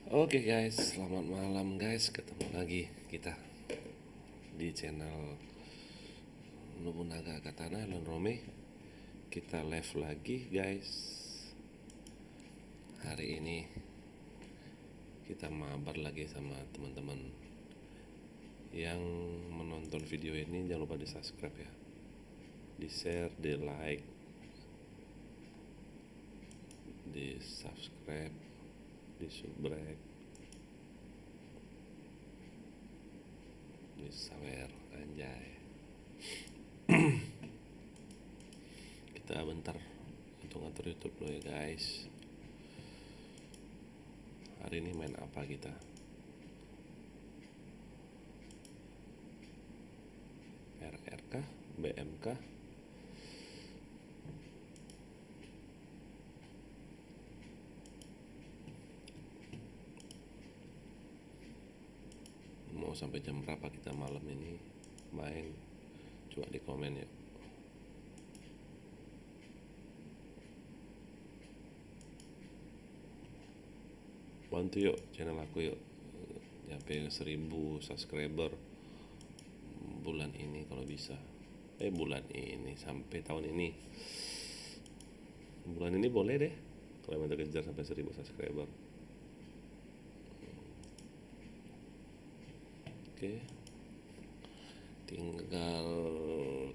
Oke guys, selamat malam guys. Ketemu lagi kita di channel Nobunaga Katana Elon Rome. Kita live lagi guys. Hari ini kita mabar lagi sama teman-teman yang menonton video ini. Jangan lupa di subscribe ya, di share, di like, di subscribe, di subrek, di sawer, anjay. Kita bentar untuk ngatur YouTube dulu ya guys. Hari ini main apa kita? RR kah? BM kah? Mau sampai jam berapa kita malam ini main? Coba di komen ya. Bantu yuk channel aku yuk, nyampe 1000 subscriber bulan ini kalau bisa. Bulan ini sampai tahun ini. Bulan ini boleh deh kalau mau kejar sampai 1000 subscriber. Oke, tinggal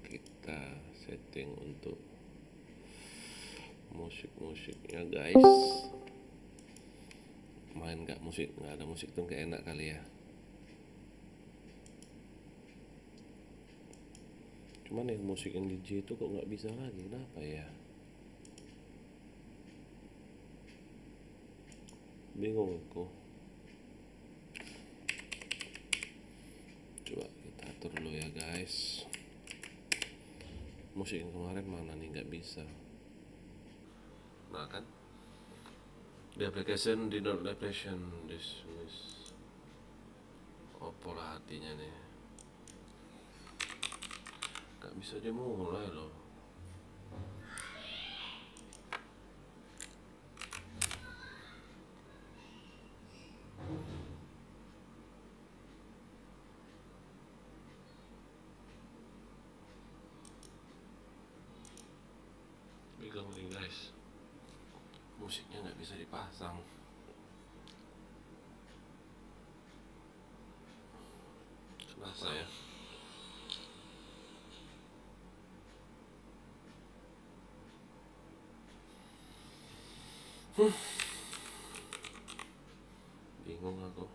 kita setting untuk musik-musiknya guys. Main nggak ada musik tuh nggak enak kali ya. Cuman yang musik yang DJ itu kok nggak bisa lagi, kenapa ya? Bingung aku. Coba kita atur dulu ya guys. Musik yang kemarin mana nih, nggak bisa. Nah kan di application di not application dismiss. Opo lah hatinya nih, nggak bisa dimulai loh. Bingung nih guys, musiknya nggak bisa dipasang. Kenapa ya? Bingung aku.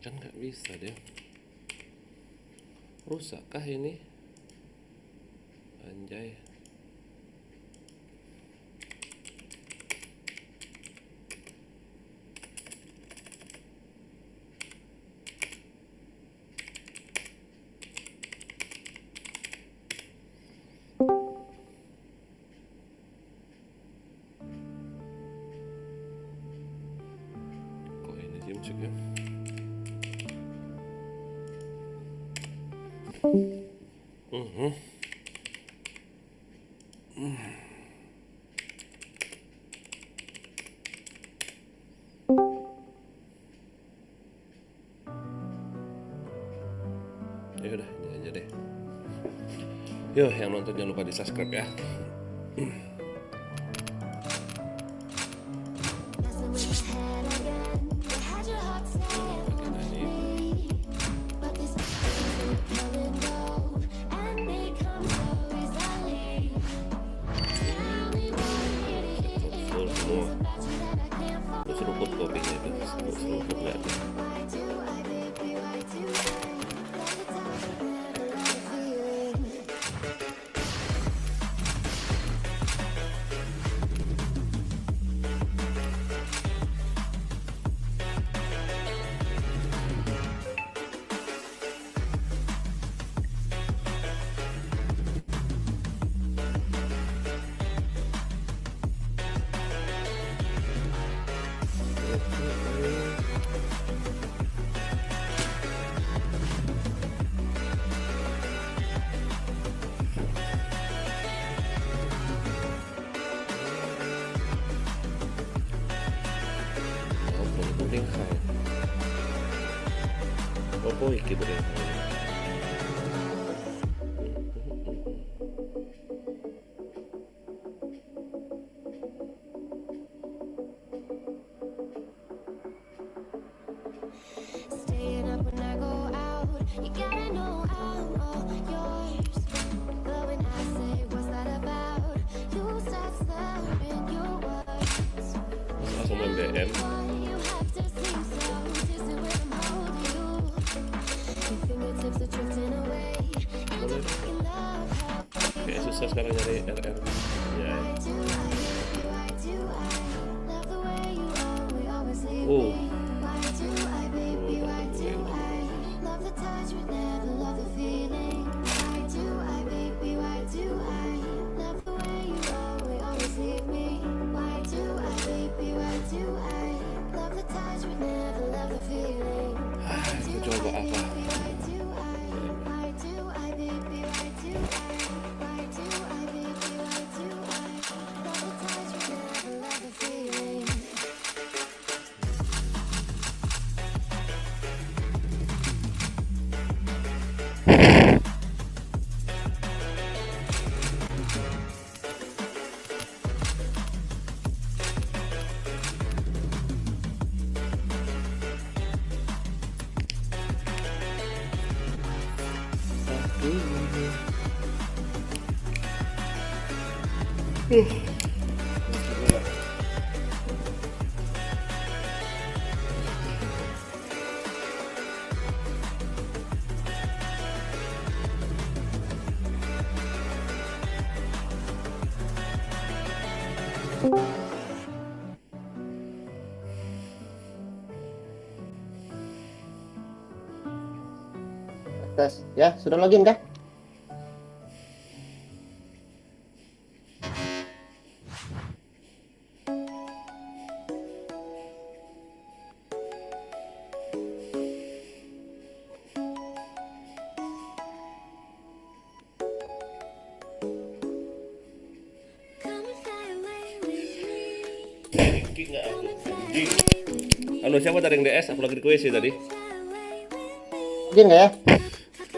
Kan nggak bisa deh. Rusakkah ini? Anjay. Kok ini sih musiknya? Ya udah, ini aja deh. Yo, yang nonton jangan lupa di subscribe ya. Seruput kopinya itu, seruput nggak ada. poikki bro. Staying up when I go out, you gotta know I'm all yours. But when I say what's that about, you start slurring your words. Langsung main BM. You have to seem so distant when I'm holding you. Your fingertips are drifting away, and I'm making love halfway. Kayak susah sekarang nyari RR. Ya. Why do I love the way you always leave Oh. me? Why do I, baby, why do I love the touch but never love the feeling? Why do I, baby, why do I love the way you always leave me? Why do I, baby, why do I love the touch but never love the feeling? Aku coba apa? Why do I, baby, why do I? Why do I, baby, why do I love the touch but never love the feeling? Tes, ya sudah login kah? Come and fly away with me. Iki nggak aku. Anjing. Halo, siapa tadi yang DS? Aku lagi di QC tadi. Login nggak ya?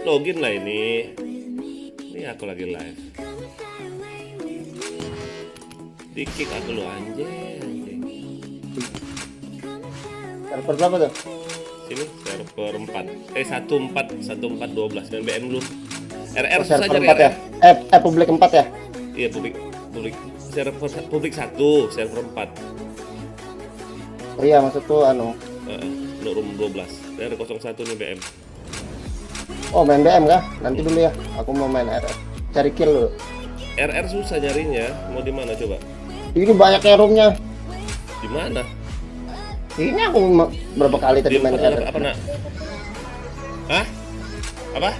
Login lah ini. Ini aku lagi live. Di-kick aku lo anjing. Server berapa tuh? Sini server 4. 1412 dan BM dulu. RR Oh, susah server cari 4 ya? RR. Publik 4 ya? Iya, publik server publik 1, server 4. Oh iya, maksudku Untuk room 12. Dari 01 nih BM. oh main BM kah? Nanti dulu ya, aku mau main RR. Cari kill dulu. RR susah nyarinya. Mau di mana coba? Ini banyak ya roomnya. Di mana? Ini aku berapa kali tadi Di main mana RR. apa nak? Hah? Apa?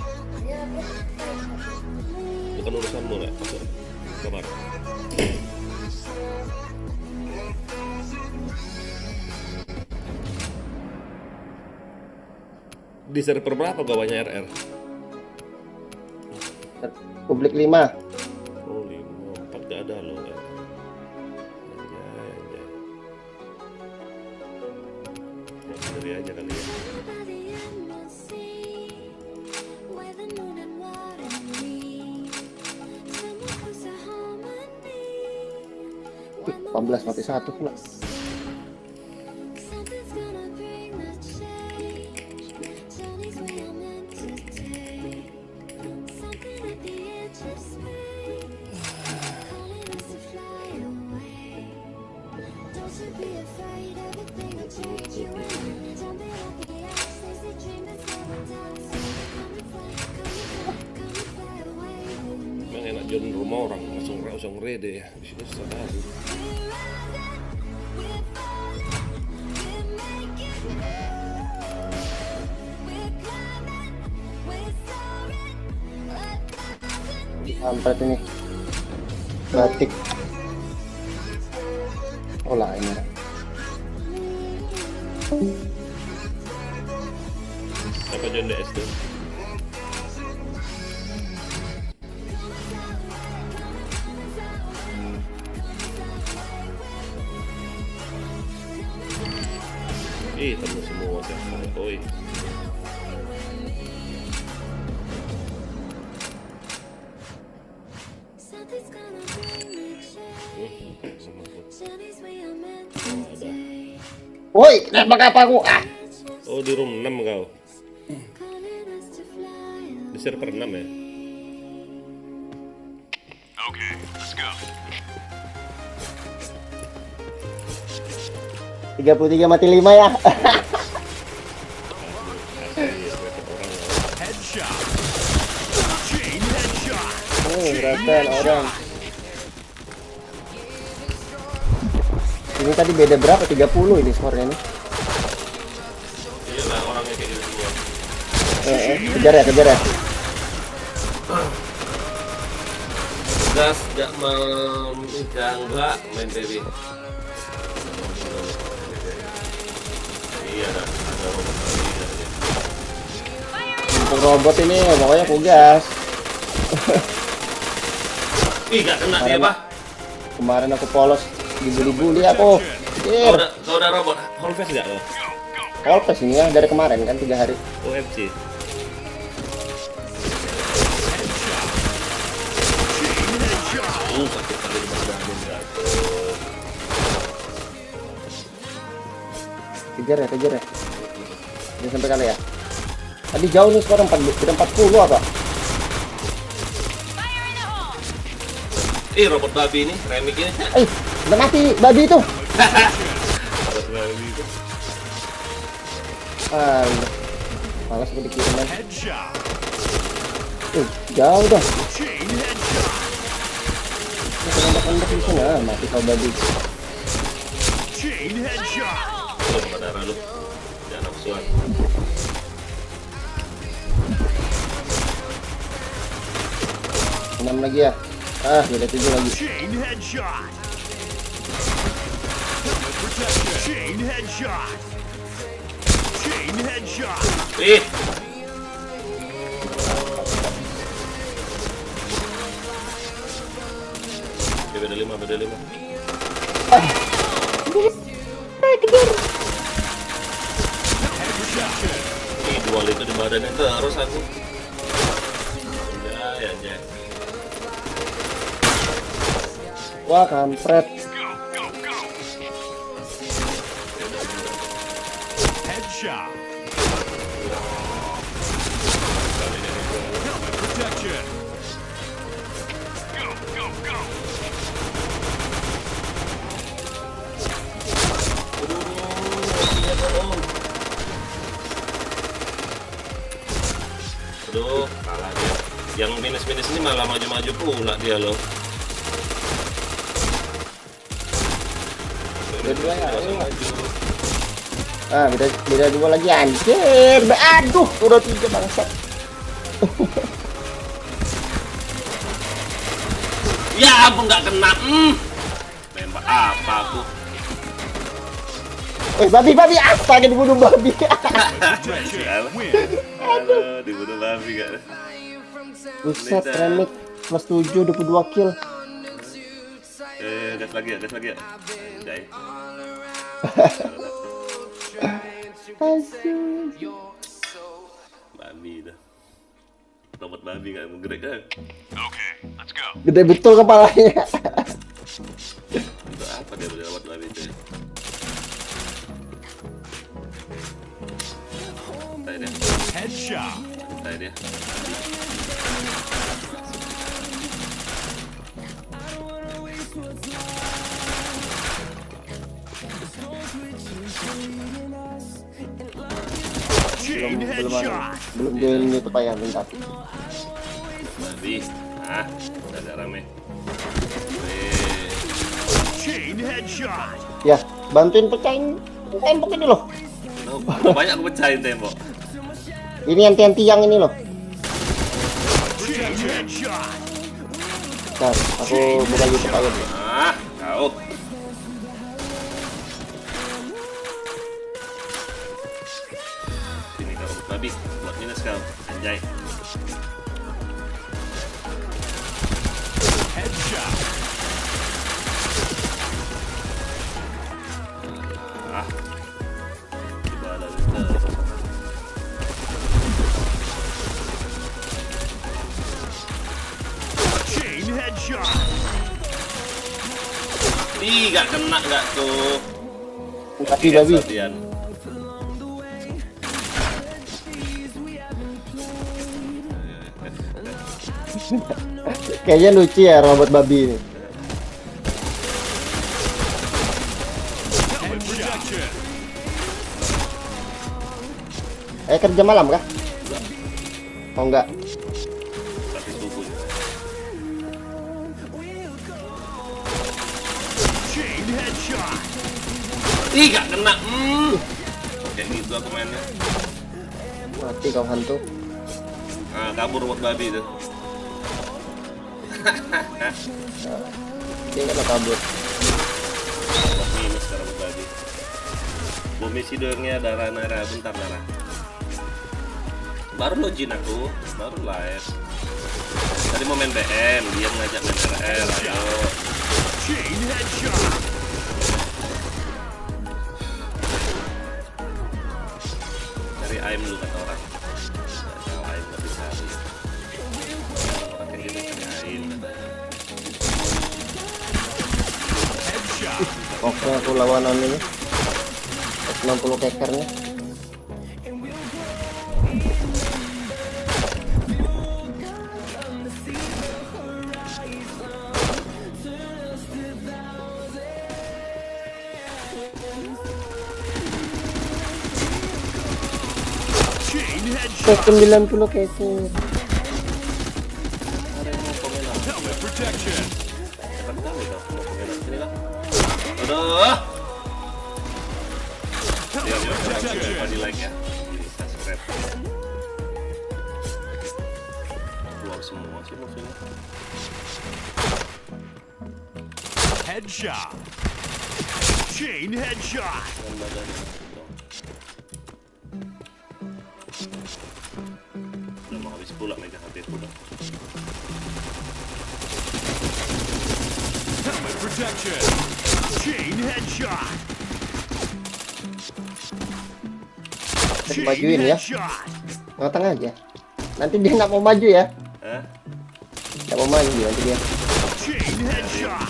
Bukan urusanmu nak. Masuk kamar. Di server berapa gawanya RR? Publik 5. Oh 5, 4 gak ada loh. Anjay, anjay. Ya, sendiri aja kali ya. Where the moon and water meet, somewhere close to harmony. 18 mati 1 pula. Something's gonna bring the change. Journeys we are meant to take. Something at the edge of space, calling us to fly away. Don't you be afraid, everything will change you in. Don't be like the ice, they say dream is never done. So come and fly away with me. Emang enak jual rumah orang langsung rede ya. Di sini susah kali. Kampret ini. Batik. Oh lah ini. Apa John DS tuh? Ih, temu semua siapa? Oi. Woi, nembak apa aku? Ah, Oh, di room 6 kau. calling us to fly Di server 6 ya. 33 mati 5 ya. Headshot. Chain headshot. Rasain orang. Ini tadi beda berapa? 30 ini skornya nih. Iya lah, orangnya kayak gitu semua. Kejar ya, kejar ya. Gas gak enggak main baby. Iya dah, ada robot lagi dah. Untuk robot ini pokoknya aku gas. Ih, gak kena dia, Pak. Kemarin aku polos dibully-bully aku. Anjir. Kau udah robot whole face gak lo? Kolpes ini ya dari kemarin kan 3 hari. OFC. Sakit kali di badan guys. Kejar ya, kejar ya. Jangan sampai kali ya. Tadi jauh nih skor 40 apa? Ih, robot babi ini, remik ini. Udah mati babi itu. Robot babi itu. Malas aku dikirimin. Headshot. Jauh dah. Chain headshot. Tembak-tembak di sana, mati kau babi. Chain headshot. Lu pada darah lu. Jangan nafsuan. Enam lagi ya. Beda 7 lagi. Chain headshot. Helmet protection. Chain headshot. Chain headshot. Ih, Oke, beda 5, beda 5. Ih, dual itu di badannya terus aku. Anjay, anjay. Wah, kampret. Headshot. Helmet protection. Aduh, kalah dia. Yang minus-minus ini malah maju-maju pula dia loh. Beda ya, Langsung iya. maju. Beda 2 lagi anjir. Aduh, udah 3 bangsat. Ya ampun, nggak kena. Tembak apa aku? Babi astaga dibunuh babi. Protection. Win. Aduh, dibunuh babi gak? Buset, remix plus 7 22 kill. Gas lagi ya, gas lagi ya. Anjay. Babi dah. Robot babi gak mau gerak kan? Gede betul kepalanya. Untuk apa dia beli robot babi itu? Santai dia, Headshot. santai dia. Chain headshot. Belum join YouTube ya, bentar. Babi, ada rame. Chain headshot. Ya, bantuin pecahin tembok ini loh. Banyak aku pecahin tembok. Ini anti-anti yang ini loh. Chain headshot. Nah, aku buka YouTube aja dulu. Kau. Sini kau babi, buat minus kau, anjay. Headshot. Di badan terus. Chain headshot. Ih, gak kena gak tuh. Babi, babi. Dian. Kayaknya lucu ya robot babi ini. Protection. Kerja malam kah? Oh enggak. Tapi subuh. Chain headshot. Ih, gak kena. Kayak gitu aku mainnya. Mati kau hantu. Nah, kabur buat babi tuh. Dia nggak kabur. Minus sekarang buat babi. Bumi sidongnya darah Nara, bentar Nara. Baru login aku, baru live. Tadi mau main BM, dia ngajak main RL, ayo. Chain headshot. Cari aim dulu kata orang. Nggak tahu aim nggak bisa. Orang kayak gitu cari aim katanya. Headshot. Oke, aku lawan ini. 60 kekernya. Chain headshot. 90 keker. Helmet protection. Cepat kali kau mau pengen sini lah. Aduh. Helmet protection. Lupa di like ya, di subscribe. Keluar semua sih musuhnya. Headshot. Chain headshot. Dengan badannya. Udah mau habis pula megang HP udah. Helmet protection. Chain headshot. Chain Majuin ya. headshot. Ngotong aja. Nanti dia nggak mau maju ya. Hah? Nggak mau maju nanti dia. Chain headshot.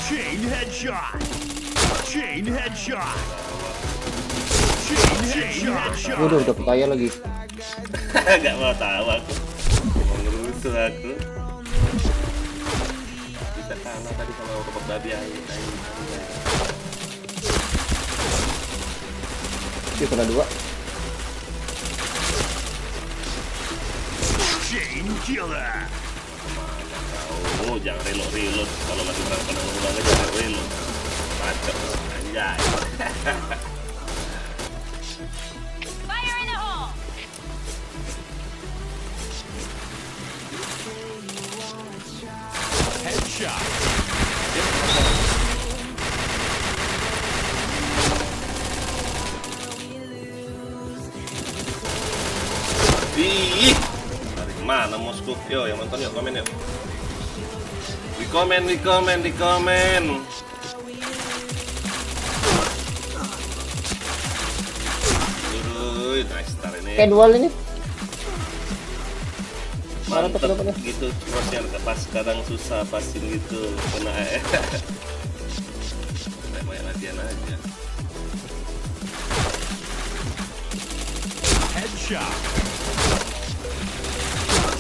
Chain headshot. Chain headshot. Chain headshot. Waduh, udah kaya lagi. Gak mau tahu aku. Mau ngerusuh aku. Bisa kalah tadi sama robot babi air. Dia kena 2. Chain killer. Oh, jangan reload. Kalau lagi merasakan ulang jangan reload. Bacot, anjay. Fire in the hole! Headshot. Ih, dari mana Moskow? Yo, yang nonton yuk, komen yuk. Di komen. Nice start ini. Kayak dual ini. Mantep Mantap dapatnya. gitu, crossnya pas kadang susah pasin gitu, kena kayak latihan aja. Headshot.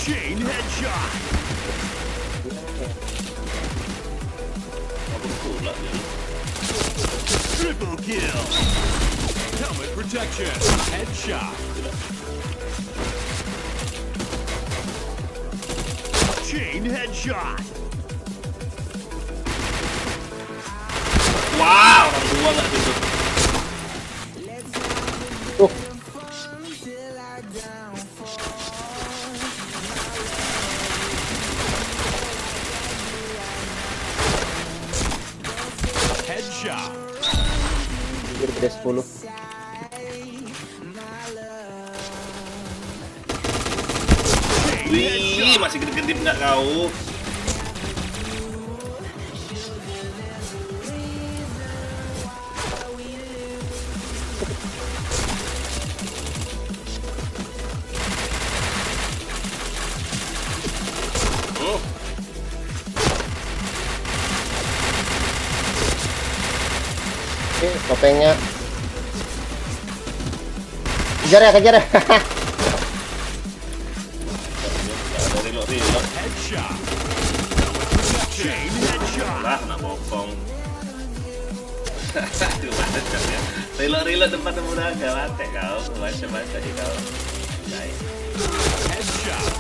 Chain headshot. Kabur pula dia. Triple kill. Helmet protection. Headshot. Chain headshot. Wow, orang dua nggak gitu. Tuh, Headshot. dia udah 10. Chain Wih, headshot. masih gede-gede nggak kau? topengnya. Kejar ya, kejar ya. Ada reload. Headshot. Helmet protection. Chain headshot. Lah, kena bokong. Gimana caranya? Reload depan udah gawat ya kau. Baca di kau. Nice. Headshot.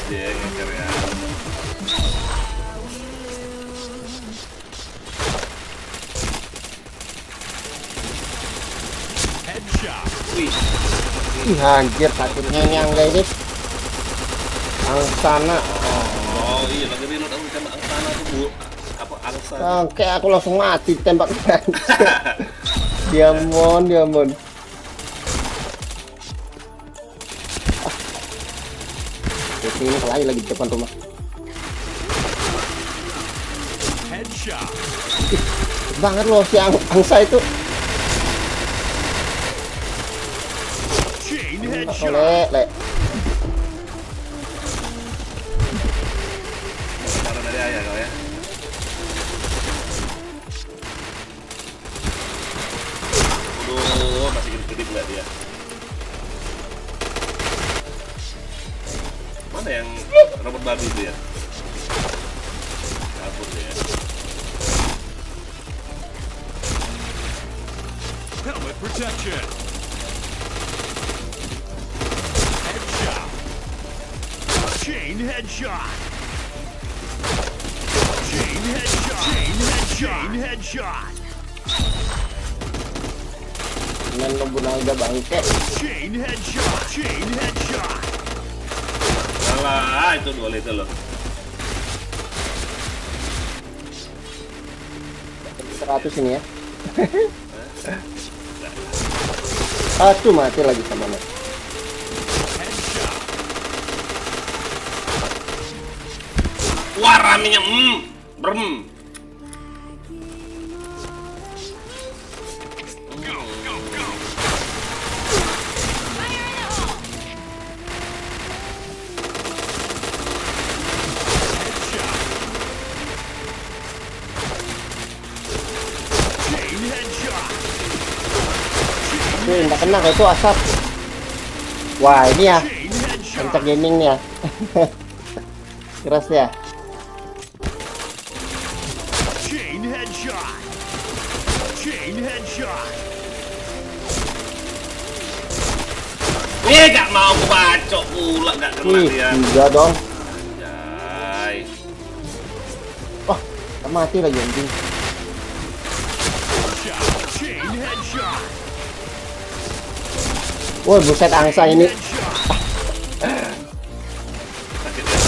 Dia ngejar ya. Headshot. Wih, Ih, anjir, sakitnya yang guys ini. Angsana. oh iya lagi reload aku sama angsana tuh bu. Apa angsa? Kayak aku langsung mati tembaknya. Diamond. Ini lagi di depan rumah. Headshot. Banget loh si angsa itu. Chain headshot. Le. Taruh dari ayah kau ya. Aduh, masih kedip nggak dia? Mana yang robot babi itu ya? Kabur dia. Helmet protection. Headshot. Chain headshot. Chain headshot. Chain headshot. Chain headshot. Main Nobunaga bangke. Chain headshot. Chain headshot. Salah, itu dua itu loh. 100 ini ya. Aduh, mati lagi sama Nek. Headshot. Wah, ramenya, brem. Fire in the hole! Headshot. Chain headshot. Tuh, nggak kena itu asap. Wah, ini ya. Chain headshot. Kencang gaming nih ya. Keras ya. Chain headshot. Chain headshot. Gak mau bacok pula, gak kena Ih, dia. 3 dong. Anjay. Wah, mati lagi anjing. Headshot. Chain headshot. Wah, buset angsa ini. Headshot. Sakit ya,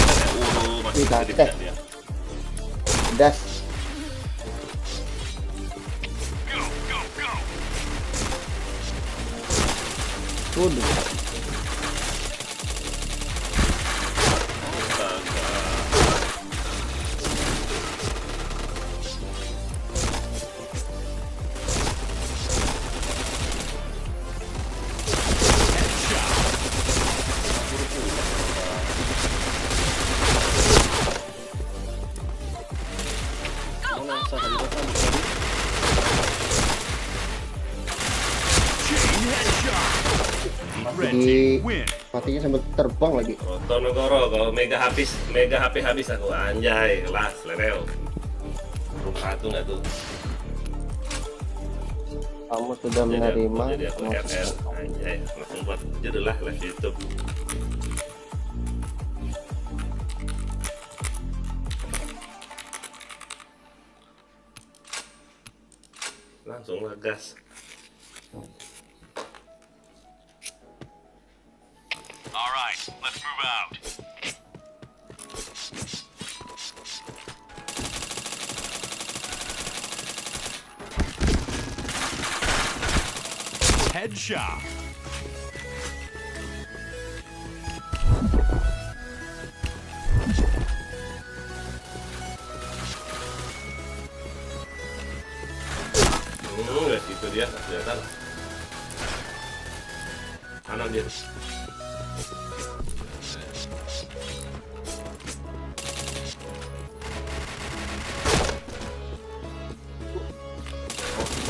masih Ih, kedip kakek. nggak dia? Das. Go, go, go. Waduh. Chain headshot. Red Di team win. matinya sambil terbang lagi. Tonogoro, kalau mega HP habis aku anjay, lah, lereo. Grup 1 nggak tuh? Kamu sudah menerima. Jadi aku RR, anjay, langsung buat judul lah live YouTube. Langsung lah gas. All right, let's move out. Headshot. Guys, itu dia, kelihatan. Kanan dia.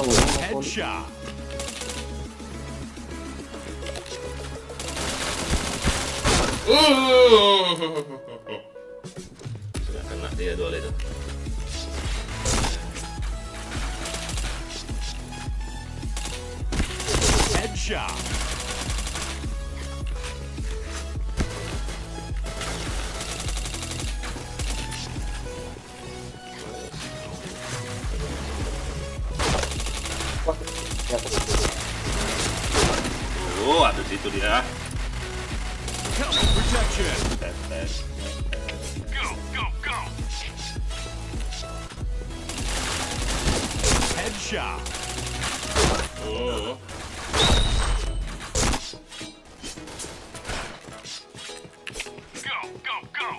Tolong poli. Headshot. Sudah kena dia duel itu. Headshot. Wah, ya, Oh, ada situ dia. Helmet protection. Tes. Go, go, go. Headshot. Oh. Go, go, go.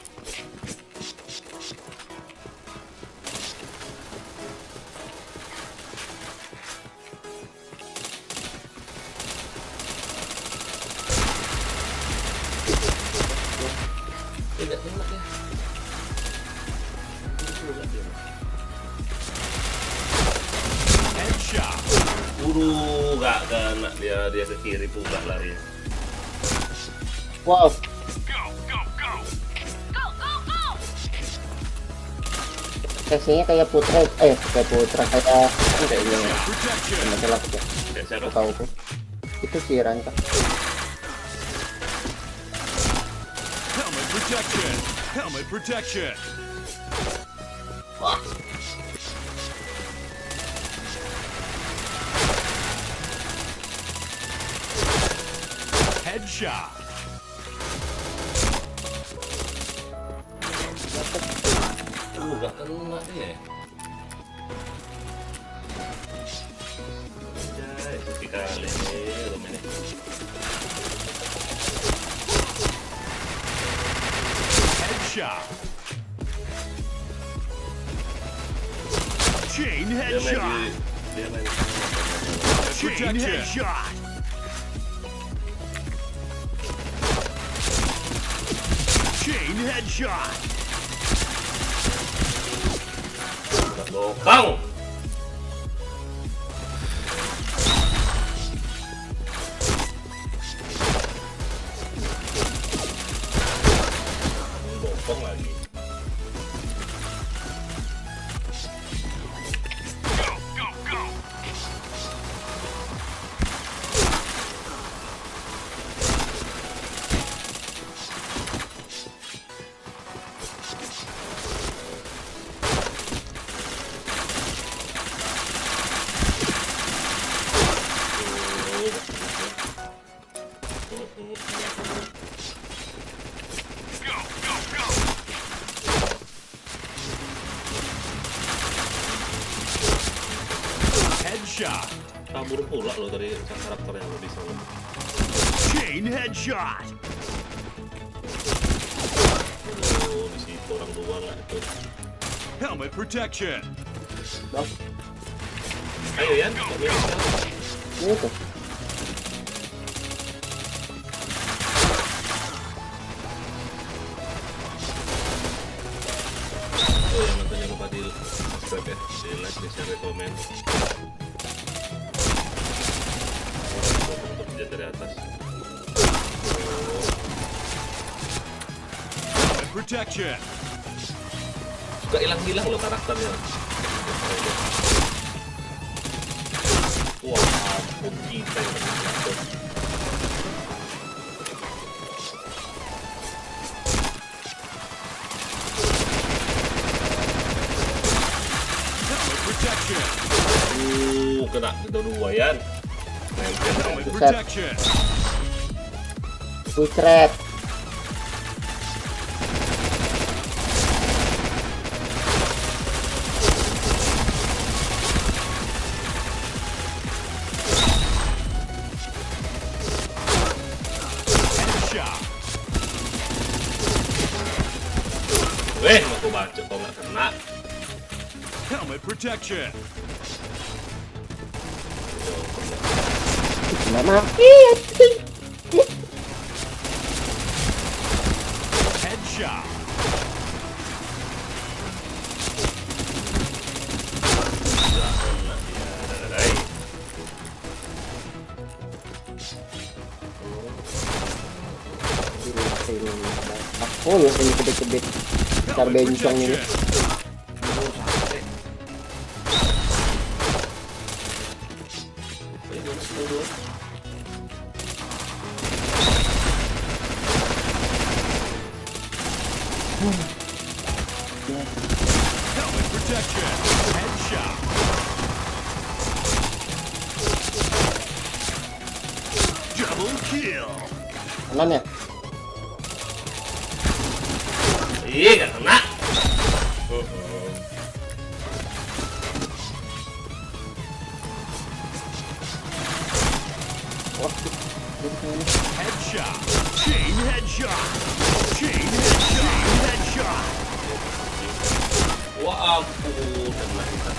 Tidak enak ya. Headshot. Gak kena dia ke kiri pula lari. wow, Go, go, go. Go, go, go! tesnya kayak putra, kayak kayaknya Protection. masalah ya. Kayak siapa? Aku tahu tuh. Itu si Ranca. Helmet protection. Helmet protection. Headshot. Gak kena dia. Anjay, sepi kali nih room ini. Headshot. Chain Dia main headshot. dia main. Chain headshot. Chain headshot. Bokang. Bokong lagi. Go, go, go. Go, go, go. Headshot. Kabur pula lo dari karakter yang lo bisa lo. Chain headshot. Aduh, di situ orang dua nggak itu. Helmet protection. Ayo Yan, kok bisa? Ini tuh. Oh yang nonton jangan lupa di subscribe ya, di like, di share, di komen. Untuk lihat dari atas. Helmet protection. Suka hilang-hilang lo karakternya. Wah, ampun kita yang terjatuh. Helmet protection. Kena kedua Yan. Helmet Set. protection. Pucret. Headshot. Mau aku baca kok nggak kena. Helmet protection. Nggak mati. Headshot. Nggak kena dia. Ini oh ya ini kedip-kedip besar bencong ini. Helmet protection. Headshot. Double kill. Kanan ya. Ih, gak kena. Headshot. Chain headshot. Chain headshot. Headshot. Wah, ampun, kena kita.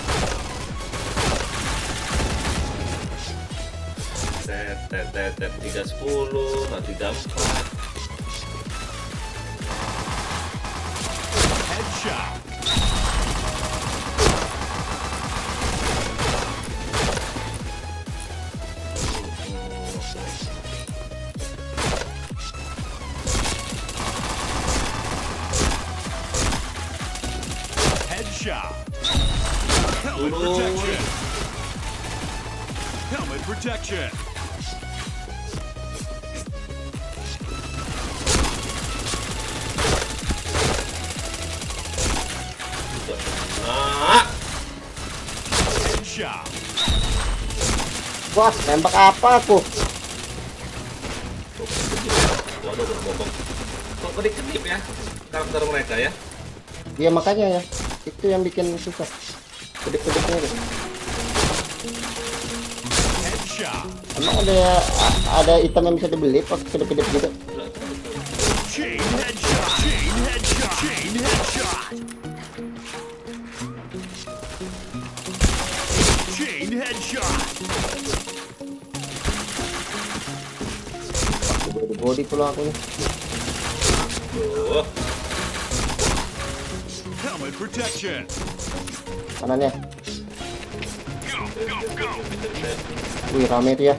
Tet 310, nah 34. Headshot. Headshot. Helmet protection. Helmet protection. Nah, Headshot. Wah, tembak apa aku? waduh, berbobok. Kok kedip-kedip ya karakter mereka ya? Dia makanya ya. Itu yang bikin susah. Kedip-kedipnya itu. Headshot. Emang ada item yang bisa dibeli pakai kedip-kedip gitu? Chain headshot. Chain headshot. Chain headshot. Chain headshot. Body pula aku nih. Oh, Helmet protection. Kanannya. Go, go, go. Wih, rame tuh ya.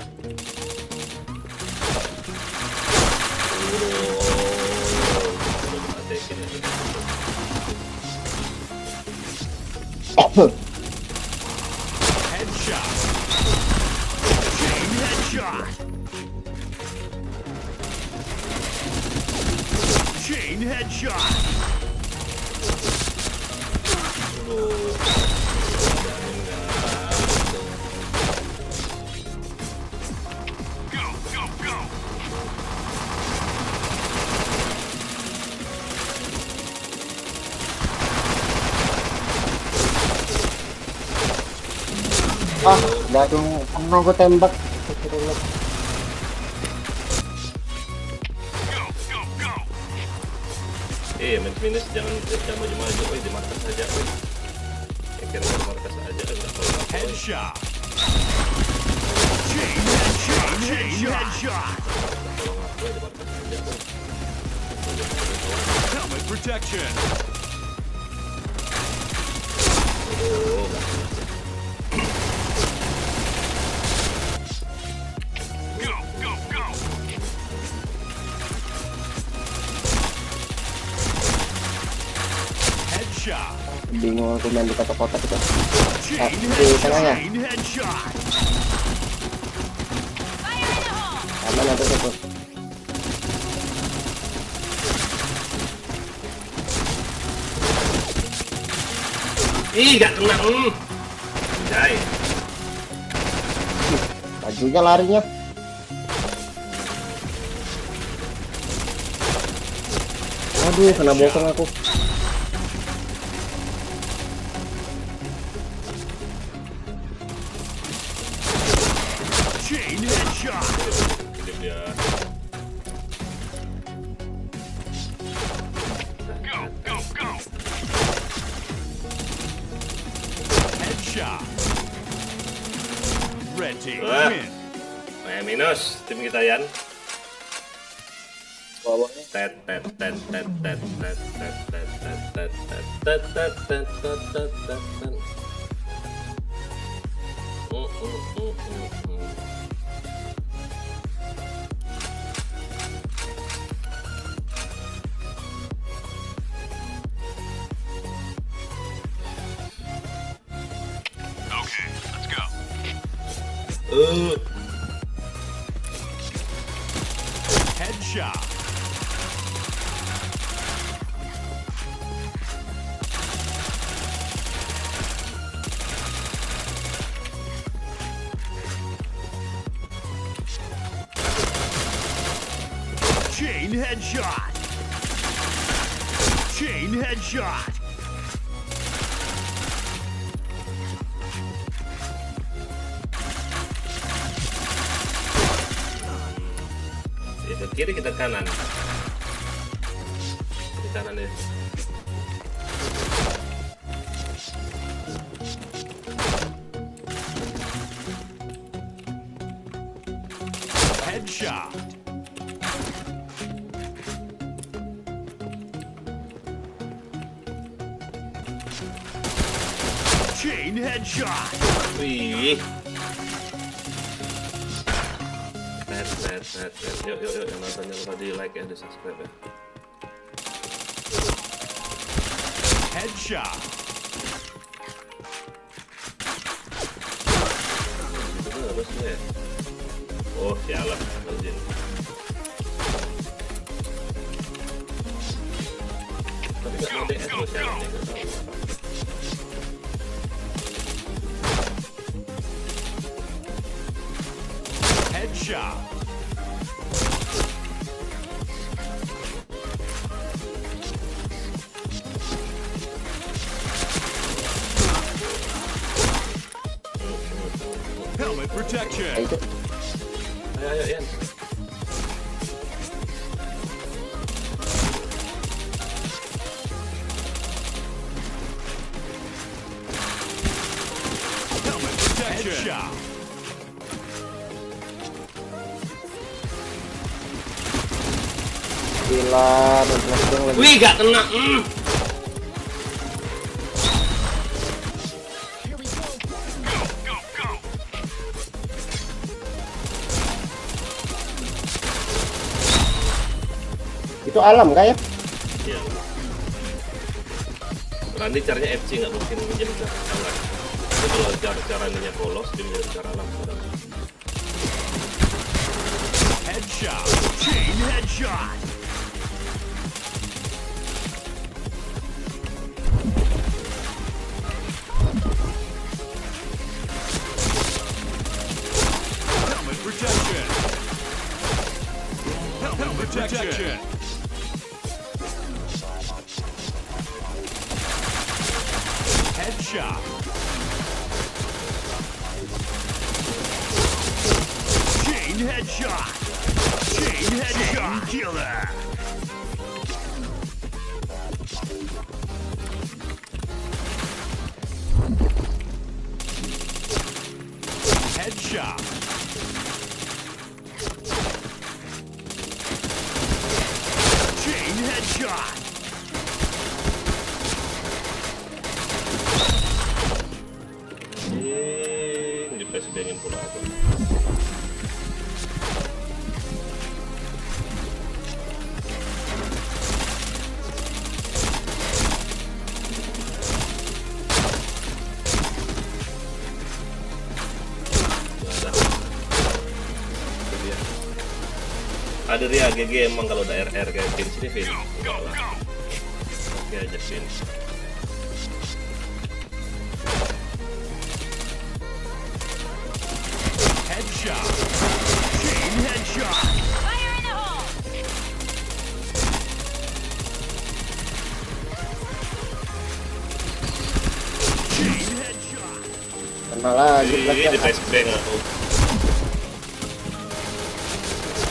Headshot. Chain headshot. Chain headshot. Go, go, go. Ah, udah dong. Pernah gue tembak. Go, go, go. minus jangan maju-maju, di markas saja. Kira di markas aja enggak perlu. Headshot. Chain headshot. Chain headshot. Di markas saja. Helmet protection. Go, go, go. Headshot. Bingung aku main di kotak-kotak itu. Chain di tengahnya. headshot. Chain headshot. Fire in the hole! Aman ada tuh. Ih, gak kena. Jai. Majunya larinya. Aduh, kena bokong aku. Chain headshot. Hidup dia. Go, go, go. Headshot. Red team Wah. win. Minus tim kita Yan. Bawahnya. Tet tet tet tet tet tet tet tet tet tet tet tet tet tet tet tet. Headshot. Chain headshot. Chain headshot. Itu kiri, kita kanan. Di kanan ya. Headshot. Chain headshot. Wih. Net. Yuk, yang nonton jangan lupa di like ya, di subscribe ya. Headshot. Itu kan harusnya ya. Oh, sialan, izin. Tapi nggak mau DS loh, sialan ya, nggak tahu apa. Headshot. Helmet protection. Itu Ayo, Yan. Helmet protection. Headshot. gila, dan flashbang lagi. Wih, gak kena. Go, go. Itu alam kah ya? Iya. Randy caranya FC, nggak mungkin menjadi cara alam. Tapi kalau caranya polos, dia menjadi cara alam. Headshot. Chain headshot. Helmet protection. Helmet protection. Headshot. Chain headshot. Chain headshot. Killer. Headshot. Chain headshot. Di flashbangin pula aku. Ada dia GG emang kalau ada RR kayak Vince ini Vince enggak lah. Oke aja Vince. Headshot. Chain headshot. Fire in the hole! Chain headshot. Kena lagi Di flashbang. flashbang aku.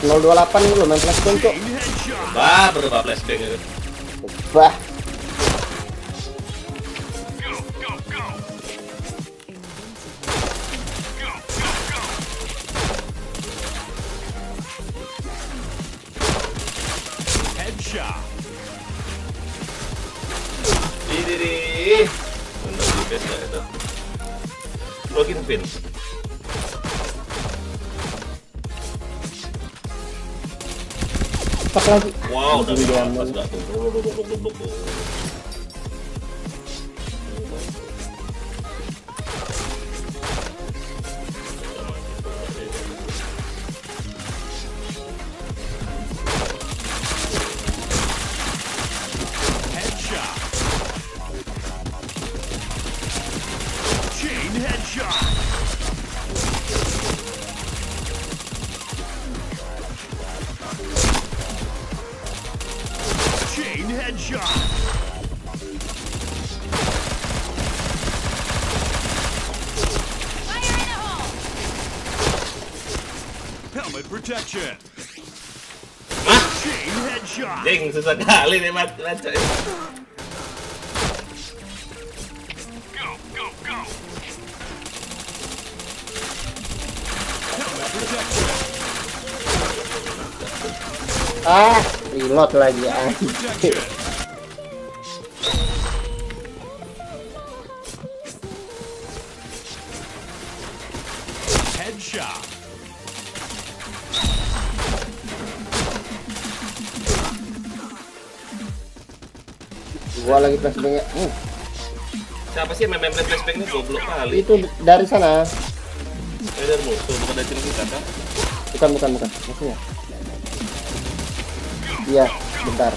028 dulu main flashbang tuh. Chain headshot. Bah, berubah flashbang itu. Bah, Go, go, go. Go, go, go. Headshot. Di. Untuk di base nggak itu. Login Vince. pas lagi. Wow, udah Jadi dia pas ambil. nggak tuh. headshot. Fire in the hole! Helmet protection. Hah? Chain headshot. Jeng, susah kali nih baca. Go, go, go. Helmet protection. Reload lagi Protection. Headshot. Gua lagi flashbang. Siapa sih yang main flashback ini goblok kali? Itu dari sana. Dari musuh, bukan dari tim kita kan? Bukan. Maksudnya. Iya, bentar.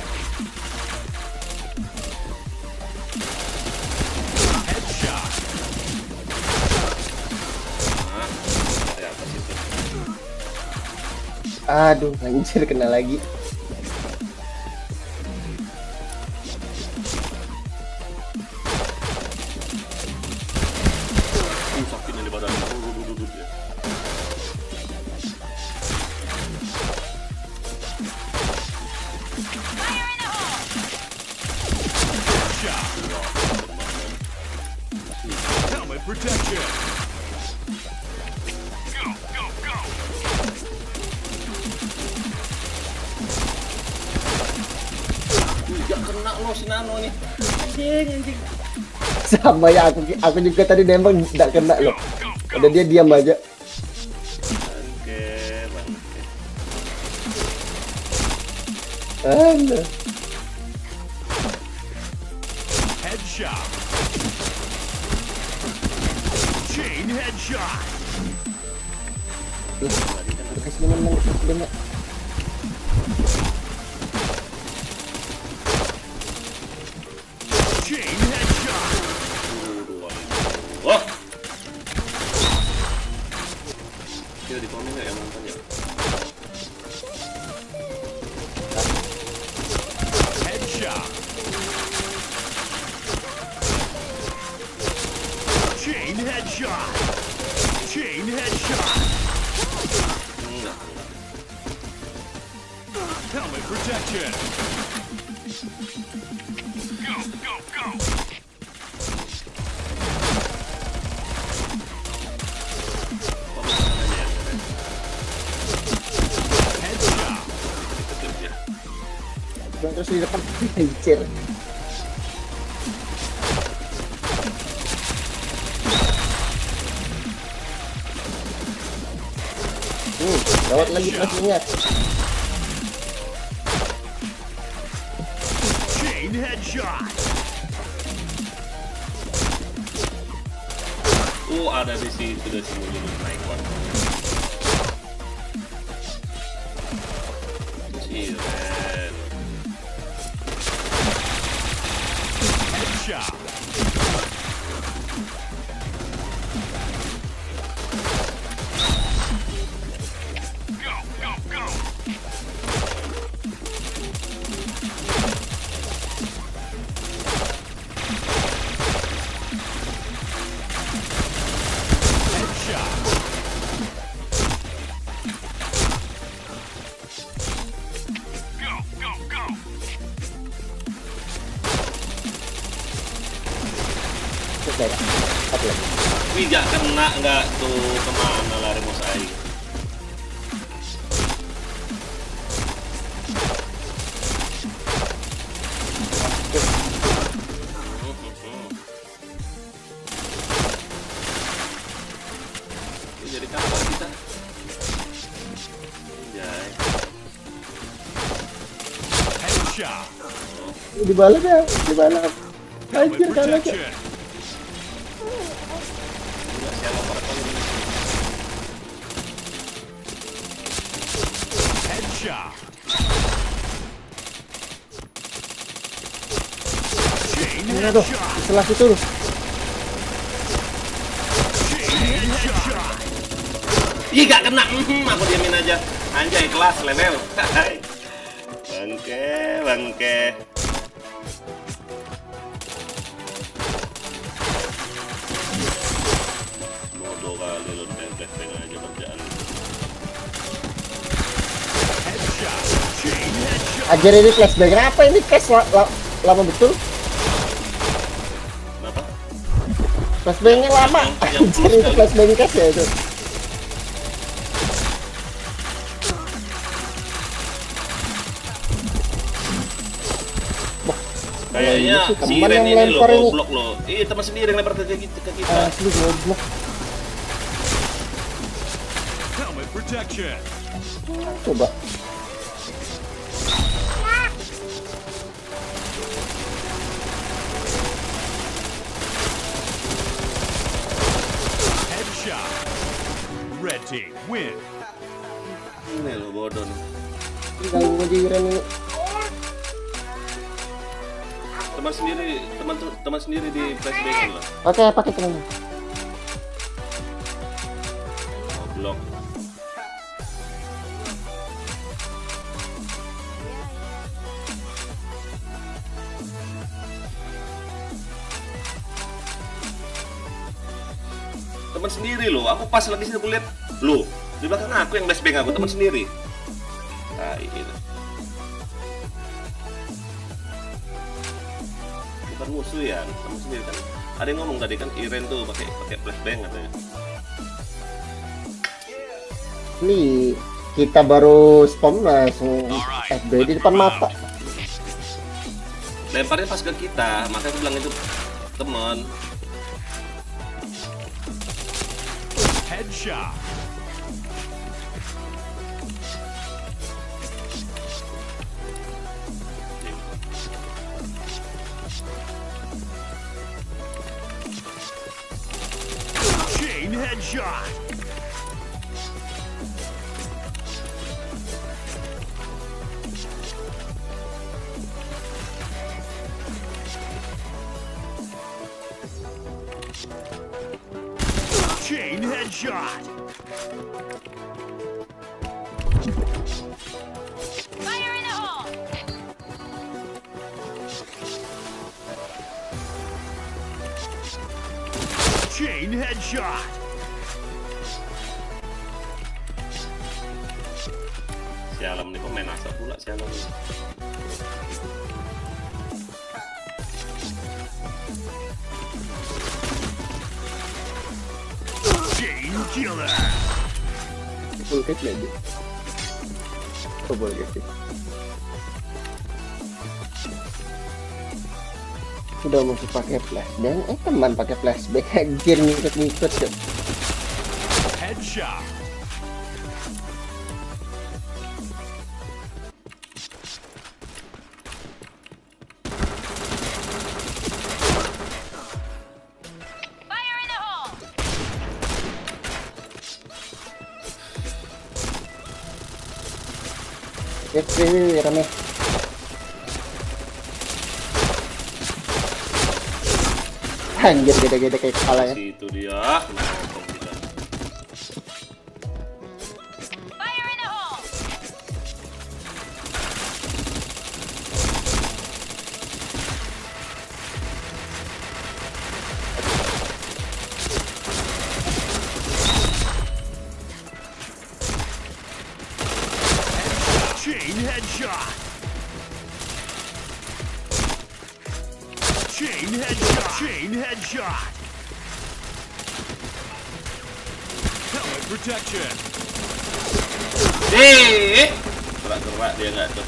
Headshot. Ya apa sih itu? Aduh, anjir kena lagi. Sakitnya di badan. Ya. Fire in the hole! Shot. Helmet protection. Go, go, go. Gak kena lo si Nano nih. Anjing. Sama ya, aku juga tadi nembak enggak kena Go, loh. go, go. Udah dia diam aja. Bangke. Aduh. Headshot. Chain headshot. Kasih menang. Chain headshot. Wah. Dia di komen nggak yang nonton ya? Headshot. Chain headshot. Chain headshot. Enggak. Helmet protection. Go, go, go. Headshot. Terus di depan anjir. Lewat lagi flashbangnya. Chain headshot. Ada di situ udah sembunyi naik warna. Cilen. Headshot. Go, go, go. Headshot. Go, go, go. Terus lagi. Satu lagi. Wih, gak kena nggak tuh, kemana lari bos aing? Ini jadi kapan kita? Anjay. Headshot. Dibalap ya, dibalap. Helmet Anjir kalah aja. protection. Nggak siapa para kali ini. Headshot. Chain Aduh, headshot. setelah itu Chain headshot. Ih, gak kena. Aku diamin aja. Anjay, kelas level. Bangke. Bodoh kali lu, teng aja kerjaan. Headshot. Chain headshot. Ajar ini flashbang apa ini cash lama betul. Kenapa? Flashbangnya lama. Yang Anjir itu flashbang cash ya itu. Kayaknya ini sih si teman Ren yang ini lo lempar ini. goblok lo. Iya, teman sendiri yang lempar ke kita. Asli goblok. Helmet protection. Coba. Headshot. Red team win. Ini lo bodoh nih. Ini ganggu aja Iren ini. Teman sendiri di flashbang lah. Oke, pakai teman. Goblok. Teman sendiri lo, aku pas lagi sini aku lihat lo di belakang aku yang flashbang aku teman sendiri. Nah, ini bukan musuh ya, teman sendiri kan. Ada yang ngomong tadi kan Iren tuh pakai flashbang katanya. Ini kita baru spawn langsung FB di depan mata. Lemparnya pas ke kita, makanya aku bilang itu teman. Headshot. Chain headshot. Chain headshot. Fire in the hole! Chain headshot. Sialam nih kok main asap pula sialam nih. Chain killer. Full hit lagi. Coba gitu. Udah masih pakai flashbang, teman pakai flashbang anjir ngikut-ngikut tuh. Headshot. Fire in the hole! Ini rame. Anjir gede-gede kayak kepala ya. Situ dia. Nongkrong kita. Fire in the hole! Chain headshot. Chain headshot. Chain headshot. Helmet protection. Gerak-gerak dia nggak tuh.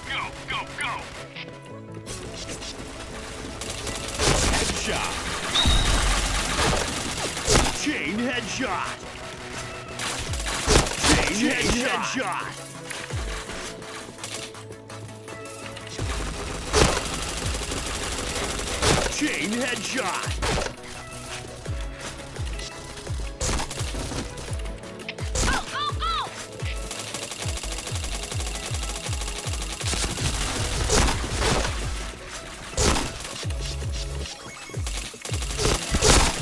Go, go, go. Headshot. Chain headshot. Chain headshot. Chain headshot. Go, go, go!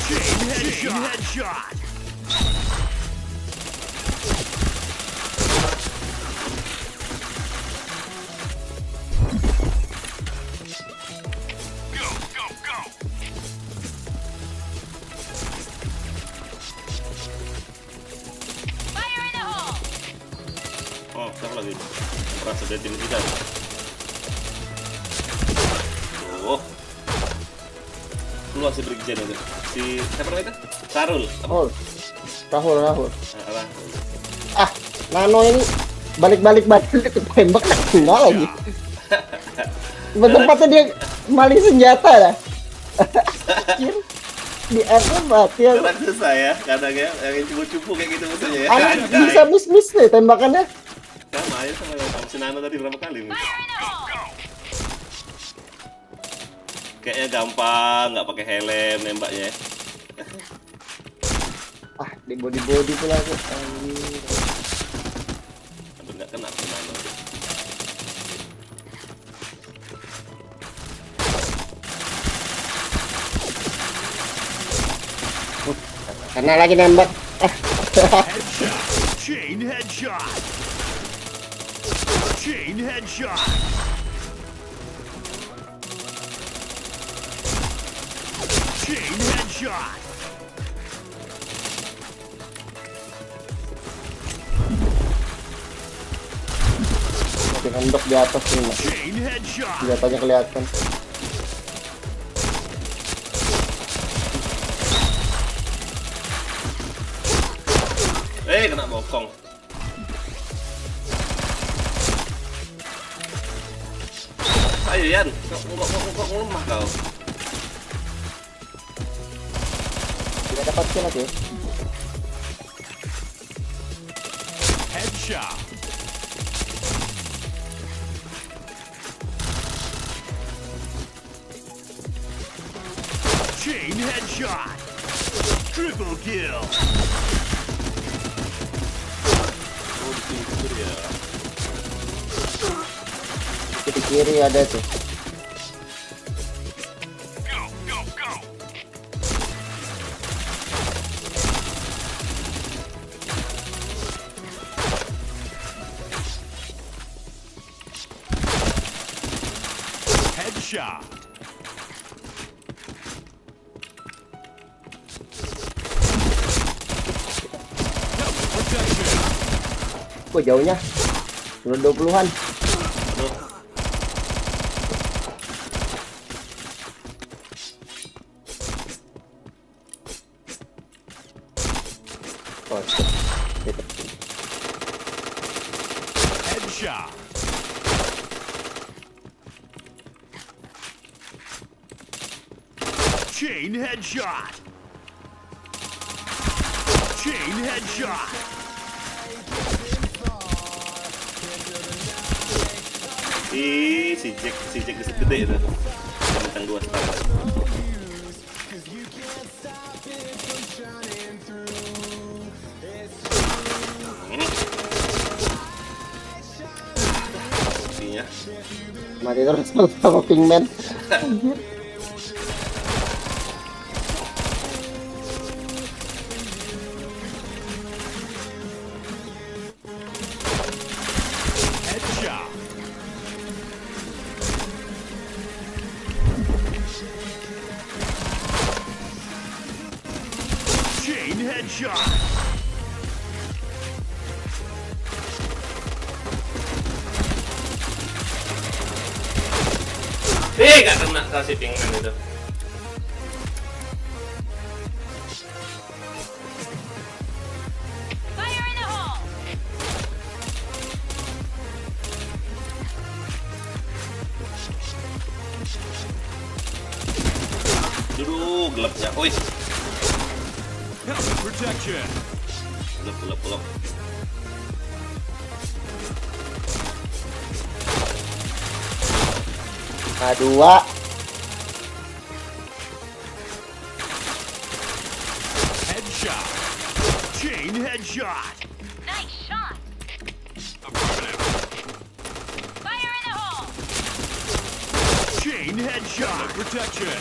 Chain headshot. ini. Merasa dia tim kita. Oh. Keluar si Brigjen itu. Si siapa namanya? Sarul. Apa? Oh, Rahul. Rahul. Ah, Nano ini balik tembak nggak kena lagi. Tempatnya dia maling senjata dah. Di atas mati ya. Kadang susah ya, kadang ya, yang cupu-cupu kayak gitu maksudnya ya. Bisa miss deh tembakannya. Sama aja sama yang si Nano tadi berapa kali nih? Fire in the hole! Kayaknya gampang, nggak pakai helm nembaknya. Ah, di body pula tuh. Tapi nggak kena si Nano. Karena lagi nembak. Headshot. Chain headshot. Chain headshot. Chain headshot. Masih ngendok di atas nih, Mas. Chain headshot. Senjatanya kelihatan. Kena bokong. Ayo Yan, kok lemah kau. Tidak dapat kill lagi. Headshot. Chain headshot. Triple kill. Di kiri ada tuh. Go, go, go. Headshot. Protection. Kok jauhnya? Sudah 20-an. Oh, Headshot. Chain headshot. Chain headshot. Si Jack bisa gede itu. Bintang 2 sekarang. Buktinya. mati terus sama Pinkman. Headshot. Chain headshot. Gak kena kasih Pinkman itu. Fire in the hole! Dulu gelapnya. Wih, Helmet protection. gelap. K2 Headshot. Chain headshot. Nice shot! Fire in the hole! Chain headshot. Helmet protection.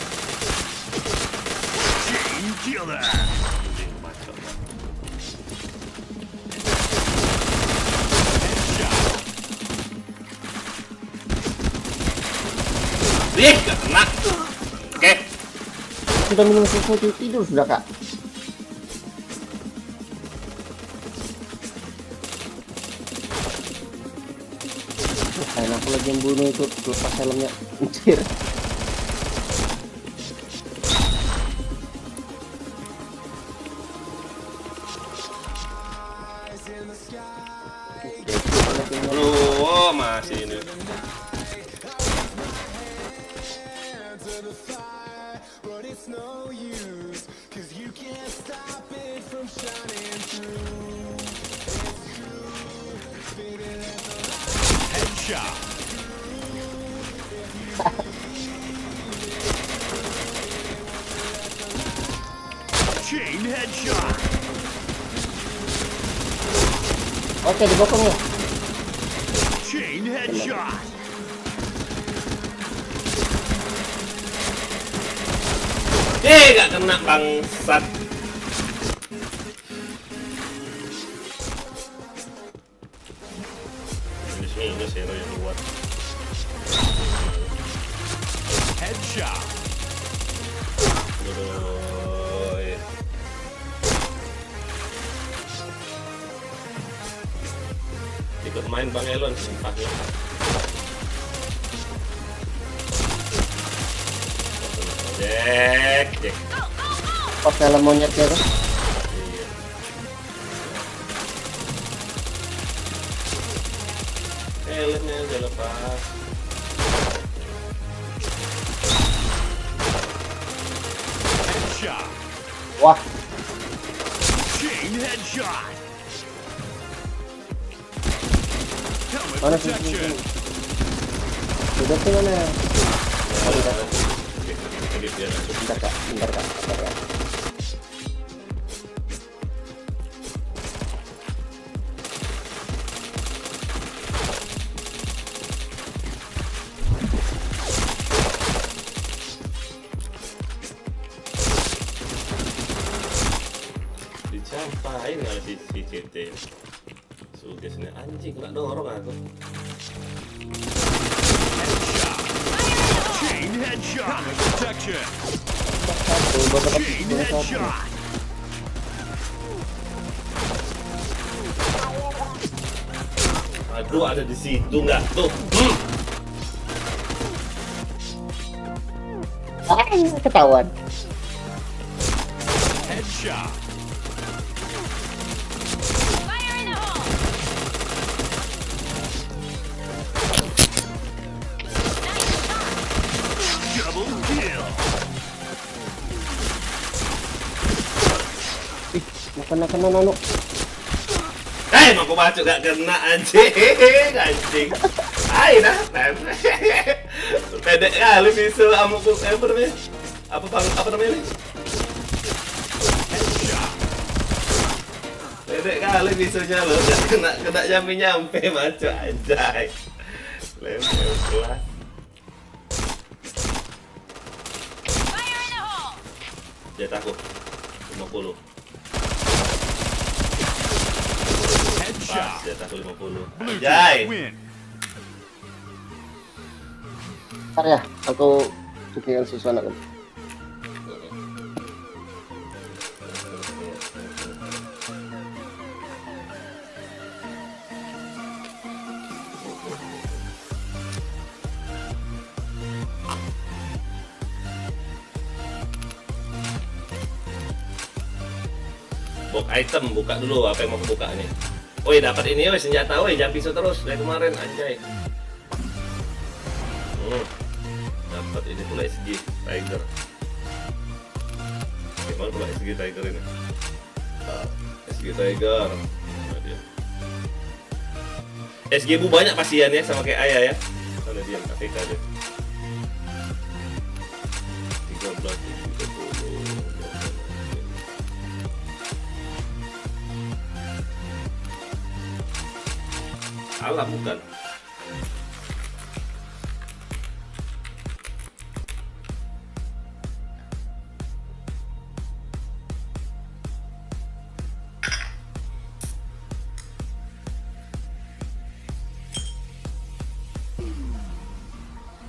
Chain killer. Bacot. Headshot. Gak kena. Oke. sudah minum susu tidur sudah kak. Kirain aku lagi yang bunuh itu lepas helmnya. Anjir. Oh, masih ini. Headshot. Chain headshot. Oke, dibokong ya. Chain headshot. Gak kena bangsat. Minus hero yang luar. Headshot. Aduh, ya. Ikut main Bang Elon simpahnya. Jack. Pas helm monyetnya tuh. Iya. Helmnya udah lepas. Headshot. Wah, Chain headshot. Helmet mana sih? protection. Udah tuh mana? Kedip dia. Bentar kak, bentar kak, bentar kak. Dicampain nggak si CT. Sugesnya anjing nggak dorong aku. Headshot. Chain headshot. Helmet protection. Satu, buat dapat Chain dua satu. headshot. Aduh ada di situ nggak tuh? Ah, ketahuan. Headshot. Fire in the hole! Nice shot! Double kill. Ih, kena nano. Mau aku masuk gak kena anjing, anjing. Ayo dah, pendek kali bisa amuk apa namanya? Apa namanya ini? Headshot. Pendek kali bisanya lo, gak kena nyampe macam anjay. Lempel kelas. Fire in the hole! Dia takut 50. Pas, Headshot. dia takut 50. Blue Anjay. team win. Ntar ya, aku bikin sesuatu. Box item, buka dulu apa yang mau buka nih. Woi dapat ini woi senjata woi, jangan pisau terus dari kemarin anjay. Dapat ini pula SG Tiger. Gimana pula SG Tiger ini? SG Tiger. Nah, dia. SG bu banyak pasian ya sama kayak ayah ya. Mana dia AFK dia. 13 Alah bukan.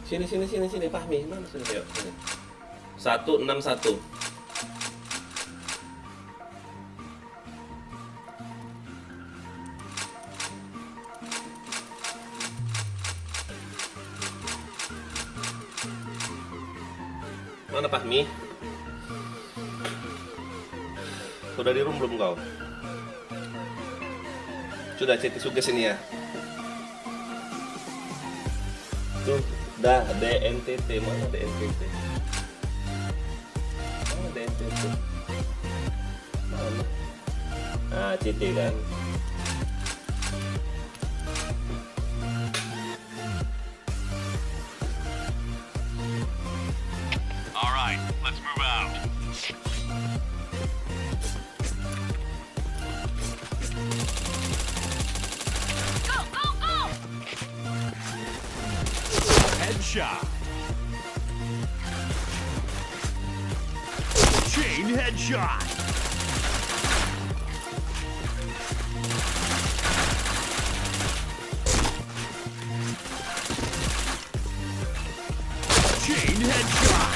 Sini Fahmi, mana sini yuk. Sini. 161. Mana Fahmi? Sudah di room belum kau? Sudah cek suges ini ya. Tuh, dah DNTT, mana DNTT? Mana DNTT? Mana? Ah, CT kan. All right, let's move out. Go, go, go! Headshot. Chain headshot. Chain headshot.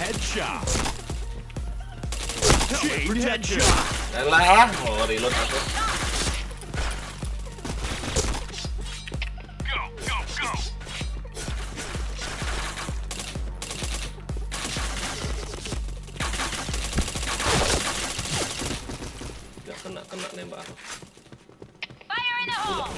Headshot. Chain headshot. Lah, mau reload aku. Go, go, go. Gak kena nembak aku. Fire in the hole!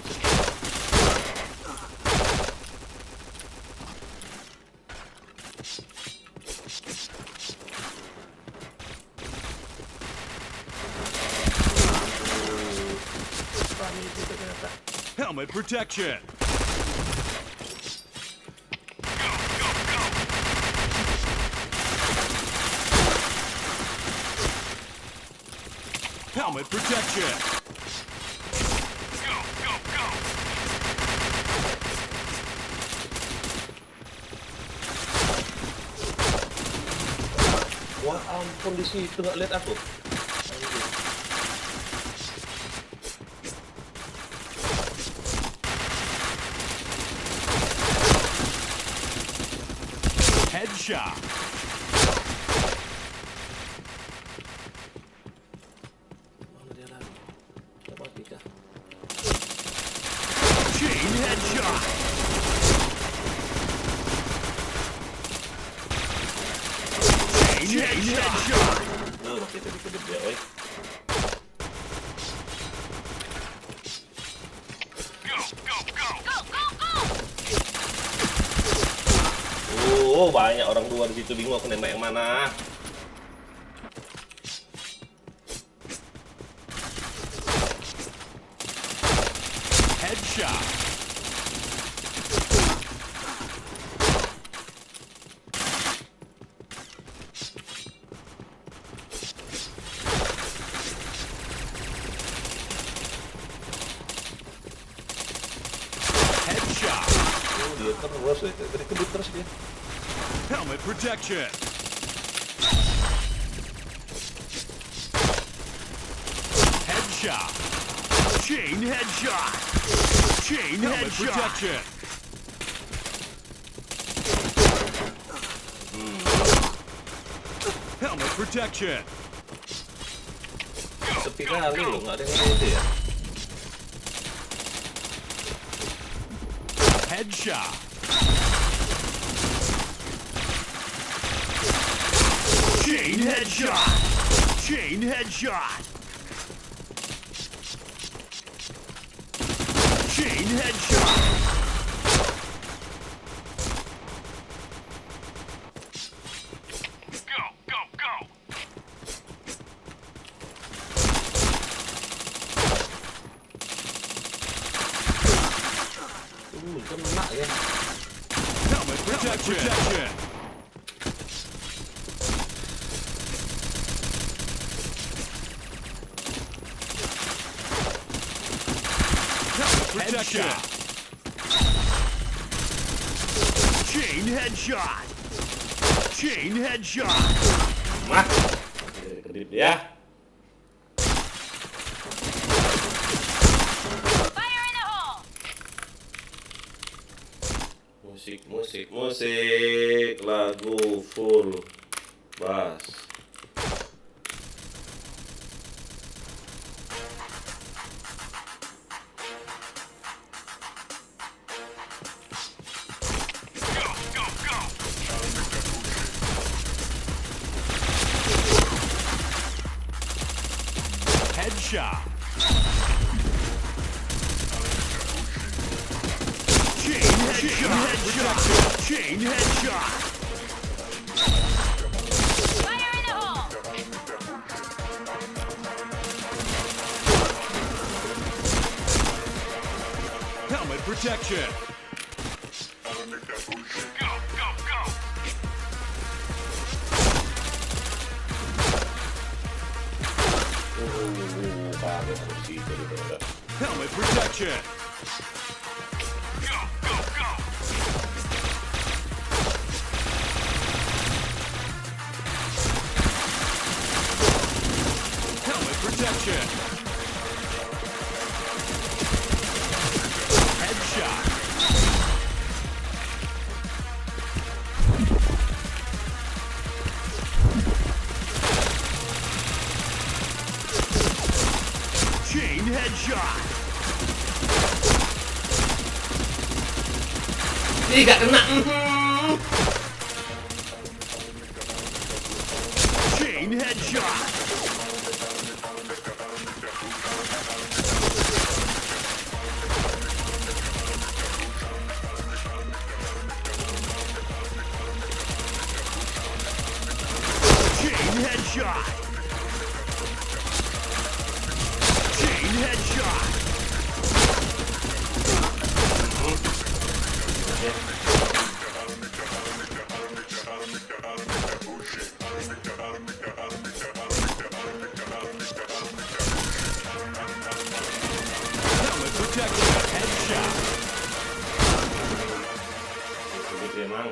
Fahmi itu ternyata. Helmet protection. Go, go, go. Helmet protection. Go, go, go. Wah ampun, di situ nggak lihat aku. Headshot. Mana dia lagi? Kita mati kah? Chain headshot. Chain headshot. Tuh, kita dikedip dia, oi. Go, go, go. Go, go, go! Oh, banyak orang luar di situ, bingung aku nembak yang mana. Headshot. Headshot. Oh, dia terus, dari kedip terus dia. Helmet protection. Headshot. Chain headshot. Chain headshot. Protection. Helmet protection. Sepi kali loh, nggak ada yang ngomong ya. Headshot. Chain headshot. Chain headshot. Chain headshot. Go, go, go. Kena ya. Helmet protection. Headshot. Chain headshot. Chain headshot. Mah. Kedip ya. Fire in the hole! Musik lagu full bass. Headshot. Chain headshot. Fire in the hole! Helmet protection. Go, go, go. Kaget aku sih itu udah. Helmet protection. Go, go, go. Helmet protection. Headshot. Chain headshot. Ih, gak kena. Chain headshot. Chain headshot. Chain headshot. Helmet protection. Headshot. Begitu emang.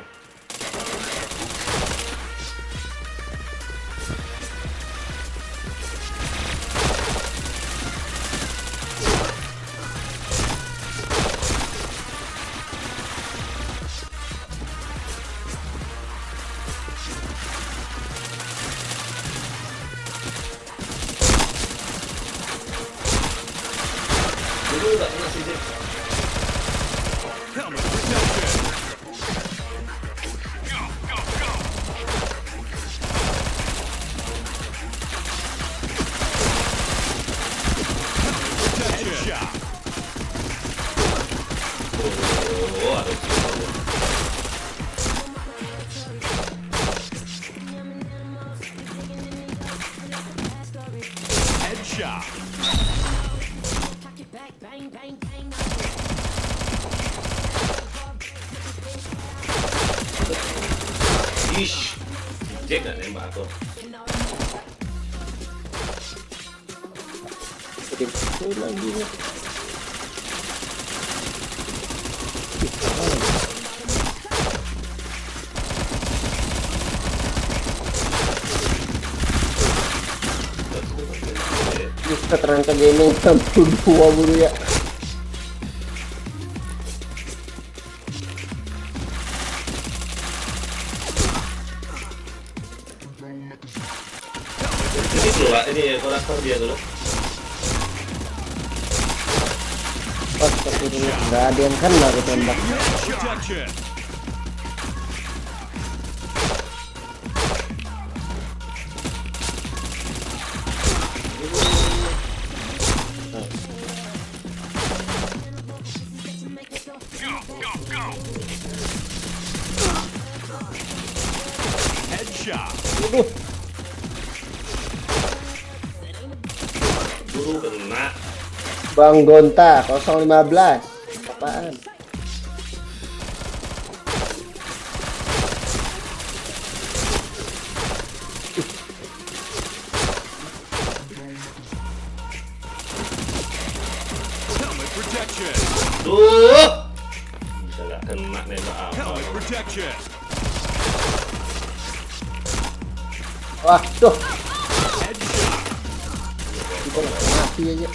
Dulu gak kena sih Dik. Helmet protection. Go, go, go. Helmet protection. Headshot. Oh, ada sih. Headshot. Ish. Cek gak nembak aku. Itu lagi nih. Bisa terangkat gaming 62 buru ya. Ini dulu, ini kolektor dia dulu. Oh, seperti ini nggak ada yang kena aku tembak. Protection. Go, go, go. Headshot. Aduh, Buru kena. Bang Gonta 015. Apaan? Helmet protection. Duh. Bisa gak kena nembak apa. Helmet protection. Wah, tuh. Headshot. Kita nggak mati aja.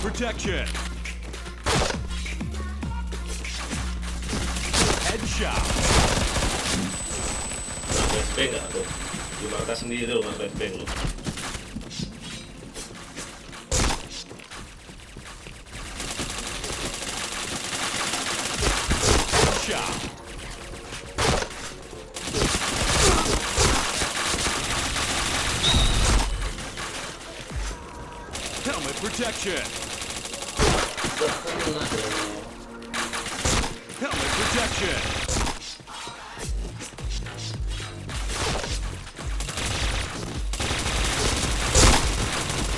protection. Headshot. flashbang nggak tuh? Di markas sendiri lo nggak flashbang lo. Shot. Helmet protection. Helmet protection.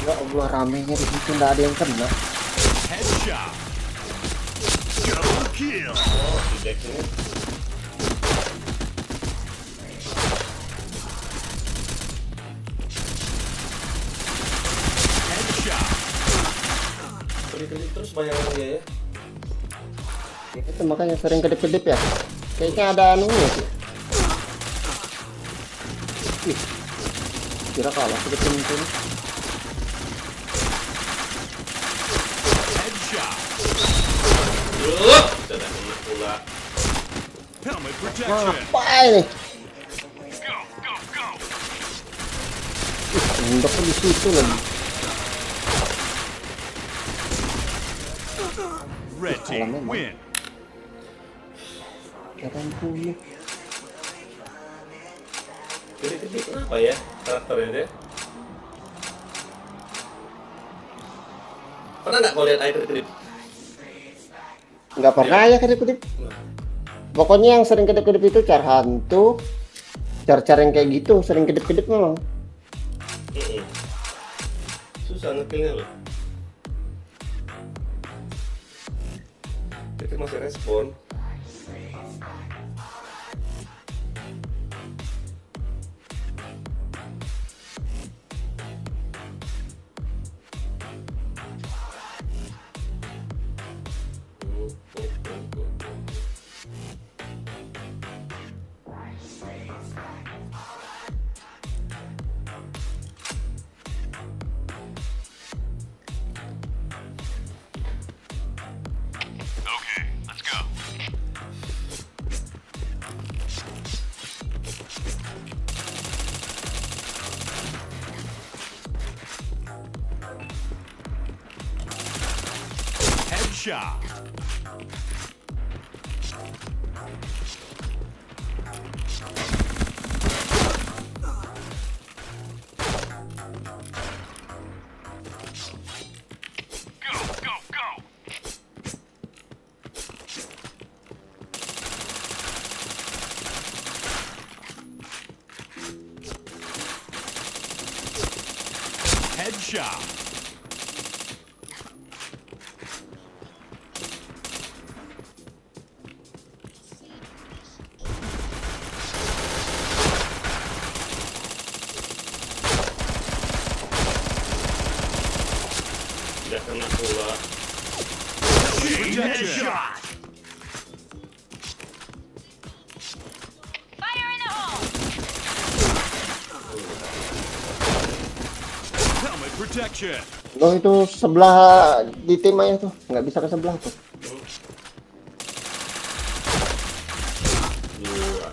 Ya Allah, ramenya di situ nggak ada yang kena. Headshot. Double kill. Oh, di back sini. Headshot. Klik-klik terus bayangan dia ya. Itu makanya sering kedip-kedip ya. Kayaknya ada anunya sih. Ih, kira kalah kedip itu. Headshot. Bisa dah kena pula. Helmet protection. Apa ini? Go, go, go. Undoknya di situ lagi. Red team win. Jangan punya. Klik-klik kenapa ya karakternya deh? Pernah nggak kau lihat air kedip? Nggak pernah ya kedip-kedip. Pokoknya yang sering kedip-kedip itu car hantu, car-car yang kayak gitu sering kedip-kedip memang. Susah ngekillnya loh. Kita masih respon. Okay, let's go. Headshot. Go, go, go. Headshot. Tidak kena pula. Chain headshot. Fire in the hole! Helmet protection. Loh, itu sebelah di tim aja tuh, nggak bisa ke sebelah tuh. Dua.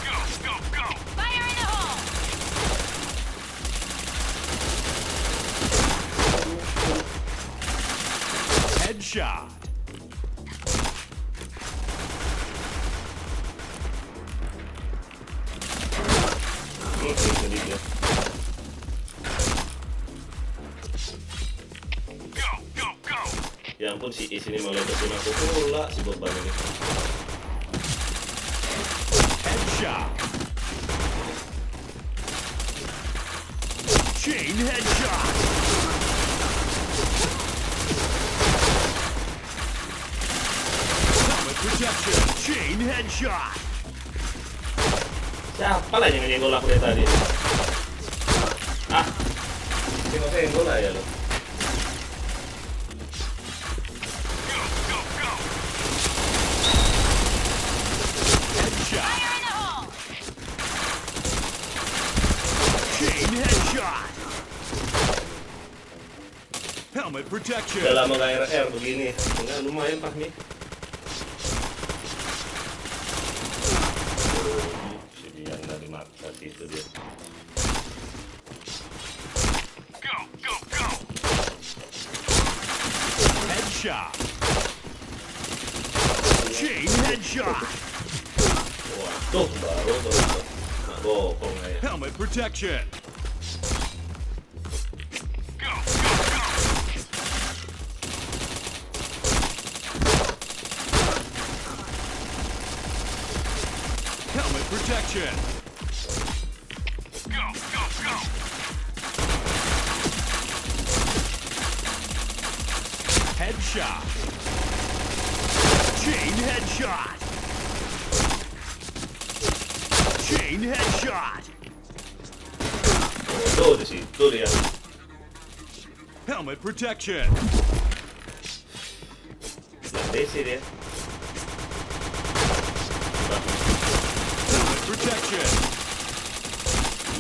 Go, go, go. Fire in the hole! Headshot. Jadi dia. Go, go, go. Ya ampun si Is ini mau ledekin aku pula si beban ini. Headshot. Chain headshot. Helmet protection. Chain headshot. Siapa lah yang nyenggol aku dari tadi? Ah, senggol lah ya lo. Go, go, go. Headshot. Fire in the hole! Chain headshot. headshot. Helmet protection. Udah lama gak RR begini. Enggak, lumayan Fahmi. Si dia dari markas itu dia. Go, go, go. Headshot. Chain headshot. Wah, tuh baru tuh. Nah, bokong aja. Helmet protection. Go, go, go. Helmet protection. Go, go, go. Headshot. Chain headshot. Chain headshot. Tuh di situ dia. Helmet protection. Nah, desi dia. Helmet protection.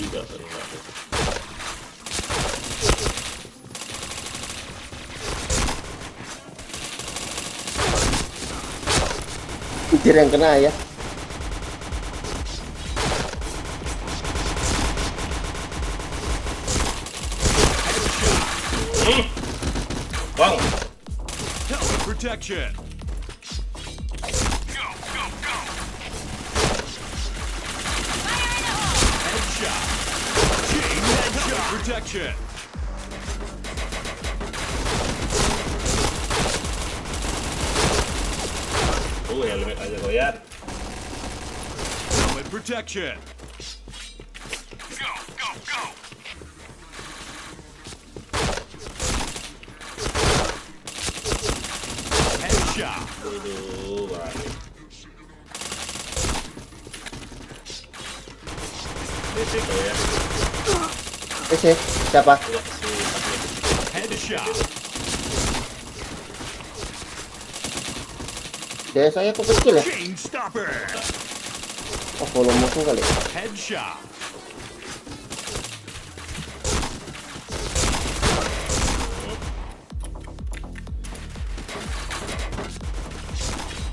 Juga terlihat. Petir yang kena ya. Bang, Helmet protection. Go, go, go. Fire in the hole! Headshot. Chain headshot. Protection. helmet aja goyar. Helmet protection. Go, go, go. Headshot. Aduh, balik. Basic goyar. Siapa? Enggak sih. Headshot. Daya saya kok kecil ya? Chain stopper. Oh, volume musuh kali. Headshot.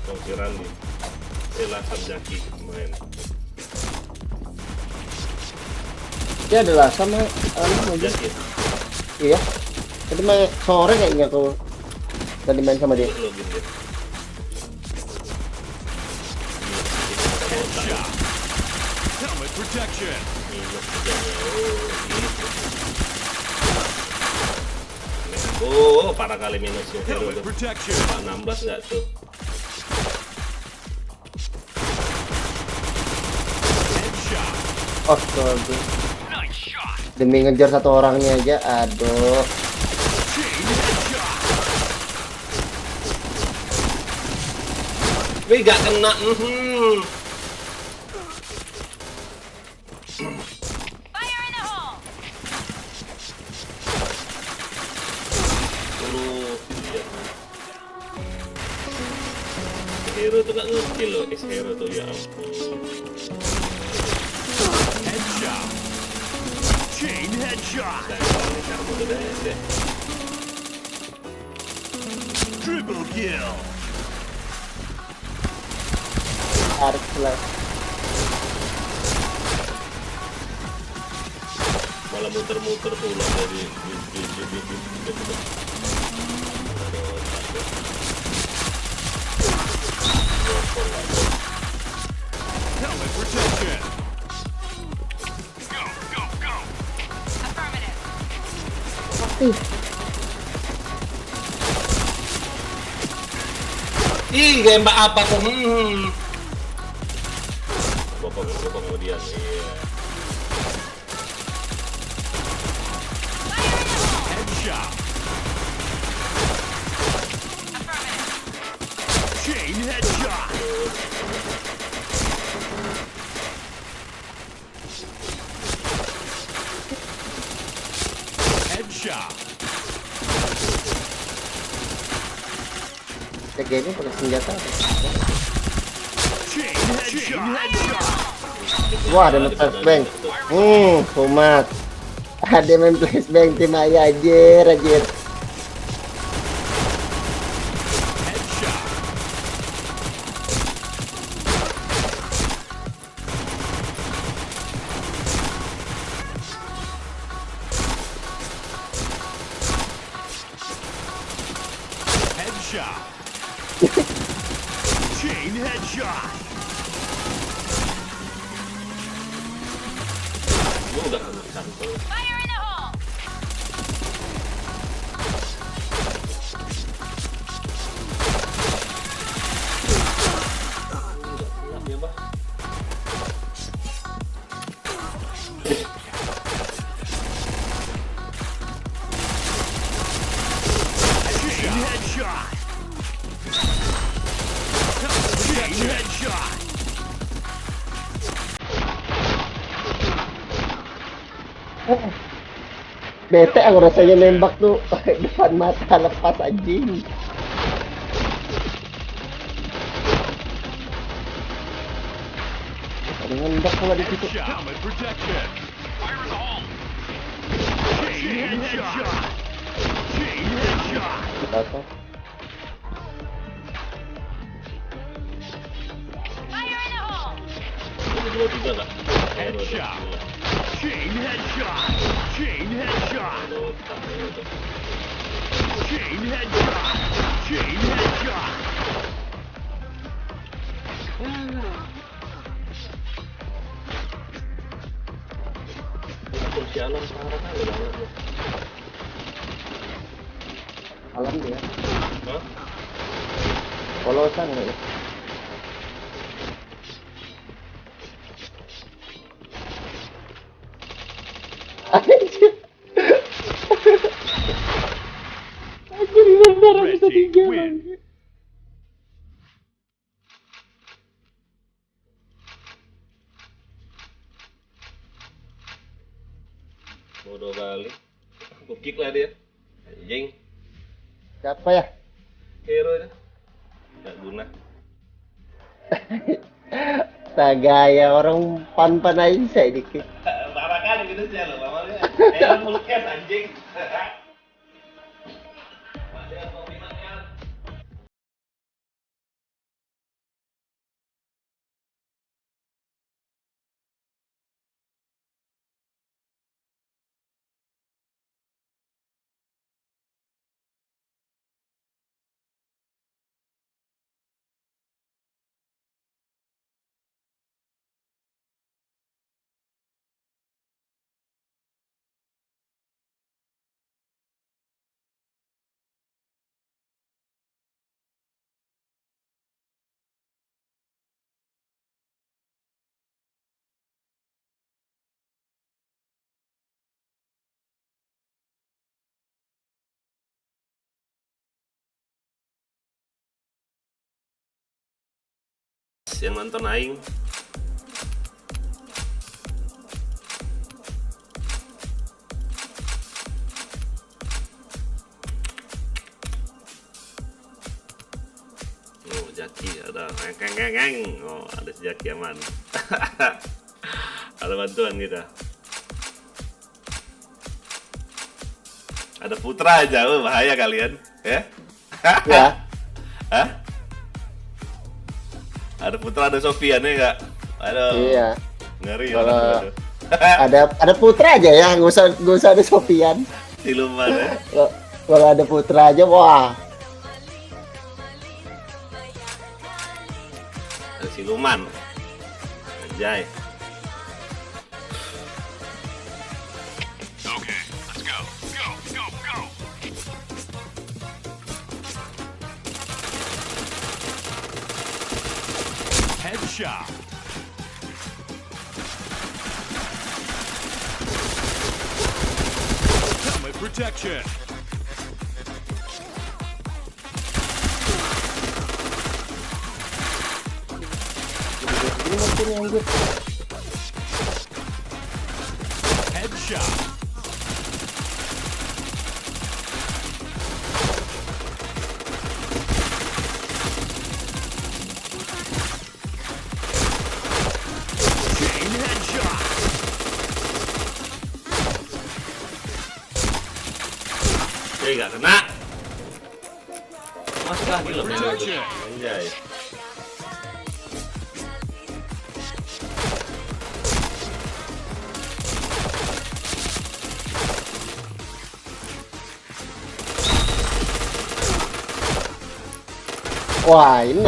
Konsiran nih. Ela Sabjaki kemarin. Dia adalah sama aja. Jaki. Iya. Tadi main sore kayaknya aku tadi main sama dia. Login dia. Headshot. Helmet protection. Minus kerjanya. Oh, gitu. Oh, parah kali minusnya hero Helmet tuh. protection. Pak 16 nggak tuh? Headshot. Astaga. Nice shot. Demi ngejar satu orangnya aja, aduh. Chain headshot. Wih, gak kena. Fire in the hole! Iya. Hero tuh gak ngerti loh, hero tuh ya ampun. Headshot. Chain headshot. Ini kamu udah deh. Triple kill. Tarik selesai. Malah muter-muter pulang dari Helmet protection. Go, go, go. Affirmative. Ih, gembak apa tuh? Bopong kemudian, iya. Fire in the hole! Headshot. Affirmative. Chain headshot. Headshot. Kayak gini pakai senjata apa? Chain headshot. Wah, ada flashbang. Kumat. Ada main flashbang tim Maya anjir. Headshot. Headshot. Chain headshot. Gua udah kantong. Fire in the hole! Ya, Bah. Chain headshot. Chain headshot. Bete aku rasanya nembak tuh depan mata lepas anjing. Ada nembak pula di situ. Headshot. Helmet protection. Fire in the hole. Chain headshot. Chain headshot. Kita tuh. Fire in the hole! Ini dua juga nggak? Headshot. Chain headshot. Chain headshot. Chain headshot. Chain headshot. Kunci alam parah kali banget ya. Alam dia. Hah? Polosan nggak ya? Anjir. Anjir benar bisa Red team tinggal. win. Bodoh kali. Aku kick lah dia. Anjing. Siapa ya? Hero itu. Gak guna. Tak gaya orang pan-pan aja saya dikit. Parah kali gitu sih lo. Mamanya. Full case anjing. Masih apa minatnya? Yang nonton aing. Oh, Jaki ada. Oh, ada si Jaki aman. Ada bantuan kita. Ada Putra aja, oh, bahaya kalian, ya? Ya. Hah? Ada Putra, ada Sofian ya nggak? Aduh. Iya. Ngeri Kalau- orang tua tuh. Ada Putra aja ya, nggak usah ada Sofian. Siluman ya. Kalau ada Putra aja, wah. Ada siluman. Anjay. Okay, let's go. Go, go, go. Headshot. Helmet protection. Ini mungkin yang gue. Headshot. Chain headshot. Gak kena. Masuk lagi loh. Protection. Anjay. Wah, ini.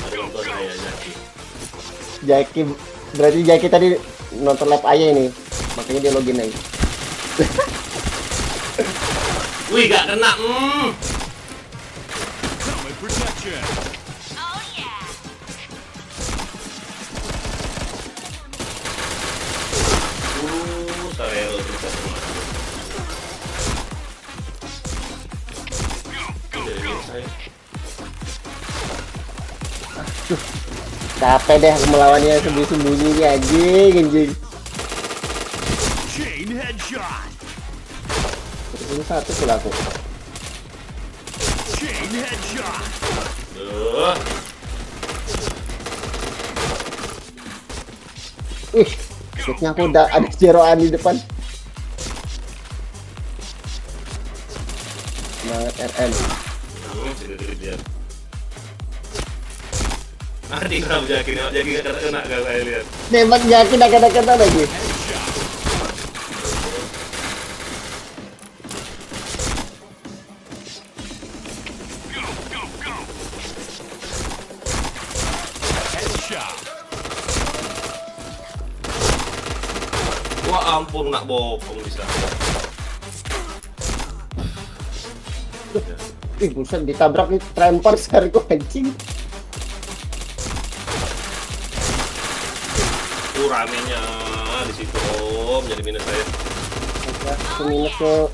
Ada nonton saya Jaki. Jaki, berarti Jaki tadi nonton live Aya ini. Makanya dia login aja. Wih, gak kena. Helmet protection. Oh yeah. Saya bisa semua. Jadi saya. Capek deh aku melawannya sembunyi-sembunyi ini anjing. Chain headshot. Ini satu pula aku. Chain headshot. Duh. Wih, setnya aku udah ada jeroan di depan. Semangat RN. Sedikit dia. Adik kamu Jaki gak kena kalau saya lihat. Nembak Jaki dah kena lagi. Go, go, go. Headshot. Wah ampun, nak bokong bisa. Ih, buset ditabrak nih tremper sekarang gua anjing. Ramenya di situ Om, jadi minus saya. Aku minus ke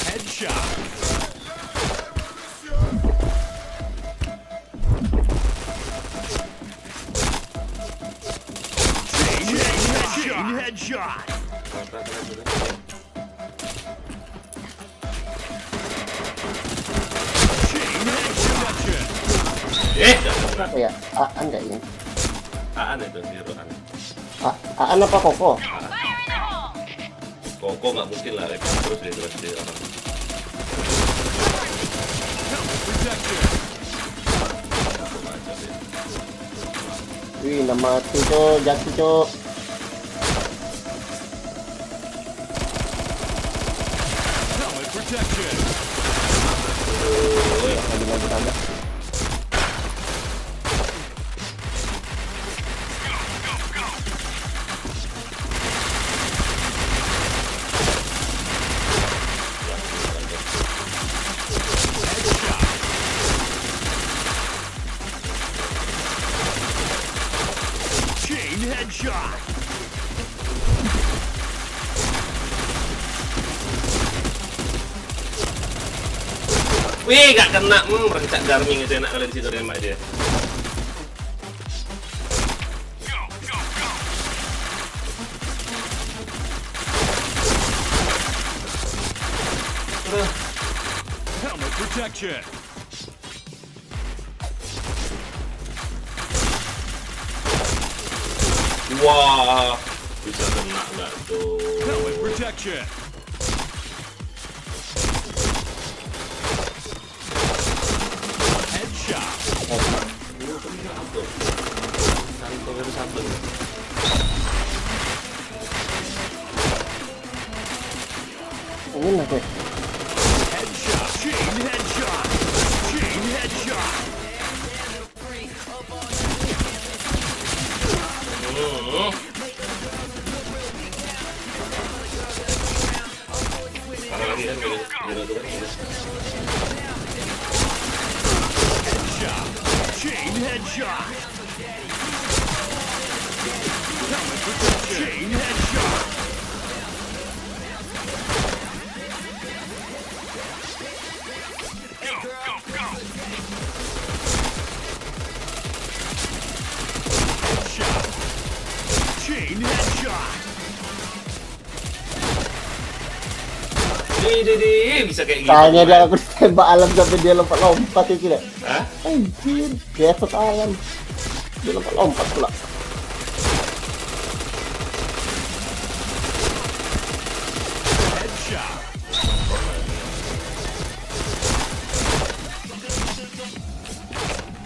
Headshot. Chain headshot. Chain headshot. Gak apa ya? Aan nggak ini? Aan itu zero an. Aan apa Koko? Fire in the hole. Koko nggak mungkin lah, repot terus dia orang. Helmet protection. Macam dia. Wih, nama tuh cok, Jaki cok. Helmet protection. Lagi. Headshot. Chain headshot. Wih, gak kena. Merencak Garming itu enak kali di situ nembak dia. Go, go, go. Helmet protection. Wah, bisa kena nggak tuh? Helmet protection. Headshot. Santung itu santung. Ini nanti. Headshot. Chain headshot. Chain headshot. Parah lagi kan zero tuh kan. Headshot. Chain headshot. Helmet protection. Chain headshot. Go, go, go. Headshot. Chain headshot. Bisa kayak gitu. Tanya dia man. aku tembak alam sampai dia lompat-lompat itu tidak. Hah? Anjir, gesot alam. Dia lompat-lompat pula. Headshot.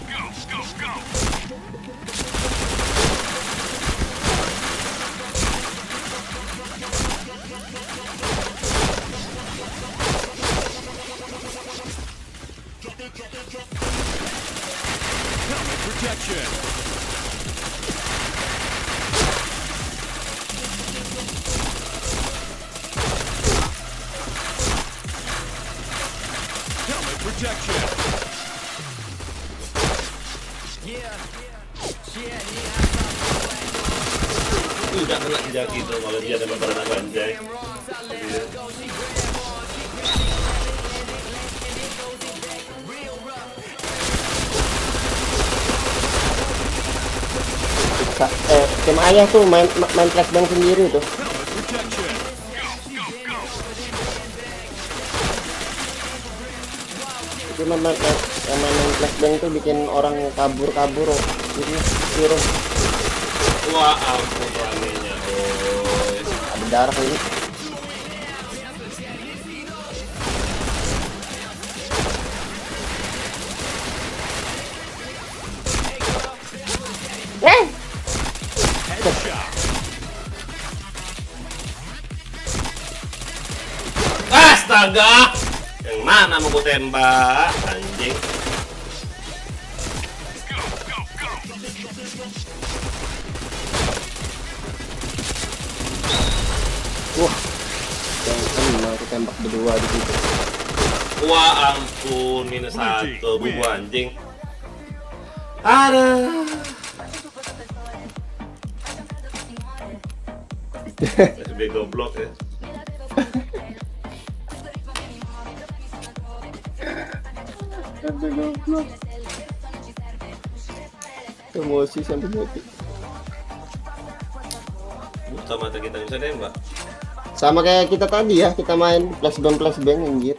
Go, go, go. Helmet protection. Helmet protection. Tidak kena jaki itu kalau dia ada beberapa anak anjay. Tim ayah tuh main flashbang sendiri tuh. Helmet protection. Itu yang main flashbang tuh bikin orang kabur jadi hero. Wah ampun ramenya. Oh. Ada darah ini. Headshot. Astaga! Yang mana mau ku tembak? Anjing. Go, go, go. Wah, yang kena aku tembak berdua di situ. Wah ampun, minus 1 bubu anjing. Ada. SB goblok ya. Emosi sampai mati. Sama kita bisa nembak. Sama kayak kita tadi ya, kita main flashbang anjir.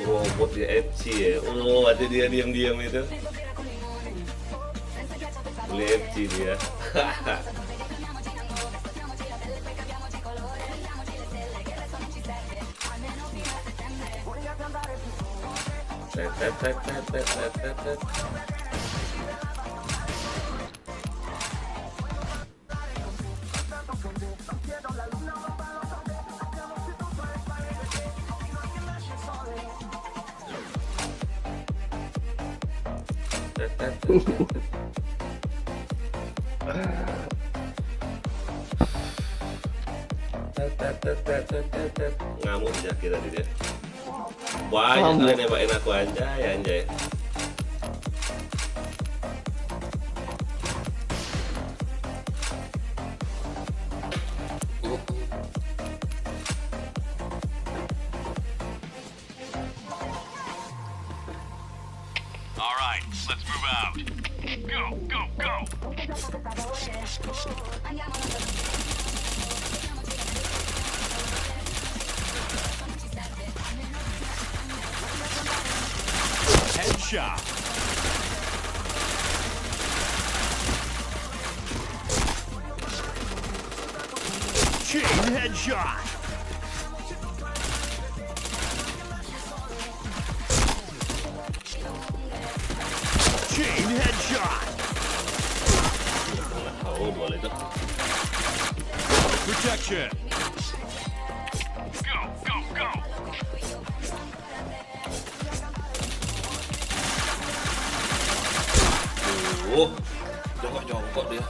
Robot di FC ya. Oh, ada dia diam-diam itu. Beli FC dia. Ngamuk ya kita dia. Banyak kali nembakin aku anjay. All right, let's move out. Go, go, go. Headshot. Chain headshot. Chain headshot. Oh, boleh tuh. Protection. Go, go, go. Jongkok dia.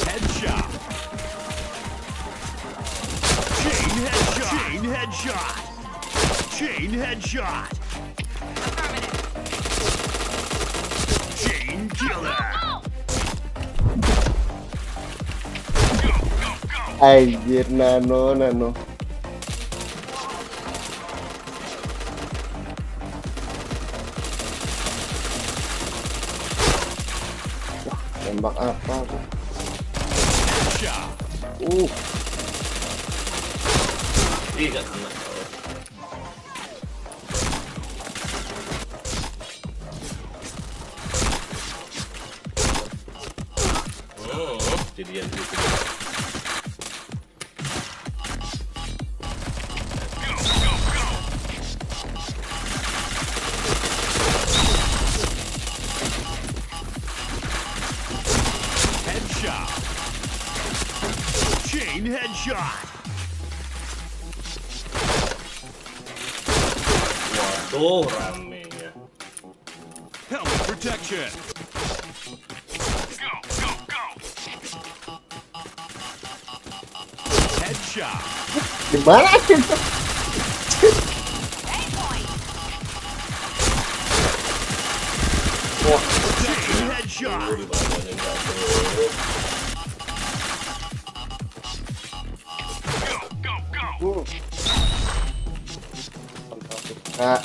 Headshot. Chain headshot. Chain headshot. Chain headshot. Chain killer. Go, go, go. Anjir, nano. apa? Shot. Ih, gak kena. Jadian gitu. Headshot. Chain headshot. Waduh, ramenya. Helmet protection. Go, go, go. Headshot. Di mana itu? Chain headshot. Di badan yang jatuh. Go, go, go. Nah,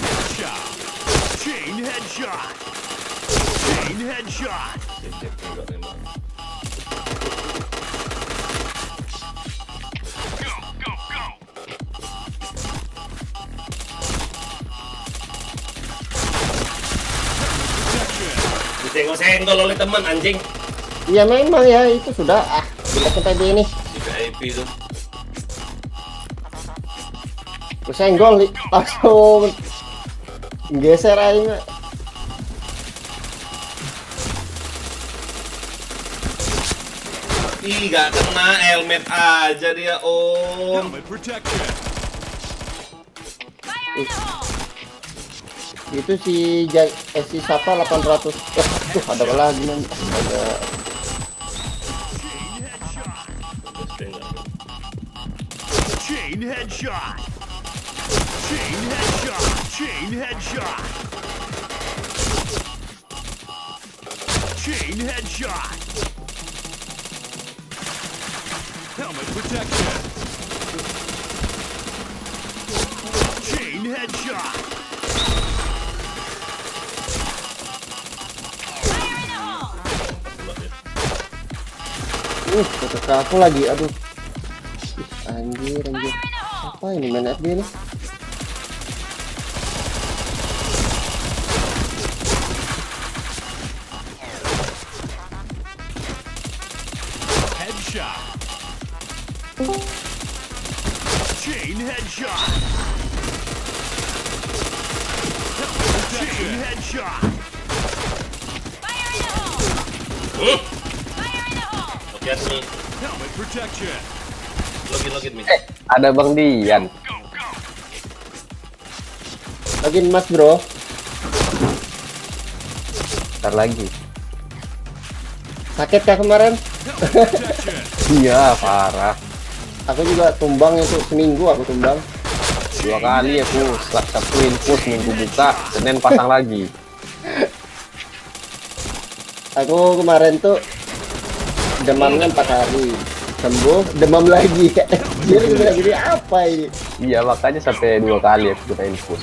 Headshot. Chain headshot. Chain headshot. Cek enggak nembak. Go, go, go. Protection. Disenggol-senggol oleh teman anjing. iya memang ya itu sudah jeleknya tadi ini. Si VIP tuh. Terus senggol langsung geser aja. Ih, gak kena helmet aja dia, Om. Helmet protection. Fire in the hole! Itu si si siapa 800. Tuh ada lagi nih. Ada Chain headshot. Chain headshot. Chain headshot. Chain headshot. Helmet protection. Chain headshot. Fire in the hole! putus aku lagi. Aduh. Ih, anjir. Fire in the hole! Apa ini main FB nih? Headshot. Chain headshot. Chain headshot. Fire in the hole! Fire in the hole! Oke, nih. Helmet protection. Login, Mi. Ada Bang Dian. Go, go. Login Mas Bro. Ntar lagi. Sakit kah kemarin? Helmet protection. Iya, parah. Aku juga tumbang itu seminggu aku tumbang. 2 kali aku Sabtu infus, Minggu buka, Senin pasang lagi. Aku kemarin tuh demamnya 4 hari. Sembuh, demam lagi. Jadi bilang gini apa ini? Iya, makanya sampai 2 kali aku kena infus.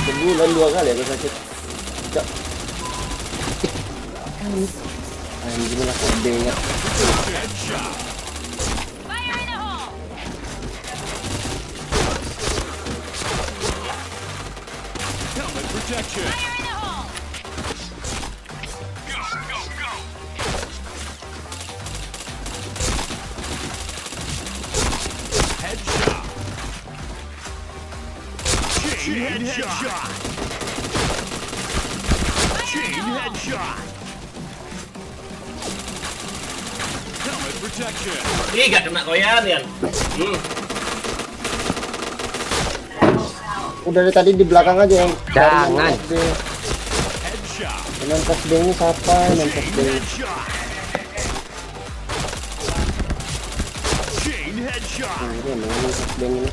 Sebulan 2 kali aku sakit. Cok. Anjing lah kodenya. Headshot. Fire in the hole! Helmet protection. Fire in the hole! Go, go, go. Headshot. Chain headshot. Chain headshot. Helmet protection. Ih, gak kena koyan, Yan. Udah dari tadi di belakang aja yang Jangan. Headshot. Yang tes ini siapa? Yang tes Chain headshot. Chain headshot. ini yang tes ini.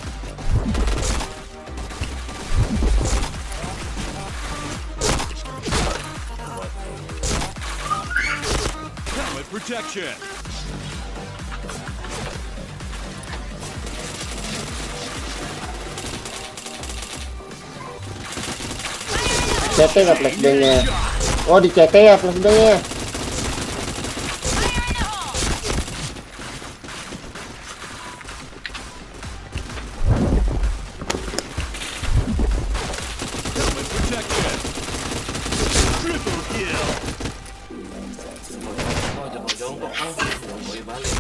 Helmet protection. CT nggak flashbangnya? Oh di CT ya flashbangnya. Helmet protection. Triple kill. Oh, jongkok jongkok balik.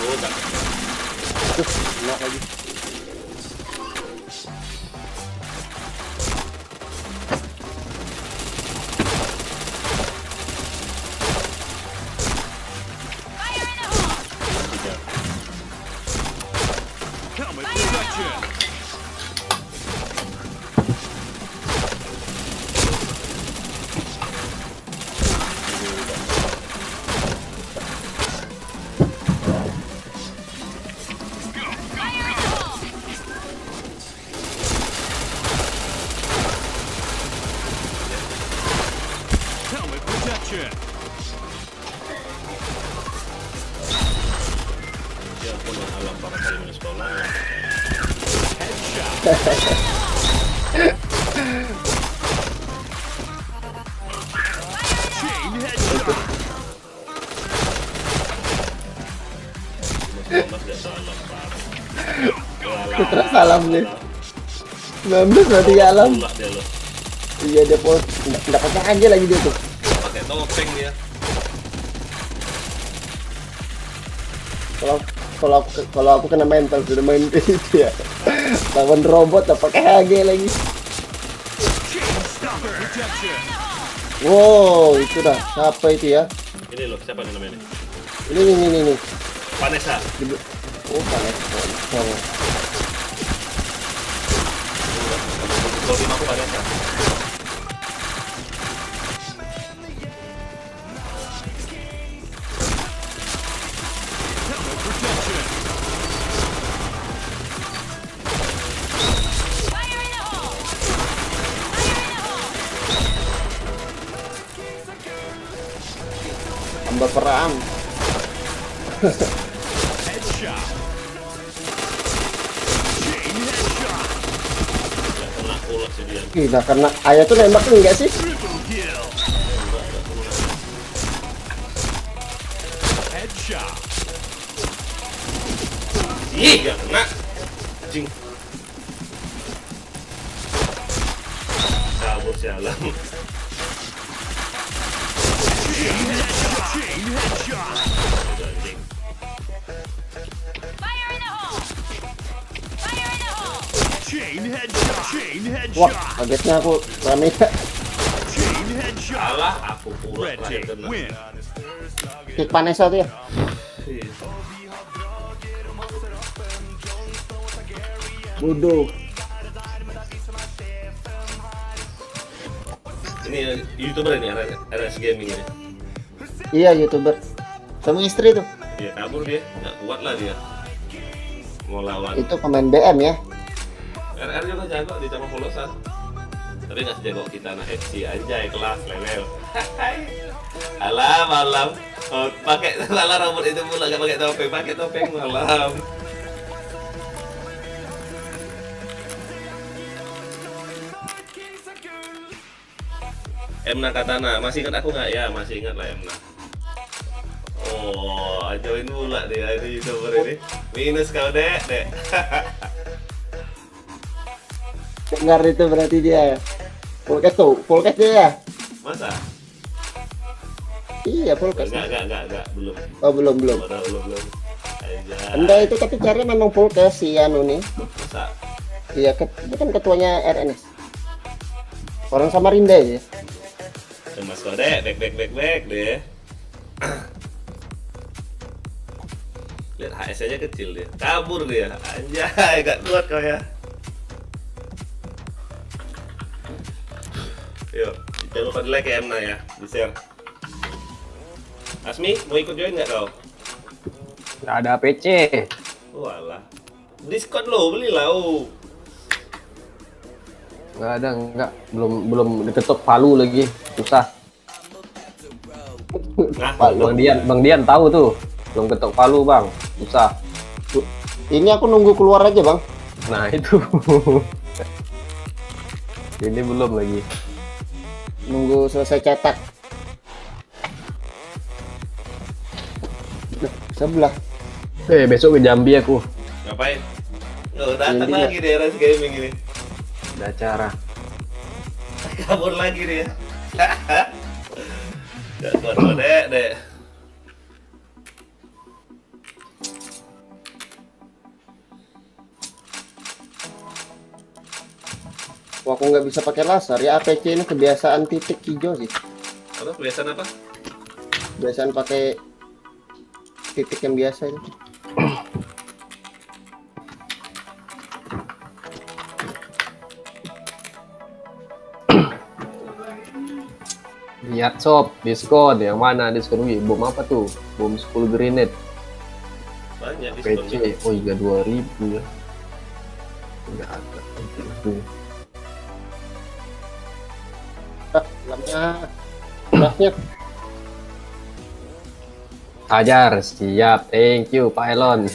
Udah. Enak lagi. Helmet protection. Helmet protection. Ya ampun, alam para kali minus sekolah. Headshot. Chain headshot. Minus 12 dia alam parah. Putra salam nih. 19 berarti ya alam. Pula dia loh. Iya dia pol. Nggak pakai aja lagi dia tuh. Pakai topeng dia. Kalau aku kena mental sudah main kayak gitu ya. Lawan robot tak pakai HG lagi. Chain stopper protection. Wow, itu dah. Siapa itu ya? Ini loh, siapa nih namanya? Ini. Vanessa. Oh, panas. Oh. Kalau tim aku Vanessa. Helmet protection. Fire in the hole! Fire in the hole! Tambah perang. Headshot. Chain headshot. Gak kena ulas sih dia. Gila, karena ayah tuh nembak enggak sih? Triple kill. Headshot. Ih, gak kena. Anjing. Kabur si alam. Chain headshot. Chain headshot. Anjing. Fire in the hole! Fire in the hole! Chain headshot. Chain Wah, headshot. kagetnya aku rame. Chain headshot. Salah, aku pura Red terakhir team kena. win. Kick Vanessa tuh ya. Ih, Bodoh. Ini YouTuber ini, RS Gaming ini. Iya, YouTuber. Sama istri tuh. Iya, kabur dia. Gak kuat lah dia. Mau lawan. Itu pemain BM ya. RR juga jago di cabang polosan. Tapi nggak sejago kita anak FC aja kelas level. Alam. Oh, pakai salah rambut itu pula nggak pakai topeng malam. Emna Katana, masih ingat aku nggak? Ya, masih ingat lah Emna. Oh, join pula dia ini YouTuber ini. Minus kau dek. Dengar itu berarti dia ya. Fullcast dia ya. Masa? Iya, fullcast. Enggak, belum. Oh, belum. Padahal belum. Aja. Anda itu tapi cari memang fullcast si Anu nih. Masa? Iya, dia kan ketuanya RNS. Orang Samarinda ya. Mas Kode, back deh. Lihat HS aja kecil dia. Kabur dia. Anjay, gak kuat kau ya. Yuk, jangan lupa di like ya Emna ya, di share. Asmi, mau ikut join nggak kau? Nggak ada PC. Walah, Discord lo, belilah. Nggak ada, nggak. Belum diketok palu lagi. Susah. Nah, Bang Dian tahu tuh. Belum ketok palu bang. Susah. Ini aku nunggu keluar aja bang. Nah itu. Ini belum lagi. Nunggu selesai cetak. Nah, sebelah. Besok ke Jambi aku. Ngapain? Oh, datang Ini lagi deh Res Gaming ini. Ada acara. Kabur lagi dia. Gak kuat dek. Wah, aku nggak bisa pakai laser ya. APC ini kebiasaan titik hijau sih. Apa kebiasaan apa? Kebiasaan pakai titik yang biasa ini. Lihat sob, diskon yang mana diskon? Wih, bom apa tuh? Bom 10 grenade. Banyak PC, diskon. oh iya 2000 ya. Enggak ada. Itu. Lamnya. Hajar, siap. Thank you, Pak Elon.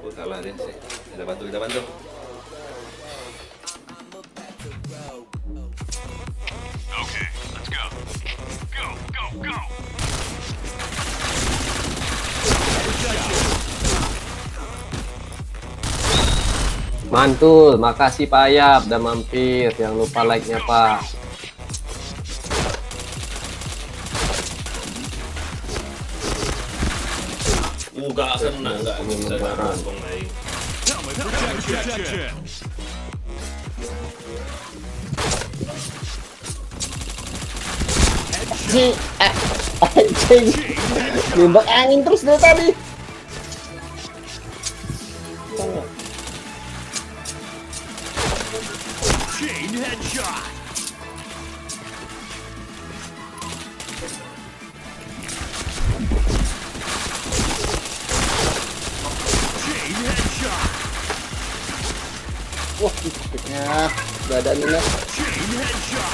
Oh, kalah dia sih. Kita bantu. Okay, let's go. Go. Mantul, makasih Pak Ayap udah mampir. Jangan lupa like-nya Pak. Gak kena, gak bisa Lebaran. ngomong naik. Protection. Si anjing. Nembak angin terus dari tadi. Chain headshot. Chain headshot. Wah, titiknya badannya. Chain headshot.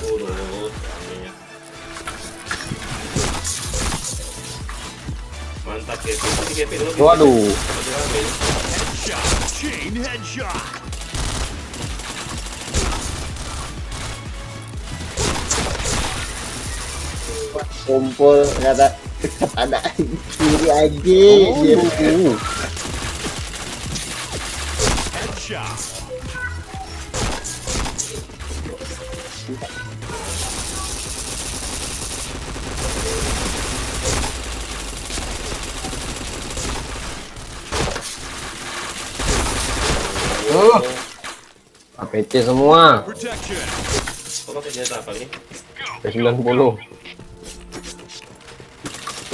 Urut, raminya. Mantap Kevin, ini Kevin dulu. Waduh. Masih rame ini. Headshot. Chain headshot. Kumpul kata ada kiri aja. Headshot. APC semua. Protection. Kok pakai senjata apa ini? P90.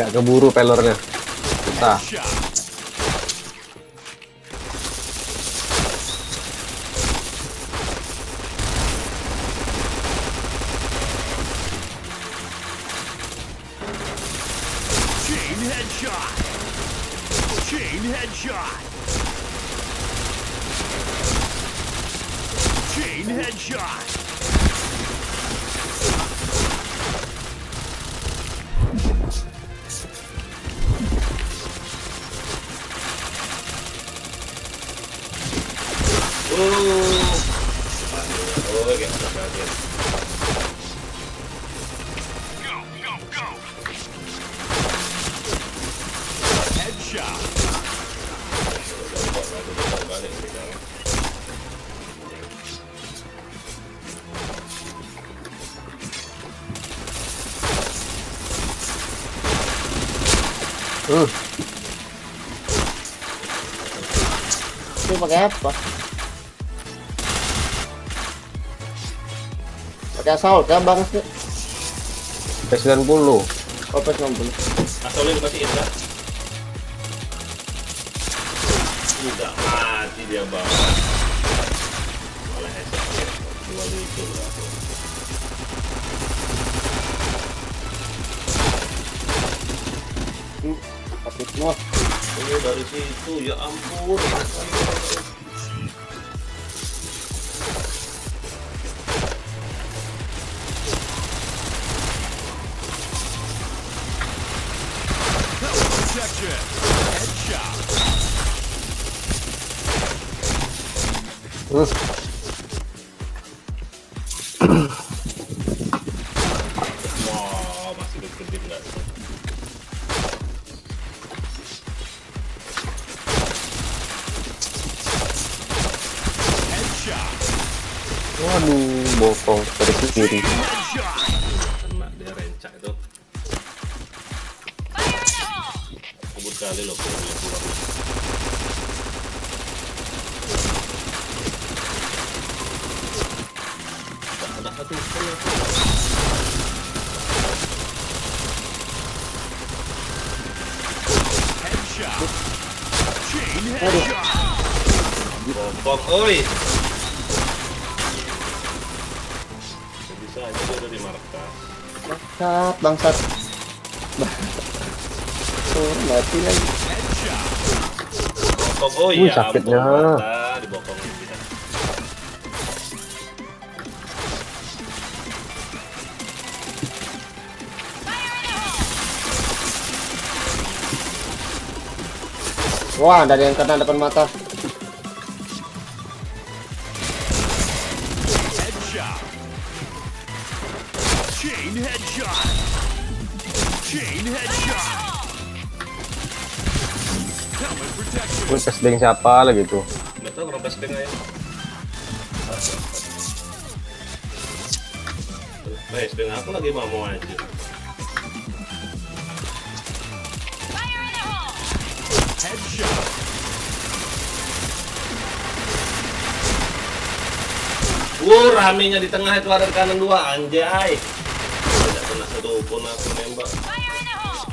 Gak keburu pelornya. Kita. Shot. Chain headshot. Chain headshot. Chain headshot. Oh, kayak apa kaget. Go. Headshot. Balik sekarang. Ini pakai apa? Pakai assault ya bang? P90. Oh, P90. Asalnya dimatiin kan? Udah mati dia bang. Malah headshot. Dua itu lah. Tapi semua. Ini dari situ ya ampun. Wah, masih gede nggak? Headshot. Waduh, bokong dari kiri. Headshot. Kena dia rencak itu. Fire in the hole! Kebut kali loh kalau dia keluar. Ada satu kali. Headshot. Chain headshot. Bokong, oi. Bisa aja dia udah di markas. Bangsat. Oh, mati lagi. Headshot. Bokong, oh Wih, iya. sakitnya. ampun, mata dibokongin kita. Fire in the hole! Wah, ada yang kena depan mata. Headshot. Chain headshot. Chain headshot. Helmet protection. Wih, kesdeng siapa lagi tuh? Nggak tahu kerobas peng aja. Peng aku lagi mau aja. Fire in the hole! Headshot. Ramenya di tengah itu ada di kanan dua, anjay. Tidak kena satu pun aku nembak. Fire in the hole!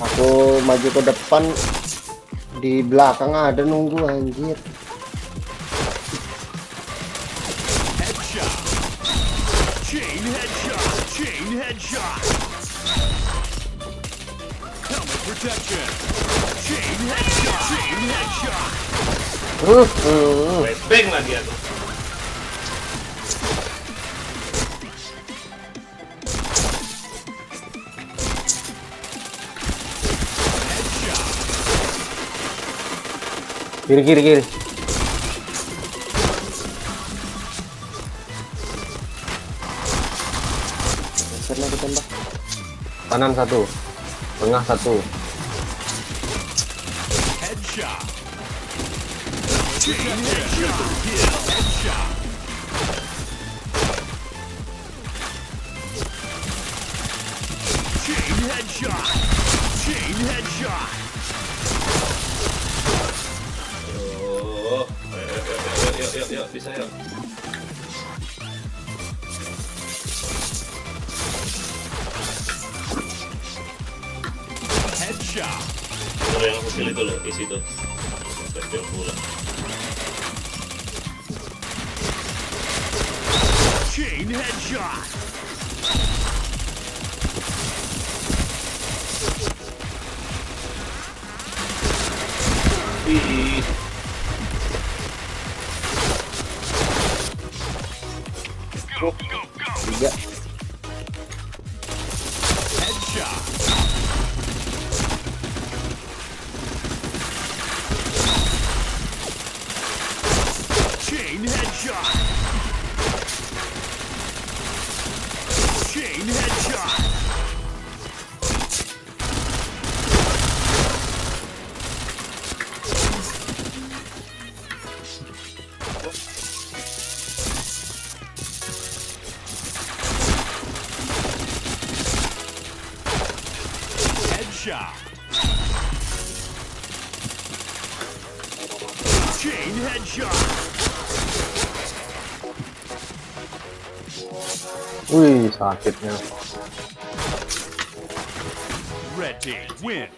Aku maju ke depan, di belakang ada nunggu anjir. Headshot. Chain headshot. Chain headshot. Helmet protection. Chain headshot. Chain headshot. Flashbang lagi aku. Headshot. Kiri. Karena ditembak. Kanan satu, tengah satu. Headshot. Chain headshot. Kill. Headshot. Chain headshot. Chain headshot. Oh, yuk, bisa yuk. Headshot. Kalau yang kecil itu loh, isi tuh. Flashbang pula. Chain headshot. Ih, Go, go, go. 3. Headshot. Chain headshot. Chain headshot. Headshot. Chain headshot. Wih, sakitnya. Red team win.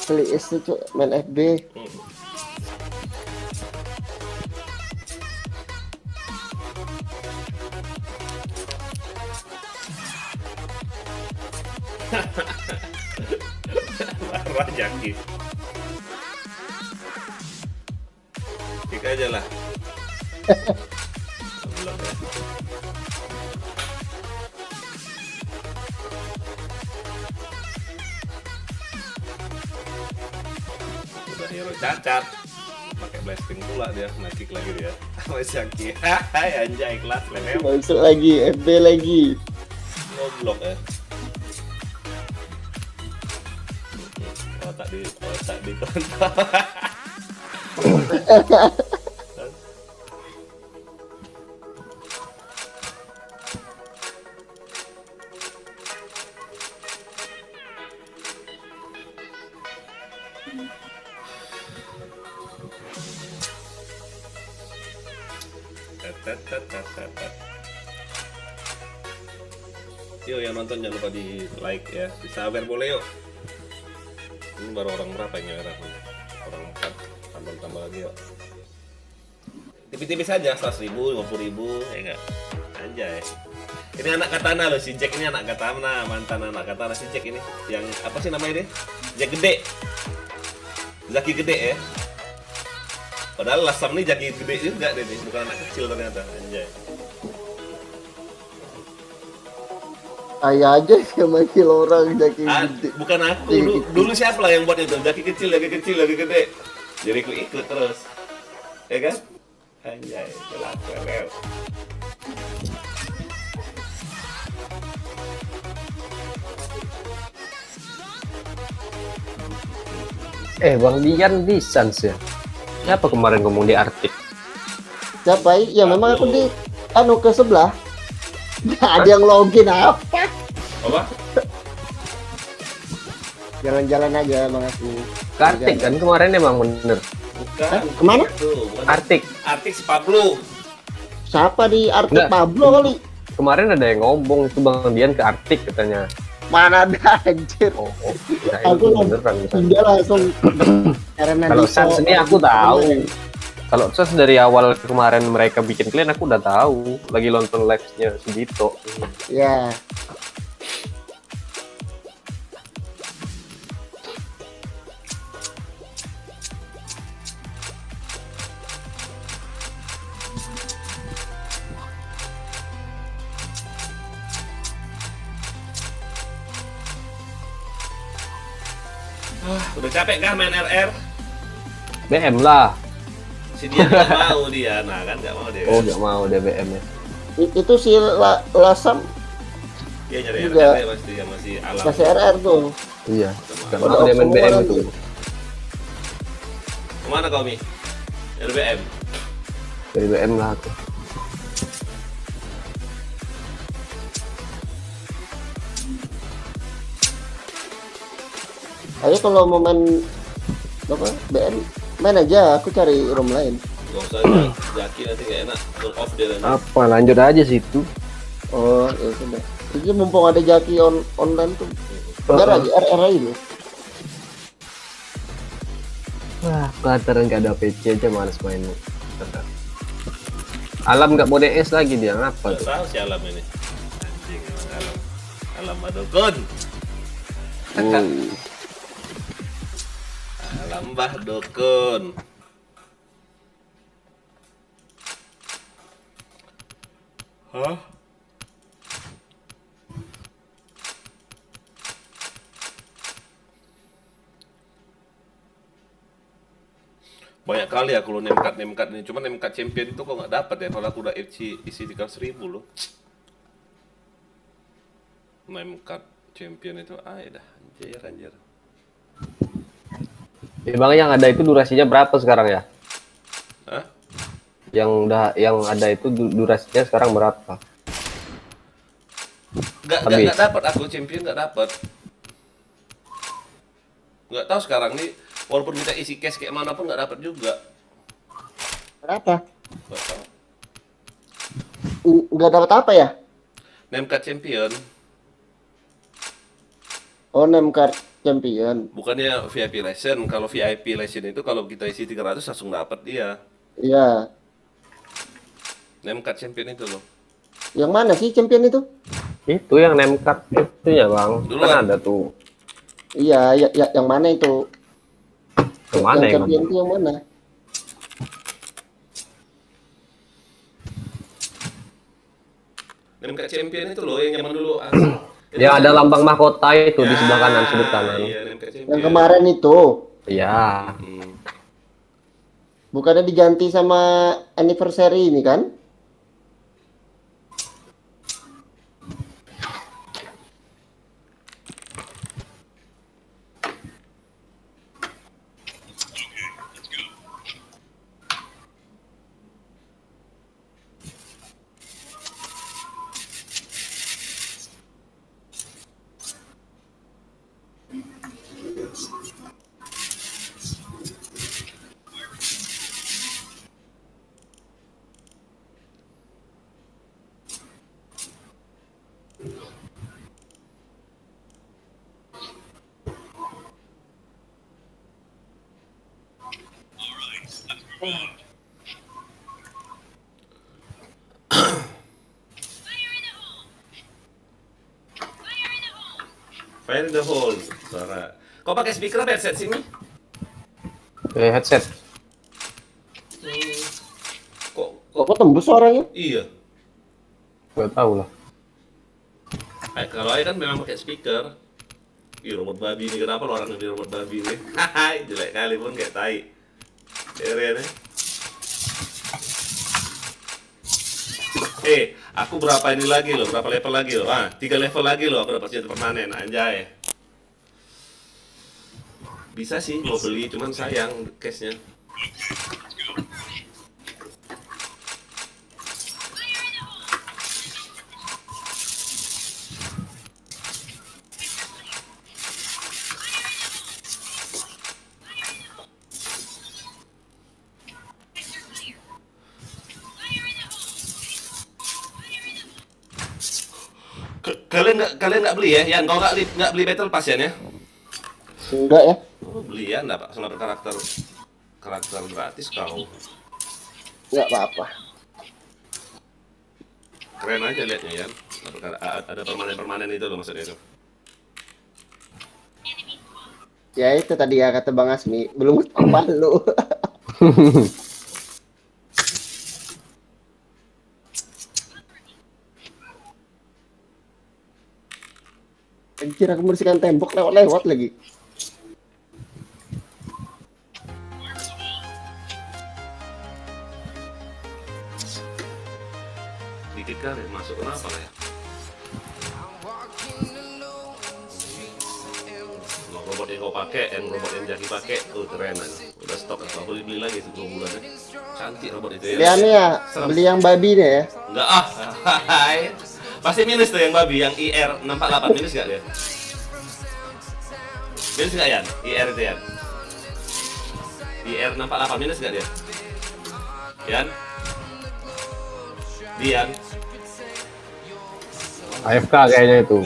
Kali itu cuk main FB. marah Jaki. like aja lah. Belum ya. Udah hero cacat. Pakai blasting pula dia, nakik lagi dia. Masih Zaki. Hai anjay kelas level. Masuk lagi, FB lagi. Ngoblok ya. Otak di kontak. Yuk yang nonton jangan lupa di like ya, di sabar boleh yuk. Ini baru orang berapa yang nyerah? Orang 4, tambah lagi yuk. Tipis-tipis aja, 100.000, 50.000, ya enggak? Anjay. Ini anak katana loh, si Jack ini anak katana, mantan anak katana si Jack ini. Yang apa sih namanya ini? Jack gede. Zaki gede ya. Padahal Lasam nih Zaki gede juga deh nih, bukan anak kecil ternyata. Anjay. Ayah aja yang manggil orang Jaki gede. Bukan aku, dulu siapa lah yang buat itu? Zaki kecil, lagi gede. Jadi aku ikut terus. Ya kan? Anjay, kelak. Bang Dian di Sans ya. Siapa kemarin ngomong di Arctic? Siapa? Ya memang aku di ke sebelah. Ada yang login apa? Apa? Jalan-jalan aja, makasih. Ke Arctic kan kemarin emang bener. Bukan. Kemana? Tuh, bukan. Arctic. Arctic si Pablo. Siapa di Arctic? Enggak. Pablo kali. Kemarin ada yang ngomong itu Bang Dian ke Arctic katanya. Mana ada anjir. Oh, ya Aku itu beneran. tinggal langsung. Karena Kalau di Sans ini aku tahu. Kalau Sans dari awal kemarin mereka bikin clean aku udah tahu. Lagi nonton live-nya Sugito. Ya. Udah capek kan main RR? BM lah. Si dia nggak mau dia, nah kan nggak mau dia. Oh, nggak mau dia BM ya. Itu si Lasam Dia nyari juga. RR ya pasti yang masih alam. kasih RR tuh. Iya. Nggak Udah mau dia main semua BM lagi. itu. Kemana kau Mi? RBM. Dari BM lah aku. Ayo kalau mau main apa BM main aja, aku cari room lain. Gak usah Zaki nanti nggak enak, turn off dia nanti. Apa lanjut aja situ. Oh ya sudah. Jadi mumpung ada Jaki online tuh, biar aja RR aja dulu. Wah, kelihatan nggak ada PC aja males main. Alam nggak mau DS lagi dia ngapa Gak tuh? tahu si alam ini. Anjing emang alam. Alam Badukun. Alam Mbah Dukun. Hah? Banyak kali aku lo nemkat ini, cuma nemkat champion itu kok nggak dapat ya kalau aku udah isi 300.000 loh. Nemkat champion itu dah anjir. Emang yang ada itu durasinya berapa sekarang ya? Hah? Yang ada itu durasinya sekarang berapa? Habis. Nggak dapat aku champion nggak dapat. Nggak tahu sekarang nih walaupun kita isi cash kayak mana pun nggak dapat juga. Berapa? Nggak tahu. Nggak dapat apa ya? Nemkat champion Oh, name card champion. bukannya VIP lesson. Kalau VIP lesson itu kalau kita isi 300 langsung dapat dia. Iya. Nemkat champion itu loh. Yang mana sih champion itu? Itu yang name card itu ya bang. Dulu Kan kan? ada tuh. Iya, ya, yang mana itu? Yang mana yang champion itu yang mana? MK Champion itu loh yang zaman dulu. Yang ada lambang mahkota itu di sebelah kanan, sudut kanan. Iya, MK Champion. Yang kemarin itu Iya. bukannya diganti sama anniversary ini kan? Fire in the hole. Suara. Kau pakai speaker apa headset sini? Headset. Kok tembus suaranya? Iya. Gak tahu lah. Kalau saya kan memang pakai speaker. Ih, robot babi ini kenapa lo orang di robot babi ini? Hahaha, jelek kali pun kayak tai. Keren ya. Aku berapa ini lagi loh, berapa level lagi loh? 3 level lagi loh, aku dapat senjata permanen, anjay. Bisa sih mau beli, cuman sayang case-nya. Kalian nggak beli ya? Yan, kau nggak beli Battle Pass ya? Enggak ya? Oh, beli ya, nggak pak, dapat karakter gratis kau. Enggak apa-apa. Keren aja liatnya Yan. Ada permanen itu loh maksudnya itu. Ya itu tadi ya kata Bang Asmi, belum apa lu. Anjir, aku membersihkan tembok lewat-lewat lagi. Dikit kali masuk kenapa lah ya? Robot yang kau pakai, yang robot yang Jaki pakai, keren aja. Udah stok, aku beli lagi 2 bulan ya. Cantik robot itu ya. Pilihannya ya, beli yang babi deh ya. Enggak ah, pasti minus tuh yang babi, yang IR 648 minus gak dia? Minus gak Yan? IR itu Yan? IR 648 minus gak dia? Yan? Dian? AFK kayaknya itu.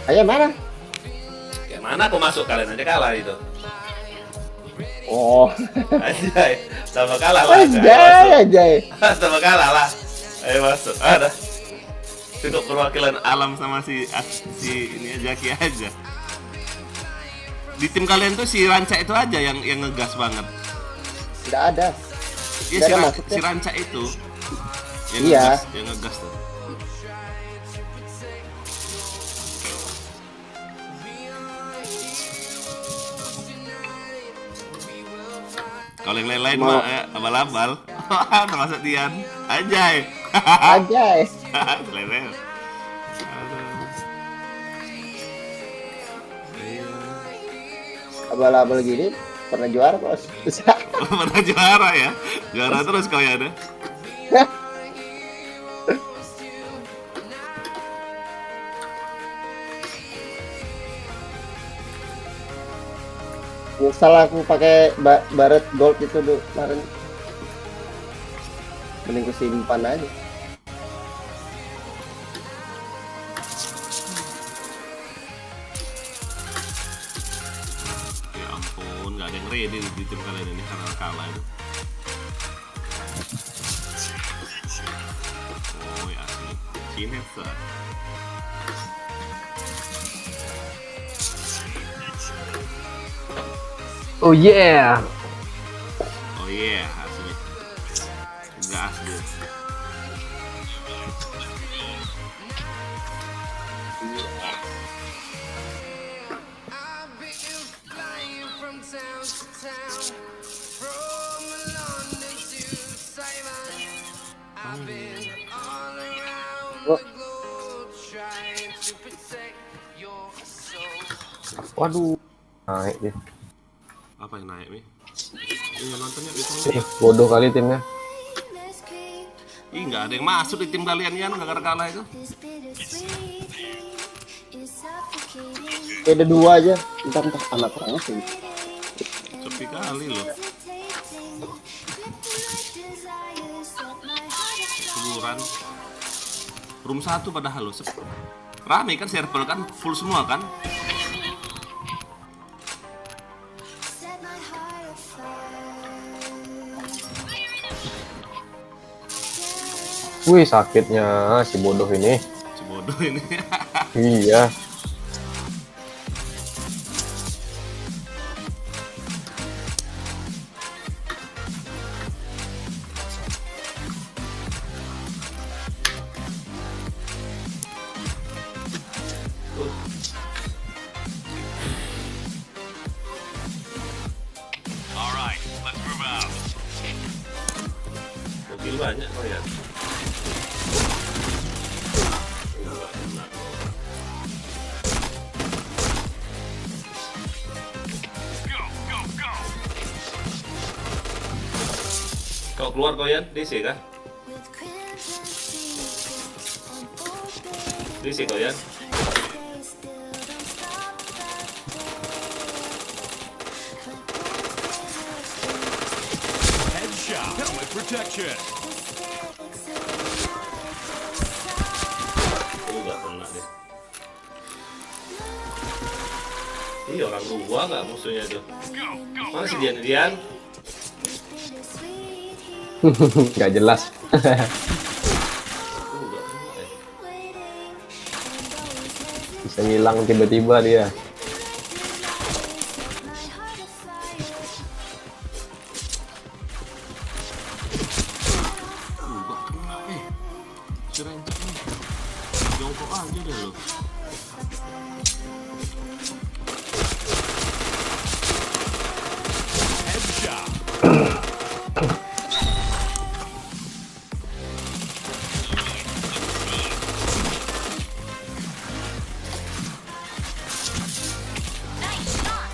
Ayo mana? Kayak mana aku masuk, kalian aja kalah itu. Oh. Anjay, sama kalah lah. Anjay. Sama kalah lah. Ayo masuk. Ada. Cukup perwakilan alam sama si ini aja Jaki aja. Di tim kalian tuh si Ranca itu aja yang ngegas banget. Enggak ada. Iya Nggak ada maksudnya. si Ranca itu. Yang Iya. yang ngegas tuh. Kalau yang lain-lain mah abal-abal. Termasuk Dian. Anjay. Anjay. Level. Abal-abal gini pernah juara bos. Pernah juara ya? Juara terus kau ya ada? Nyesal aku pakai baret gold itu dulu kemarin. Mending ku simpan aja. Ya ampun, nggak ada yang ready di tim kalian ini karena kalah itu. Oh ya asli, Cinesa. Oh yeah. Oh iya, asli. Nggak asli. I've been flying from town to town, from London to Taiwan. I've been all around the globe trying to protect your soul. Waduh. Naik dia. Apa yang naik nih? Ini nontonnya bisa. Bodoh kali timnya. Let's creep Ih, nggak ada yang masuk di tim kalian ya, gara-gara kalah itu. this bittersweet heat is suffocating. Ada 2 aja. Entah anak orangnya sih. Sepi kali loh. Hesitating. Flipping like desires set my heart afire. Kuburan. Room 1 padahal loh. Rame kan server kan, full semua kan? Set my heart afire. Wih, sakitnya si bodoh ini. Si bodoh ini. Iya. All right, let's move out. Mobil banyak kok ya. Go, go, go. Kau keluar kau ya, DC kah? With crimson secrets and open DC kau ya. they still don't stop that day. Headshot. Helmet protection. Oh, nggak kena deh. Ih, orang luar nggak musuhnya tuh. Go, go, Mana si go. Dian? Nggak jelas. Nggak kena eh. Bisa ngilang tiba-tiba dia. Nggak kena eh. Si Rencak nih. Jongkok aja deh lo. Headshot. Nice shot.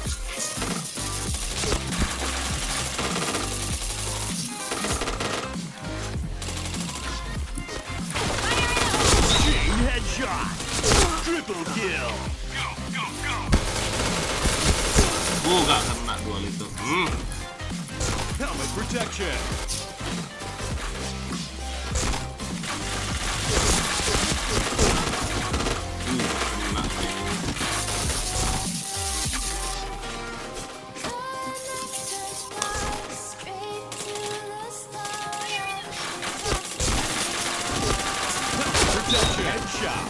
Chain headshot. Triple kill. Go, go, go. Nggak kena duel itu. Helmet protection. Kena. Protection. Headshot.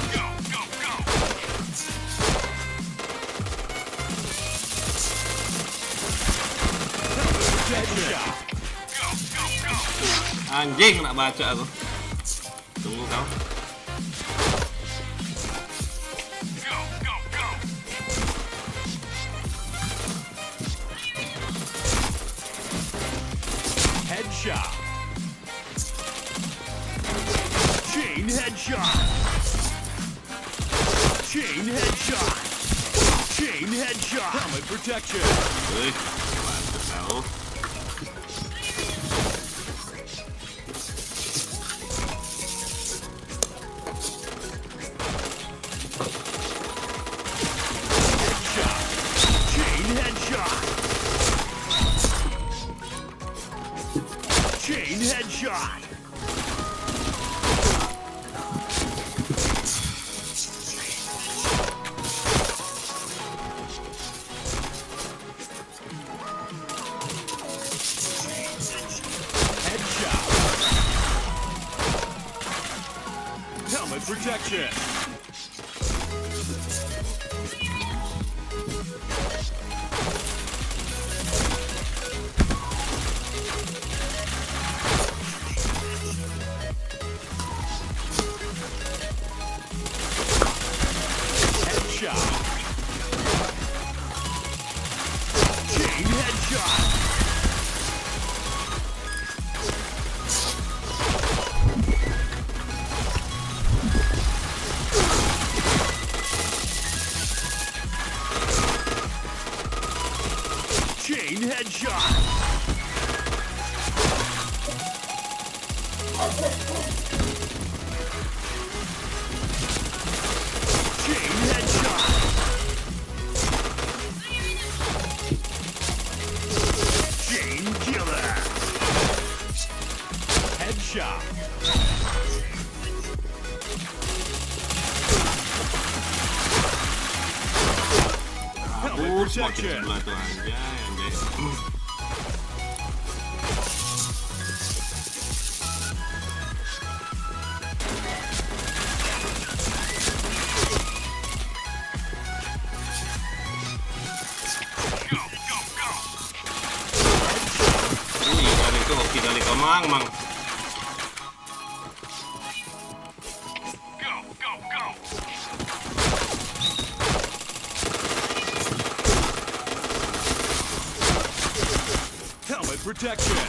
Go, go, go. Headshot. Go, go, go. Anjing nak baca aku. Tunggu kau. Go, go, go. Headshot. Chain headshot. Chain headshot. Chain Chain headshot. Helmet protection. Wih, mantap tahu. Headshot. Chain headshot. Chain headshot. Headshot. Helmet protection. Headshot. Chain headshot. Chain headshot. Chain headshot. Chain killer. Headshot. Helmet protection. Sebelah tuh anjay, anjay. Kali itu hoki kali kemang, mang. Go, go, go. Helmet protection.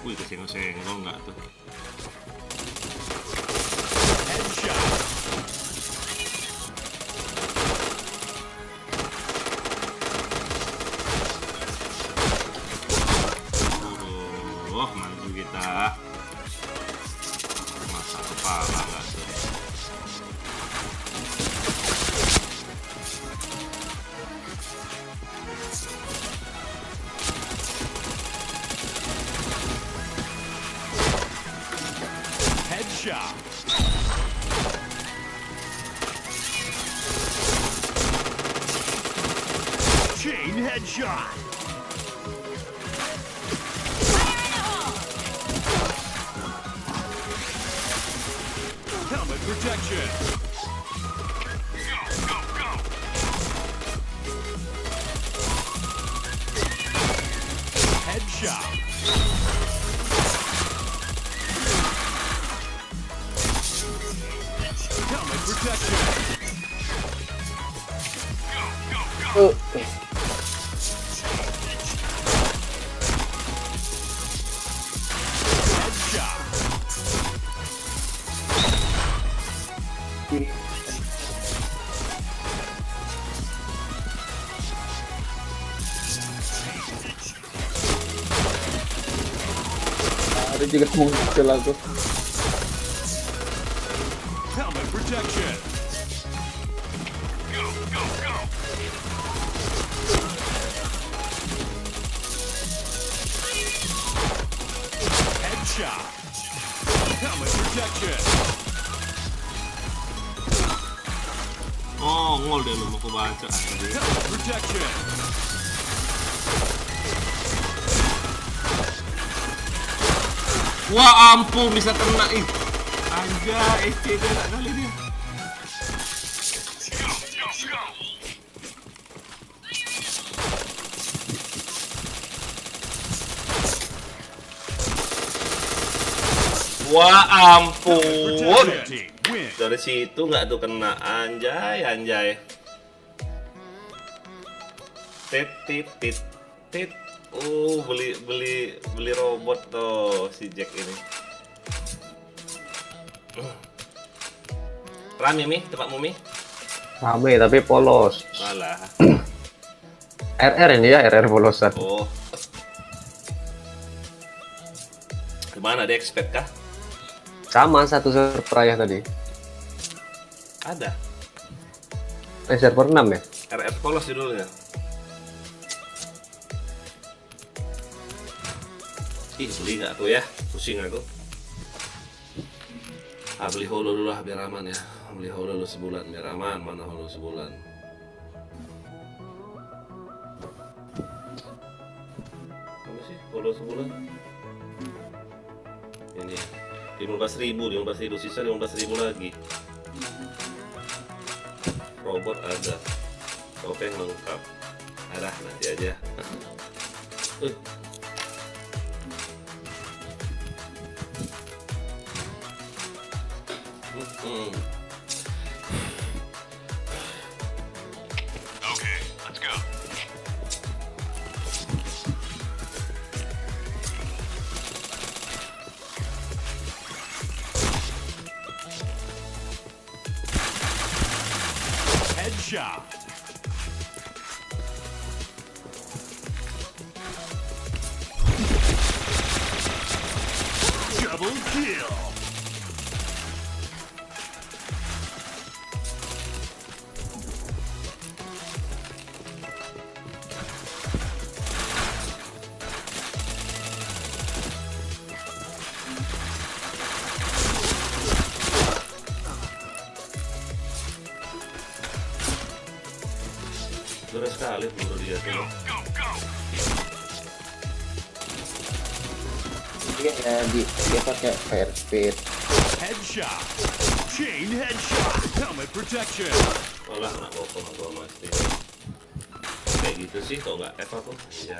Wih, kesenggol-senggol nggak tuh? Headshot. Maju kita. Masa kepala nggak tuh? Headshot. Chain headshot. Helmet protection. Go, go, go. Headshot. Helmet protection. Go, go, go. Headshot. Ada juga muncul aku. Helmet protection. Go, go, go. Headshot. Helmet protection. Oh, ngol deh lu, mau aku baca anjir. Helmet protection. Wah, ampun bisa kena ih. Anjay, SC dia tak kali dia. Go, go, go. Wah, ampun. Protection team win. Dari situ nggak tuh kena, anjay, anjay. Tit tit tit tit Beli robot tuh si Jack ini. Rame Mi, tempatmu Mi? Rame tapi polos. Alah. RR ini ya, RR polosan. Oh. Gimana dia expert kah? Sama satu server ya tadi. Ada. Server 6 ya? RR polos judulnya. Ih, beli nggak tuh ya? Pusing aku. Beli holo dulu lah biar aman ya. Beli holo dulu sebulan biar aman. Mana holo sebulan? Apa sih holo sebulan? Ini 15.000 sisa 15.000 lagi. Robot ada, topeng lengkap. Ada nanti aja. Okay, let's go. Headshot. Double kill. Beres sekali buru dia tuh. Go, go. Dia dia pakai fire speed. Headshot. Chain headshot. Helmet protection. Olah nak bokong aku mesti. Kayak gitu sih kok nggak F aku. Ya.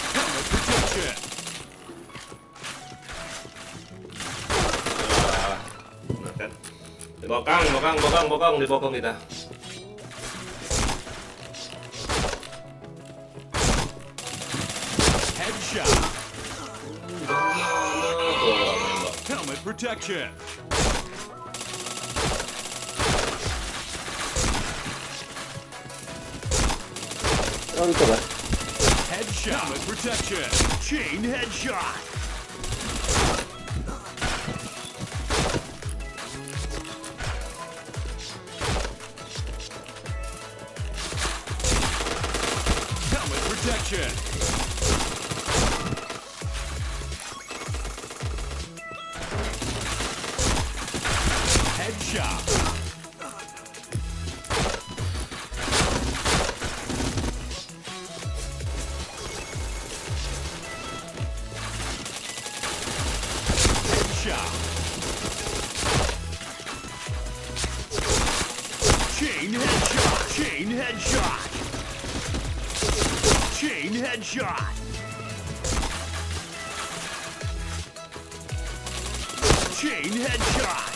Helmet protection. Nah kan. Dibokong kita. Headshot. Helmet protection. Oh itu kan? Headshot. Helmet protection. Chain headshot. Helmet protection. Headshot. Headshot. Chain headshot. Chain headshot. Chain headshot. Chain headshot.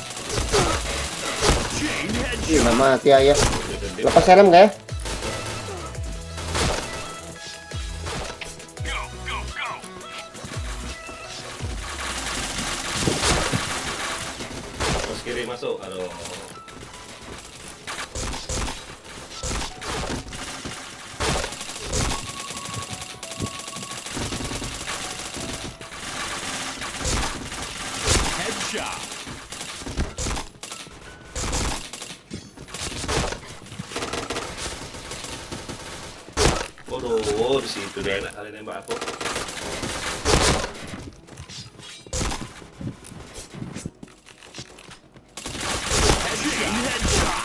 Chain Ih, headshot. nggak mati ayah. Lepas helm nggak ya? Go, go, go. Terus kiri masuk. Aduh. Headshot. Waduh, di situ dia enak kali nembak aku. Chain headshot.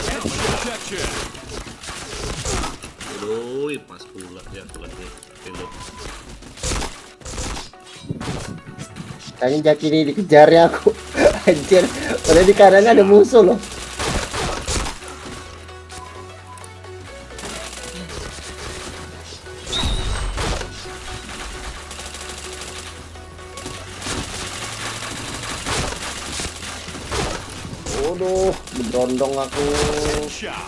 Helmet protection. Aduh, pas pula dia pulangnya. Reload. Kayaknya Jack ini dikejarnya aku. Anjir, padahal di kanannya ada musuh loh. Waduh, berondong aku. Headshot.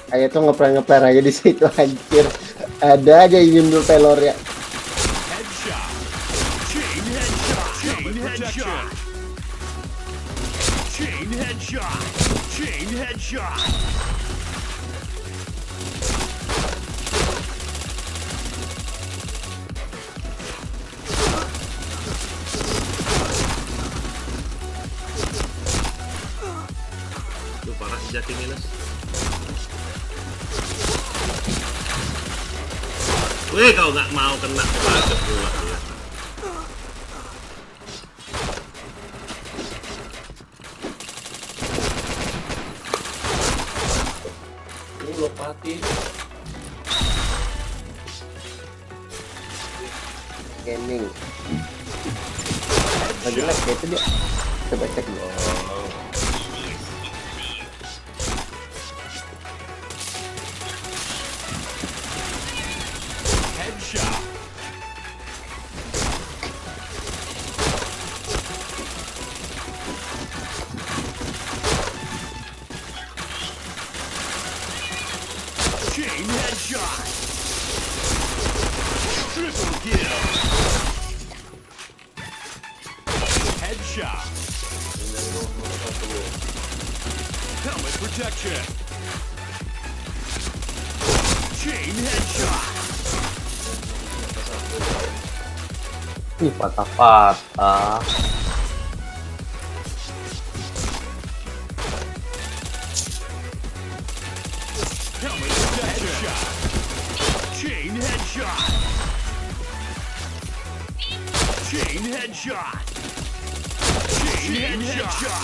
Ayo tuh ngeper aja di situ anjir. Ada aja Yundul pelor ya. Headshot. Chain headshot. Chain headshot. Chain headshot. Chain headshot. Tuh parah si Jaki minus. Wih, kau nggak mau kena bacok pula. Lopati. Gaming. Lagi lag kayak itu dia. Coba cek dulu. Headshot. Chain headshot. Triple kill. Headshot. Helmet protection. Chain headshot. Ih, patah-patah. Helmet protection. Headshot. Chain headshot. Chain headshot. Chain headshot.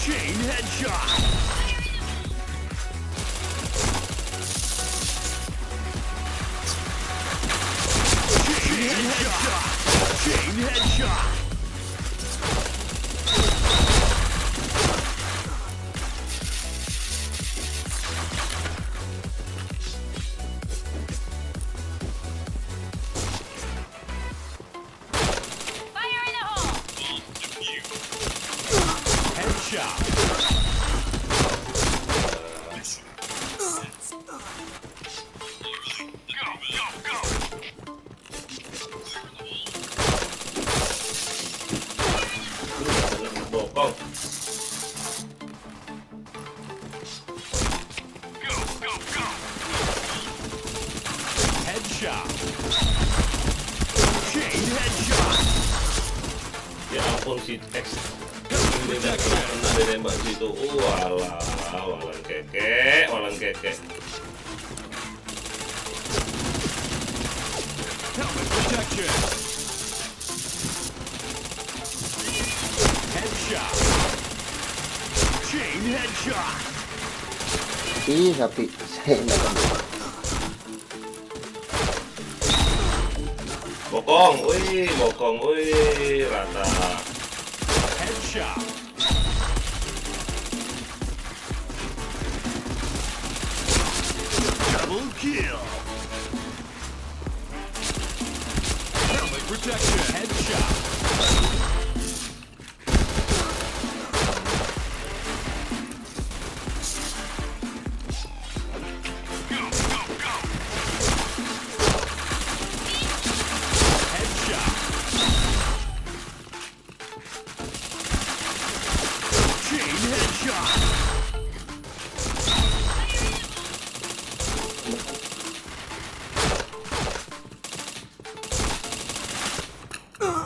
Chain headshot. Chain headshot. Chain headshot. Fire in the hole! Headshot. Bokong. Headshot. Chain headshot. Ya ampun si X. Ini tidak pernah ditembak situ. Walah, walang keke, walang keke. Helmet protection. Headshot. Chain headshot. Ih, tapi saya enggak tahu. Bokong, wih, rata. Headshot. Double kill. Helmet protection. Headshot. Headshot. Chain headshot.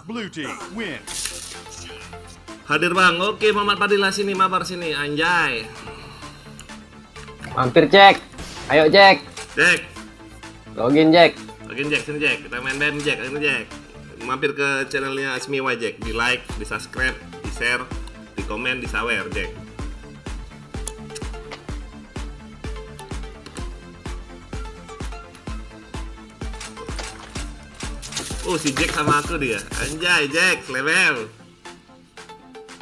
Blue team win. Hadir bang, oke Muhammad Fadilah sini, mabar sini, anjay. Mampir, Jack. Ayo, Jack. Jack, Login, Jack. login Jack, sini Jack, kita main band Jack, ini Jack. Mampir ke channelnya Asmiwa Jack, di like, di subscribe, di share, di komen, di sawer Jack. Oh, si Jack sama aku dia. Anjay, Jack, level.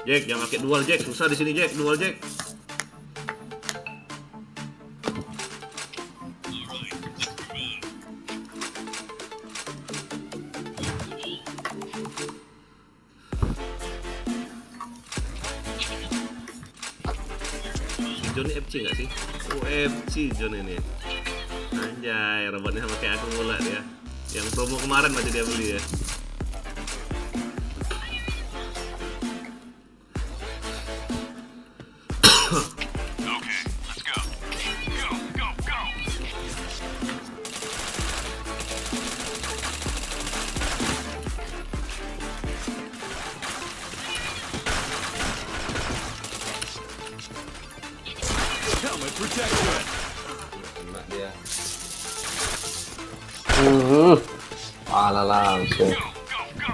Jack, jangan pakai dual Jack, susah di sini Jack, dual Jack. Si John ini FC nggak sih? Oh, FC John ini. Anjay, robotnya sama kayak aku mula dia. Yang promo kemarin masih dia beli ya. Okay, let's go. Go, go, go. Helmet protection. Kena dia. Pala langsung. Go, go, go.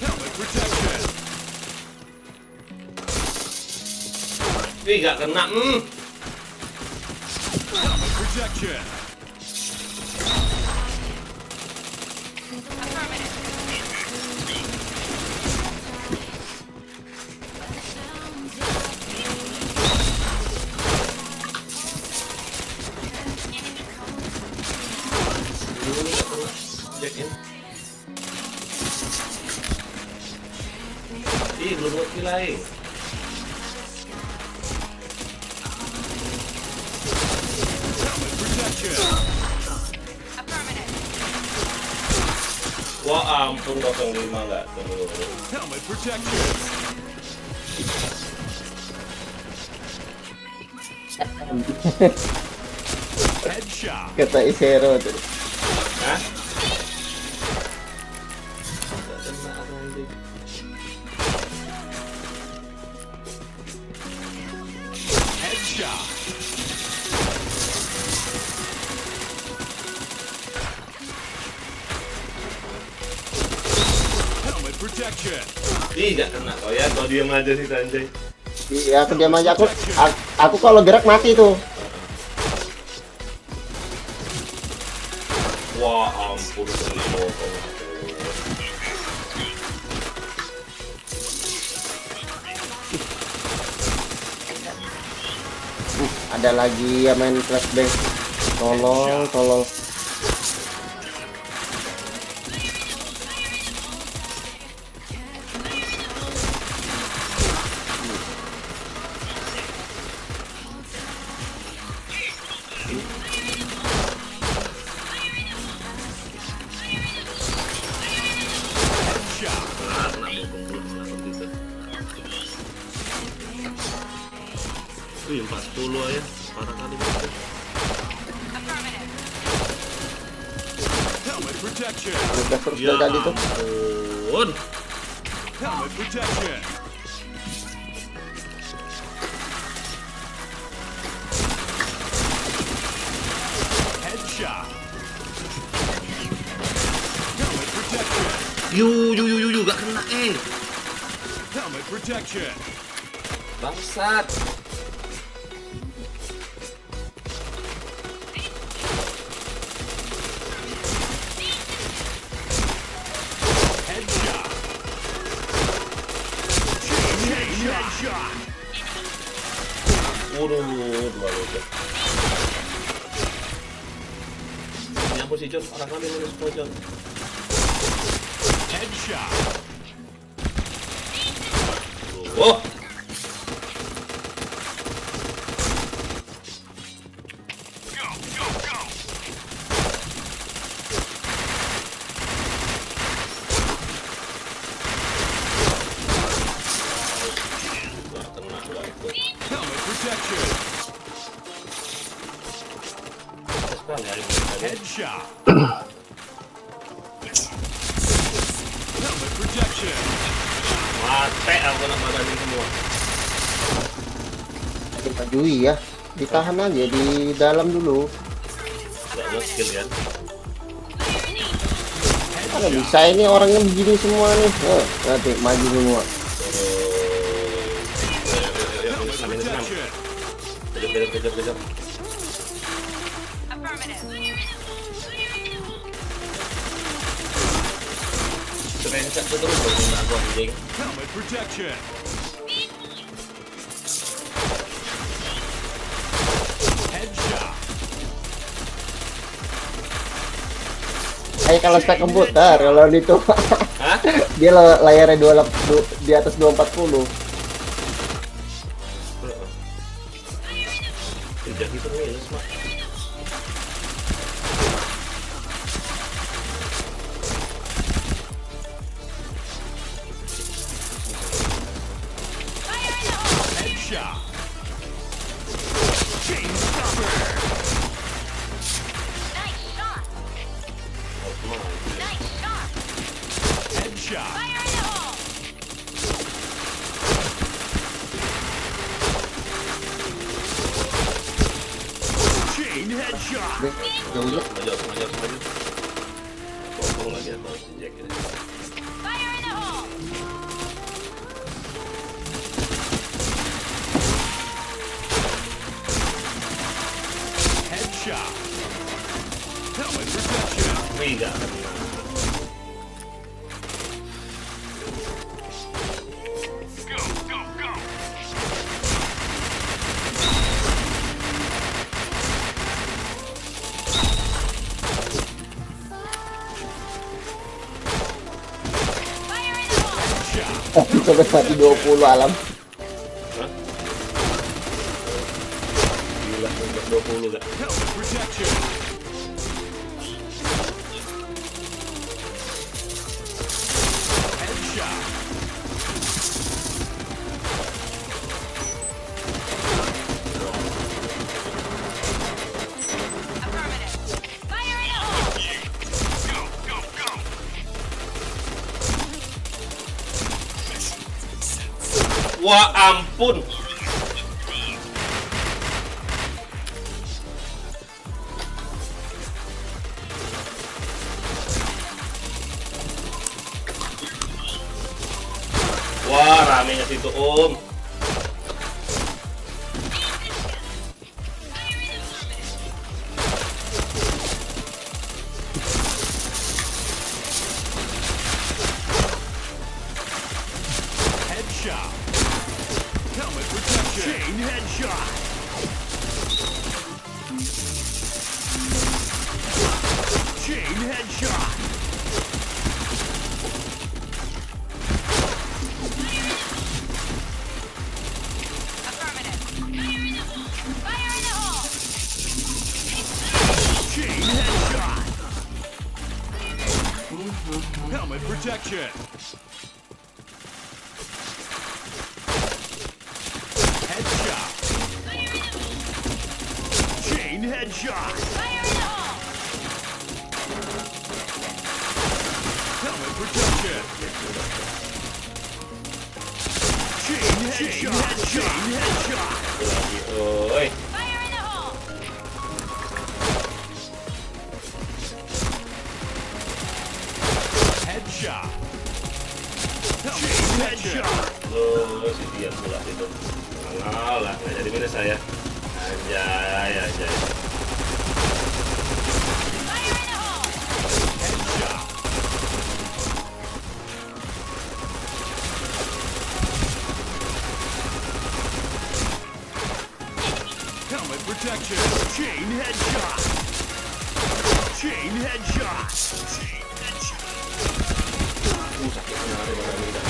Helmet protection. Ih, gak kena. Helmet protection. Affirmative. Jack in. Ih, belum buat kilai. Helmet protection. Affirmative. Wah, ampun 05 enggak. Tunggu. Helmet protection. Headshot. Kata Isero tuh. Hah? Headshot. Helmet protection. Ih, gak kena kau ya. Kau diam aja sih, Anjay. Iya, aku diam aja. Aku kalau gerak mati tuh. Wah, ampun. Ada lagi yang main flashbang. Tolong. Headshot. Wih, 40 ya. Parah kali gitu. Affirmative. Helmet protection. Udah terus Ya dari tadi tuh. ampun. Helmet protection. Headshot. Helmet protection. Yu, gak kena Helmet protection. Bangsat. Headshot. Chain headshot. Waduh, dua logo. Nyampur si John, orang kami nulis ke John. Headshot. Oh, Go, go, go. gak kena gak ikut. Helmet protection. Sekali hari ini tadi. Headshot. Helmet protection. Mate, aku nak madahin semua. Kita Jui ya. Ditahan aja di dalam dulu. Nggak mau skill ya. Mana bisa ini orangnya begini semua nih. Nanti maju semua. Senam. Kejar. Screenshot tuh terus dong minta aku anjing. Helmet protection. Headshot. Kalau spek komputer kalau itu Hah? dia layarnya di atas 240. Tidak gitu minus mah. Headshot. Chain stopper. Headshot. Chain headshot. Jauhnya Maju. Tolong lagi atau si Jack ini. Headshot. Helmet protection. Wih, nggak akan menang. Go. Headshot. sampai mati 20 alam. Hah? Gila, 20 nggak? Helmet protection. Headshot. Go. Wah, ampun. Wah, ramenya situ, Om. Headshot. Helmet protection. Chain headshot. Chain headshot. Chain headshot. Helmet protection. Headshot. Chain headshot. Helmet protection. Chain headshot. Chain headshot. Oi. Headshot. Chain headshot. Si Dian pula itu. Nggak jadi minus saya. Anjay. Headshot. Helmet protection. Chain headshot. Chain headshot. Chain headshot. Sakit benar ada mana minta.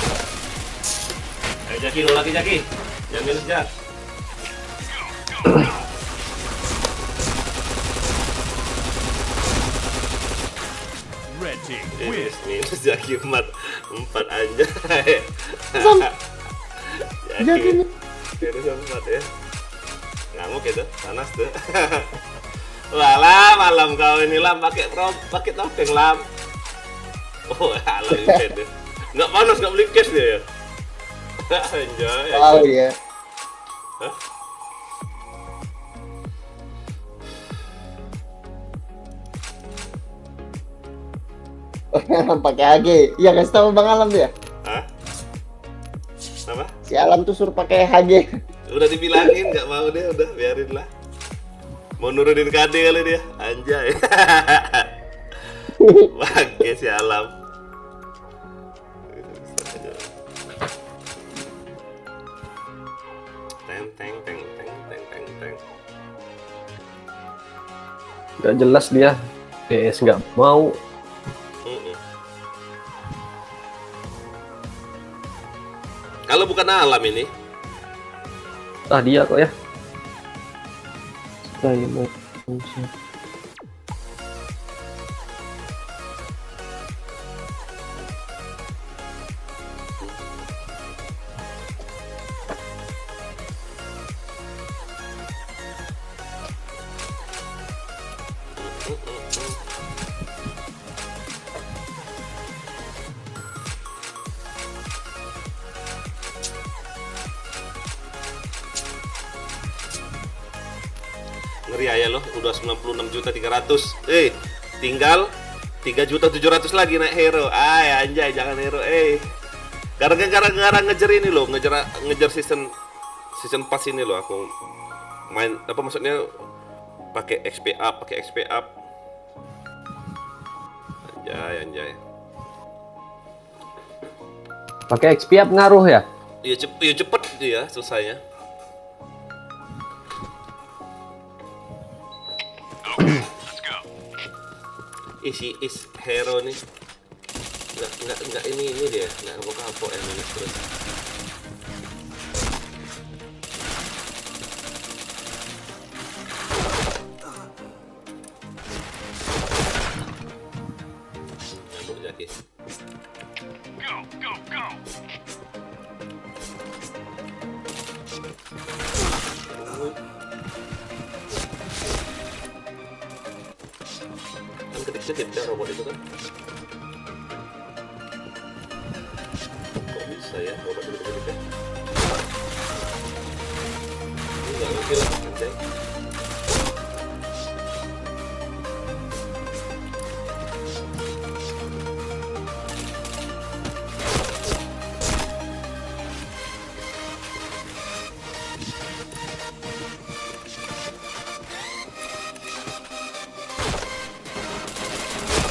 Ayo Jaki, lo lagi Jaki. Jangan minus Jak. Red team win. Minus Jaki 4 anjay. Jaki nih. Minus 4 ya. Ngamuk itu, panas tuh. Walah, malam kau ini Lam pakai topeng Lam. Oh, alam itu. Nggak panas, nggak beli cash dia ya. Anjay. Tahu ya. Hah? Pakai HG. Iya, kasih tahu Bang Alam tuh ya. Hah? Apa? Si Alam tuh suruh pakai HG. Udah dibilangin nggak mau dia, udah biarin lah. Mau nurunin KD kali dia, anjay. Bangke si Alam. Teng teng teng teng teng teng teng. Nggak jelas dia. PS nggak mau. Mm-mm. Kalau bukan Alam ini, Ah dia kok ya. ngeri aja loh, udah 96.300.000. Tinggal 3.700.000 lagi naik hero. Anjay, jangan hero. Gara-gara ngejar ini loh, ngejar season pass ini loh aku main apa maksudnya pakai XP up. Anjay. Pakai XP up ngaruh ya? Iya cepet dia selesainya. Let's go. Si is hero nih nggak ini dia nggak kapok yang ini terus. Nyambung Jaki. Go. Kan kedip-kedip kan robot itu kan. Kok bisa ya robot kedip-kedip ya? Ini nggak ngerti lah anjay.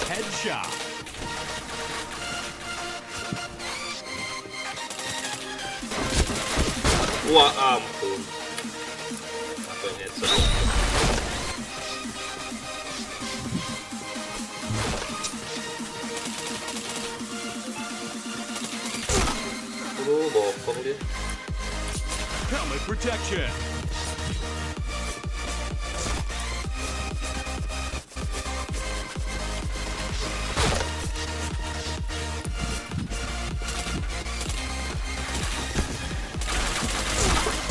Headshot. Wah ampun. Apa yang headshot? Bokong dia. Helmet protection.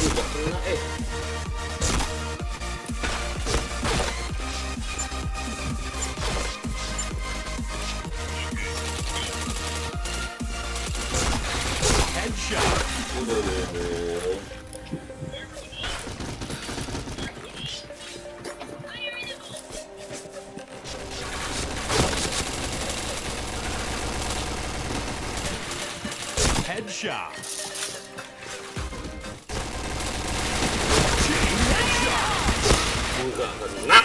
Nggak kena Headshot. Headshot. Chain headshot. Nggak kena.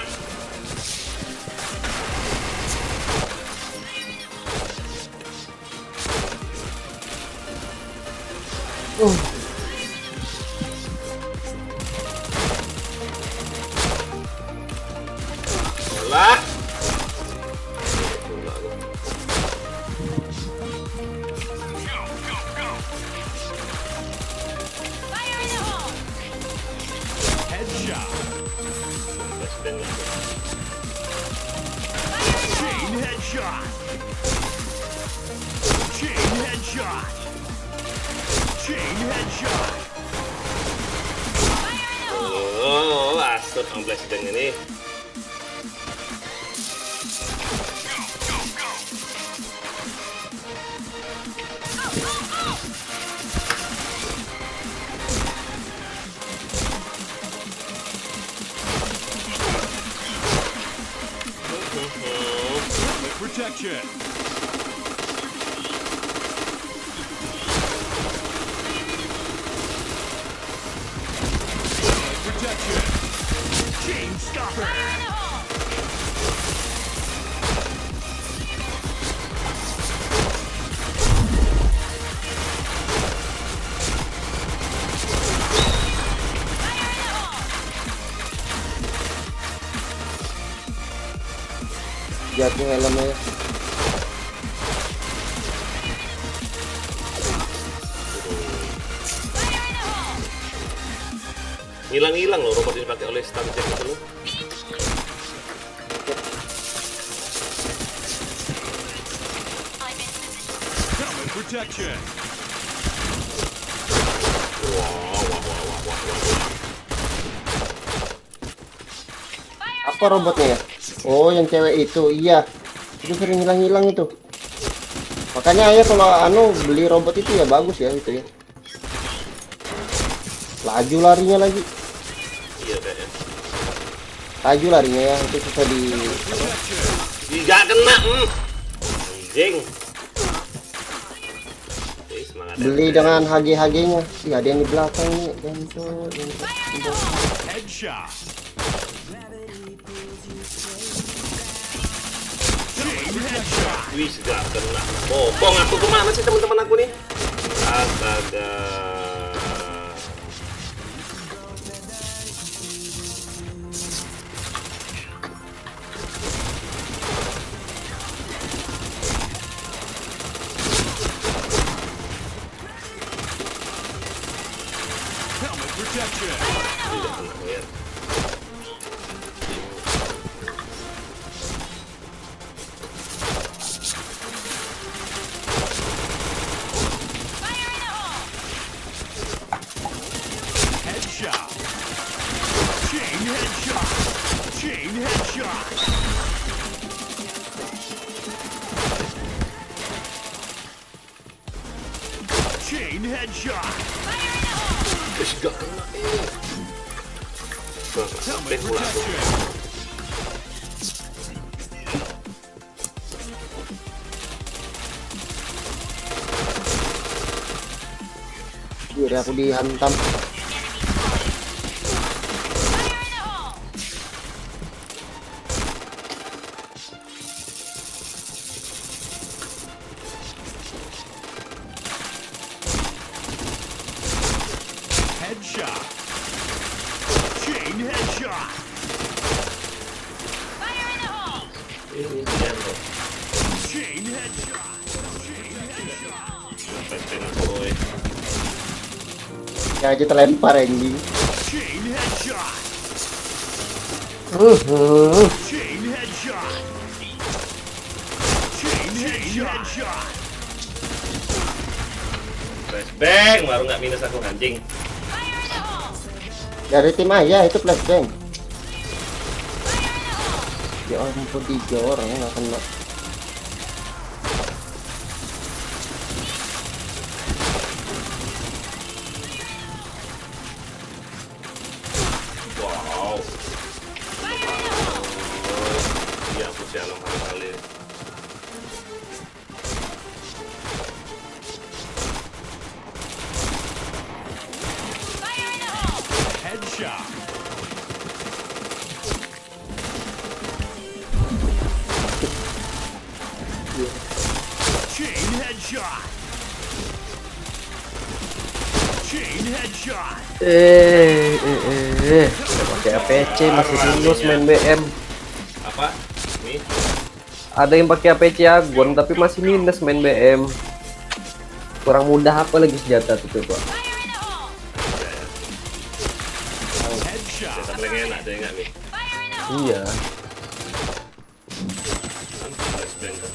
Alah. Go. Fire in the hole! Headshot. Fire in the hole! Chain headshot. Chain headshot. Chain headshot. Fire in the hole! Oh, asut ambles dengan ini. Go. Helmet protection. Jatuh helmnya. Hilang-hilang loh robot yang dipakai oleh Starjack itu loh. Helmet protection. Apa robotnya ya? Oh, yang cewek itu. Iya. Itu sering hilang-hilang itu. Makanya ya kalau beli robot itu ya bagus ya itu ya. Laju larinya lagi. Iya kayaknya. Laju larinya ya, itu susah di Tidak kena. Anjing. Oke, semangat ya. beli dengan HG-HG-nya. Ih, ada yang di belakang nih. Dento. Headshot. Chain headshot. Wih, gak kena. Bobong aku kemana sih teman-teman aku nih? Astaga. Helmet protection. Tidak kena ya. Headshot. Chain headshot. Chain headshot. Chain headshot. Wih, gak kena. Gak sampai Helmet pula aku. protection. Biar aku dihantam. Headshot. Chain headshot. Ini dia loh. Chain headshot. Chain headshot. Sampai kena boy. Ya aja terlempar anjing. Chain headshot. Chain headshot. Chain headshot. Flashbang baru nggak minus aku anjing. Dari tim ayah itu flashbang. Ya ampun 3 orang nggak kena. Wow. Iya aku sialan kali. Headshot. Chain headshot. Chain headshot. Pakai APC masih minus main BM. Apa? Nih. Ada yang pakai APC Agon tapi masih minus main BM. Kurang mudah apa lagi senjata itu coba. Headshot. Kita paling enak deh nggak nih? Iya. Kan flashbang kan.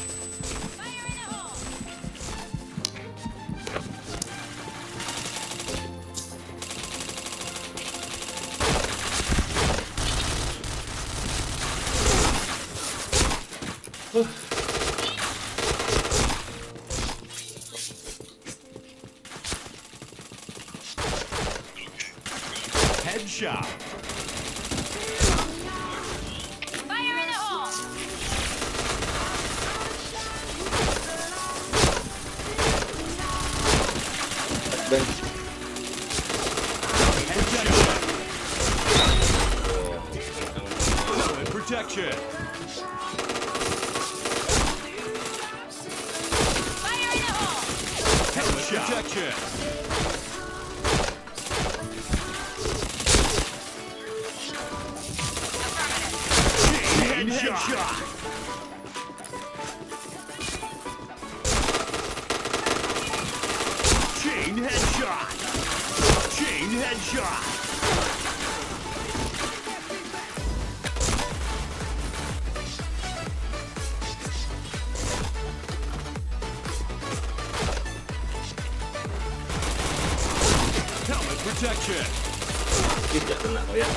Headshot. Fire in the hole! Helmet protection. Fire in the hole! Helmet protection. Chain headshot. headshot. Helmet protection. Tidak kena kau ya.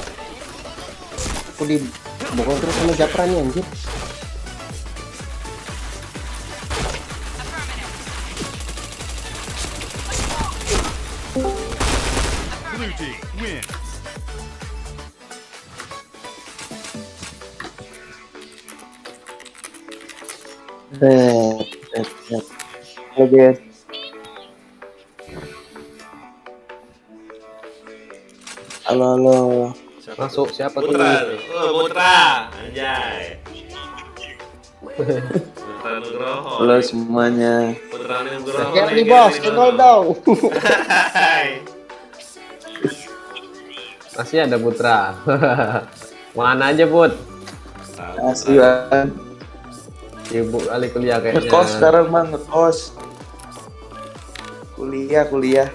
Aku dibokong terus sama Japran nih anjir. Blue team win. Halo guys. Halo. Masuk siapa tuh? Putra, Putra, anjay. Putra Nugroho. Halo semuanya. Putra Nugroho. Ya nih bos, tinggal dong. Hai. Masih ada Putra. Mana aja Put? Masih Bang. Sibuk kali kuliah kayaknya. Ngekos sekarang Bang, ngekos. Kuliah.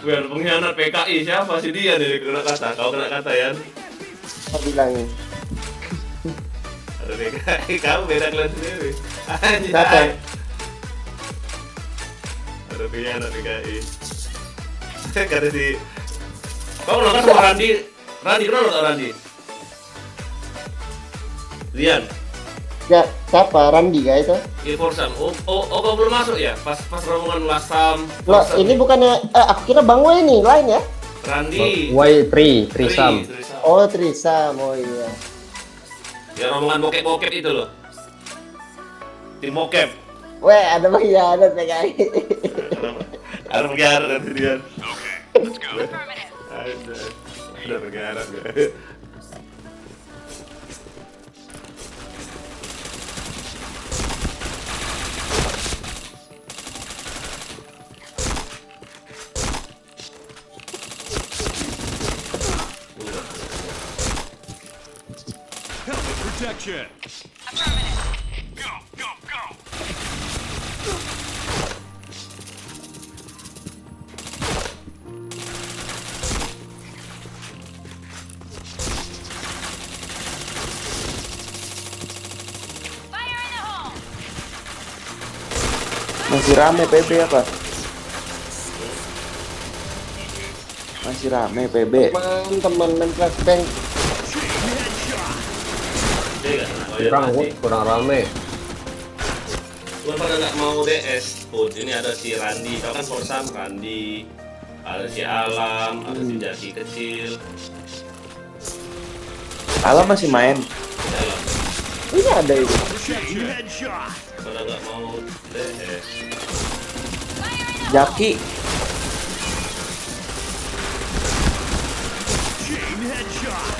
Biar pengkhianat PKI siapa sih dia nih kena kata? Kau kena kata ya? Apa bilangin? Ada PKI, kamu beda kelas sendiri. Siapa? Anjay. Ada pengkhianat PKI. Kata si, kau nonton sama Randi? Randi kenal nggak Randi? Rian, Ya, siapa? Randi kah itu? di Forsam. Kau belum masuk ya? Pas rombongan Lasam. Loh, ini bukannya aku kira Bang Wei nih, lain ya? Randi. Trisam. Oh, Trisam. Oh iya. Ya rombongan bokep-bokep itu loh. Tim bokep. Weh, ada pengkhianat PKI. Ada pengkhianat dari Rian. Let's go. Ada pengkhianat ya. Helmet protection. Go. Fire in the hole! Masih rame PB apa? Masih rame PB. Teman-teman main flashbang. Dia nggak kena. Oh, ya, Kurang rame. Bukan pada nggak mau DS pun. Ini ada si Randi, kau kan Forsam Randi, ada si Alam, ada si Jaki kecil. Alam masih main. Si Alam. Ini ada itu. Chain headshot. Pada nggak mau DS. Jaki. Chain headshot.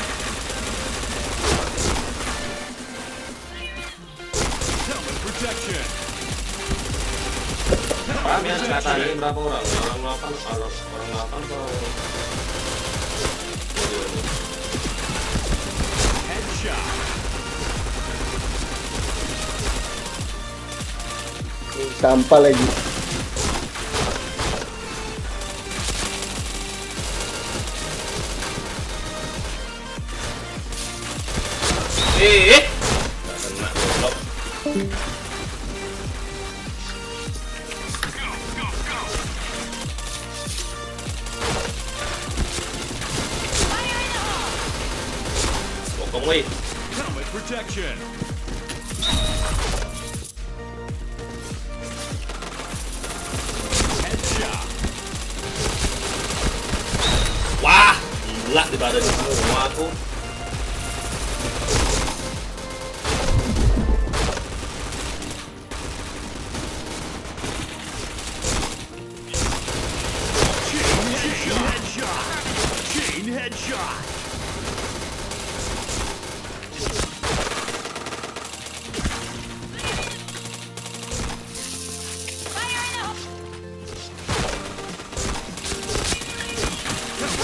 Helmet protection. Kami angkatan ini berapa orang? Orang 8, orang 8 atau Headshot. Sampah lagi. nggak kena goblok. Bokong weh. Helmet protection. Headshot. Wah, gila di badan semua aku. Chain headshot.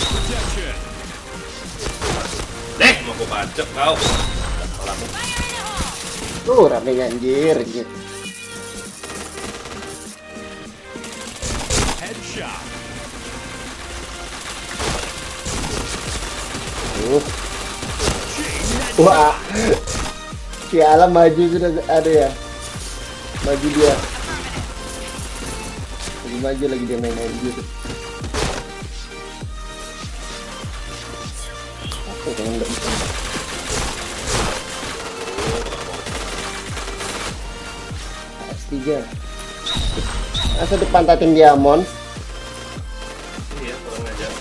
Protection. Deh, mau aku pacek kau. Tuh, rame anjir. Wah, si Alam maju sudah ada ya. Maju dia. Lagi maju lagi dia main-main gitu. Oke, jangan nggak bisa. S3. Masa depan tatin diamond. Iya, kurang ajar.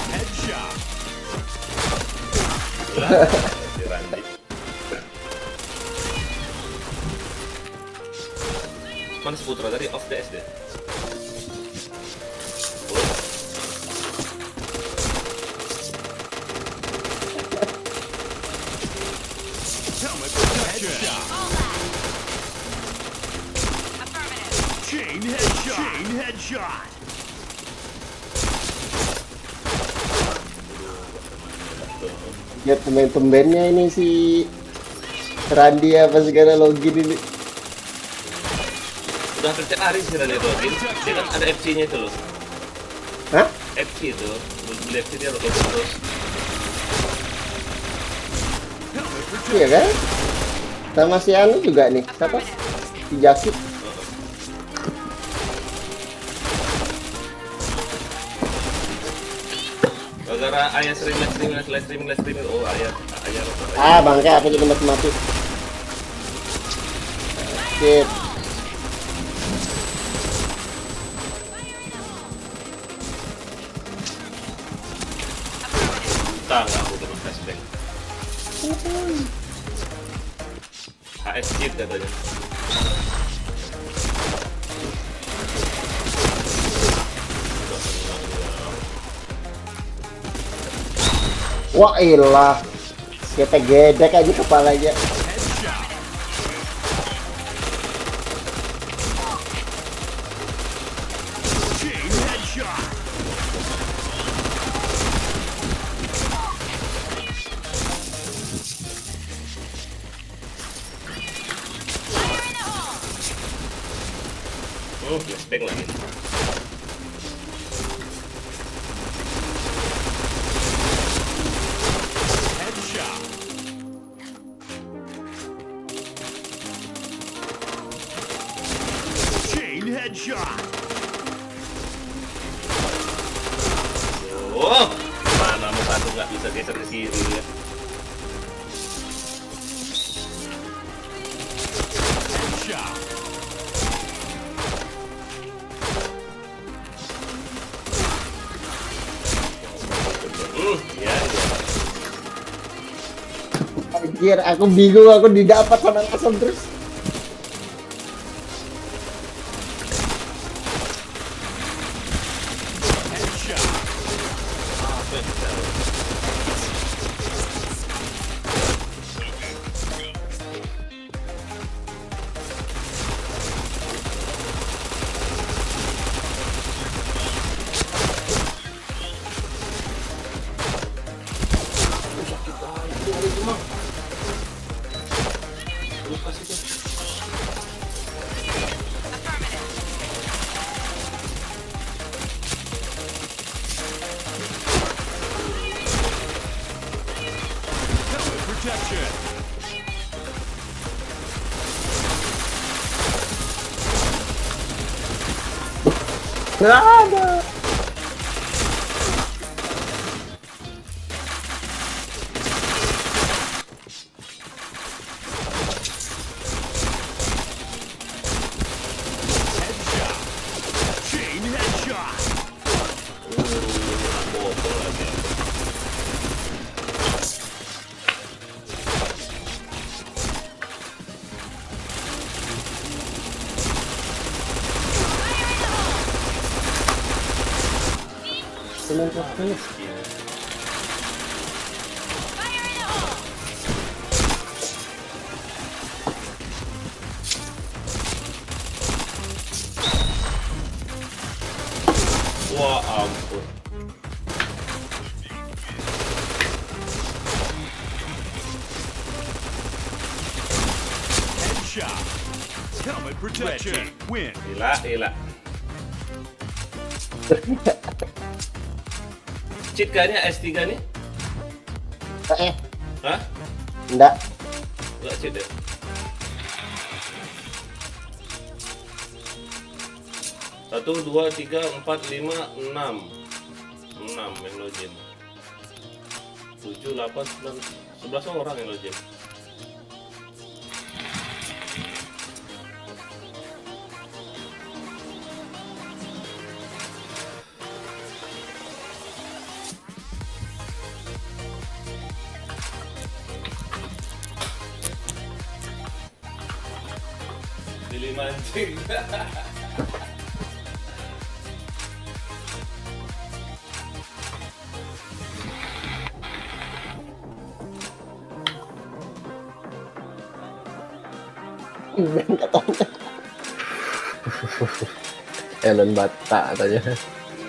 Headshot. Si Randy. Mana si Putra tadi off DS deh. Helmet protection. All that. Affirmative. Chain headshot. Chain headshot. Lihat pemain-pemainnya ini si Randy apa segala login ini. Udah hampir tiap hari sih Randy login. Dia kan ada FC-nya itu loh. Hah? FC itu. Beli FC dia login terus. Helmet protection. Iya kan? Sama si Anu juga nih. Siapa? Si Jakit. Gara-gara ayah sering live streaming. Oh ayah. Ah, bangke aku jadi mati. Sip. Entah nggak aku terus flashback. HS cheat katanya. Wah ilah. Kita gedek aja kepalanya. Headshot. Chain headshot. Fire in the hole. Flashback lagi. Headshot. Chain headshot. Oh, mana mau satu nggak bisa geser ke kiri ya. Headshot. Ya. Anjir, aku bingung, aku didapat sama asam terus. Headshot. Apa yang bisa? Helmet protection. Nggak ada. Headshot. Chain headshot. Bobol lagi. Cuman fokus. Fire in the hole. Wah ampun. Headshot. Helmet protection. Win. Gila. cheat kayaknya S3 nih. Hah? Enggak. Enggak cheat ya? Satu, dua, tiga, empat, lima, enam yang login. 7, 8, 9, 11 orang yang login. Pilih mancing. Ben katanya. Elon Bata katanya.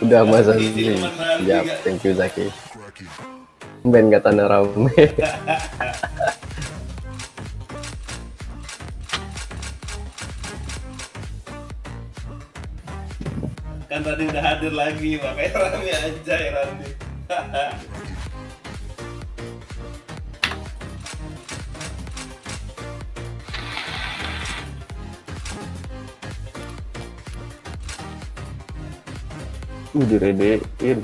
Udah masa sih. Siap, thank you Zaki. Ben katanya rame. Kan tadi udah hadir lagi, makanya rame aja ya Randy. Diredein.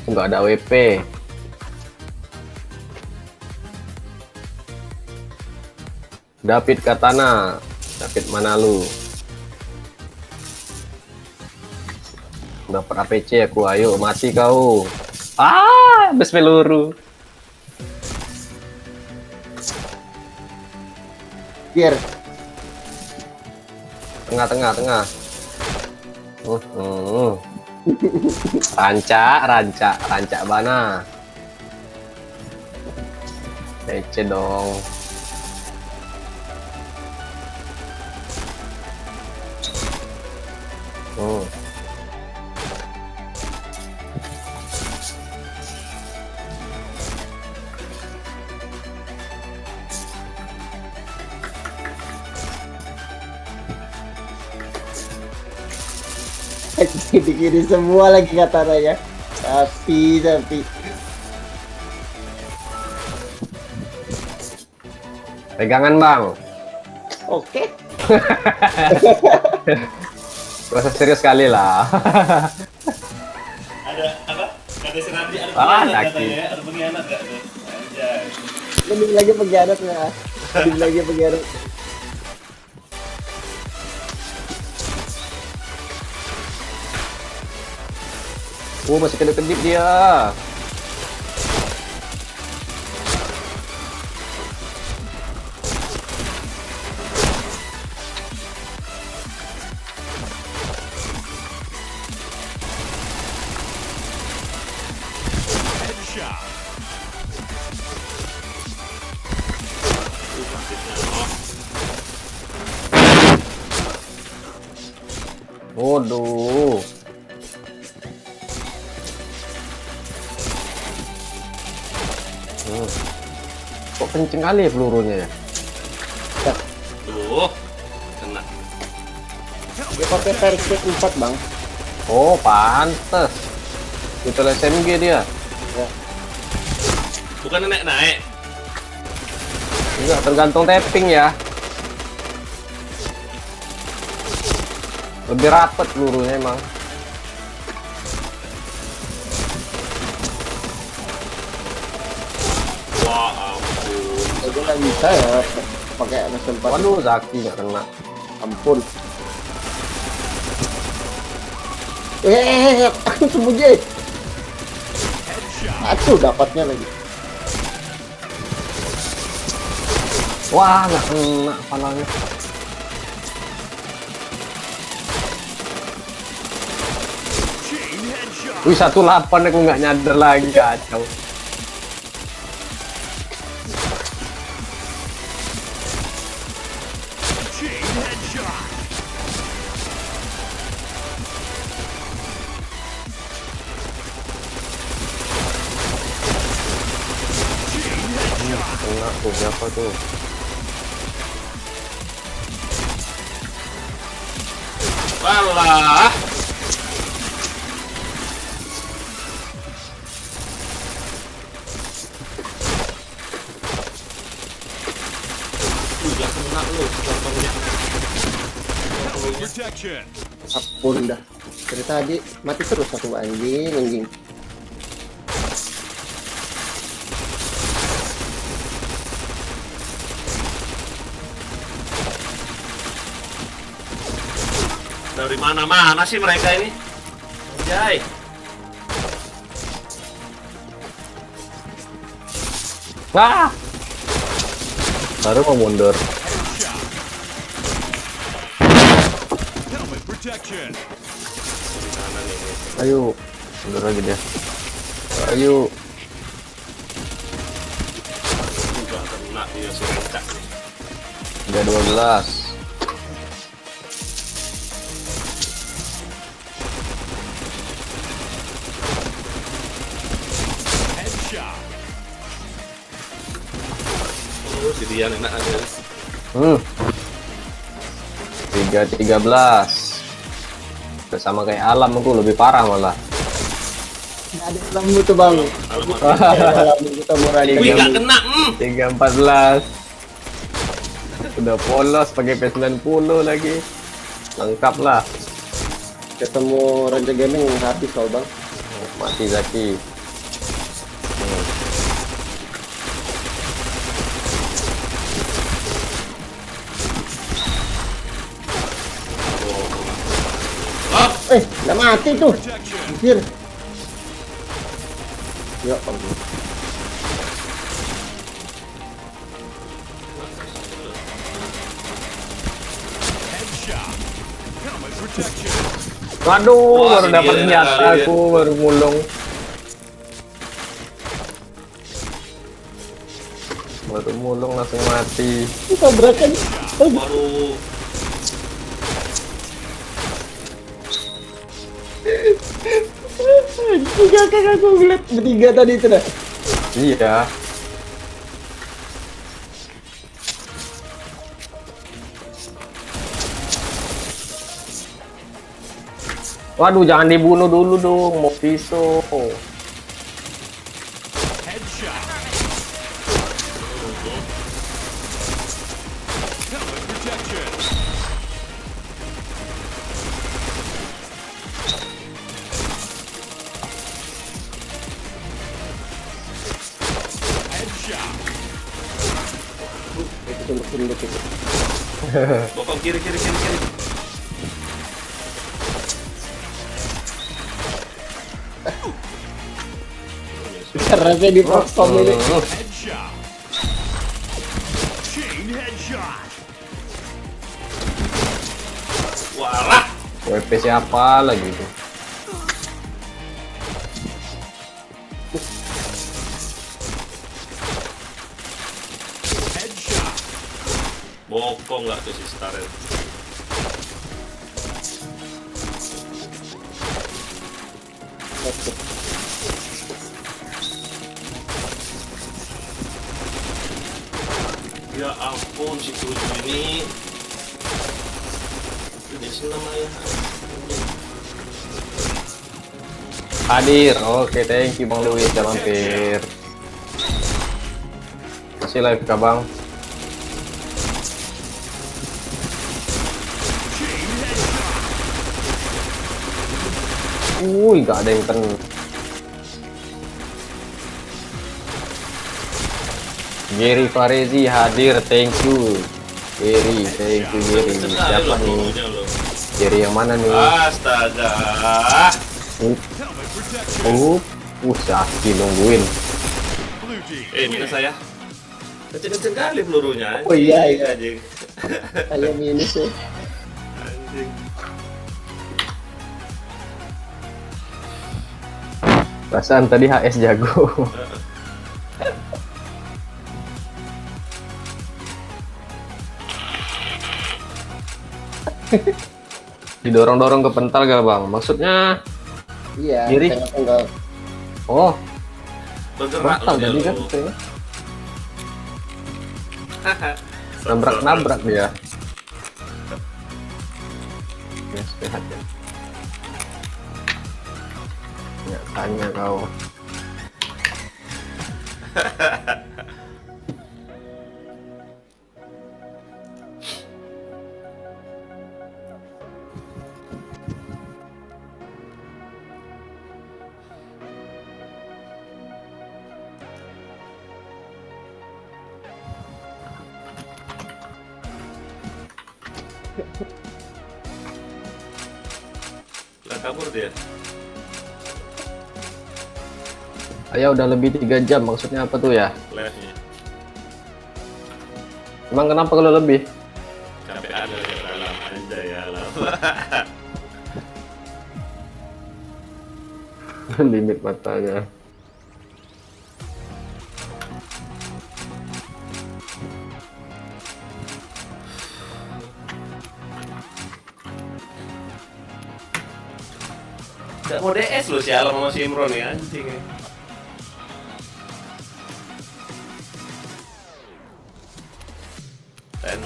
Enggak ada WP. David Katana. David mana lu? Dapat APC aku, ayo mati kau. Habis peluru. Biar Tengah. Rancak mana? PC dong. Kiri-kiri semua lagi katanya. Tapi. Pegangan bang. Oke. Rasa serius sekali lah. Ada apa? Kata si Randy ada Ah, pengkhianat sakit. katanya ya? Ada pengkhianat gak tuh? Anjay. Lebih lagi pengkhianat ya. Lebih lagi pengkhianat. Masih kedip-kedip dia. Headshot. Waduh. Kok kenceng kali ya pelurunya ya? Tuh. Kena. Dia pakai perspek 4 bang. Oh, pantes. Itu SMG dia. Bukan naik. Enggak, tergantung tapping ya. Lebih rapet pelurunya emang. Wah, ampun. Gue nggak bisa ya pakai mesin 4. Waduh, Zaki nggak kena. Ampun. Aku sembunyi. Aduh, dapatnya lagi. Wah, nggak kena panahnya. Chain headshot. Wih, 18 aku nggak nyadar lagi, kacau. Chain headshot. Kena tuh, siapa tuh? Alah. Gak kena lu contohnya. Protection. Ampun dah. Dari tadi mati terus aku anjing. Dari mana-mana sih mereka ini? Jai. Wah. Baru mau mundur. Helmet protection. Ayo, mundur lagi dia. Ayo. Gak kena dia si mereka. Udah 12. Headshot. Oh, si Dian enak aja. 13. Udah sama kayak alam aku, lebih parah malah. Nggak ada lambu tuh bang. Lambu kita murah Wih, aja. gak kena. 314. Udah polos pakai P90 lagi. Lengkap lah. Ketemu Raja Gaming habis kau bang. Mati Zaki. Nggak mati tuh. Protection. Anjir. Ya Allah. Headshot. Helmet protection. Waduh, Wah, baru si dapat dia senjata kali dia. aku, baru mulung. Baru mulung langsung mati. Kita berakan. Baru Tiga kan aku ngeliat bertiga tadi itu dah. Iya. Waduh, jangan dibunuh dulu dong, mau pisau. Headshot. Helmet protection. Headshot. Itu tunduk itu. bokong kiri. Karena saya di platform ini. Headshot. Chain headshot. Walah. WP siapa lagi itu? Headshot. Bokong nggak tuh si Starel. Ya ampun si tujuh ini. Ini senam ya. Hadir. Oke, thank you Bang Louis, udah mampir. Masih live kah Bang? Gak ada yang kena. Gary Farezi hadir, thank you. Gary, thank you Gary. Siapa nih? Gary yang mana nih? Astaga. Helmet protection. Saki nungguin. Blue team. Minus saya. Kecil-kecil kali pelurunya. Oh, iya. Anjing. Kayak minus ya. Anjing. Perasaan tadi HS jago. Didorong-dorong ke pental gak Bang? Maksudnya Iya. Kiri. Enggak. oh, Bergerak pental lu dia, tadi kan lu. katanya. Nabrak-nabrak dia. Ya, sehat ya. Nggak tanya kau. Lah kabur dia. Ayah udah lebih 3 jam, maksudnya apa tuh ya? Live-nya. Emang kenapa kalau lebih? Capek ada di dalam aja ya lah. Limit matanya. Gak mau DS lu si Alam sama si Imron ya anjing. Ten.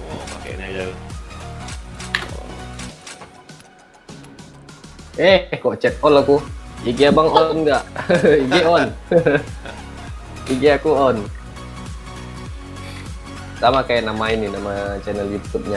Oh, pakai ini aja. Kok chat all aku? IG abang on nggak? IG on. IG aku on. Sama kayak nama ini, nama channel YouTube-nya.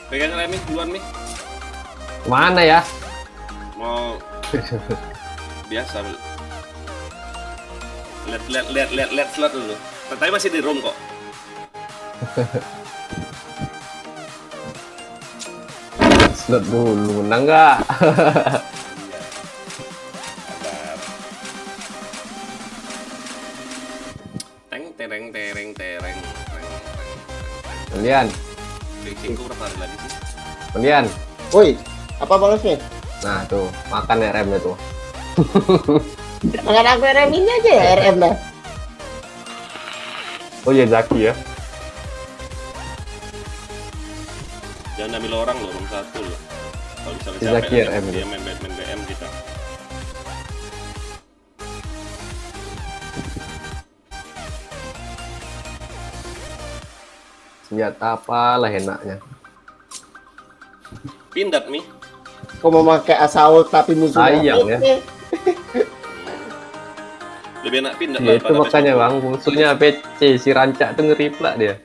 Pegang rem duluan nih. Mana ya? Mau biasa. Lihat slot dulu. Tapi masih di room kok. Slot dulu, menang nggak? Tereng. Kalian, Fixingku berapa hari lagi sih? kalian. Woi, apa balasnya? Nah tuh, makan ya remnya tuh. Makan aku RM ini aja ya, RM dah. Oh ya Zaki ya. Jangan ambil orang loh, room 1 loh. Kalau misalnya Bisa capek, kier, nanti M. dia main BM kita. Senjata apalah enaknya. Pindad mi. Kau mau pakai assault tapi musuhnya Sayang ya. PC. Lebih enak pindad Ya itu makanya bang, musuhnya PC si rancak tuh ngeri pula dia.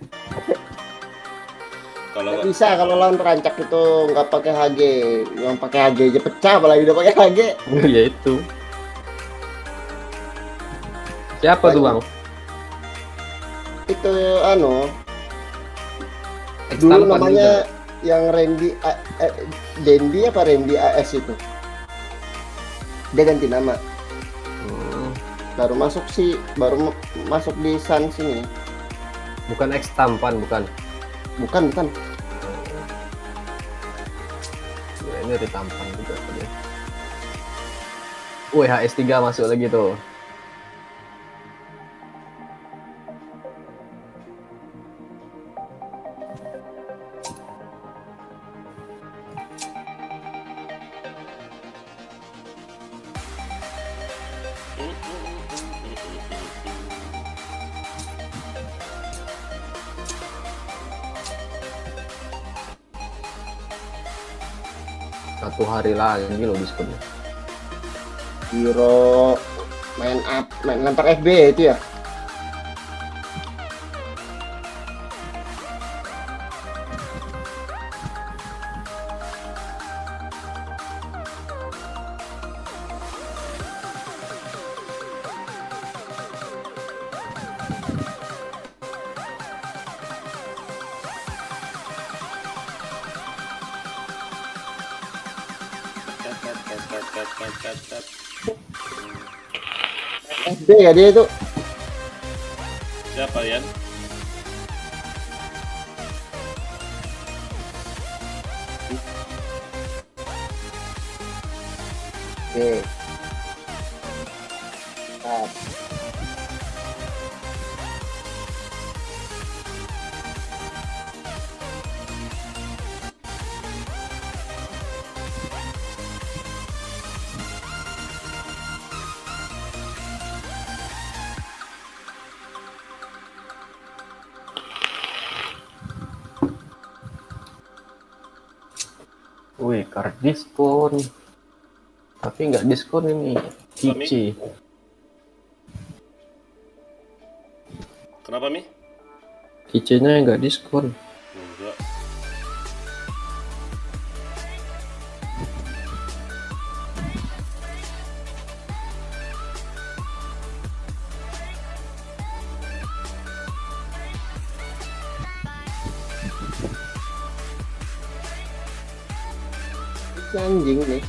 Kalau Nggak bisa kalau lawan terancak itu nggak pakai HG, yang pakai HG aja pecah, apalagi udah pakai HG. Ya itu. Siapa tuh bang? Itu anu, Ex dulu tampan namanya juga. yang Dendi apa Randy AS itu. Dia ganti nama. Baru masuk di Sun sini. Bukan Ex tampan, bukan. Bukan. Ya, ini dari tampan juga dia. Wih, HS3 masuk lagi tuh. Satu hari lagi loh diskonnya. Hero main lempar FB itu ya. Cut. FB ya dia itu. Siapa Yan? Oke. Nah, Wih, card diskon. Tapi nggak diskon ini. Cici. Kenapa Mi? Cicinya nggak diskon. Enggak. ini anjing nih.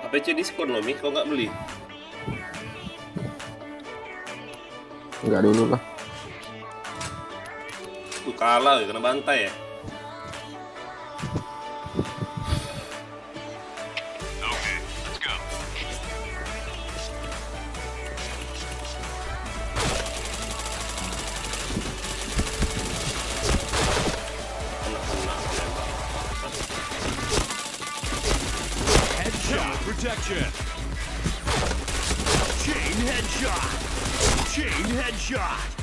APC diskon loh Mi, kok nggak beli? Nggak dulu lah. Tuh kalah ya, kena bantai ya. Okay, let's go. Headshot protection. Chain headshot. Chain headshot.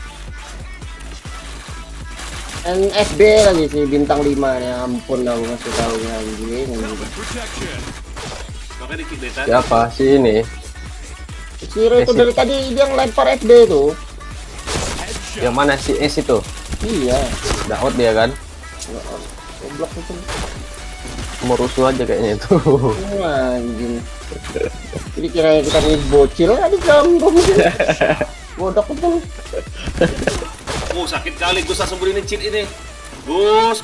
NSB lagi sih bintang 5 nih, ampun dah gua ngasih tahu anjing. Protection. Makanya dikit deh tadi. Siapa sih ini? Siro itu dari tadi dia ngelempar FB tuh. Yang mana si S itu? Iya. Udah out dia kan? Goblok itu. Mau rusuh aja kayaknya itu. Anjing. Jadi kira kita nih bocil ada gambung. Bodoh betul. Oh sakit kali Gus langsung beli ini cheat ini. Gus.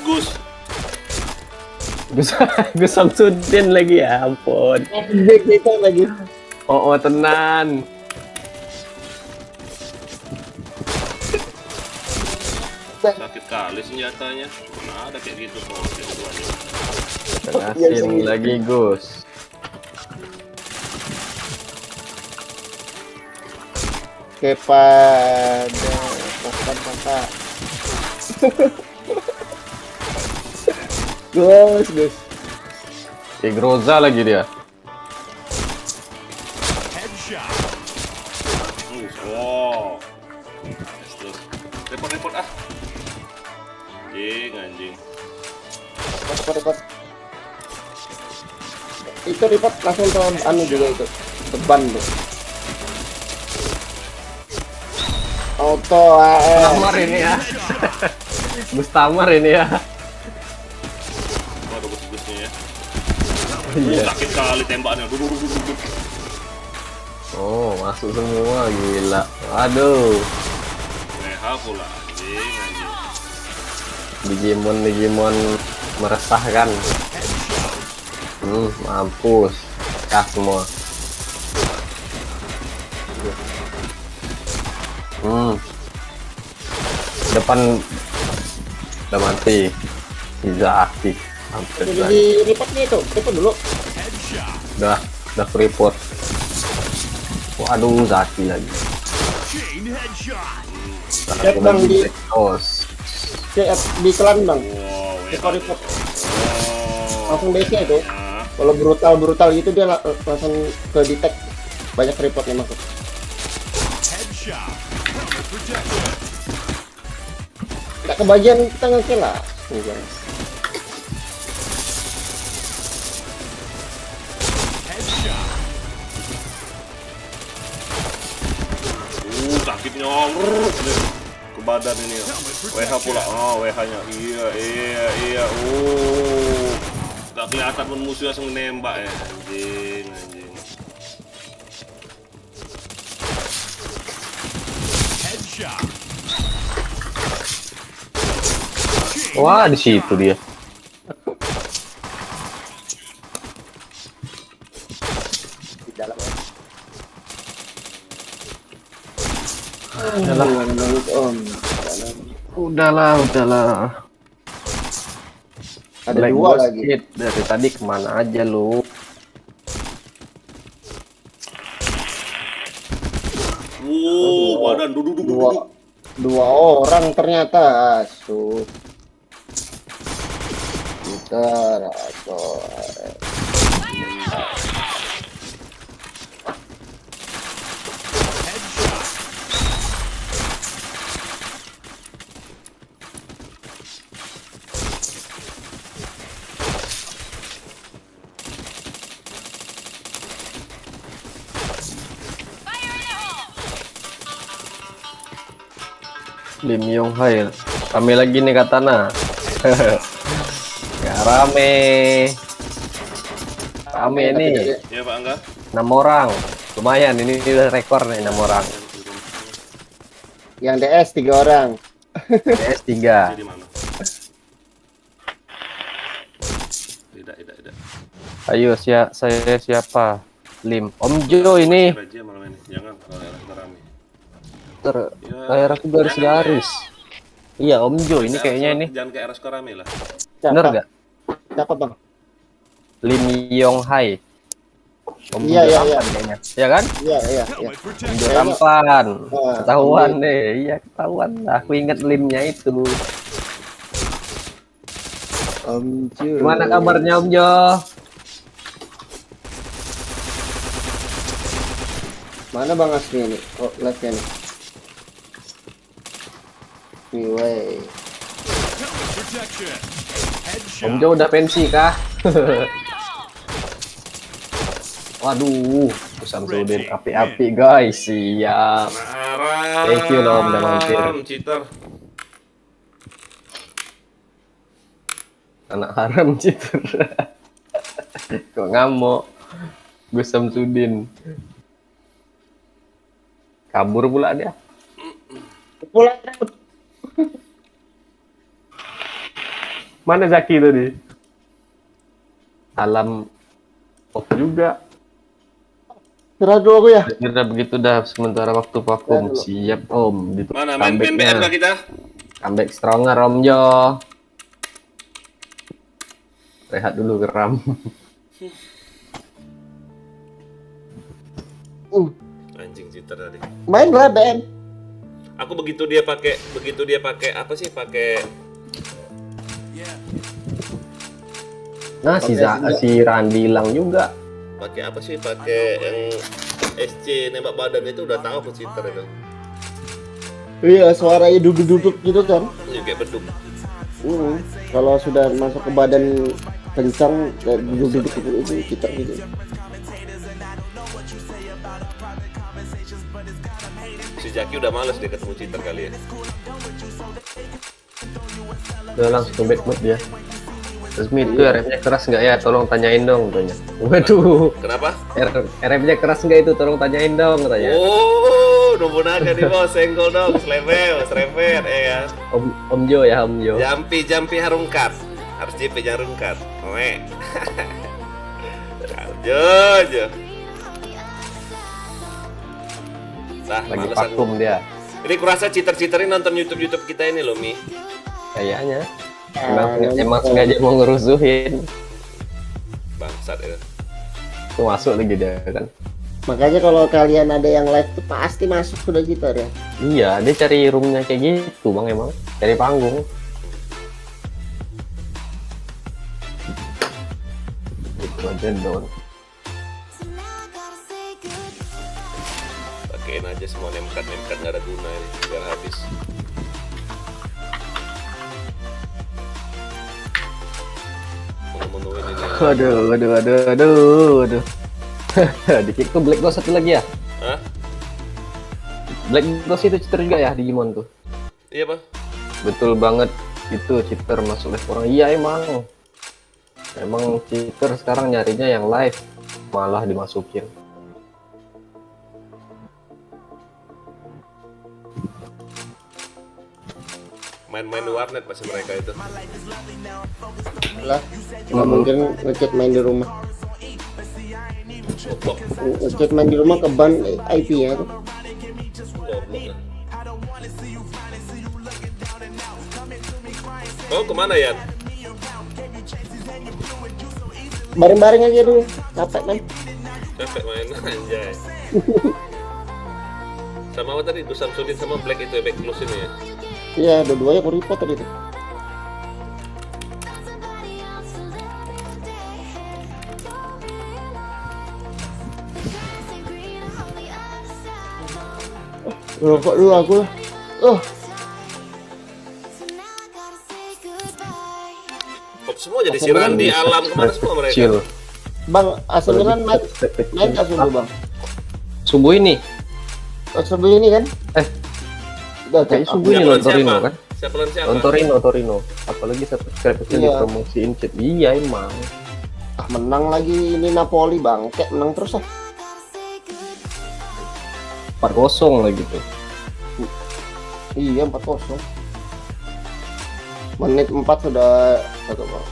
Gue Samsudin lagi ya ampun. FB kita lagi. Oh tenan. Sakit kali senjatanya. Mana ada kayak gitu kok keduanya. Tenasin lagi Gus. Kepada kakak. Gus. Groza lagi dia. Headshot. Oh. Terus. Repot ah. Anjing. Repot. Itu repot langsung ke anu juga itu. Beban tuh. Auto AS. Tamar ini ya. Gus Tamar ini ya. Waduh Gus-Gusnya ya. Iya. Sakit kali tembaknya. Oh, masuk semua gila. Aduh. WH pula anjing. Digimon meresahkan. Mampus. Kah semua. Depan udah mati. Bisa aktif. Hampir Jadi repotnya itu. Repot dulu. udah free report. Waduh, Zaki lagi. Chain headshot. Cek bang di Os. di iklan bang. Wow, Repot. langsung DC itu. Nah, Kalau brutal gitu dia langsung ke detect, banyak reportnya masuk. Headshot. Helmet protected. Nggak kebagian kita nge-kill lah. Tuh, guys. Headshot. sakitnya ke badan ini. WH pula. Oh, WH-nya. Iya. Gak kelihatan pun musuh langsung nembak ya. Anjing. Headshot. Wah, di situ dia. Di dalam. Udahlah. Ada Black dua Ghost lagi. Kid. Dari tadi kemana aja lu? Badan duduk. Dua orang ternyata asuh. Gitar atau Fire in the hole! Lim Yong Hai. Rame lagi nih katana. Ya rame nih. Ya Pak Angga. 6 orang. Lumayan ini udah rekor nih 6 orang. yang DS 3 orang. PS3. Di mana? Tidak. Ayo saya siapa? Lim. Om Jo ini. Raja malam ini. Jangan kalau daerah kita rame. Daerah aku garis-garis. Iya Om Jo ini kayaknya ini. Jangan ke RS rame lah. Bener gak? Siapa bang? Lim Yong Hai. Om Iya, Jo iya, Rampan iya. kayaknya. Iya kan? Iya. Helmet Om protected. Jo Rampan. Wah, Ketahuan deh. Iya ketahuan. Aku inget limnya itu. Om Jo. Gimana kabarnya Om Jo? Mana bang Asmi ini? Oh, live-nya nih. Anyway. Helmet protection. Om Headshot. Jo udah pensi kah? Waduh, Samsudin api-api guys, siap. Thank you loh Om udah mampir. Cheater. Anak haram cheater. Kok ngamuk? Gus Samsudin. Kabur pula dia. Pulang. Mana Zaki tadi? Alam off juga. Serah dulu aku ya. Kira begitu dah sementara waktu vakum. Siap Om. Gitu. Mana main BM lah kita? Comeback stronger Om Jo. Rehat dulu geram. Anjing cheater tadi. Main lah BM. Aku begitu dia pakai apa sih? Pakai Nah si Randi hilang juga. apa sih? Pakai yang SC nembak badan itu udah tahu aku cheater itu. Iya, suaranya duduk-duduk gitu kan. Ini kayak beduk. Kalau sudah masuk ke badan kencang, kayak duduk-duduk itu kita gitu. Si Jaki udah males dia ketemu cheater kali ya. Udah langsung bad mood dia. Resmi itu RM-nya keras nggak ya? Tolong tanyain dong tanya. Waduh, Kenapa? RM-nya keras nggak itu? Tolong tanyain dong tanya. Oh, Nobunaga nih bos, senggol dong, serempet, ya kan. Om Jo ya Om Jo. Jampi harungkat. Harus JP harungkat. Oke. Jo. Nah, Lagi malesan. vakum dia. Ini kurasa cheater-cheater ini nonton YouTube kita ini loh, Mi. Kayaknya. Emang sengaja mau ngerusuhin. Bangsat ya. Tuh masuk lagi dia kan. Makanya kalau kalian ada yang live tuh pasti masuk sudah gitar ya. Iya, dia cari roomnya kayak gitu bang emang. Cari panggung. Dead down. So now I gotta say goodbye. Pakein aja semua nemkat nggak ada guna ini biar habis. Menu ini nih. Aduh. Dikit tuh Black Ghost satu lagi ya? Hah? Black Ghost itu cheater juga ya Digimon tuh? Iya Pak. Betul banget, itu cheater masuk live orang. Iya emang cheater sekarang nyarinya yang live malah dimasukin. Main-main di warnet pasti mereka itu. Lah, nggak mungkin ngechat main di rumah. Goblok. Ngechat main di rumah ke ban IP ya tuh. Goblok lah. Oh kemana Yan? Bareng-bareng aja dulu, capek kan? Capek main anjay. Sama apa tadi? Dusan Sudin sama Black itu back close ini ya? Iya, dua-duanya aku report tadi tuh. Somebody else to live every day. Don't realize grass ain't greener on the other side. Rokok dulu aku lah. So now I gotta say goodbye. Kok semua jadi siaran di alam kemana semua mereka? Chill. Bang, Asemiran main nggak subuh bang? Subuh ini? Subuh ini kan? Udah Kayaknya tak- subuh ini Siapa? lawan Torino kan? Siapa lawan siapa? Lawan Torino. Apalagi subscribe Iya. dipromosiin chat. Iya emang. menang lagi ini Napoli bang, kayak menang terus ah. 4-0 lagi tuh. Iya 4-0. Menit 4 sudah satu bang.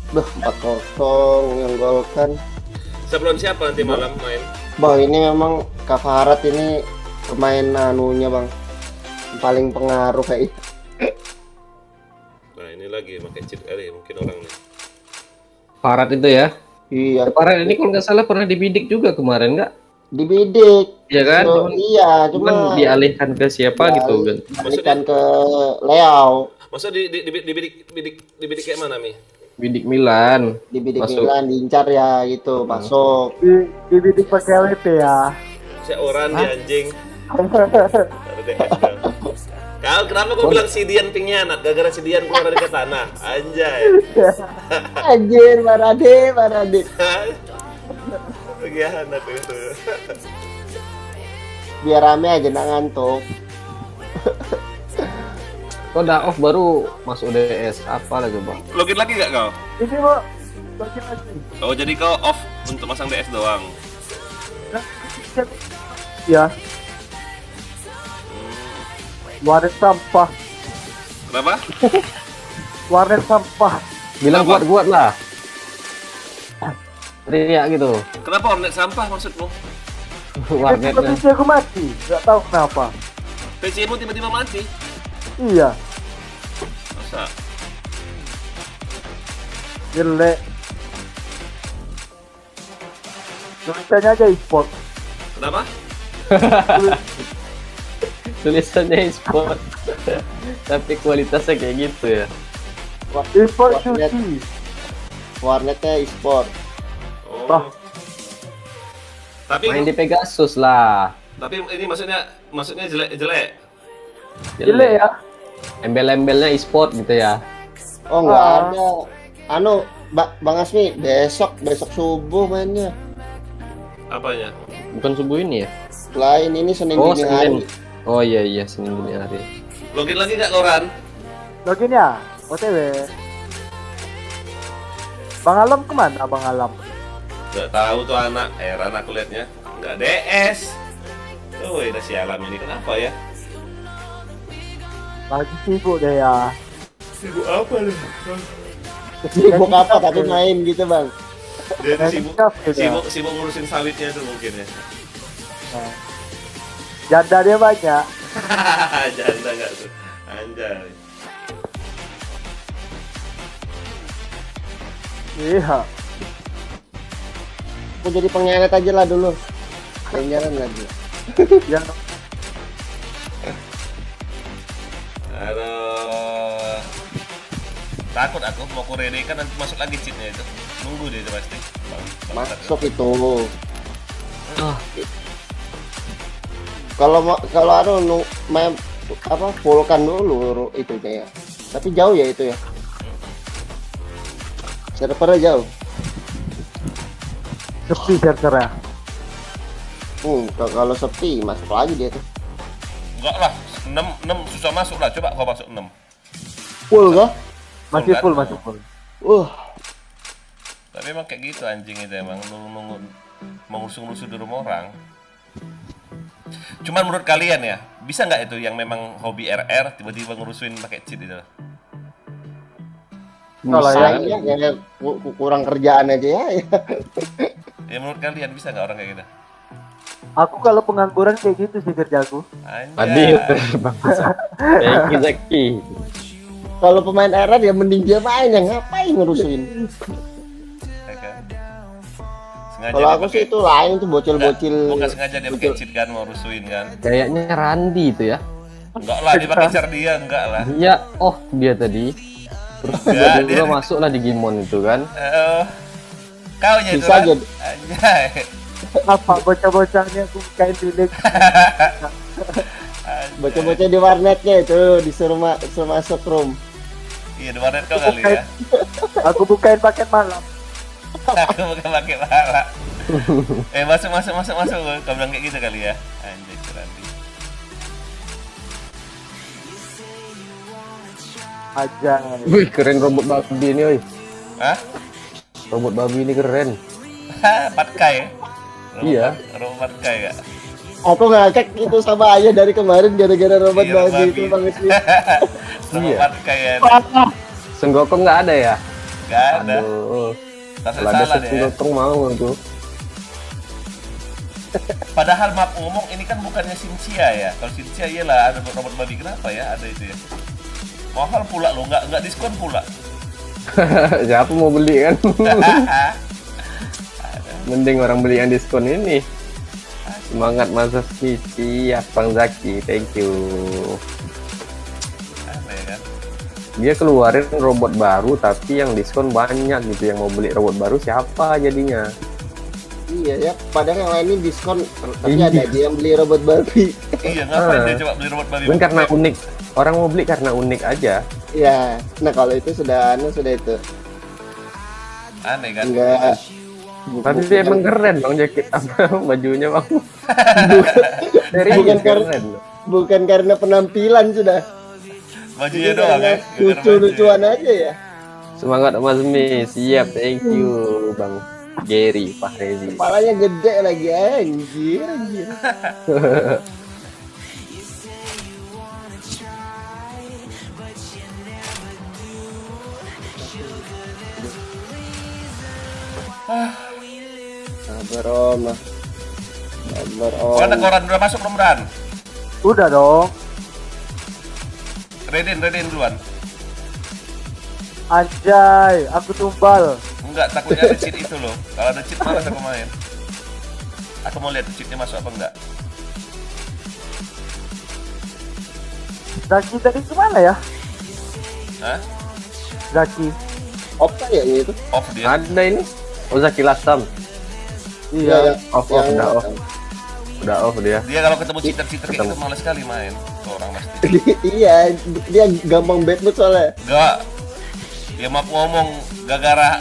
Duh 4-0 yang gol kan. Sebelum siapa nanti malam main? Bang ini memang Kavarat ini pemain anunya bang, paling pengaruh kayak. Nah ini lagi pakai cheat kali mungkin orang nih. Parat itu ya. Iya Parat ini kalau nggak salah pernah dibidik juga kemarin nggak? dibidik. Iya kan? So, iya Cuman cuma dialihkan ke siapa gitu kan? balikan ke Leao, Masa dibidik kayak mana Mi? Bidik Milan. dibidik Masuk. Milan diincar ya gitu masuk. Dibidik pakai WP ya. Saya orang di anjing. Ada DS. Kau kenapa kau bilang si Dian pengkhianat? Gara-gara si Dian keluar dari tanah. Anjay. Anjir Marade. Pengkhianat itu. Biar rame aja nggak ngantuk. Kau udah off baru masuk DS apa lagi bang? Login lagi gak kau? Ini mau bagi lagi. Oh jadi kau off untuk masang DS doang. Ya. Warnet sampah. Kenapa? Warnet sampah. Bilang Apa? kuat lah. Teriak gitu. Kenapa warnet sampah maksudmu? Warnetnya. PC aku mati. Gak tahu kenapa. PC-mu tiba-tiba mati? Iya. Masa? Jelek. Tulisannya aja e-sport. Kenapa? Tulisannya e-sport. Tapi kualitasnya kayak gitu ya. E-sport Warnet. suci. Warnetnya e-sport. Oh. Bah. Tapi Main di Pegasus lah. tapi ini maksudnya jelek. Jelek ya. Embel-embelnya e-sport gitu ya. Oh nggak Ah. ada. Anu Bang Asmi besok subuh mainnya. Apanya? Bukan subuh ini ya? Lain ini Senin Oh dini hari. Senin. Oh iya Senin dini hari. Login lagi gak Loran? Login ya. OTW. Bang Alam kemana Bang Alam? Gak tahu tuh anak. Heran aku liatnya. Nggak DS. Oh udah sialan ini kenapa ya? Lagi sibuk deh ya. Sibuk apa nih? Sibuk apa tapi main gitu bang. Dia tuh sibuk, Gitu ya. sibuk ngurusin sawitnya tuh mungkin ya. Nah. Janda dia banyak. Janda nggak tuh? Anjay. Iya. Aku jadi pengkhianat aja lah dulu. Jangan lagi. Ya. Aduh. Takut aku mau kurede kan nanti masuk lagi cheatnya itu. Nunggu dia itu pasti. Masuk itu. Ah, Kalau main apa fullkan dulu itu ya. Tapi jauh ya itu ya. Servernya jauh. Sepi servernya. Kalau sepi masuk lagi dia tuh. Enggak lah, 6 susah masuk lah. Coba kau masuk 6. Full kah? Masih kan? full, masih full. Tapi emang kayak gitu anjing itu emang nunggu mengusung-usung di rumah orang. Cuman menurut kalian ya, bisa nggak itu yang memang hobi RR tiba-tiba ngurusin pakai cheat itu? Kalau Bisa yang ya, kurang kerjaan aja ya. Ya menurut kalian bisa nggak orang kayak gitu? aku kalau pengangguran kayak gitu sih kerjaku. tadi Anjay. bangsa. Thank you Zaki. Kalau pemain RR ya mending dia main, yang ngapain ngurusin. Ya kan? Sengaja Kalau dia aku pakai- sih itu lain tuh bocil-bocil. Bukan sengaja dia pakai cheat kan mau rusuin kan? Kayaknya Randi itu ya. Enggak lah, dia pakai car dia enggak lah. Iya, oh dia tadi. Terus Enggak, tiba-tiba dia- masuk lah di Gimon itu kan. Kau nya itu Bisa kan? jadi. Anjay. Apa bocah-bocahnya aku kain bilik. Bocil-bocil di warnetnya itu disuruh masuk room. Iya, di warnet kau kali ya. Aku bukain paket malam. Aku bukan pakai pala. Masuk. Kau bilang kayak gitu kali ya. Anjay, keren. Aja. Wih, keren robot babi ini, oi. Hah? Robot babi ini keren. Patkai. Iya. Robot Patkai ya. Aku ngakak itu sama ayah dari kemarin gara-gara robot Iya, babi babi. itu Bang Ismi. Robot Iya. Patkai ya. Senggokong nggak ada ya? Gak ada. Aduh. Tak Kalau ada salah deh. senggokong mau tuh. Padahal maaf ngomong ini kan bukannya Cynthia ya. Kalau Cynthia iyalah ada robot babi, kenapa ya ada itu ya? Mahal pula lo, nggak diskon pula. Siapa mau beli kan? Mending orang beli yang diskon ini. Semangat masa siap Bang Zaki, thank you. Aneh kan? Dia keluarin robot baru tapi yang diskon banyak gitu. Yang mau beli robot baru siapa jadinya? Iya ya, padahal yang lain ini diskon, tapi Iya. ada aja yang beli robot babi. Iya, ngapain Ah. dia coba beli robot babi? Mungkin karena unik. Orang mau beli karena unik aja. Iya, nah kalau itu sudah itu. Aneh kan? Enggak. Tapi dia emang keren Bang jaket apa bajunya Bang. Serius Bukan keren. Bukan karena penampilan sudah. Bajunya doang ya. Lucu-lucuan aja ya. Semangat Mas Mi, siap, thank you Bang Gary Fahrezi. Kepalanya gede lagi anjir. Sabar Om. Sabar Om. Koran udah masuk belum Ran? Udah dong. Redin duluan. Anjay, aku tumbal. Enggak, takutnya ada cheat itu loh. Kalau ada cheat malas aku main. Aku mau lihat cheatnya masuk apa enggak. Zaki tadi kemana ya? Hah? Zaki. Opta ya itu? Off dia. Ada ini. Ozaki Lasam. Iya. Off, udah off. Udah off dia. Dia kalau ketemu cheater kayak gitu malas sekali main. Tuh orang pasti. Iya, dia gampang bad mood soalnya. Enggak. Ya maaf ngomong, gara-gara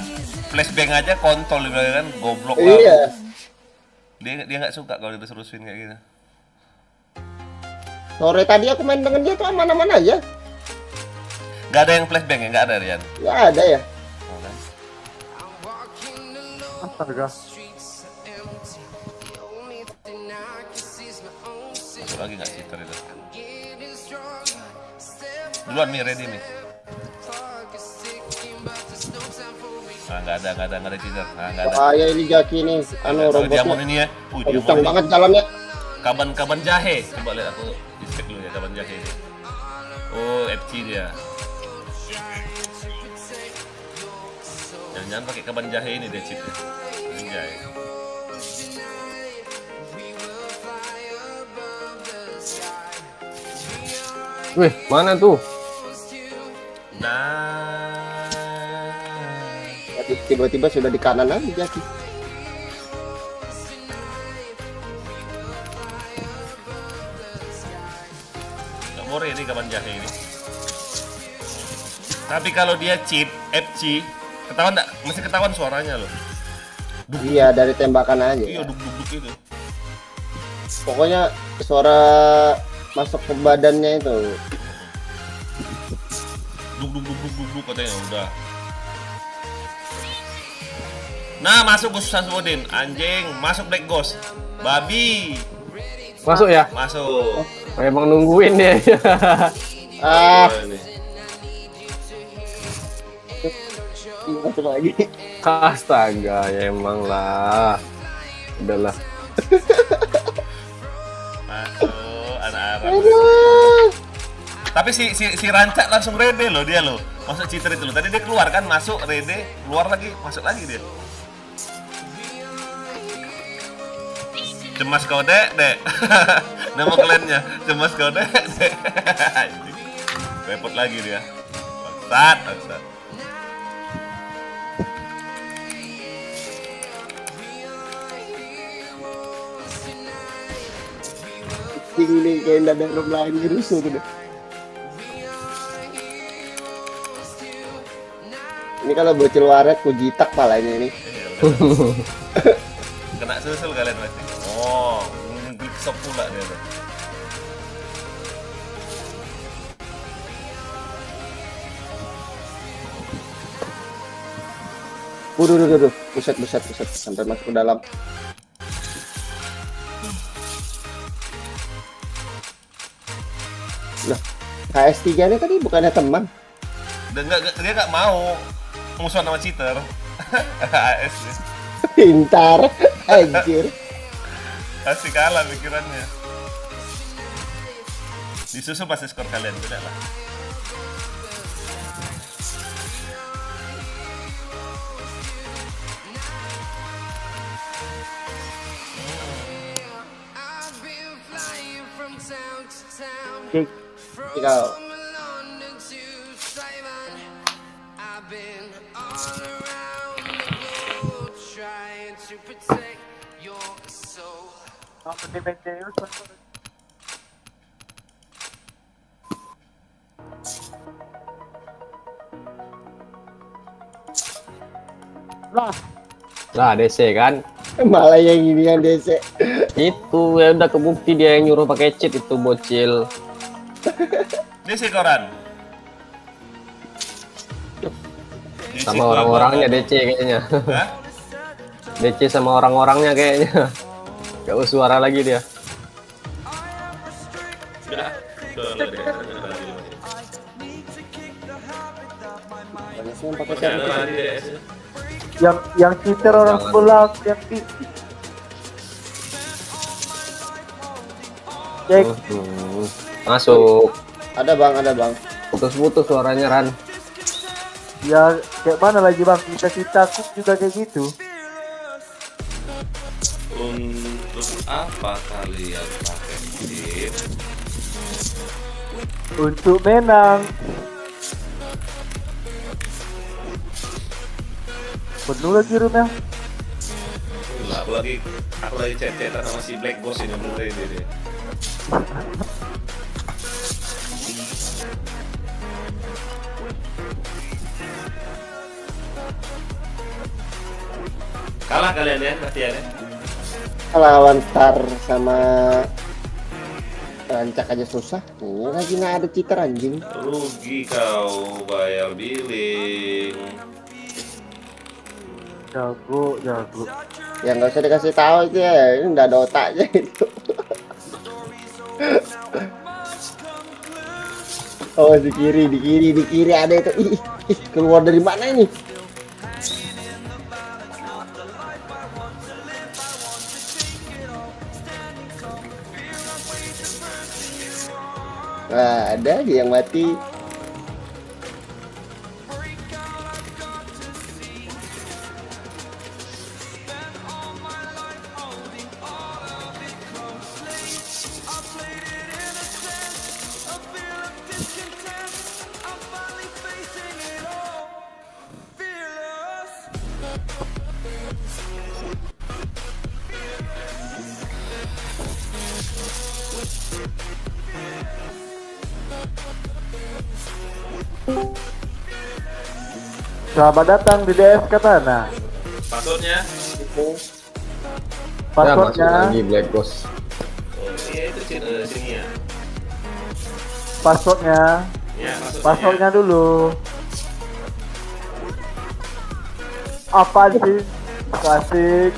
flashbang aja kontol dia bilang kan, goblok lah. Iya. Dia nggak suka kalau diterusin kayak gitu. Sore tadi aku main dengan dia tuh aman-aman aja. Nggak ada yang flashbang ya, nggak ada Rian. Ya ada ya. Oh, kan? Astaga. Masuk lagi nggak cheater itu? Duluan Mi, ready Mi. Ah, nggak ada cheater. Ah, nggak ada. Bahaya ini Jaki nih, Kalau diamond robotnya ini ya, kencang diamond banget jalannya. kaban jahe. Coba lihat aku di spek dulu ya kaban jahe ini. Oh, FC dia. Jangan pakai kaban jahe ini dia cheat. Anjay. Wih, mana tuh? Nah, tiba-tiba sudah di kanan aja Jaki. Nggak more ini kapan jahe ini. Tapi kalau dia chip, FC, ketahuan nggak? Masih ketahuan suaranya loh. Iya, dari tembakan aja. Iya, duk-duk itu. Pokoknya suara masuk ke badannya itu. Duk katanya udah. Nah, masuk Gus Samsudin, anjing, masuk Black Ghost. Babi, Masuk ya? masuk. Emang nungguin dia. Ah, Ini. masuk lagi. Astaga, ya emang lah. Udahlah. Masuk anak-anak. Aduh. Tapi si Rancak langsung rede loh dia loh. Masuk cheater itu loh. Tadi dia keluar kan, masuk rede, keluar lagi, masuk lagi dia. Cemas kau dek. Nama kaliannya cemas kau dek. Repot lagi dia. Bangsat. Ini kayak ada room lain rusuh tuh. Ini kalau bocil waret ku jitak palanya ini. Kena susul kalian pasti. Oh, ngeklik stop pula dia tuh. Waduh, buset, sampai masuk ke dalam. Lah, KS3 ini tadi bukannya teman? Dia nggak mau musuhan sama cheater. AS dia. Pintar, anjir. Pasti kalah pikirannya. Disusul pasti skor kalian, tidak lah. I've been flying from town to town, Cik, Ikaw, from London to Taiwan. I've been all around the globe trying to protect your soul. apa di Mendeus? Lah DC kan. malah yang ini yang DC. Itu ya udah kebukti dia yang nyuruh pakai cheat itu bocil. Ini si koran. Sama orang-orangnya DC kayaknya. Hah? DC sama orang-orangnya kayaknya. Gak usah suara lagi dia. Banyak sih yang pakai server. Yang cheater orang Jangan. sebelah yang di cek Masuk. Ada bang. Putus-putus suaranya Ran. ya kayak mana lagi bang, kita juga kayak gitu. Untuk apa kalian pakai cheat? Untuk menang. Penuh lagi roomnya. Lah, aku lagi chat-chatan sama si Black Ghost ini mulai dia. Kalah kalian ya latihannya. Lawan Star sama Rancak aja susah. Ini lagi nggak ada cheater anjing. Rugi kau bayar billing. Jago. Ya nggak usah dikasih tahu itu ya. Ini nggak ada otaknya itu. Oh di kiri ada itu. Ih, keluar dari mana ini? Nah, ada aja yang mati. Selamat datang di DF Katana. Passwordnya? Ya, masuk Passwordnya, lagi Black Ghost. Oh iya itu sini ya. passwordnya, Ya passwordnya dulu. Apa sih? Klasik.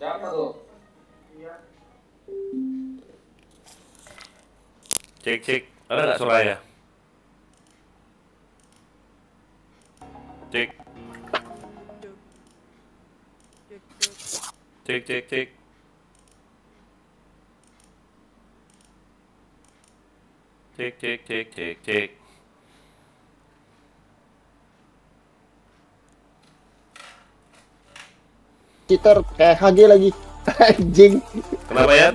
Siapa tuh? Cek. Ada nggak Soraya? Cek. Cek. Cek. Cheater kayak HG lagi. Anjing. Kenapa ya?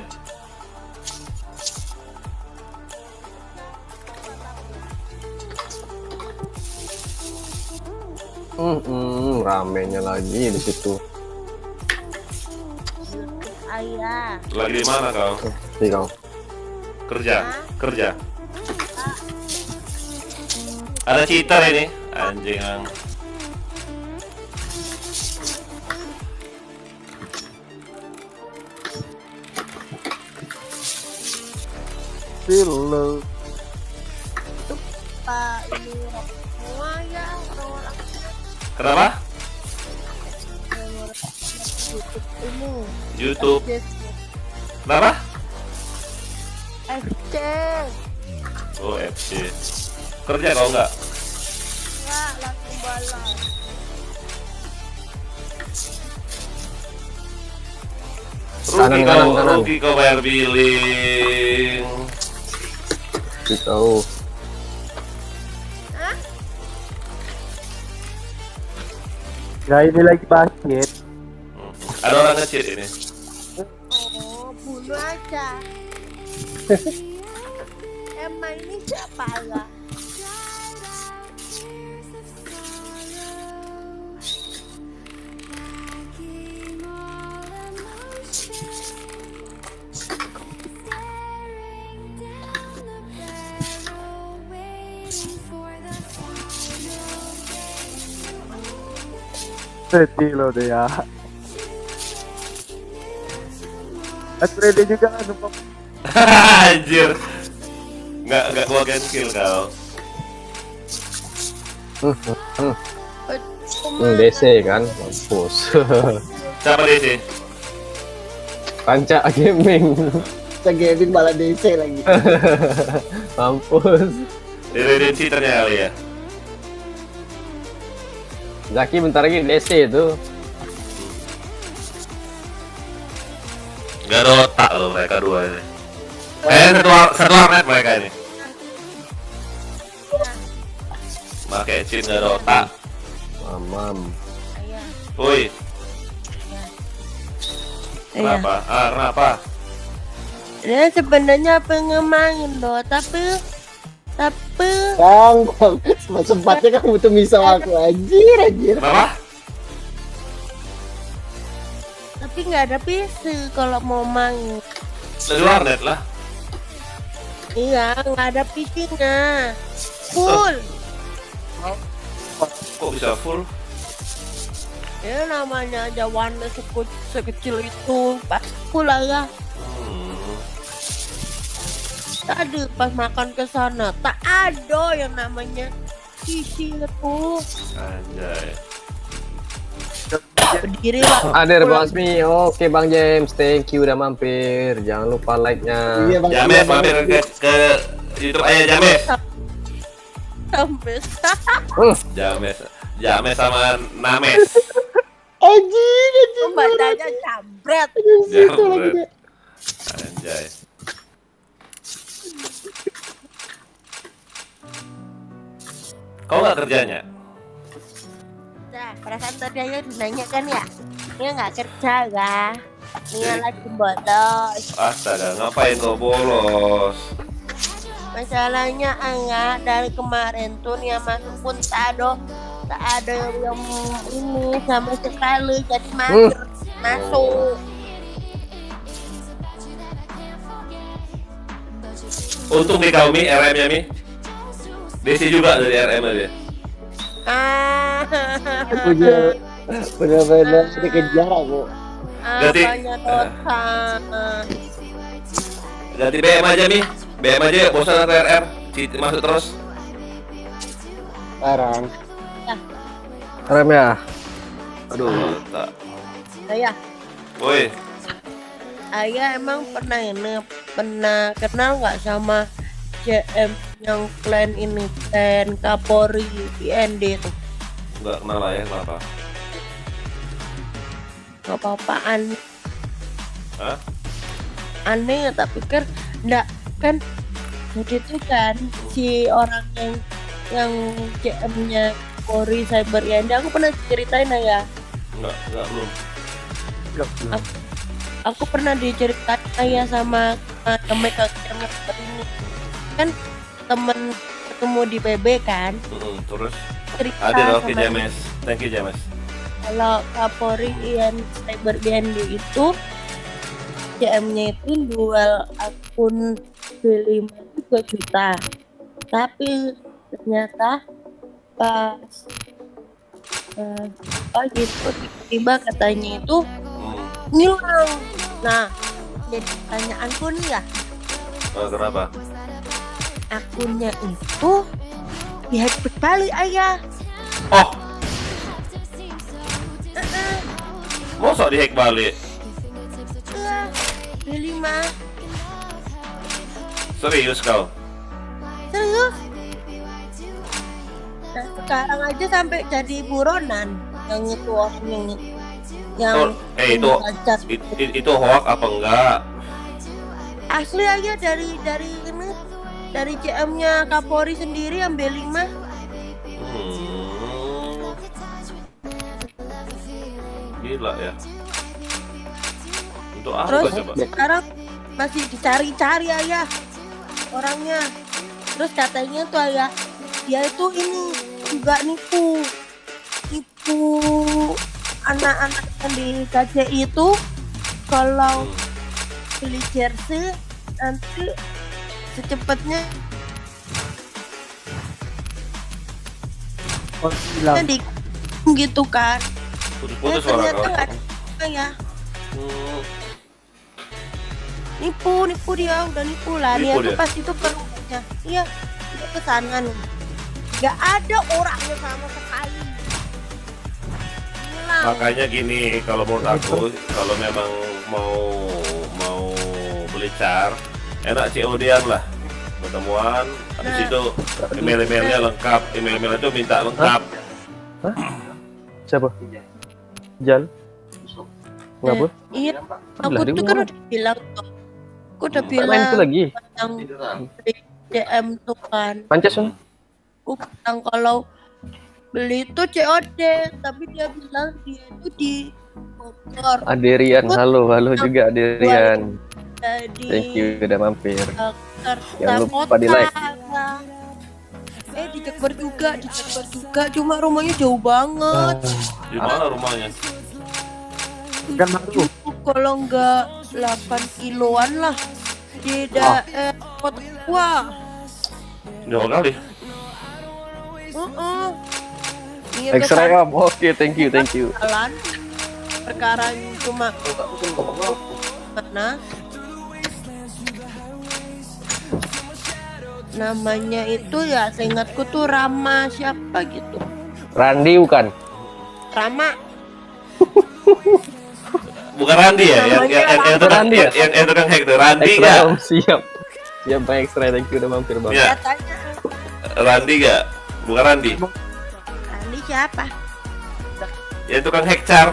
Ramenya lagi di situ. Ayah. Lagi di mana kau? Nih kau. Kerja. Ada cheater ini, anjing. Silo. Pak ini semua ya orang-orang Kenapa? YouTube ini. YouTube. Facebook. Kenapa? FC. Oh FC. Kerja kau nggak? Ya, langsung balas. Kanan. Rugi kau bayar billing. Tahu. Ya ini lagi basket. Ada orang nge-cheat ini. Oh, bunuh aja. Emang ini siapa lah? Silo deh ya. Aku ready juga kan sumpah. Anjir. Nggak gua gen skill kau. DC kan, mampus. Siapa DC? Panca Gaming. Gaming malah DC lagi. Mampus. Diredein cheaternya kali ya. Zaki bentar lagi DC itu. Gak ada otak loh mereka dua ini. Satu warnet mereka ini. Pakai cheat gak ada otak. Mamam. Ayah. Woi. Kenapa? Kenapa? Dia sebenarnya pengen main loh, tapi Bang, sempatnya kamu tuh misal aku anjir. Kenapa? tapi nggak ada PC kalau mau main. Dari warnet lah. Iya, nggak ada PC-nya. Full. Kok bisa full? Ya namanya aja warnet sekecil itu, pas full lah ya. Tadi pas makan ke sana tak ada yang namanya PC itu. Anjay. Berdiri lah. Hadir Basmi. Oke Bang James, thank you udah mampir. Jangan lupa like-nya. Iya bang. James mampir ke YouTube aja James. Sampai James sama Names. Anjir. bacanya jambret. Jambret. Anjay. Kau nggak kerjanya? Nah, perasaan tadi aja nanya kan ya, dia nggak kerja kah? Dia lagi bolos. Astaga, ngapain kau bolos? Masalahnya enggak dari kemarin tuh nih yang masuk pun tak ada yang ini sama sekali jadi masuk. Untung nih kau Mi, RM-nya Mi. Desi juga dari RM dia. punya benar dikejar aku. Ganti. Apanya dosa? Ganti BM aja Mi. BM aja ya, bosan atau RR. Masuk terus. Sekarang Rem ya. Aduh, tak. Saya Woi, Ayah emang pernah kenal nggak sama CM yang clan ini, clan Kapolri IND tuh? enggak kenal lah ya, kenapa? Nggak apa-apa, Hah? aneh tak pikir enggak kan. Jadi itu kan si orang yang CM-nya Kapolri Cyber IND, aku pernah ceritain ya. Enggak belum. Aku pernah diceritain ya sama mereka ini kan temen ketemu di PB kan. Terus Cerita ada oke sama James. Thank you James. kalau Kapolri IND Cyber IND itu CM-nya itu jual akun B5 2 juta, tapi ternyata pas gitu tiba-tiba katanya itu ngilang. Nah, jadi pertanyaanku nih ya, Kenapa? akunnya itu dihack balik ayah. Oh, mosok dihack balik? Iya, B5 Serius kau? serius. Nah, sekarang aja sampai jadi buronan yang itu orang yang itu baca. itu hoax apa enggak? Asli aja dari ini, dari CM-nya Kapolri sendiri yang B5. Gila ya. Untuk apa Terus coba? sekarang masih dicari-cari ayah orangnya. Terus katanya tuh ayah, dia itu ini juga nipu anak-anak yang di KCI itu kalau beli jersey nanti secepatnya hilang. di gitu kan. Putus-putus suara Ternyata kau. nggak ada ya. Nipu dia, udah nipu lah. Dia Nipu tuh dia? pas itu ke rumahnya. Iya, dia ke sana nih. Gak ada orangnya sama sekali. Hilang. Makanya gini, kalau menurut aku, kalau memang mau beli car, enak COD-an lah, ketemuan. Habis Nah. itu email-emailnya lengkap, email-email itu minta lengkap. Siapa? Jal? Ngapa? Iya, aku Lah, dia tuh kan ngomong. udah bilang tuh. Aku udah Main itu bilang lagi. yang di DM tuh kan. Pancas kan? Aku bilang kalau beli itu COD, tapi dia bilang dia itu di motor. Aderian, halo juga Aderian. Jadi Thank you udah mampir. terserah Jangan lupa di like. di Jakbar juga, cuma rumahnya jauh banget. Di mana rumahnya? Kan baru. Kalau nggak 8 kiloan lah di daerah kota tua. Jauh kali. Iya, Extra kan, Om. Oke, thank you. jalan perkara cuma mana namanya itu ya, seingatku tuh Rama siapa gitu. Randi bukan? Rama. Bukan Randi ya? Yang tukang hack tuh Randi Extra nggak? Om, siap. Siap Bang Extra, thank you udah mampir Bang. Ya, Katanya Randi nggak? Bukan Randi. Randi siapa? Yang tukang hack car.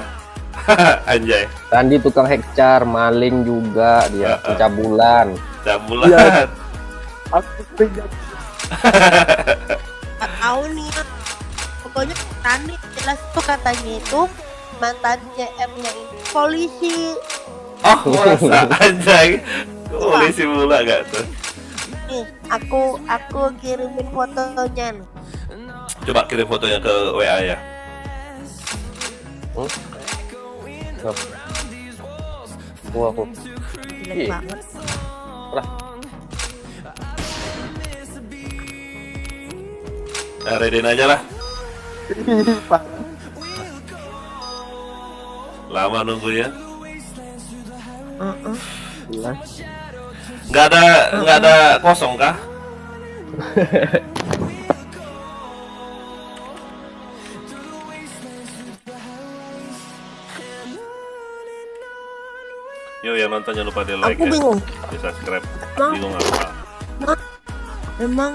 Anjay. Randi tukang hekcar, maling juga dia, pencabulan. Cabulan. Iya. Aku pinjam. Nggak tahu nih. Pokoknya Randi jelas tuh katanya itu mantan CM-nya itu polisi. Oh, masa anjay. Polisi mula gak tuh? nih, aku kirimin fotonya nih. Coba kirim fotonya ke WA ya. Aku Jelek Ih. banget. Nah, redein aja lah. Pak. Lama nunggunya. Jelas. Nggak ada kosong kah? Yo, yang nonton jangan lupa di like Aku ya, bingung. di subscribe. Bang. Bingung apa? Memang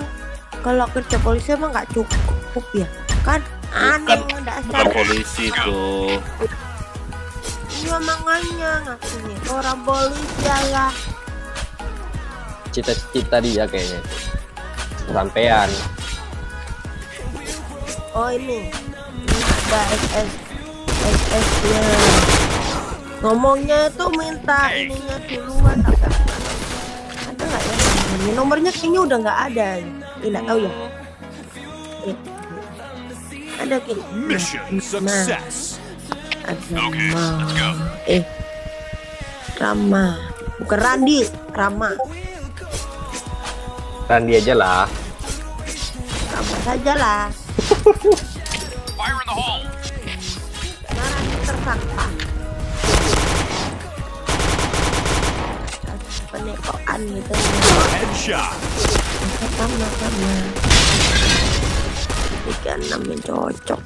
kalau kerja polisi emang nggak cukup ya? Kan aneh Bukan dasar. polisi tuh. Iya makanya ngakunya orang polisi ya. cita-cita dia kayaknya. Sampean. Oh ini ada SS nya. Ngomongnya itu minta ininya duluan apa? Ada nggak ya? Ini nomornya kayaknya udah nggak ada. Nggak tahu ya. Ada kayaknya. Mission success. Ada Okay, let's go. Rama. Bukan Randi, Rama. Randi aja lah. Rama saja lah. Fire in the hole. Karena Randi tersangka. Penekoan gitu. Headshot. Sama-sama. 36 yang cocok.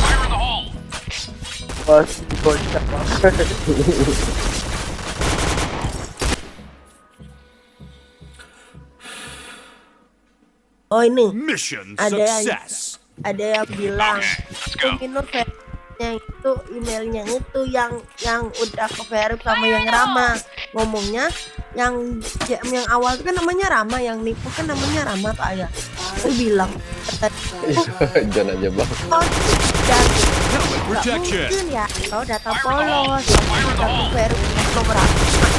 Fire in the hole. Pasti kocak banget. Oh ini Mission Ada yang- success. ada yang bilang Let's go. Minor verifnya itu emailnya itu yang udah ke verif sama yang Rama. Ngomongnya yang JM yang awal itu kan namanya Rama, yang nipu kan namanya Rama Pak ya. Aku bilang John aja bang. oh dan Helmet nggak protection. mungkin ya kalau data polos data verif nomor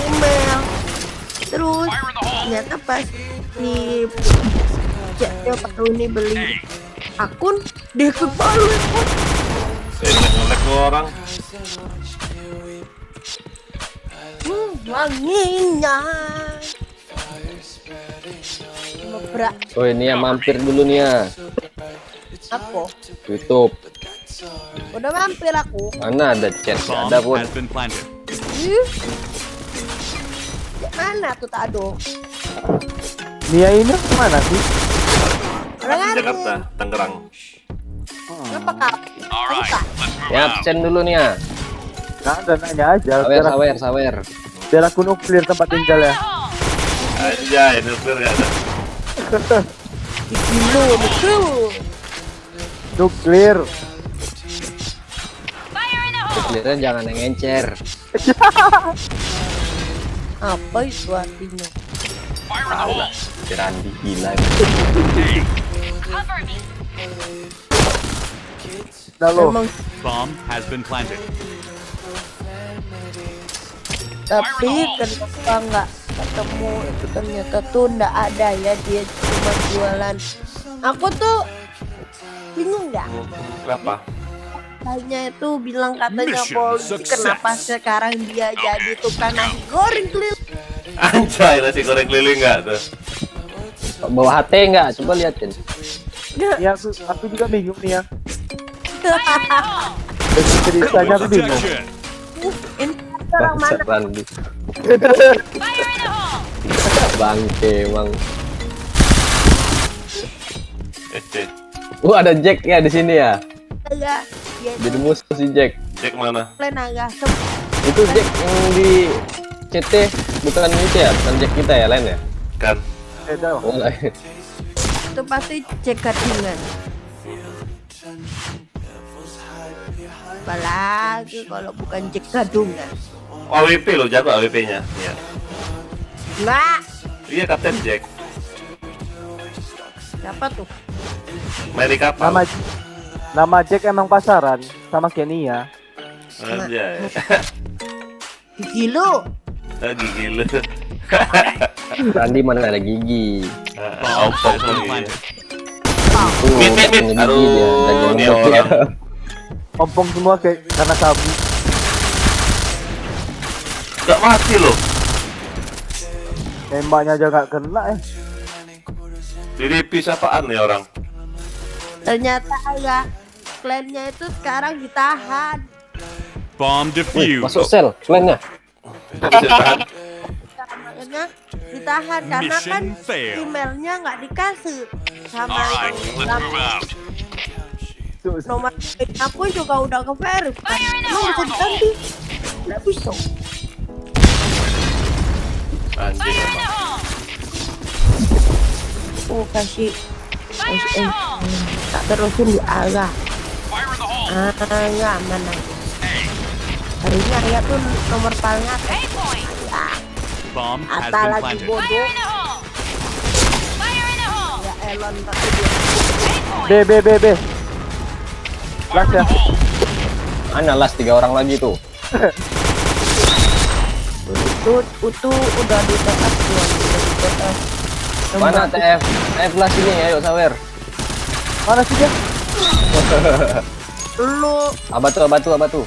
email terus Fire in the hole. ternyata pas si JM baru ini beli akun dia kebalik. Ngelek lu orang. Wanginya Mebrak Oh ini ya mampir dulu nih ya. aku YouTube. udah mampir aku. Mana ada chat? Nggak Bomb ada pun. has been planted. Ih, mana tuh Tado? Nia ini kemana sih? Orang Di ngaruh. Jakarta, Tangerang. Kenapa kak? All right, Kak? let's move Ya out. absen dulu nih ya. Nah, dan nanya aja. Sawer. Biar aku nuklir tempat tinggal ya. Anjay, nuklir gak ada. Kilo betul. Nuklir. Kalian jangan yang encer. Apa itu artinya? Fire in the hole. Si Randi gila. Nah lo. Emang Bomb has been planted. tapi kenapa nggak ketemu itu ternyata tuh nggak ada ya, dia cuma jualan. Aku tuh bingung nggak? Kenapa? Katanya itu bilang katanya Mission polisi success. kenapa sekarang dia jadi tukang nasi goreng keliling. Anjay, nasi goreng keliling gak tuh? Bawa HT nggak? Coba liatin. Ya aku juga bingung nih ya. Dari ceritanya aku bingung. Protection. Ini orang mana? Bangsat Randi. Bangke emang. Ada Jack ya di sini ya. Ya, dia Jadi musuh si Jack. Cek mana? plan agak Itu Jack yang di CT bukan itu ya, bukan Jack kita ya, lain ya? Kan? Beda loh. Oh, lain. itu pasti cek gadungan. Apalagi kalau bukan cek gadungan. AWP lo, jago AWP-nya. Iya. Nggak, Iya, Kapten Jack. siapa tuh? Main di kapal. Nama Jack emang pasaran sama Kenia. Anjay. Gigi lu. Gigi lu. Randy mana ada gigi. Ompong Been lagi. planted. Tuh, Mit, nggak punya gigi aduh, dia. Dan yang ini lembut orang. dia. Ompong semua kayak karena sabu. Gak mati loh. Tembaknya aja nggak kena Diripis apaan nih orang? Ternyata ya klannya itu sekarang ditahan. Bomb Wih, masuk defused. sel, klannya. Bisa tahan. Makanya ditahan karena kan Mission failed. emailnya nggak dikasih sama Alright, let's yang move out. nomor aku juga udah ke verify. Lu bisa diganti? Nggak bisa. Anjing emang. Kasih tak terusin di agak. Fire in the hole. Enggak mana. Harinya Arya tuh nomor paling atas. Ya, Bomb has Ata been lagi planted. bodoh. Ya Elon tapi dia. B. Las ya. Mana las 3 orang lagi tuh. Itu udah di TF tuh, udah di TF. Mana TF? TF las ini, ayo sawer. Mana sih dia? Lu Abatu.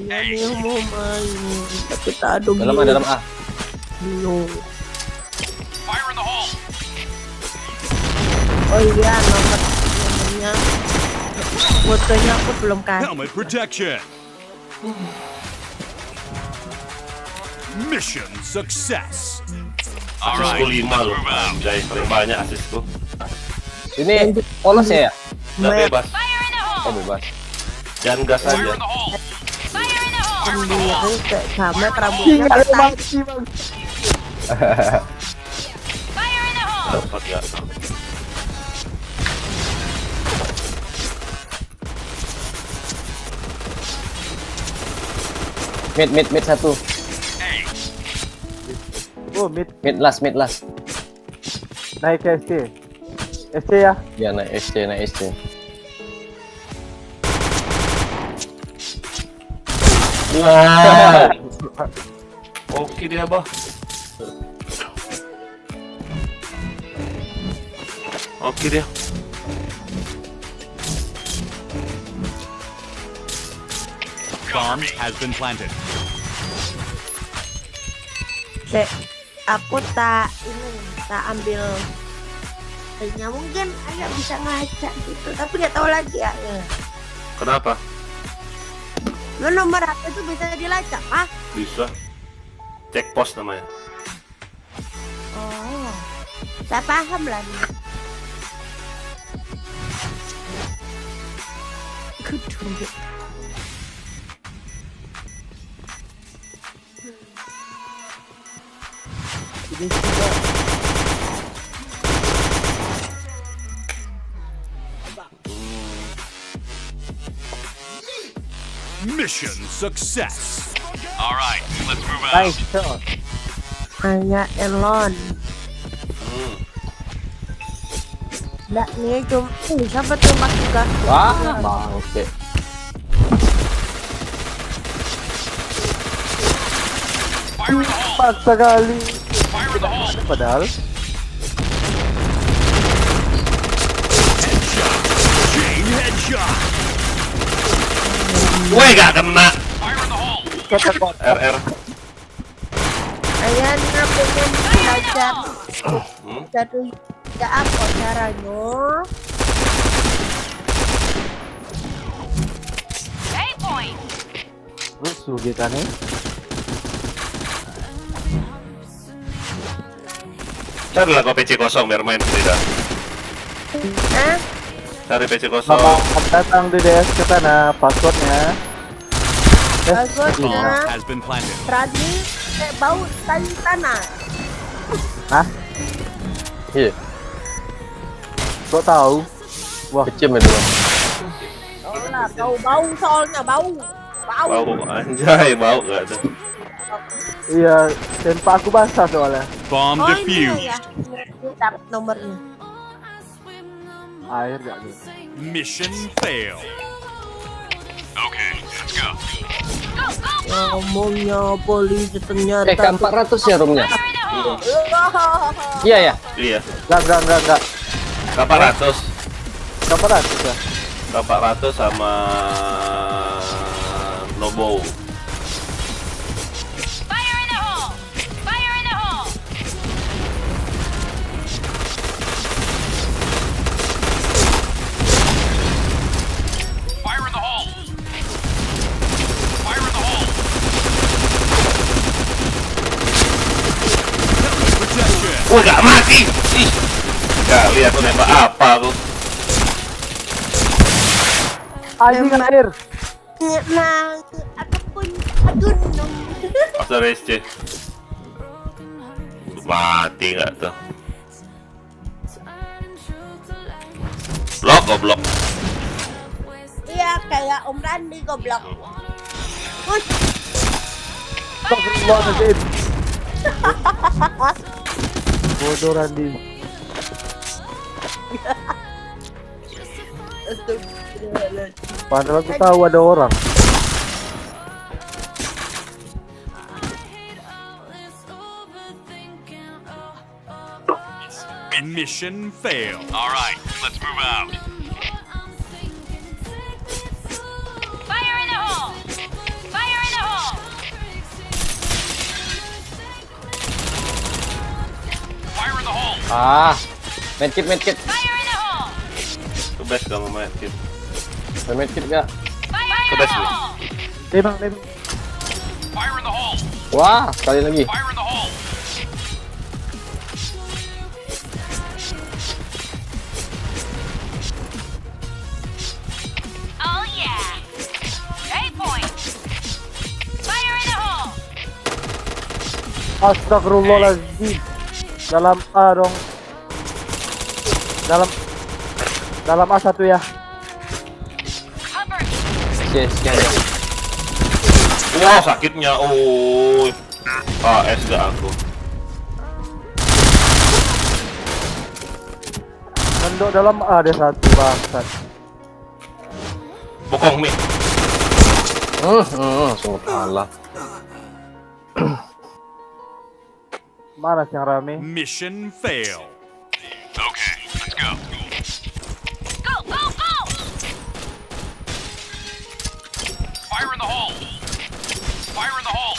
kayaknya mau main tapi tak ada Dalam A. Lu. Fire in the hole. Oh iya nomornya fotonya aku belum kasih. Helmet protection. Mission success. Asisku 5 loh. Anjay, paling banyak asisku. Ini polos ya? Gak bebas. Oh bebas. Jangan gas Fire aja. in the hole. Sendiri kayak sama rambutnya Nggak ada patah. mati bang. Dapat gak? Mid satu. Oh mid Mid las. naik ke SC. SC ya. Ya naik SC. Wah. Oke dia bah. Oke dia. Bomb has been planted. Dek, aku tak ambil kayaknya mungkin agak bisa ngaca gitu tapi nggak tahu lagi ya. Kenapa? Lu nomor HP itu bisa dilacak ah? Bisa. Cek pos namanya. Oh, saya paham lah nih. Kudu. Ini juga Mission success. All right, let's move out. Nice shot. hanya Elon. Nggak nih cuma siapa tuh Mas juga? Wah, bang, oke. Fire in the hole. Paksa kali. Fire in the hole. Padahal Chain headshot. Woi gak kena. Fire in the hole. kata kok. RR. Saya pengen belajar satu ya apa caranya? Rusuh kita nih. Carilah kau PC kosong biar main tidak. Hah? Cari PC kosong. Mama datang di DS ke sana passwordnya. Bomb Bagusnya has been planted. tadi kayak bau tali tanah. Hah? Iya, Kok tahu? Wah, kecil itu. Bang. Oh lah, bau soalnya bau. Bau anjay bau gak ada. iya, tempat aku basah soalnya. Bomb Oh ini defused. ya, ini dapat nomornya. Air gak ada. Mission failed. Okay, let's go. Ngomongnya polisi ternyata. K400 ya roomnya? Iya ya. Iya. Enggak. 800. 800 ya. 400 sama Nobo. Fire in the hole! Fire in the hole! Fire in the hole. Fire in the hole. Protection. Wah, gak mati. Ih. Kali aku nembak apa aku? Anjing air. Nah, aku pun gunung. Master SC. Mati nggak tuh? Blok goblok. Iya, kayak Om Randi goblok. Astagfirullahaladzim. Bodoh Randi. Padahal aku tahu ada orang. Mission failed. All right, let's move out. Fire in the hole! Fire in the hole! Fire in the hole. Medkit. Fire in the hole! Kebes kamu main kit. Medkit gak? Fire in Kebes the nih. hole! Tembak. Fire in the hole. Wah, sekali lagi. Fire in the hole. Oh yeah! 8 points! Fire in the hole! Astagfirullahaladzim. Dalam A dong. Dalam A1 ya. Cover! Sekian ya. Wah, sakitnya. Oh. AS gak aku. Mendok dalam A ada satu bangsat. Bokong nih. Sungguh kalah. Mana sih yang rame? Mission failed. Okay, let's go. Go, go, go! Fire in the hole. Fire in the hole.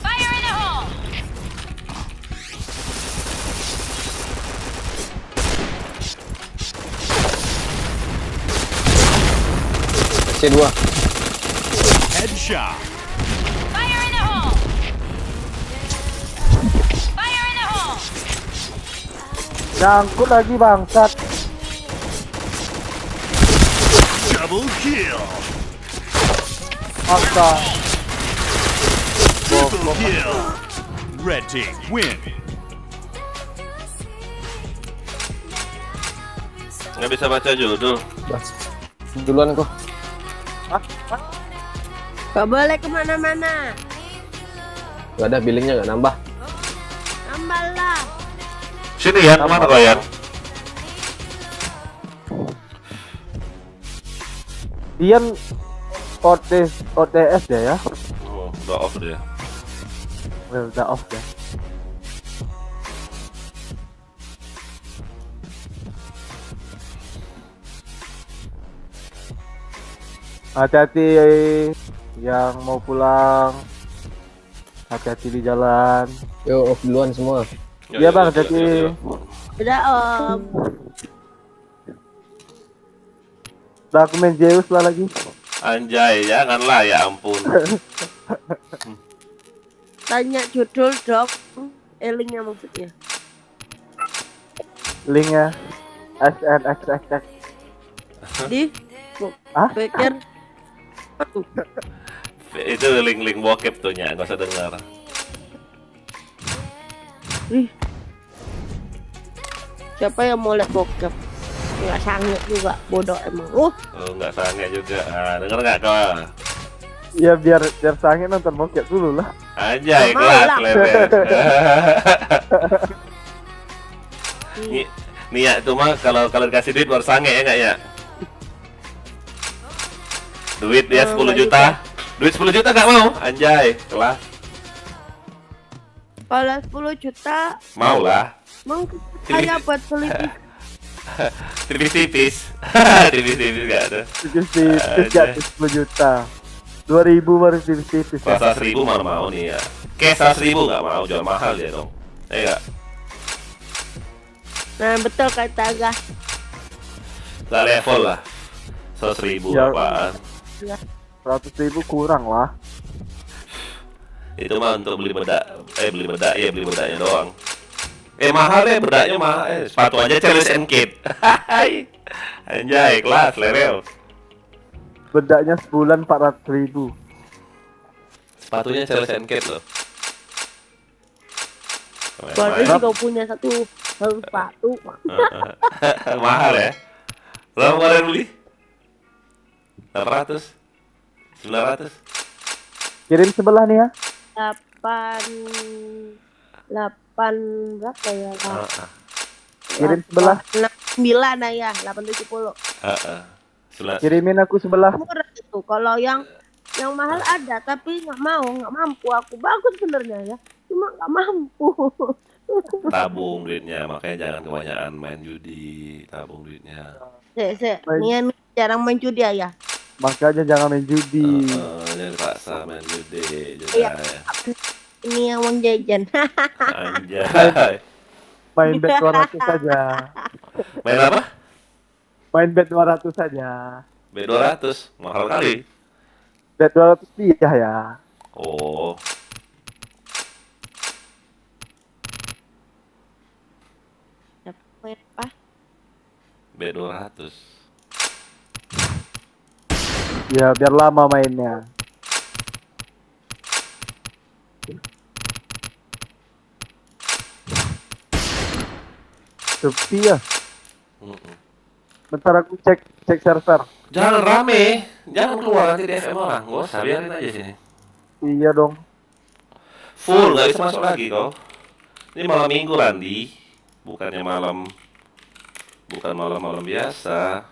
Fire in the hole! C2. Headshot. Fire in the hole! Fire in the hole! Nyangkut lagi bangsat. Double kill. Maksa. Triple kill. Red team win. Nggak bisa baca judul. Duluan kok. Gak boleh kemana-mana. Gak ada billingnya gak nambah. Tambah lah. Sini ya, kemana kalian? Dian OTS ya. Oh, udah off dia. Udah off ya. Hati-hati yang mau pulang. Hati-hati di jalan. Yo, off duluan semua. Iya bang, hati-hati. Udah Om. Udah aku main Zeus lah lagi. Anjay, janganlah ya ampun. Tanya judul dok. Linknya maksudnya. Linknya SNXXX. Di Ah? pikir Itu link-link bokep tuh nya, nggak usah dengar. siapa yang mau lihat bokep? Nggak sanggup juga, bodoh emang. Oh, nggak sange juga. Ah, denger nggak kau? Ya biar sange nonton bokep dulu lah. Anjay, Mau kelas lah. level. Nih ya, cuma kalau dikasih duit baru sange ya nggak ya? Duit dia 10 juta. Duit 10 juta nggak mau, anjay, kelas. Kalau 10 juta Mau lah. mau hanya buat beli Tipis-tipis. Tipis-tipis nggak ada. Tipis-tipis gak tuh 10 juta. 2.000 baru tipis-tipis ya. Kalau 100.000 mana mau nih ya. Kayak 100.000 nggak mau, jual mahal dia dong. Nggak? Nah betul kata Aga. Nggak level lah. 100.000 Ya. apaan? 100.000 kurang lah. Itu mah untuk beli bedak, beli bedaknya doang. Mahal deh bedaknya mahal. Sepatu aja challenge and kit. Anjay, kelas level. Bedaknya sebulan 400.000. Sepatunya challenge and kit loh. Keluarga juga punya satu sepatu. Mahal ya. Berapa kemarin beli? 800, 900. Kirim sebelah nih ya. 8 berapa ya? Kirim sebelah. 9 nah ya, 870. Kirimin aku sebelah. Murah itu. Kalau yang mahal ada tapi nggak mampu aku. Bagus sebenarnya ya. Cuma nggak mampu. Tabung duitnya, makanya jangan kebanyakan main judi. Tabung duitnya. Nian jarang main judi ya. Makanya jangan main judi. Jangan paksa main judi. Iya. Ini yang uang jajan. Anjay. Main bet 200 saja. Main apa? Main bet 200 saja. Bet 200, mahal kali. Bet 200 rupiah ya. Oh. Main apa? Bet 200. Ya biar lama mainnya. Sepi ya. Bentar aku cek server. Jangan rame, jangan keluar nanti di FM orang. Gak usah, biarin aja sini. Iya dong. Full, gak bisa masuk lagi kok. Ini malam minggu Randi, bukan malam biasa.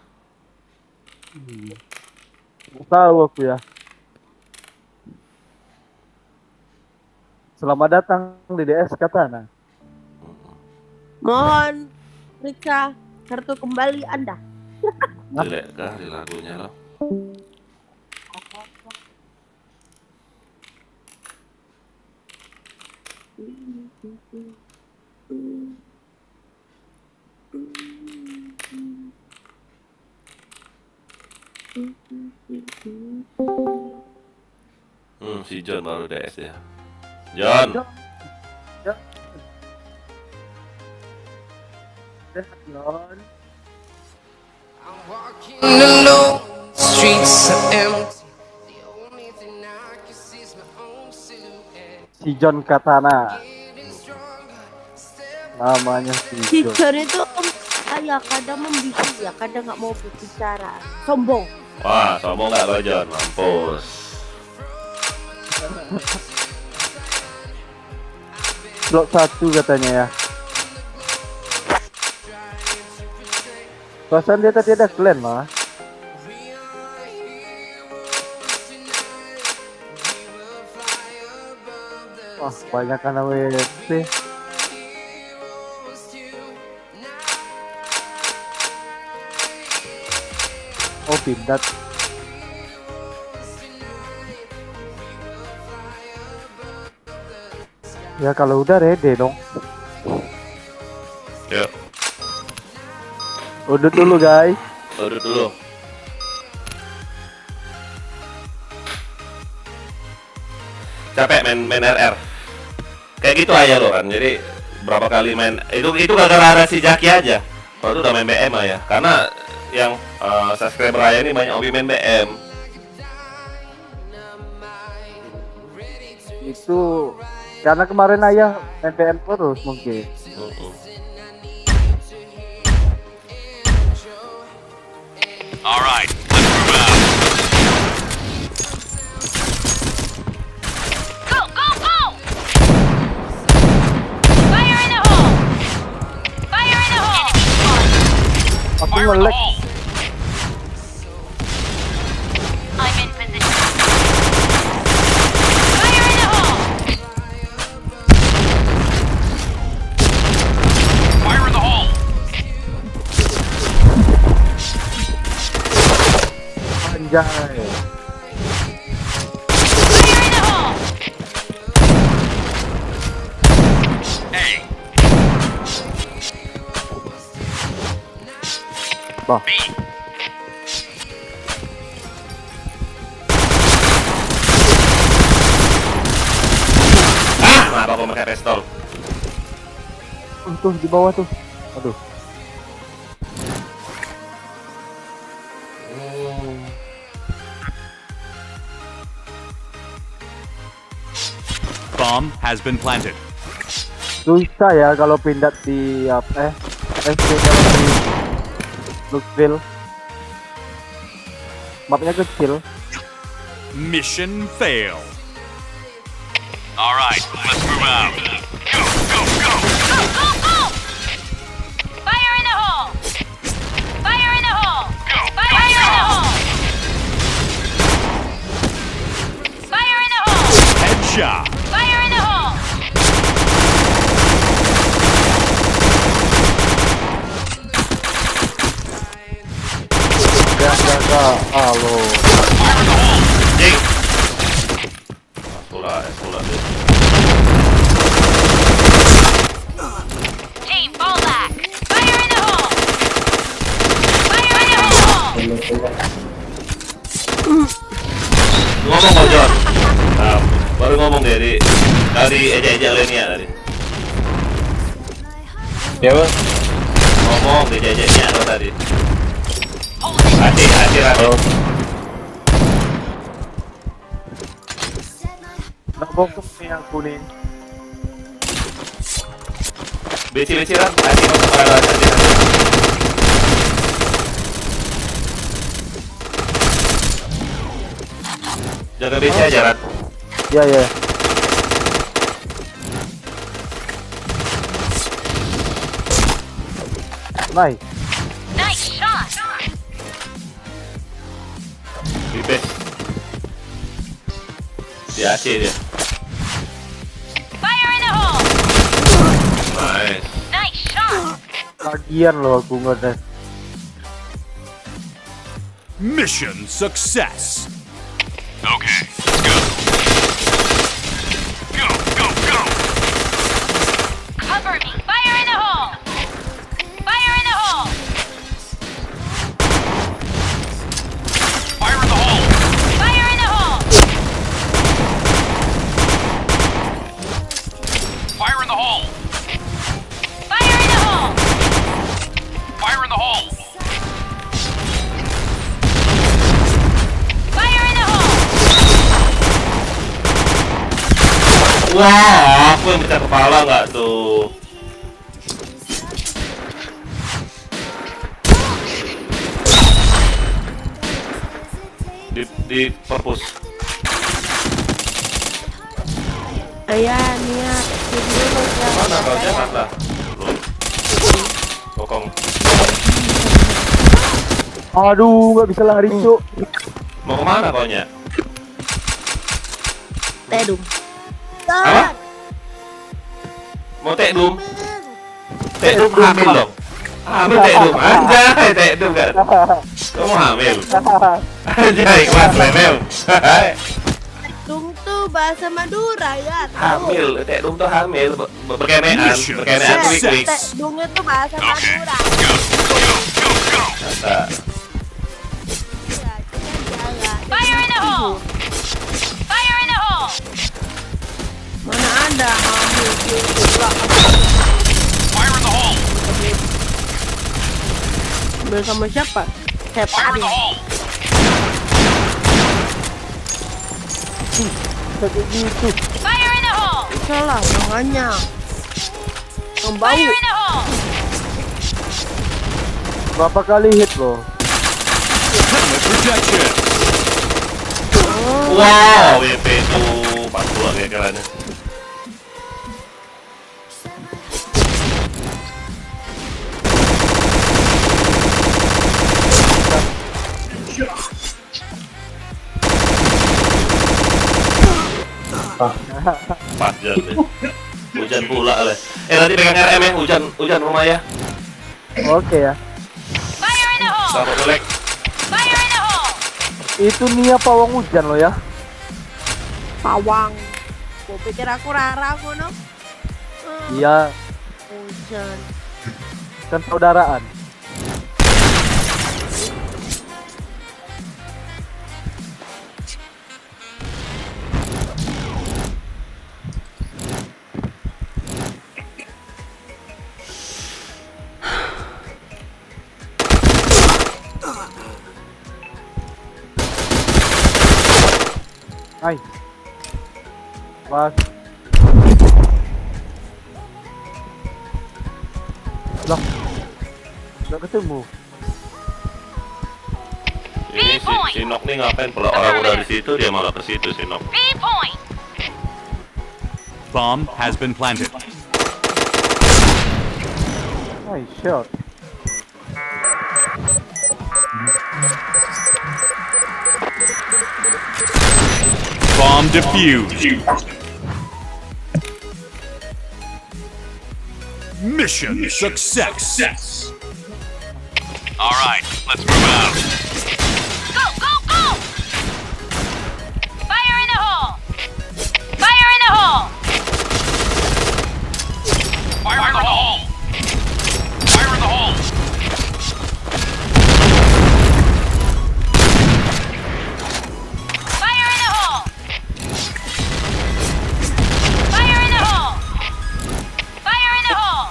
Tahu aku ya. Selamat datang di DS Katana. Mohon periksa kartu kembali Anda. Jelek kali lagunya loh. Si John baru DS ya. John. I'm walking alone, streets are empty. The only thing I can see is my own silhouette. Si John Katana. Getting stronger, step Namanya Si si John. John itu ayah kadang membisu ya, kadang nggak mau berbicara. Sombong. Wah, sombong gak lo John? Mampus. Slot 1 katanya ya. Perasaan dia tadi ada clan lah. Wah, banyak kan WP. Oh, pindat. Ya kalau udah ready dong. Yuk, Udah dulu guys. urut dulu. Capek main RR. Kayak gitu aja lo kan. Jadi berapa kali main itu gara-gara si Jaki aja. Kalau itu udah main BM lah ya. Karena yang subscriber Raya ini banyak hobi main BM. Itu karena kemarin ayah NPM terus mungkin. All right, let's move out. Go, go, go! Fire in the hole! Fire in the hole! Fire in the nge-lag. hole! I'm in position. Fire in the hole! Fire in the hole! Anjay. Fire in the hole! A. Bah. B. Kenapa aku pakai pistol? Tuh di bawah tuh. Aduh. Bomb has been planted. Susah ya kalau pindah di apa SD kalau di Brookville. Mapnya kecil. Mission fail. All right, let's move out. Go, go, go! Go, go, go! Fire in the hole! Fire in the hole! Go, Fire in the hole! Fire in the hole! Headshot. Fire in the hole! Jaga. Halo. Fire in the hole. Jing. Sulah deh. Team, fall back! Fire in the hole! Fire in the hole! Ngomong kok John. Nah, baru ngomong dari ejek-ejek Lenia tadi. Ya bang. Ngomong di ejek-ejeknya lo tadi. Hati. Nak bokong nih aku nih. Beci lah. Hati masuk pada hati. Jaga beci aja Rat. Ya ya. Nice. Nice shot! Di base. Di AC dia. Fire in the hole! Nice. Nice shot! Lagian loh aku ngedes. Mission success. Okay, let's go. Go, go, go! Cover me! Fire in the hole! Fire in the hole! Fire in the hole. Fire in the hole! Fire in the hole. Fire in the hole! Fire in the hole. Fire in the hole! Wah, aku yang pecah kepala nggak tuh? Di perpus. Ayah, niat. Video lo ya. Mana kau jangan lah. Kokong. Aduh, nggak bisa lari cuk. Mau kemana kau nya? Tedum. Apa? Mau tekdum? Tekdum hamil dong. Hamil tekdum. Anjay, tekdum kan. Kamu hamil. Anjay, kelas level. Tedum tuh bahasa Madura ya. Hamil, tekdum tuh hamil. Berkemean tuh wik-wik. Tedum itu bahasa Okay, Madura. go, go, go, go! Kata. Fire in the hole! Fire in the hole! Mana ada hamil juga. Fire in the hole. Ambil sama siapa? Fire Setan in the ya. hole. Kayak gitu. Fire in the hole! Salah, tangannya. Yang bau. Fire in the hole! Berapa kali hit loh? Helmet protection. Wow, WP itu pas keluar ya jalannya. Hujan deh. Hujan pula leh. Nanti pegang RM ya, hujan rumah ya. Oke ya. Sama golek. Itu Nia pawang hujan lo ya. Pawang. Gue pikir aku Rara ngono. Iya, Hujan. kan saudaraan. Hai. Pas. Lah. Nggak ketemu. Ini si Nok nih ngapain pula orang udah di situ dia malah ke situ si Nok. Bomb has been planted. Hai, shot. Bomb defused. Mission success. All right, let's move out. Fire in the hole! Fire in the hole! Fire in the hole. Fire in the hole. Fire in the hole! Fire in the hole! Fire in the hole!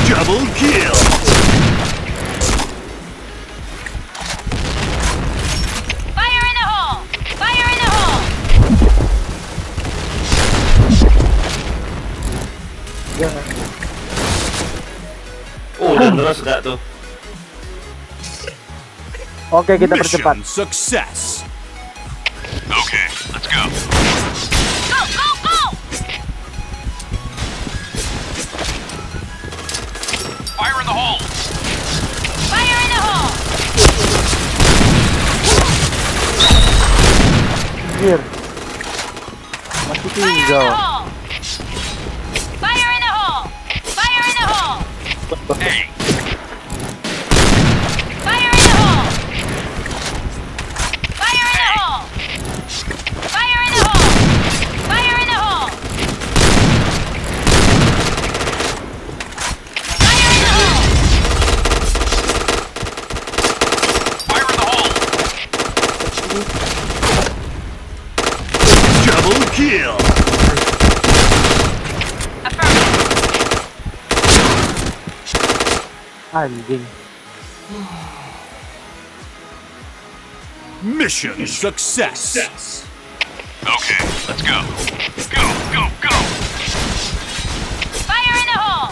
Double kill. Fire in the hole! Fire in the hole! Udah terus enggak tuh. Oke, kita percepat. Mission success. Okay, let's go. Go, go, go! Fire in the hole. Fire in the hole! Anjir. Masih Fire in the tinggal. hole! Fire in the hole! Fire in the hole! Hey, Fire in the hole! Fire in the hole! Fire in the hole! Fire in the hole! Fire in the hole! fire in the hole. Double kill. Affirmative. Anjing. Mission success. Okay, let's go. Go, go, go. Fire in the hole!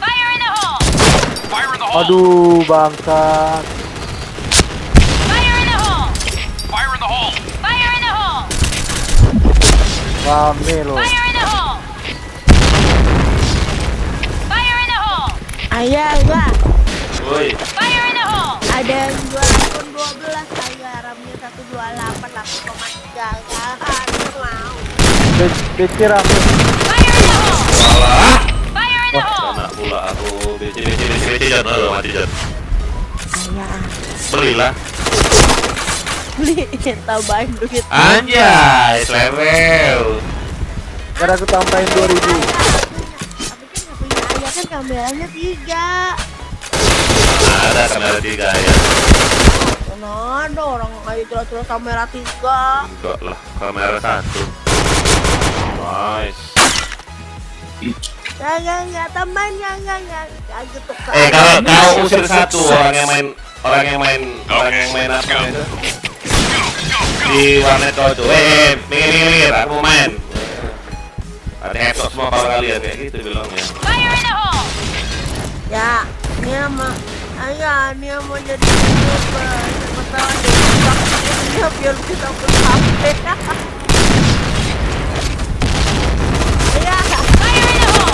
Fire in the hole! Fire in the hole. Aduh, bangsat. Fire in the hole! Fire in the hole. Fire in the hole! Rame lo. Fire in the hole! Fire in the hole! Ayah, enggak. Woi, Fire in the hole! Ada yang jual iPhone 12 saya RAM-nya 128 8,3 aduh mau. BC rame. Fire in the hole! malah Fire in the hole! kena pula aku BC jangan mati jangan. Ayah Belilah. beli tambahin duit. Anjay, level. Ntar aku tambahin 2000. Tapi kan nggak punya ayah kan kameranya 3. Ada kamera 3 ya. Mana ada orang kayak jelas-jelas kamera 3. Enggak lah, kamera 1. Nice. Enggak tambahin enggak gitu. Kalau kau usir satu orang yang main apa itu? Di warnet kau itu. Minggir, aku main. Ada headshot semua kalau kalian kayak gitu bilangnya. Fire in the hole! Ya, Nia mau Nia mau jadi YouTuber. Siapa tahu dia biar kita berhapé. Ya, Fire in the hole!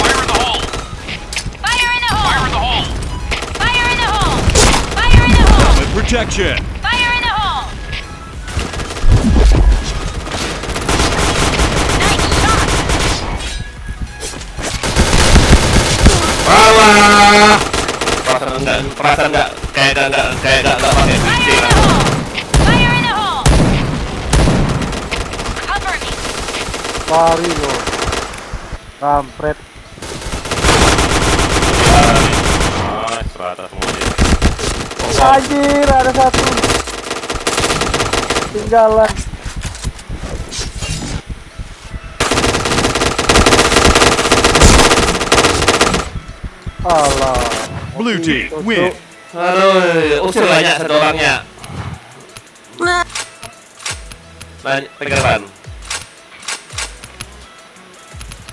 Fire in the hole. Fire in the hole! Fire in the hole. Fire in the hole! Fire in the hole! Helmet protection. Fire in the hole! perasaan nggak kayak nggak pakai PC lah. Fire in the hole! Cover me! Lari lo. Kampret. Serata semua dia. Anjir, ada satu. Tinggalan. Alah. Blue team win. Aduh, usir banyak satu orangnya. Nah, Pegang ban.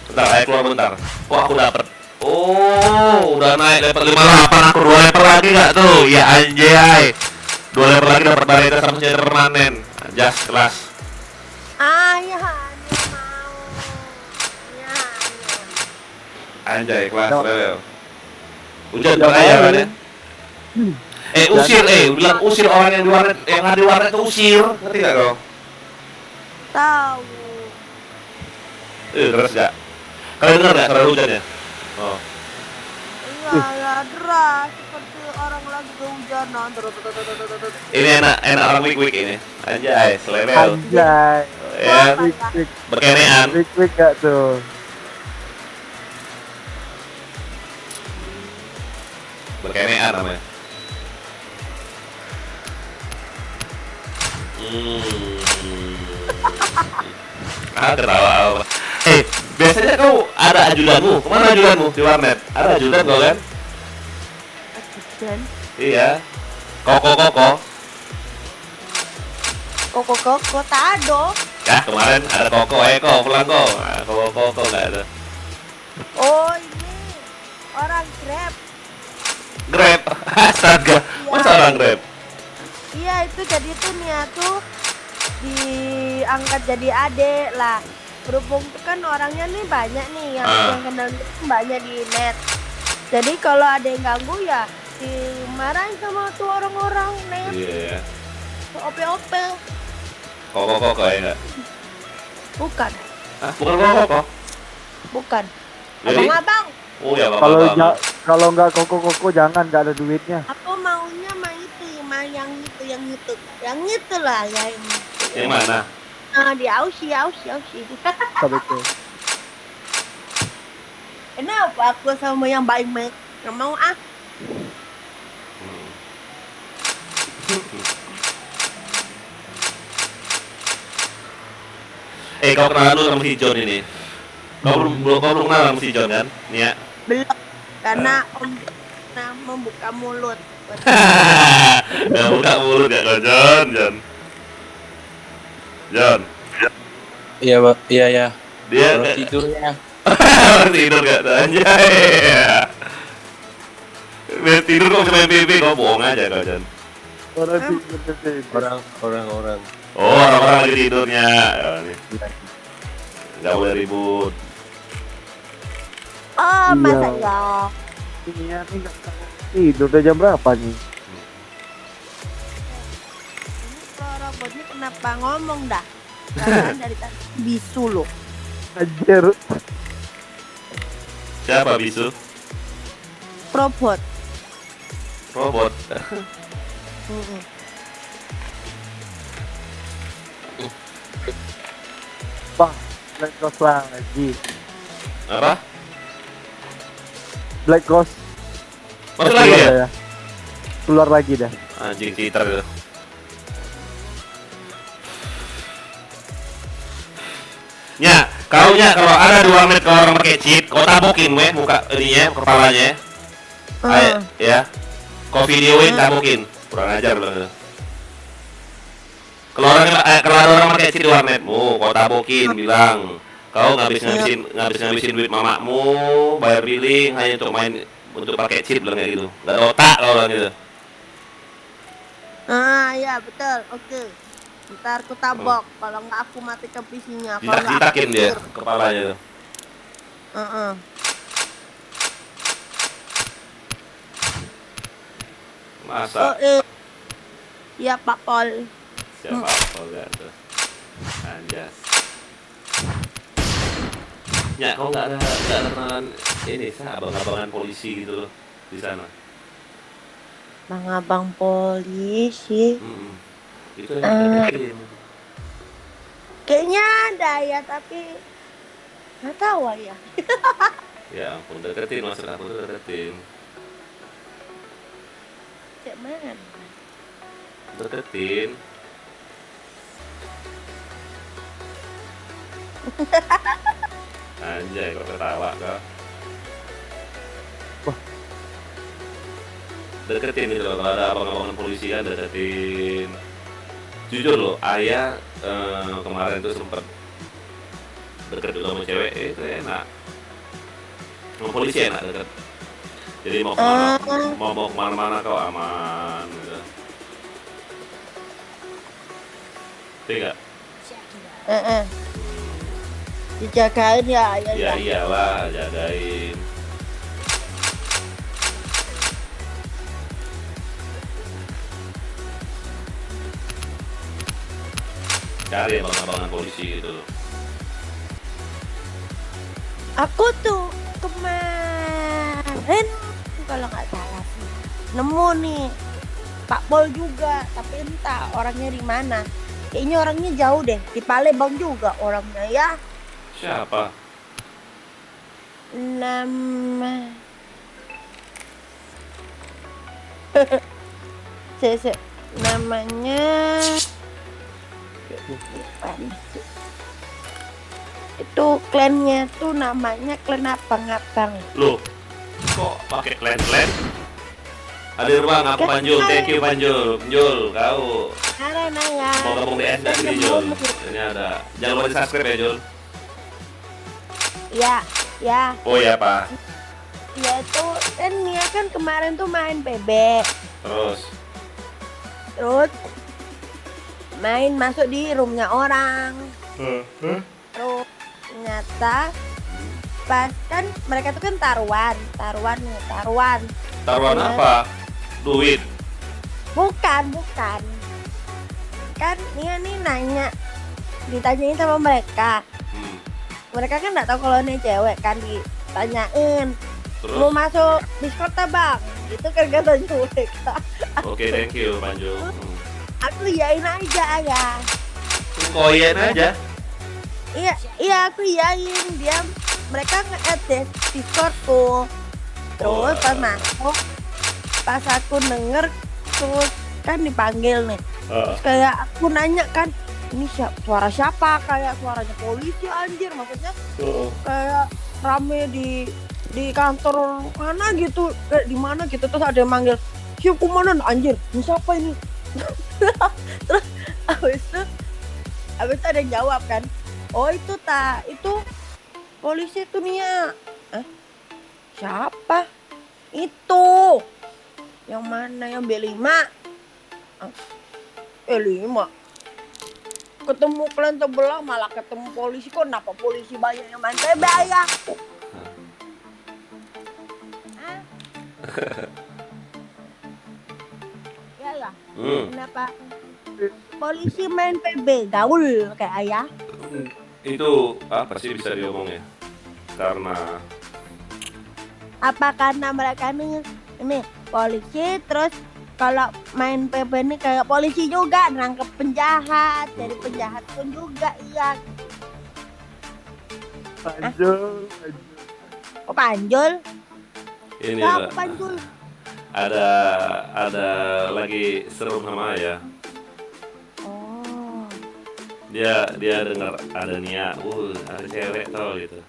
Bentar, ayo keluar bentar. Kok aku dapet? Oh, udah naik level 58, aku 2 level lagi nggak tuh? Ya anjay. 2 level lagi dapat barita sama senjata permanen. Anjas kelas. ayah hanya mau. Ya, hanya. Anjay kelas level. Hujan beraya kan ya? Usir, bilang usir orang yang di warnet, yang ada di warnet itu usir, ngerti gak kau? Tahu. Keras gak? Kalian dengar gak suara hujannya? Oh. Iya, ya deras seperti orang lagi kehujanan. Ini enak orang wik ini. Anjay, selevel. Anjay. Ya, Wik-wik. berkenean. Wik-wik gak tuh? Berkenean namanya. Ketawa apa? Biasanya kau ada ajudanmu. Kemana ajudanmu di warnet? Ada ajudan kau kan? Dan Iya. Koko. koko tado. Ya kemarin ada koko, pulang kok. Nah, koko nggak ada. Oh ini orang Grab. Grab, astaga. Masa orang Grab? Iya itu jadi tuh Nia tuh diangkat jadi adek lah. Berhubung tuh kan orangnya nih banyak nih yang kenal banyak di net. Jadi kalau ada yang ganggu ya dimarahin sama tuh orang-orang net. Iya. OP. Koko ya nggak? Bukan. Bukan koko. Bukan. Jadi? Abang-abang. Oh ya Kalau bang. kalau nggak koko jangan, nggak ada duitnya. Aku maunya yang itu lah yang Yang mana? di Aussie. Tapi itu. Kenapa aku sama yang baik nggak mau ah? Kau kenalan dulu sama si John ini. Kau belum kenal sama si John kan? Nia. Belum, karena Om membuka mulut. Nggak buka mulut gak kau John. Iya, Pak. Iya. Dia Orang tidurnya. orang tidur gak tuh anjay. Dia tidur kok main PB, kau bohong aja kau John. Orang. Oh orang-orang lagi tidurnya. Ya, nih. Nggak boleh ribut. Oh, masa ya? Ini nggak tidur udah jam berapa nih? Ini kalau robot ini kenapa ngomong dah? Karena dari tadi bisu loh. Anjir. Siapa bisu? Robot. Bang, Black Ghost lagi. Apa? Black Ghost. Masuk lagi ya? Keluar lagi dah. Anjing cheater itu. Ya, kalau ada 2 menit kalau orang pakai cheat, kau tabukin muka ininya, kepalanya. Ayo, ya. Kau videoin, tabukin. Kurang ajar bilang. Kalau ada orang pakai cheat di warnetmu, kau tabukin bilang. Kau ngabisin duit mamamu, bayar billing hanya untuk pakai cheat bilang kayak gitu. Enggak ada otak kau bilang gitu. Ya betul. Oke. Ntar aku tabok. Kalau nggak aku matikan PC-nya. Kalau nggak Ditakin dia kepalanya tuh. Masa? Iya Pak Pol. Siapa Pol gak tuh? Anjas. Ya, kau nggak ada kenalan ini, abang-abangan polisi gitu loh di sana. abang-abang polisi. Itu yang deketin. Kayaknya ada ya, tapi nggak tahu ya. Ya ampun, deketin, maksud aku tuh deketin. Cek mana? Deketin. Anjay, kok ketawa kok. Deketin itu loh, kalau ada abang-abangan polisi kan deketin. Jujur loh, ayah kemarin tuh sempet deket dulu sama cewek, itu enak. Sama polisi enak deket. Jadi mau kemana-mana kau aman gitu. Tidak? Dijagain ya ayah Ya iyalah, jagain. Cari abang-abangan polisi gitu loh. Aku tuh kemarin kalau nggak salah sih nemu nih Pak Pol juga, tapi entah orangnya di mana. Kayaknya orangnya jauh deh, di Palembang juga orangnya ya. Siapa? Nama namanya itu klannya tuh namanya klan abang-abang. Loh, kok pakai klan-klan? Hadir bang, aku Panjul, thank you Panjul. Panjul, kau Karena ya mau gabung di SD sini Jul. Ini ada, jangan lupa di subscribe ya Jul. ya Oh ya Pak. ya itu kan Nia kan kemarin tuh main PB, Terus terus main masuk di roomnya orang. Terus ternyata pas kan mereka tuh kan taruhan taruhan apa? Duit. bukan kan Nia nih nanya, ditanyain sama mereka kan nggak tahu kalau ini cewek, kan ditanyain Terus? mau masuk Discord tak bang, itu kan katanya mereka. Oke, thank you Panjul. Aku iyain aja ya. Kok iyain aja? Iya aku iyain, dia mereka nge-add deh Discordku. Terus pas masuk, pas aku denger terus kan dipanggil nih. Terus kayak aku nanya kan, ini suara siapa? Kayak suaranya polisi anjir, maksudnya kayak rame di kantor mana gitu, kayak di mana gitu. Terus ada yang manggil, siapa komandan anjir, ini siapa ini? Terus abis itu ada yang jawab kan, oh itu polisi tuh Nia. Siapa? Itu yang mana, yang B5? B5 ketemu kalian sebelah malah ketemu polisi. Kok kenapa polisi banyak yang main PB ya? Ya kenapa polisi main PB gaul kayak ayah? Itu apa sih bisa diomongnya? Karena Apa karena mereka ini polisi, terus kalau main PB ini kayak polisi juga nangkep penjahat, jadi penjahat pun juga iya. Panjul. Oh Panjul? ini Siapa lah, Panjul? ada lagi seru sama ayah. Oh. Dia dengar ada Nia, ada cewek tau gitu.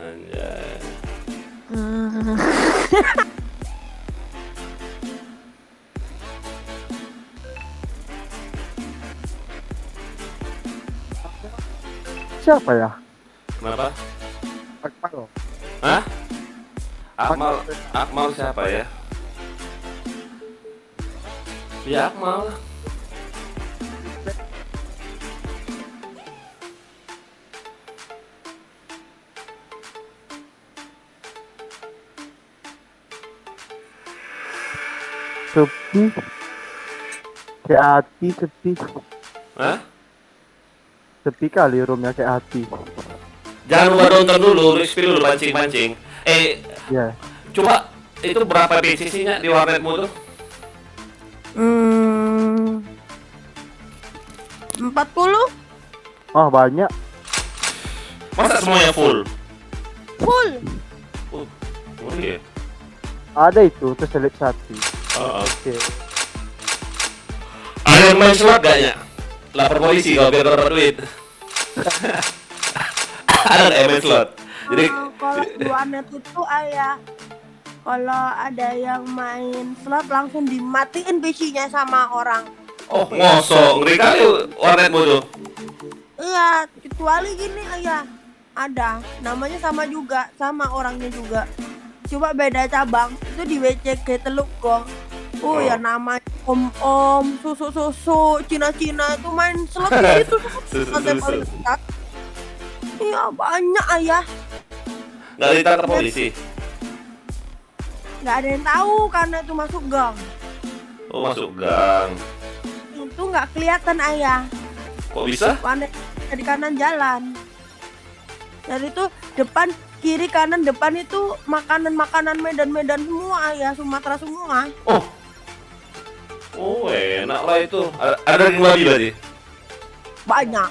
Anjay. Siapa ya? Kenapa? Akmal. Hah? Akmal siapa ya? Ya Akmal. Sepi. Kayak hati sepi. Hah? Sepi kali roomnya kayak hati. Jangan lupa nonton dulu, review dulu pancing-pancing. Ya. Coba itu berapa BCC-nya di warnetmu tuh? 40 Ah, banyak. Masa semuanya full? full. Oh iya. Ada itu terseleksi. Oh, Oke. ada yang main slot gak ya? Lapor polisi kalau biar dapat duit. Ada nggak yang main slot? Jadi Kalau di warnet itu ayah, kalau ada yang main slot langsung dimatiin PC-nya sama orang. oh ngosok, ngeri kali warnetmu tuh. Iya, kecuali gini ayah, ada namanya sama juga, sama orangnya juga. Coba beda cabang, itu di WCG Teluk Gong. Ya namanya om-om, susu-susu, Cina-Cina itu main slot di situ. Lantai paling atas. Iya banyak ayah. Nggak ditangkap polisi? Nggak ada yang tahu karena itu masuk gang. Oh masuk gang. Itu nggak kelihatan ayah. Kok bisa? Warnet di kanan jalan. Dari itu depan, kiri, kanan, depan itu makanan-makanan Medan-Medan semua ayah, Sumatera semua. Oh enak lah itu. Ada daging babi berarti? Banyak.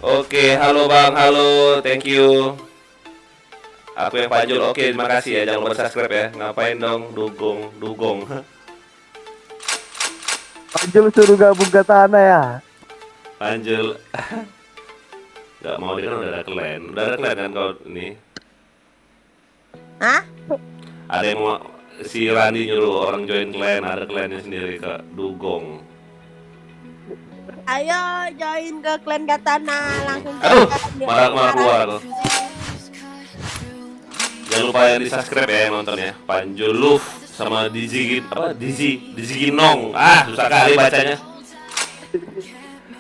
Oke, halo bang, halo, thank you. Aku yang Panjul, oke terima kasih ya, jangan lupa subscribe ya. Ngapain dong, dugong. Panjul suruh gabung ke tanah ya. Panjul. Gak mau dia kan udah ada clan kan kau ini. Hah? Ada yang mau si Randi nyuruh orang join clan, ada clannya sendiri Kak Dugong. Ayo join ke klan Katana langsung. Aduh, marah keluar aku. Jangan lupa yang di subscribe ya yang nonton ya. Panjul Luf sama Diziginong. Susah kali bacanya.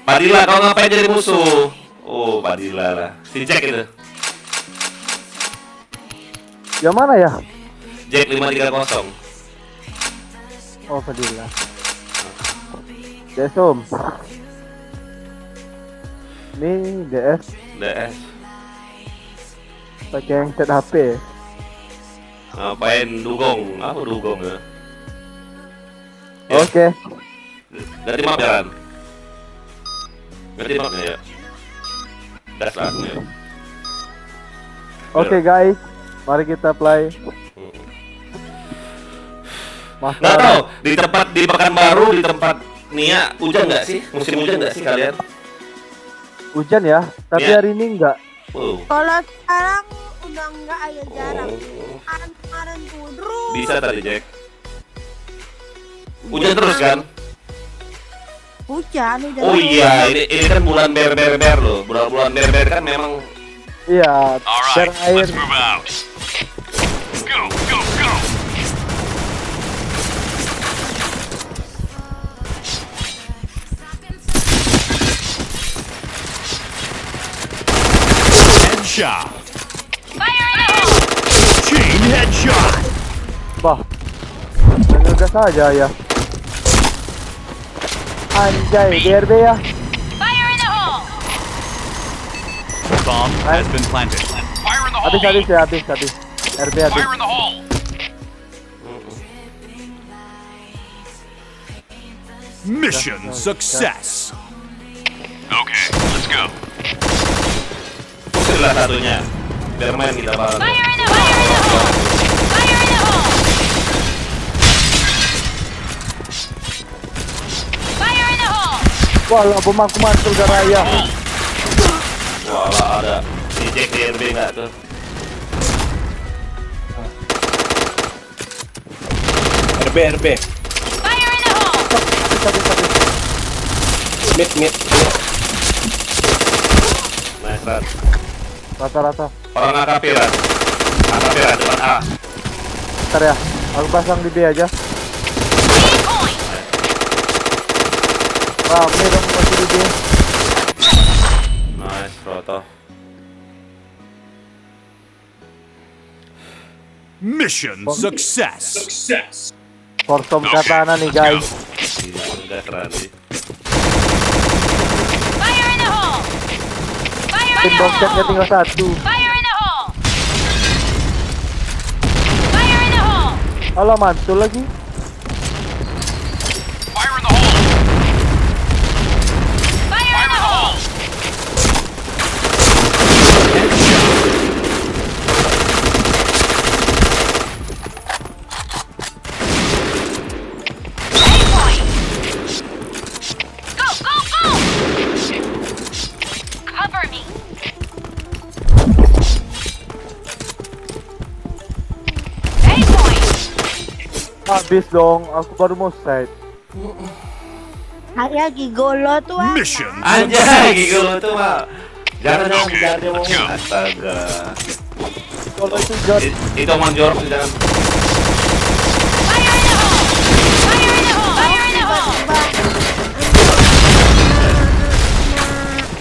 Padilla, kau ngapain jadi musuh? Oh, Padilla lah. Si Jack itu. Yang mana ya? Jack 530. Oh, Fadila. Desom. Ini DS pakai yang set HP. Ngapain dugong? Apa dugong ya? Oke. Ganti map jalan. Ganti mapnya ya. Gas langsung ya. Oke guys, mari kita play. Nggak tahu di Pekanbaru, di tempat Nia hujan nggak sih? Musim hujan nggak sih kalian? Hujan ya, tapi Ya. hari ini enggak. Kalau sekarang udah enggak ayah, jarang. Kemarin tuh terus. Bisa tadi Jack. Hujan terus kan? Hujan. Oh iya, ini kan bulan ber loh. Bulan ber kan memang. Iya, Alright, air. let's move out. Go, go, go! Headshot! Chain headshot! Bah, ngegas aja ya. Anjay, DRB ya. Bomb has been planted. Fire in the hole! Habis ya, habis. RB habis. Fire in the hole! Mission success! Okay, let's go. Itulah satunya. Biar main kita bareng. Walah, bom aku mantul ke raya. Walah ada si Jack DRB nggak tuh? RB. Mid. Nice Ran. Rata-rata. Orang AKP Ran. AKP Ran depan A. Bentar ya, aku pasang di B aja. Rame dong masih di B. Nice Roto. Mission success! Korsom katana nih guys. Gila, udah keren sih. Tim boxnya tinggal satu. Alah mantul lagi. Fire in the hole! Fire in the hole! Go, go, go! Cover me. A point. Habis dong, aku baru mau set. Saya gigolo tuh apa? Mission Anjay, gigolo tuh mah. Jangan dia mau. Let's go. Astaga. Kalau itu jod. Itu omong jorok sih, jangan. Fire in the hole. Fire in the hole. Fire in the hole.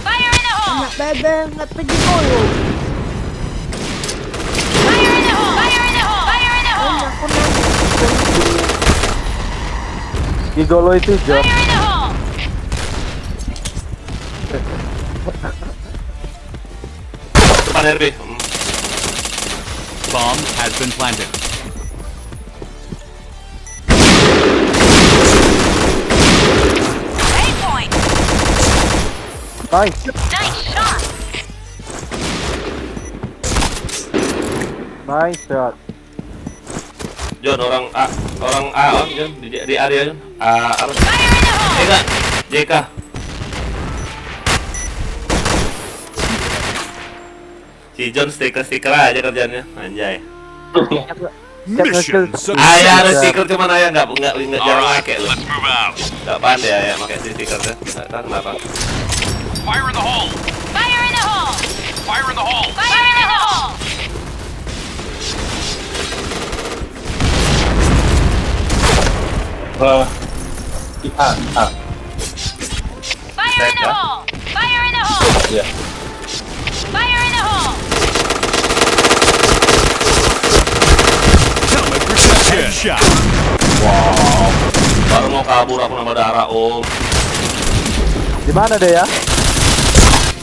Fire in the hole. Anak bebe nggak pergi golo. Fire in the hole. Fire in the hole. Fire in the hole. Aku nangis. Gigolo itu jod. Fire in the hole. Depan RB. bomb has been planted. A point. Nice, Nice shot. nice shot. John, orang A on John di area John. Apa? Fire in the hole. Enggak, JK. Si John stiker aja kerjanya, anjay. Mission Ayah ada success. stiker cuman ayah nggak jarang Alright, pakai loh. let's move out. Nggak pandai ayah pakai stiker tuh. Nggak tahu kenapa. Fire in the hole! Fire in the hole. Fire in the hole! Fire in the hole. Fire in the hole. Fire in the hole. Iya. Fire in the hole. Helmet protection. Headshot. Baru mau kabur aku nambah darah om. Di mana deh ya?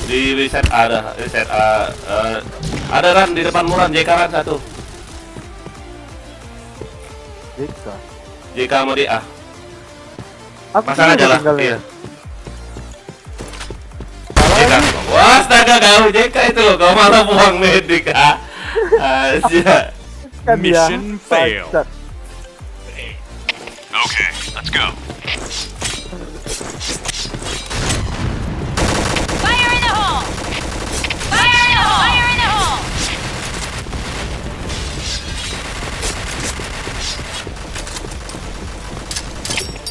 Di reset ada ada kan di depan muran JK kan satu. Jika. JK sama DA. Aku Pasang aja lah. tinggal Iya. ya. JK. Wah, astaga kau JK itu loh, kau malah buang medik. Asyik. Kan dia. Mission failed. Bangsat. Okay, let's go. Fire in the hole. Fire in the hole. Fire in the hole.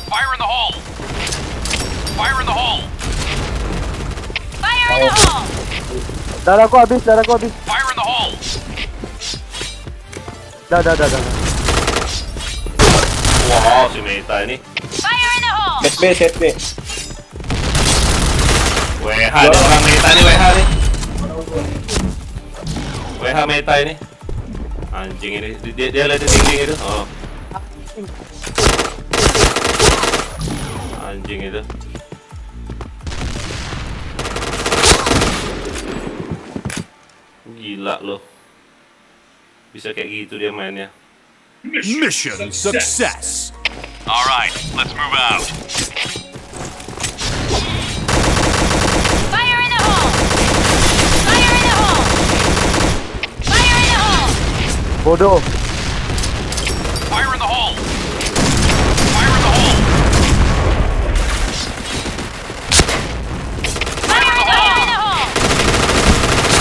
Fire in the hole! Fire in the hole! Fire in the hole. Darahku habis, darahku habis. Fire in the hole! Dah. Wow, si Meta ini. Fire in the hole. Set B, set B. WH ada orang Meta nih, WH nih. WH Meta ini. Anjing ini, dia lihat tinggi itu. Oh. Anjing itu. Gila loh. Bisa kayak gitu dia mainnya. Mission success. Alright, let's move out. Fire in the hole. Fire in the hole. Fire in the hole. Bodoh. Fire in the hole! Fire in the hole! Fire in the hole.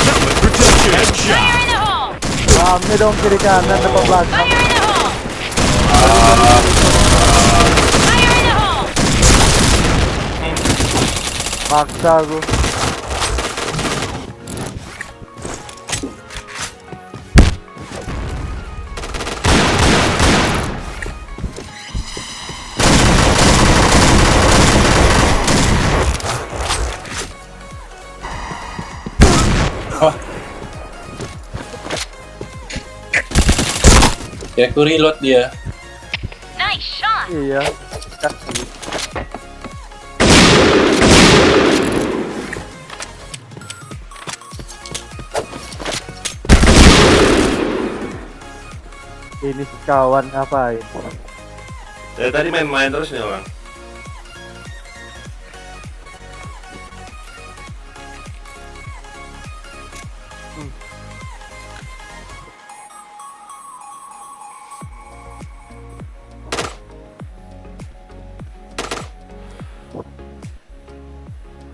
Helmet protection. Headshot. Fire in the hole. Rame dong kiri kanan depan belakang. Fire in the hole. Fire in the hole. Maksa aku. Ya aku reload dia. Nice shot. Iya. Ini si kawan ngapain? Dari tadi main-main terus nih orang.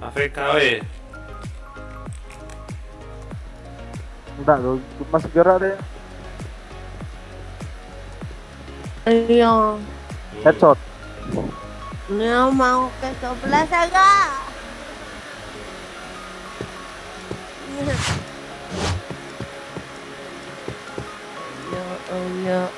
AFK weh. Enggak, gue masih gerak deh. Iya. Headshot. Dia mau ke sebelah sana. Ya.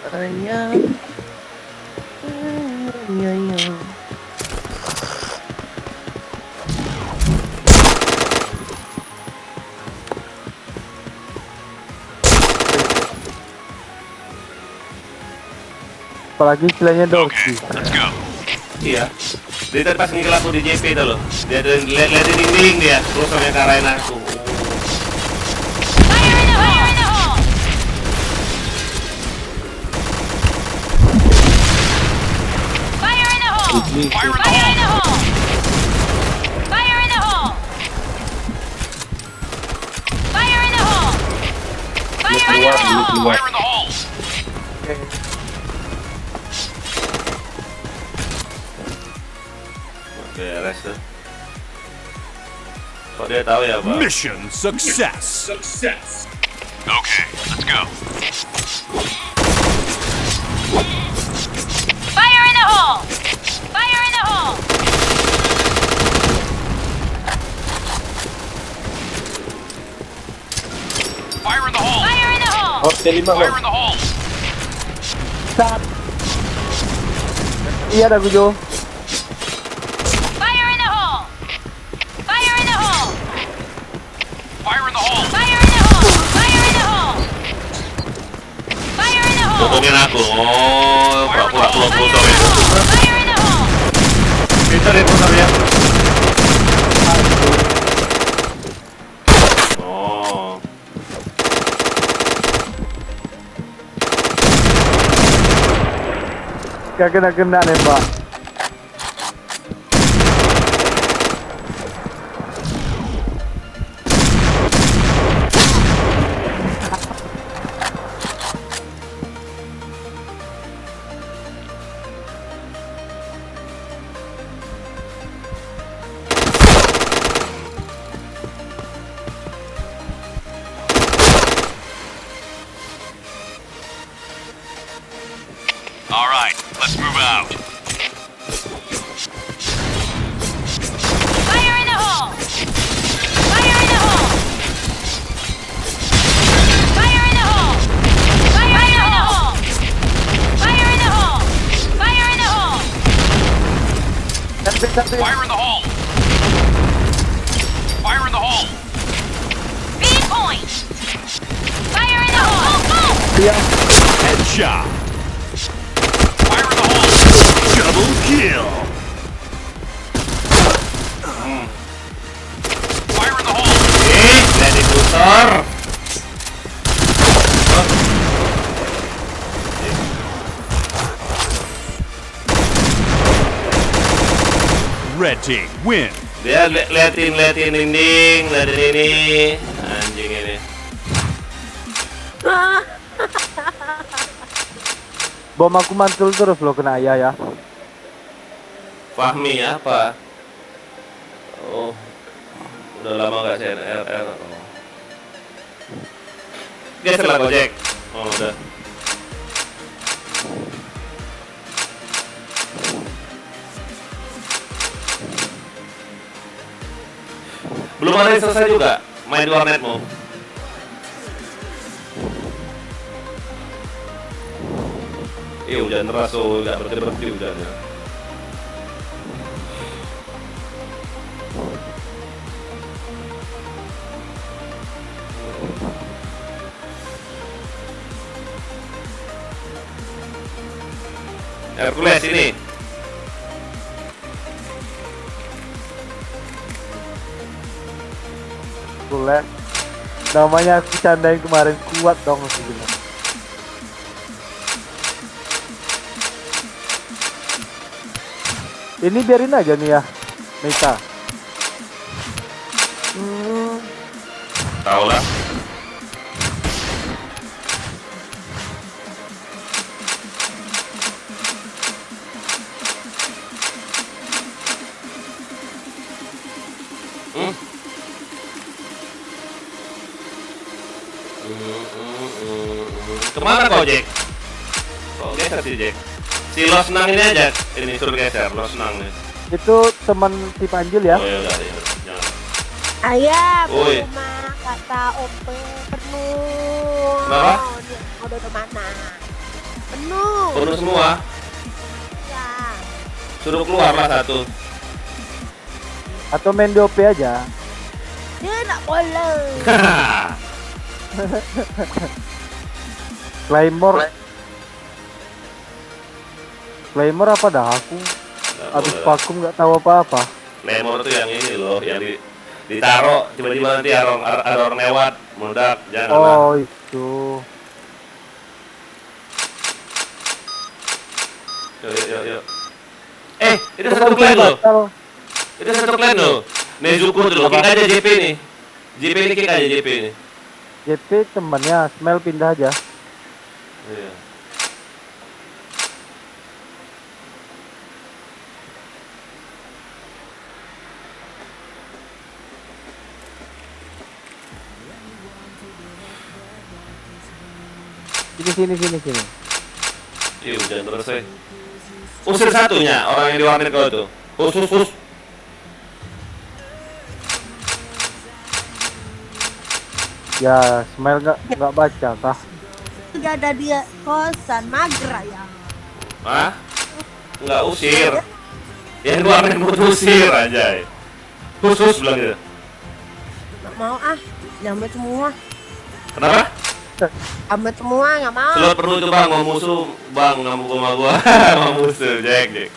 Apalagi istilahnya Okay, doki. let's go. Iya. Dia tadi pas ngikil aku di JP itu loh. Dia ada lihat di dinding dia, terus sampai ngarahin aku. Fire in the hole! Fire in the hole! Fire in the Fire in hole. the hole! Fire in the hole! Fire in the hole! Fire in the hole! Fire in the hole. Beres tuh. Kok dia tahu ya, Pak? Mission success. Okay, let's go. Fire in the hole! Fire in the hole! Fire in the hole. Fire in the hole! Oh, T5 Fire bang. in the hole. Iya ada Gujo. Fire in the hole! Fire in the hole! Fire in the hole. Fire in the hole! Fire in the hole! Fire in the hole! Tutupin aku. Oh, pura-pura Fire in motor the ya. hole! Fire in the hole! Pintar ya motornya. Oh. Gak kena nembak. All right, let's move out. Fire in the hole! Fire in the hole! Fire in the hole! Fire in the hole! Fire in the hole! Fire in the hole! Fire in the hole. Fire in the hole. Speed point! Fire in the hole! Headshot. Fire in the hole. Double kill. Fire in the hole. Jadi motor. Red team win. Dia liatin dinding, liatin ini. Anjing ini. Bom aku mantul terus lo kena ayah ya. Fahmi apa? Oh. Udah lama gak CNRR. Oh. Geser lah Gojek. Oh, udah. Belum ada yang selesai juga main di warnetmu. Hujan deras tuh, nggak berhenti hujannya. Hercules ini. Boleh. Namanya aku candain kemarin kuat dong sebenarnya. Ini biarin aja nih ya, Mita. Tahu lah. Kemana kau, Jack? Kok geser sih, Jack? Si lo senang ini aja. Ini suruh geser, lo senang nih. Itu teman si Panjul ya. Oh ya udah, jangan. Ayah, Oi. rumah kata OP penuh. Kenapa? Udah mana? Penuh. Penuh semua. Ya. Suruh keluar lah satu. Atau main DOP aja. Dia tak boleh. Claymore apa dah aku? Abis vakum nggak tahu apa-apa. Lemor tuh yang ini loh, yang ditaruh tiba-tiba nanti ada orang lewat, meledak, jangan lah. Oh itu. Yuk. Itu satu clan loh. Itu satu clan loh. Nezuko tuh loh, kick aja JP nih. JP ini kick aja JP ini. JP temannya, Smell pindah aja. Iya. Sini. Iya, jangan terus ya. Usir satunya, orang yang di warnet kau tuh. Us. Ya, Smell nggak baca kah? Tidak ada dia kosan magra ya. Hah? Enggak usir. Yang di warnet mau usir aja. Khusus bilang gitu. Nggak mau ah, nyampe semua. Kenapa? Nyampe semua nggak mau. Selalu perlu tuh bang, mau musuh bang, ngamuk sama gua. Mau musuh, Jack.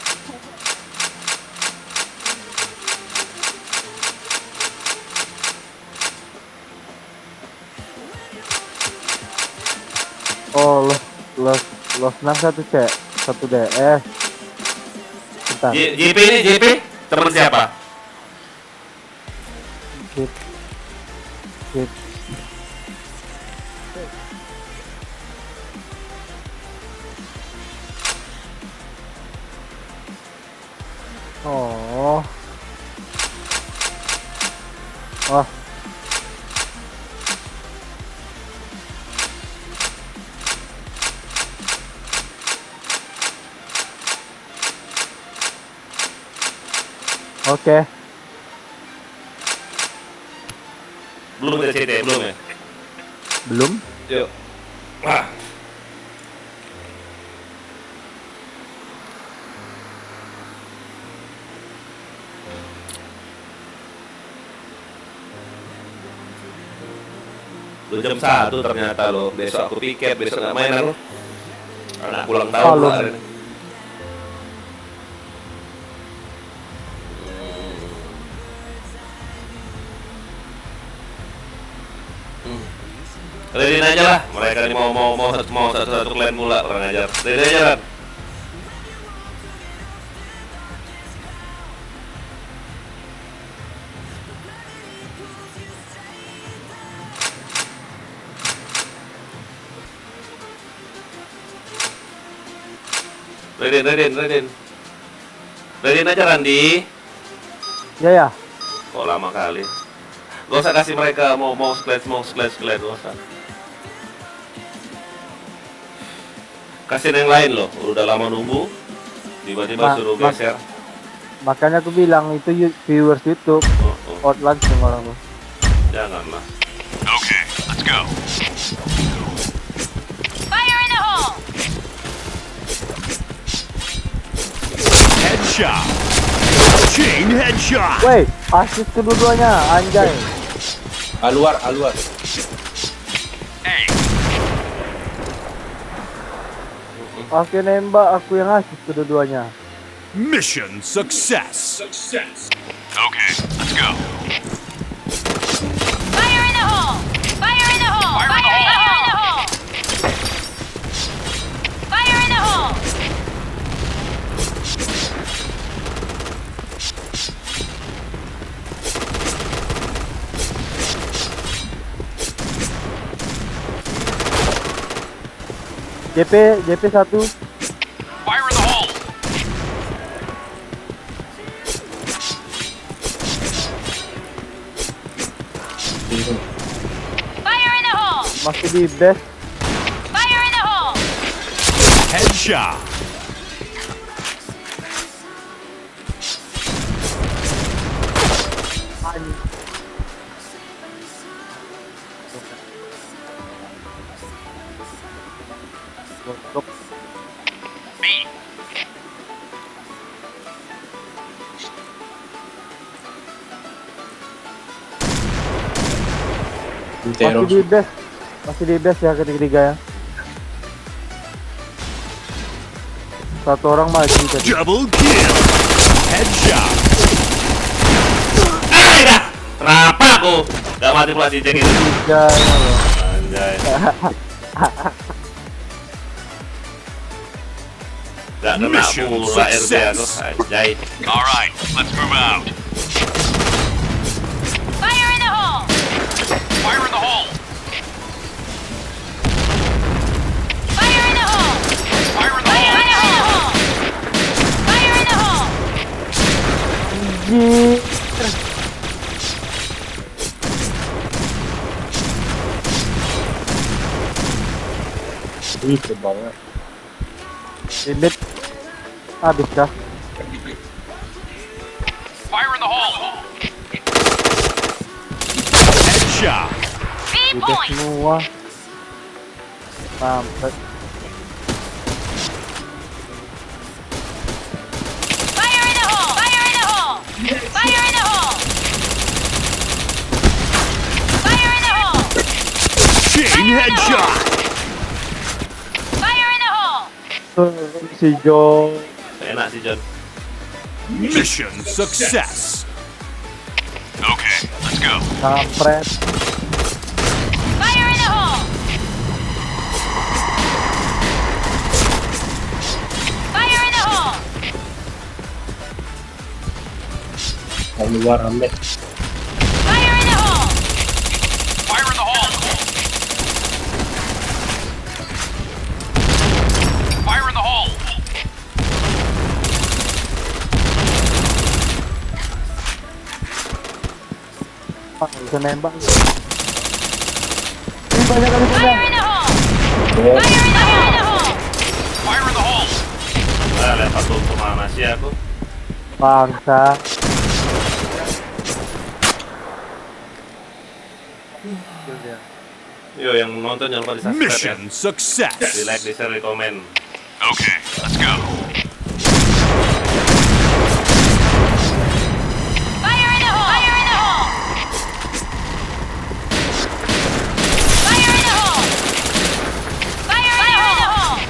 Oh, lo senang satu DS. Bentar. JP ini JP teman siapa? Hit. Oh. Oke. Belum ada CT, belum ya? Belum? Yuk. Wah. Lu jam 1 ternyata lo. Besok aku piket, besok nggak main aku. Anak ulang tahun Halo. kemarin. Readyin aja lah, mereka ini mau satu clan mula orang ajar. Readyin aja kan. Readyin aja Randi. Ya. Kok lama kali. Gak usah kasih mereka mau sklash, gak usah. Kasih yang lain loh, udah lama nunggu, tiba-tiba suruh geser. Makanya aku bilang itu viewers YouTube. Out langsung orang tuh. Janganlah. Okay, let's go. Fire in the hole! Headshot. Chain headshot. Woi, asis kedua-duanya, anjay. Aluar. Oke nembak, aku yang asis kedua-duanya. Mission success. Okay, let's go. Fire in the hole! Fire in the hole! Fire in the hole! Fire in the hole! JP 1. Fire in the hole! Fire in the hole! Masih di base. Fire in the hole! Headshot! B. Masih di base ya ketiga ya. Satu orang maju tadi. Double kill! Headshot! Kenapa aku gak mati pelatih cek itu? Tiga ya loh. Anjay. Gak kena Mission pula RT success. aku. Anjay. Alright, let's move out. Fire in the hole! Fire in the hole! Fire in the hole! Fire in the Fire hole! in the hole! Fire in the hole! Anjir. Itu banget. Limit habis dah. Fire in the hole! Headshot! B Udah point! semua. Sampai. Fire in the hole! Fire in the hole! Fire in the hole! Fire in the hole! Chain headshot! Fire in the hole! Si Jo. Enak sih John. Mission success! Okay, let's go. Kampret. Fire in the hole! Fire in the hole! Keluar rame. Fire in the hole! Fire in the hole! Fire in the hole! Bisa nembak. Ini banyak kali Fire punya. in the hole! Fire in the hole! Fire in the hole! Lihat satu kemana sih aku? Bangsa. Yo yang nonton jangan lupa di subscribe ya. Mission success! Di like, di share, di komen. Okay, let's go. Fire in the hole! Fire in the hole! Fire in the hole! Fire in the hole!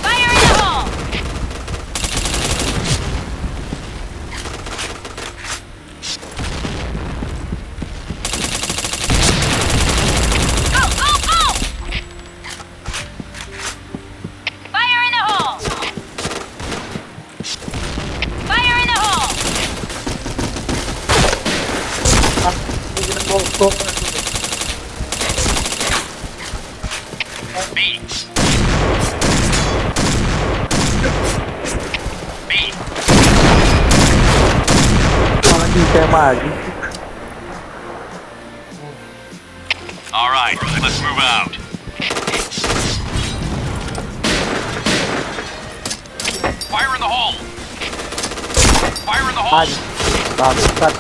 Fire in the hole! Go, go, go! Fire in the hole! Fire in the hole! B. B. Malah ditembak lagi. Alright, let's move out. Fire in the hole! Fire in the hole! Bangsat.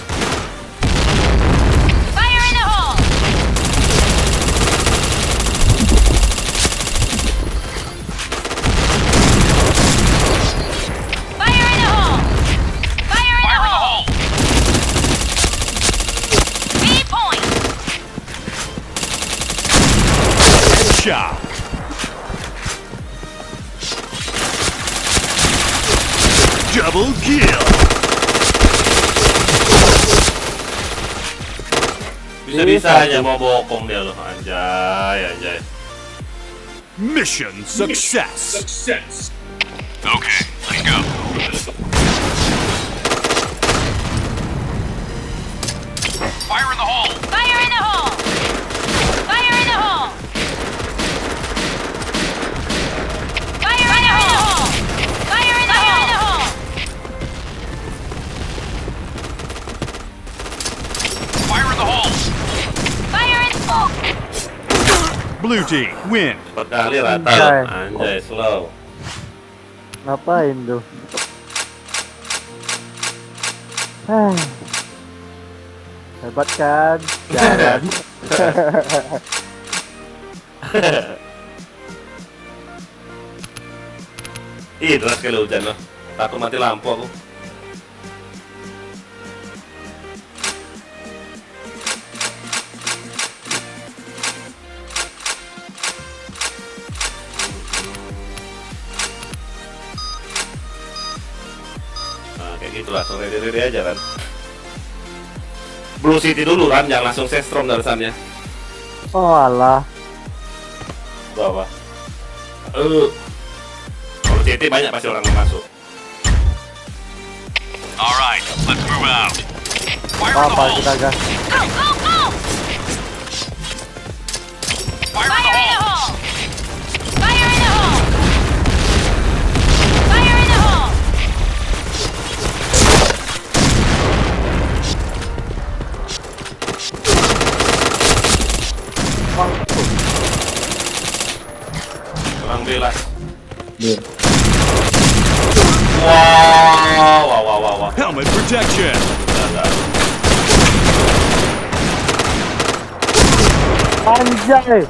Fire in the hole! Fire in the hole! Fire in the Fire in the hole! hole! B point! Headshot! Double kill! Bisa-bisanya mau bokong dia loh. Anjay, anjay. Mission success! Okay, let's go. Fire in the hole! Fire in the hole! Fire in the hole! Blue team win. Berkali rata Anjay. loh. Anjay, slow. Ngapain tuh? Hah. Hebat kan? Jalan. Ih, deras sekali hujan loh. Takut mati lampu aku. Nah, kayak gitulah, langsung ready aja kan. Blue City dulu kan, jangan langsung sestrom dari sana. Oh alah. Bawa. Kalau City banyak pasti orang yang masuk. Alright, let's move out. Fire in the Apa hole! kita gas? Go, go, go! Fire in the hole! Fire in the hole! Fire in the hole! Kurang belas. Dia. Wow. Helmet protection. Anjay.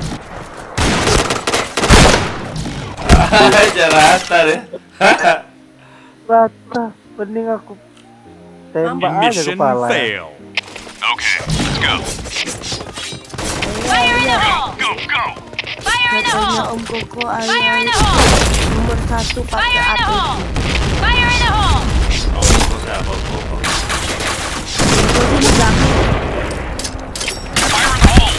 Aja rata deh. Rata. Pening aku tembak aja Mission kepala. fail. Okay, let's go. Fire in the hole! Go, go! Fire in the Katanya hole! Om Koko Fire in the alias hole! nomor 1 pakai Fire in the APG. hole! Fire in the hole! Oh, terus apa? Itu dijamin Fire in the hole!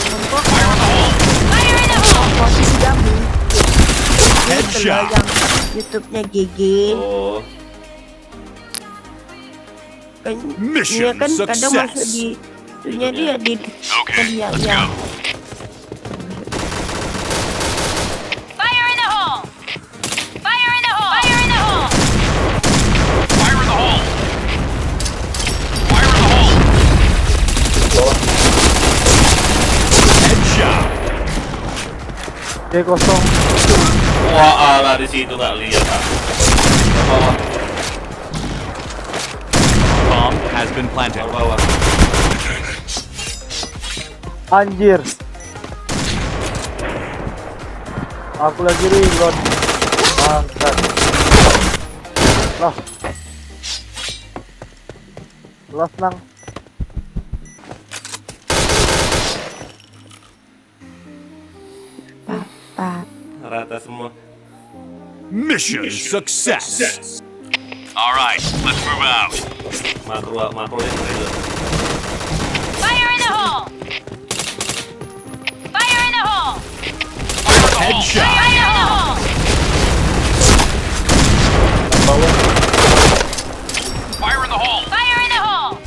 Om Koko. Fire in the hole! Fire in the hole! Koko sih dijamin. Ini Headshot. yang YouTube-nya GG. Oh, Kan, Mission dia kan kadang success. masuk di itunya dia di Okay, dia let's yang go. Fire in the hole! Fire in the hole! Fire in the hole! Fire in the hole! Fire in the hole! Headshot. Dia kosong. wah ala di situ nggak lihat aku. Bawah, Bomb has been planted. bawah. Anjir. Aku lagi reload. Bangsat. Lah. Los nang. Pak. Rata semua. Mission success. Alright, let's move out. Makro yang real. Fire in the hole! Fire in the hole! Fire in the hole! Headshot. Fire in the hole! Fire in the hole! Fire in the hole!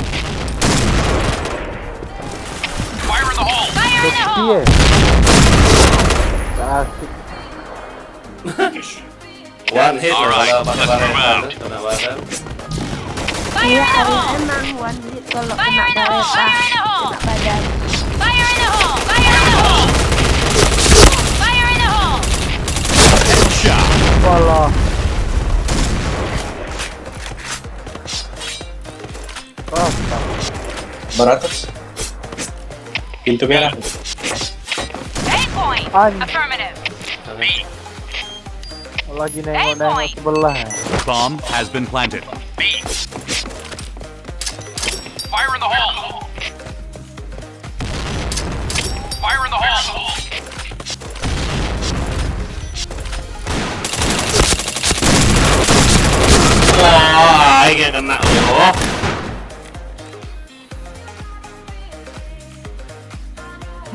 Fire in the hole! Fire in the hole! Iya. Asik. One hit loh Alright, kalau pakai let's move baretan, out. kena badan. Fire Iya, in the hole! emang one hit kalau Fire kena in the hole! bareta, Fire in the hole! kena badan. Fire in the hole! Fire in the hole! Fire in the hole! Headshot. Walah. Rata. Baratas. Pintu merah. A point! An- Affirmative! B, Lagi nengok-nengok sebelah. Bomb has been planted. B. Fire in the hole! Fire in the hole! Wah, ini kena loh.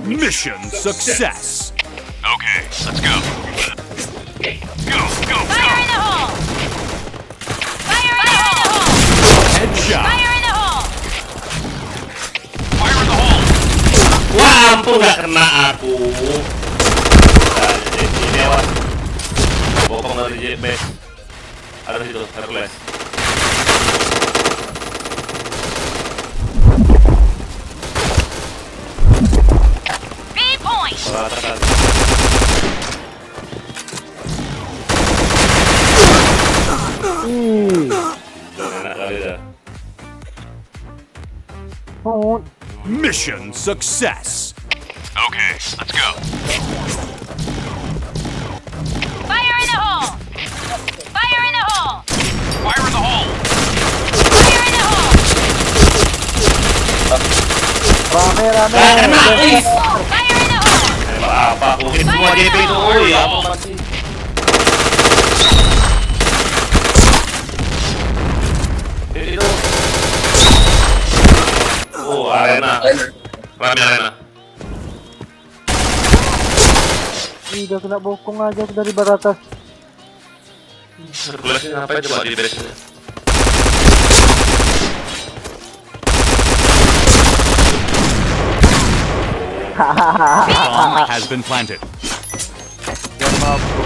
Mission success. Okay, let's go. Go, go, Fire go! in the hole! Fire in the hole! Headshot. Fire in the hole! Fire in the hole! Wah, ampun nggak kena aku. Nah, jadi dewa. Bokong dari JB. Ada di situ, Hercules. B point! Rata. Oh, Mission success. Okay, let's go. Fire in the hole! Fire in the hole! Fire in the hole! Fire in the hole! rame. Fire in the hole! Apa aku hit semua JP itu? Oh iya, apa mati? Itu. Oh, arena. Rame arena. Ih, udah kena bokong aja aku dari baratas. Sirkulasi ngapain coba di beresin? Bomb has been planted. Jangan maaf bro.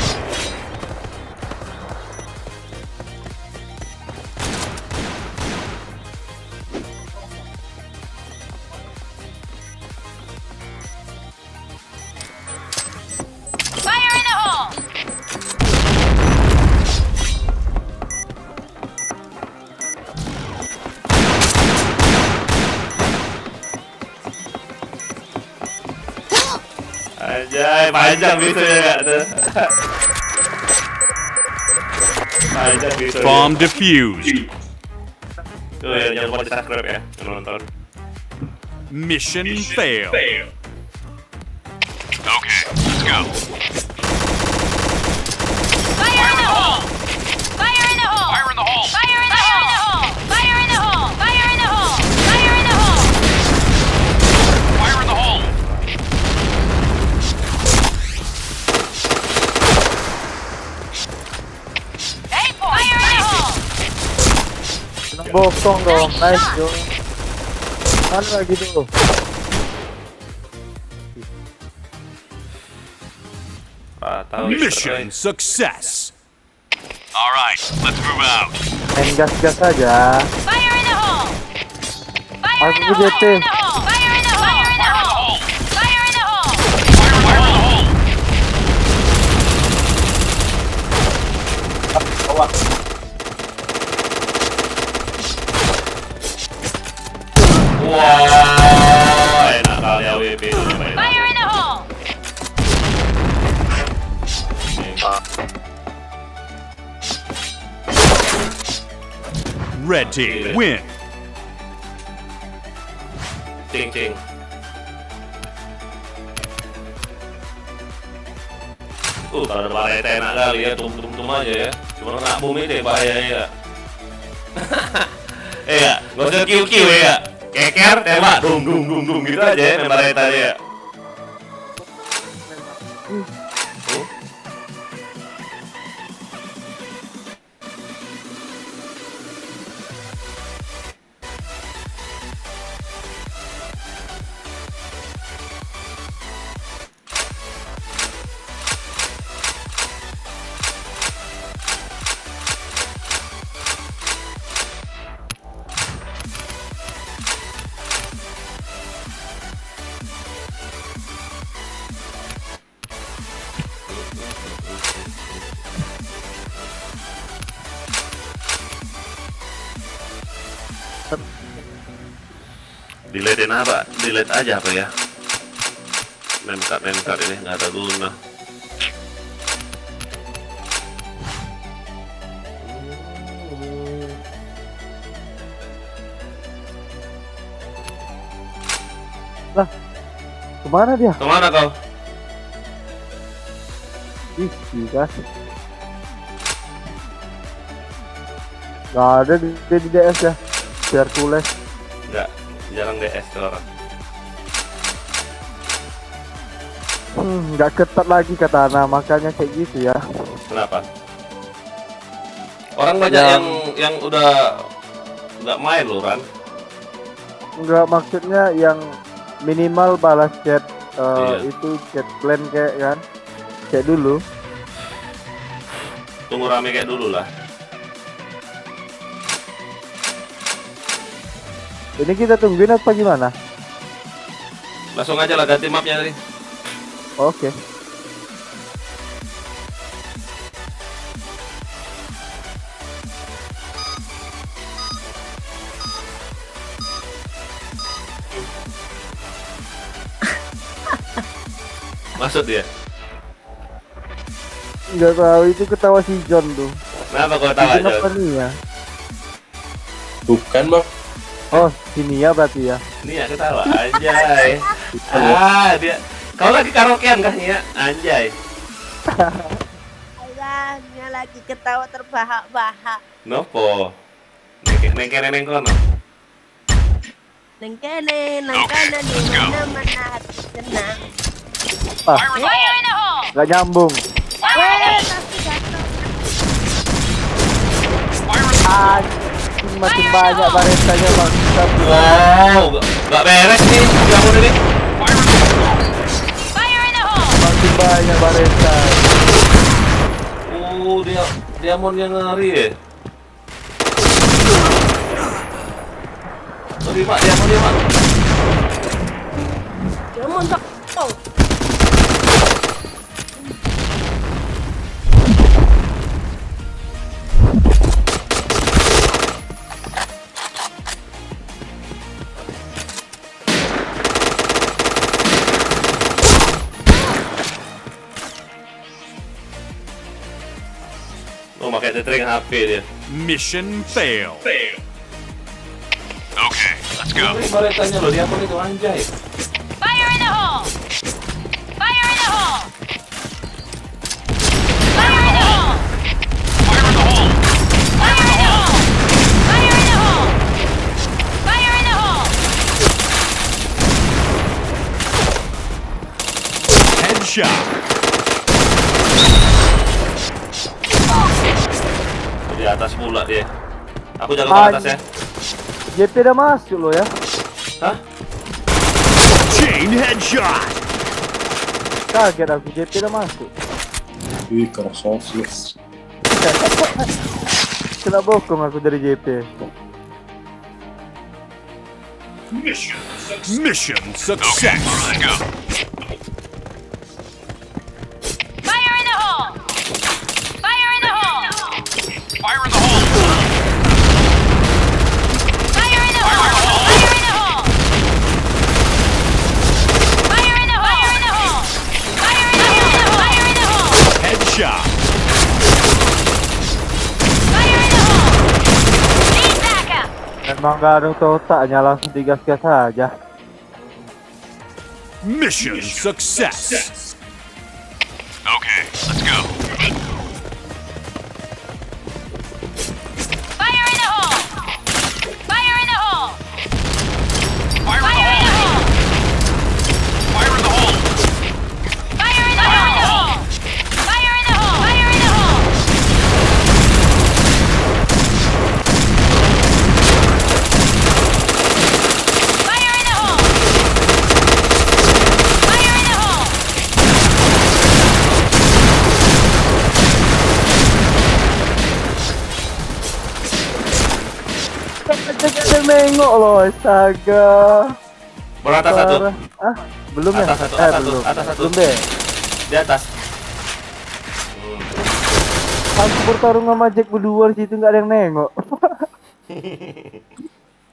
Fire in the hole! Anjay, panjang gitu ya gak tuh. Panjang gitu ya. Bomb defused. Tuh ya, jangan lupa di subscribe ya, yang nonton. Mission failed. Okay, let's go. Fire in the hole! Fire in the hole! Fire in the hole. Fire in the hole! Fire in the hole! Fire in the hole! Fire in the hole! Fire in the hole. Hey, fire in the hole! Kena bokong dong, nice bro. Mana lagi tuh? Tahu Mission success. All right, let's move out. Main gas-gas aja. Fire in the hole! Fire in the Aku hole! JT. Fire in the hole! Fire in the hole! Fire in the hole! Fire in the hole. Wah, enak kali AWP itu main. Fire in the hole! Red team win. Cing. Kalau ada bahaya enak kali ya, tum aja ya. Cuma kena bom itu ya bahayanya ya. Iya, nggak usah Q ya. Keker, tembak, dung gitu aja ya, main bareta aja ya. Deletein apa? Delete aja apa ya? Memcard ini nggak ada guna. Lah, kemana dia? Kemana kau? Ih, gas. Gak ada di DS ya. Hercules. Nggak, jarang DS tuh orang. Nggak ketat lagi kata Ana, makanya kayak gitu ya. Kenapa? Orang banyak yang udah nggak main loh kan? Nggak, maksudnya yang minimal balas chat Iya. itu chat plan kayak kan, kayak dulu. Tunggu rame kayak dulu lah. Ini kita tungguin apa gimana? Langsung aja lah ganti mapnya tadi. Oke. Maksud dia? Nggak tahu, itu ketawa si John tuh. Kenapa kau tahu aja? Kenapa nih ya? Bukan bang. Oh, sini ya berarti ya. Ini ya ketawa, anjay. Dia. Kau lagi karaokean kah Nia? Anjay. Ayahnya lagi ketawa terbahak-bahak. Nopo. Neng kene neng kono. Neng kene, neng kanan, di mana-mana hati senang. Ah, Fire in the hole! nggak nyambung. Tapi jatuh. Anjing, makin banyak barestanya bang. Wow, nggak beres nih bangun ini. Fire in the hole! Makin banyak baresta. Dia mau yang ngeri ya. Ngeri pak, dia mau. Dia montok. Oh. Oh, pakai tetring HP dia. Mission failed. Okay, let's go. Ngeri barestanya loh, dia pun itu anjay. Fire in the hole! Fire in the hole! Fire in the hole! Fire in the hole. Fire in the hole! Fire in the hole! Fire in the hole! Headshot. Di atas pula dia. Aku jaga ke atas ya. JP udah masuk lo ya. Hah? Chain headshot. Kaget aku, JP udah masuk. Wih, kerosos. Kena bokong aku dari JP. Mission success. Let's go. Fire in the hole! Fire in the hole! Fire in the hole. Fire in the hole! Fire in the hole! Fire in the hole! Fire in the hole! Fire in the hole! Fire in the hole! Headshot. Fire in the hole! Need backup! Emang gak ada otaknya, langsung digas-gas aja. Mission success. Okay, let's go. Fire in the hole! Fire in the hole! Fire in Fire the in the hole. hole! Fire in the hole. Fire in the hole! Fire in the hole! Fire in the hole! Fire in the hole! Fire in the hole! Jangan nengok loh, astaga. Beratas satu. Parah. Ah, belum ya? Atas satu, atas satu, belum. atas satu. Belum deh. Di atas. Aku bertarung sama Jack berdua di situ nggak ada yang nengok.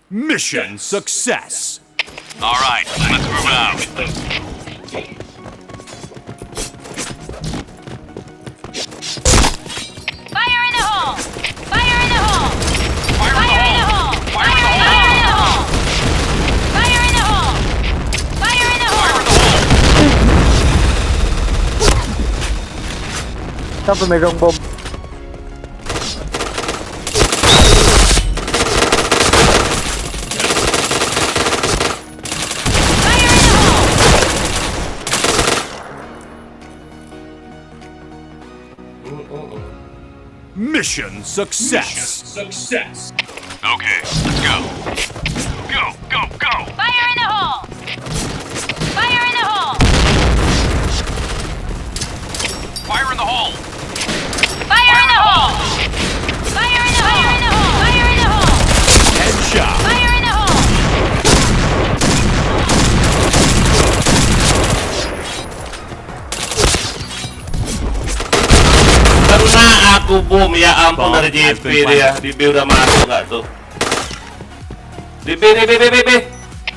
Mission success. All right, let's move out. Fire in the hole! Fire in the hole! Fire in Fire in the the hole. hole! Fire in the hole. Fire in the hole! Fire in the hole! Fire in the hole! Siapa megang bom? Fire in the hole! Mission success. Okay, let's go. Go, go, go. Fire in the hole! Fire in the hole! Fire in the hole. Fire in the hole! Fire in the hole! Fire in the hole! Fire in the hole! Headshot. Fire in the hole! Karena aku boom, ya ampun dari JP dia. Di B udah masuk nggak tuh? Di B.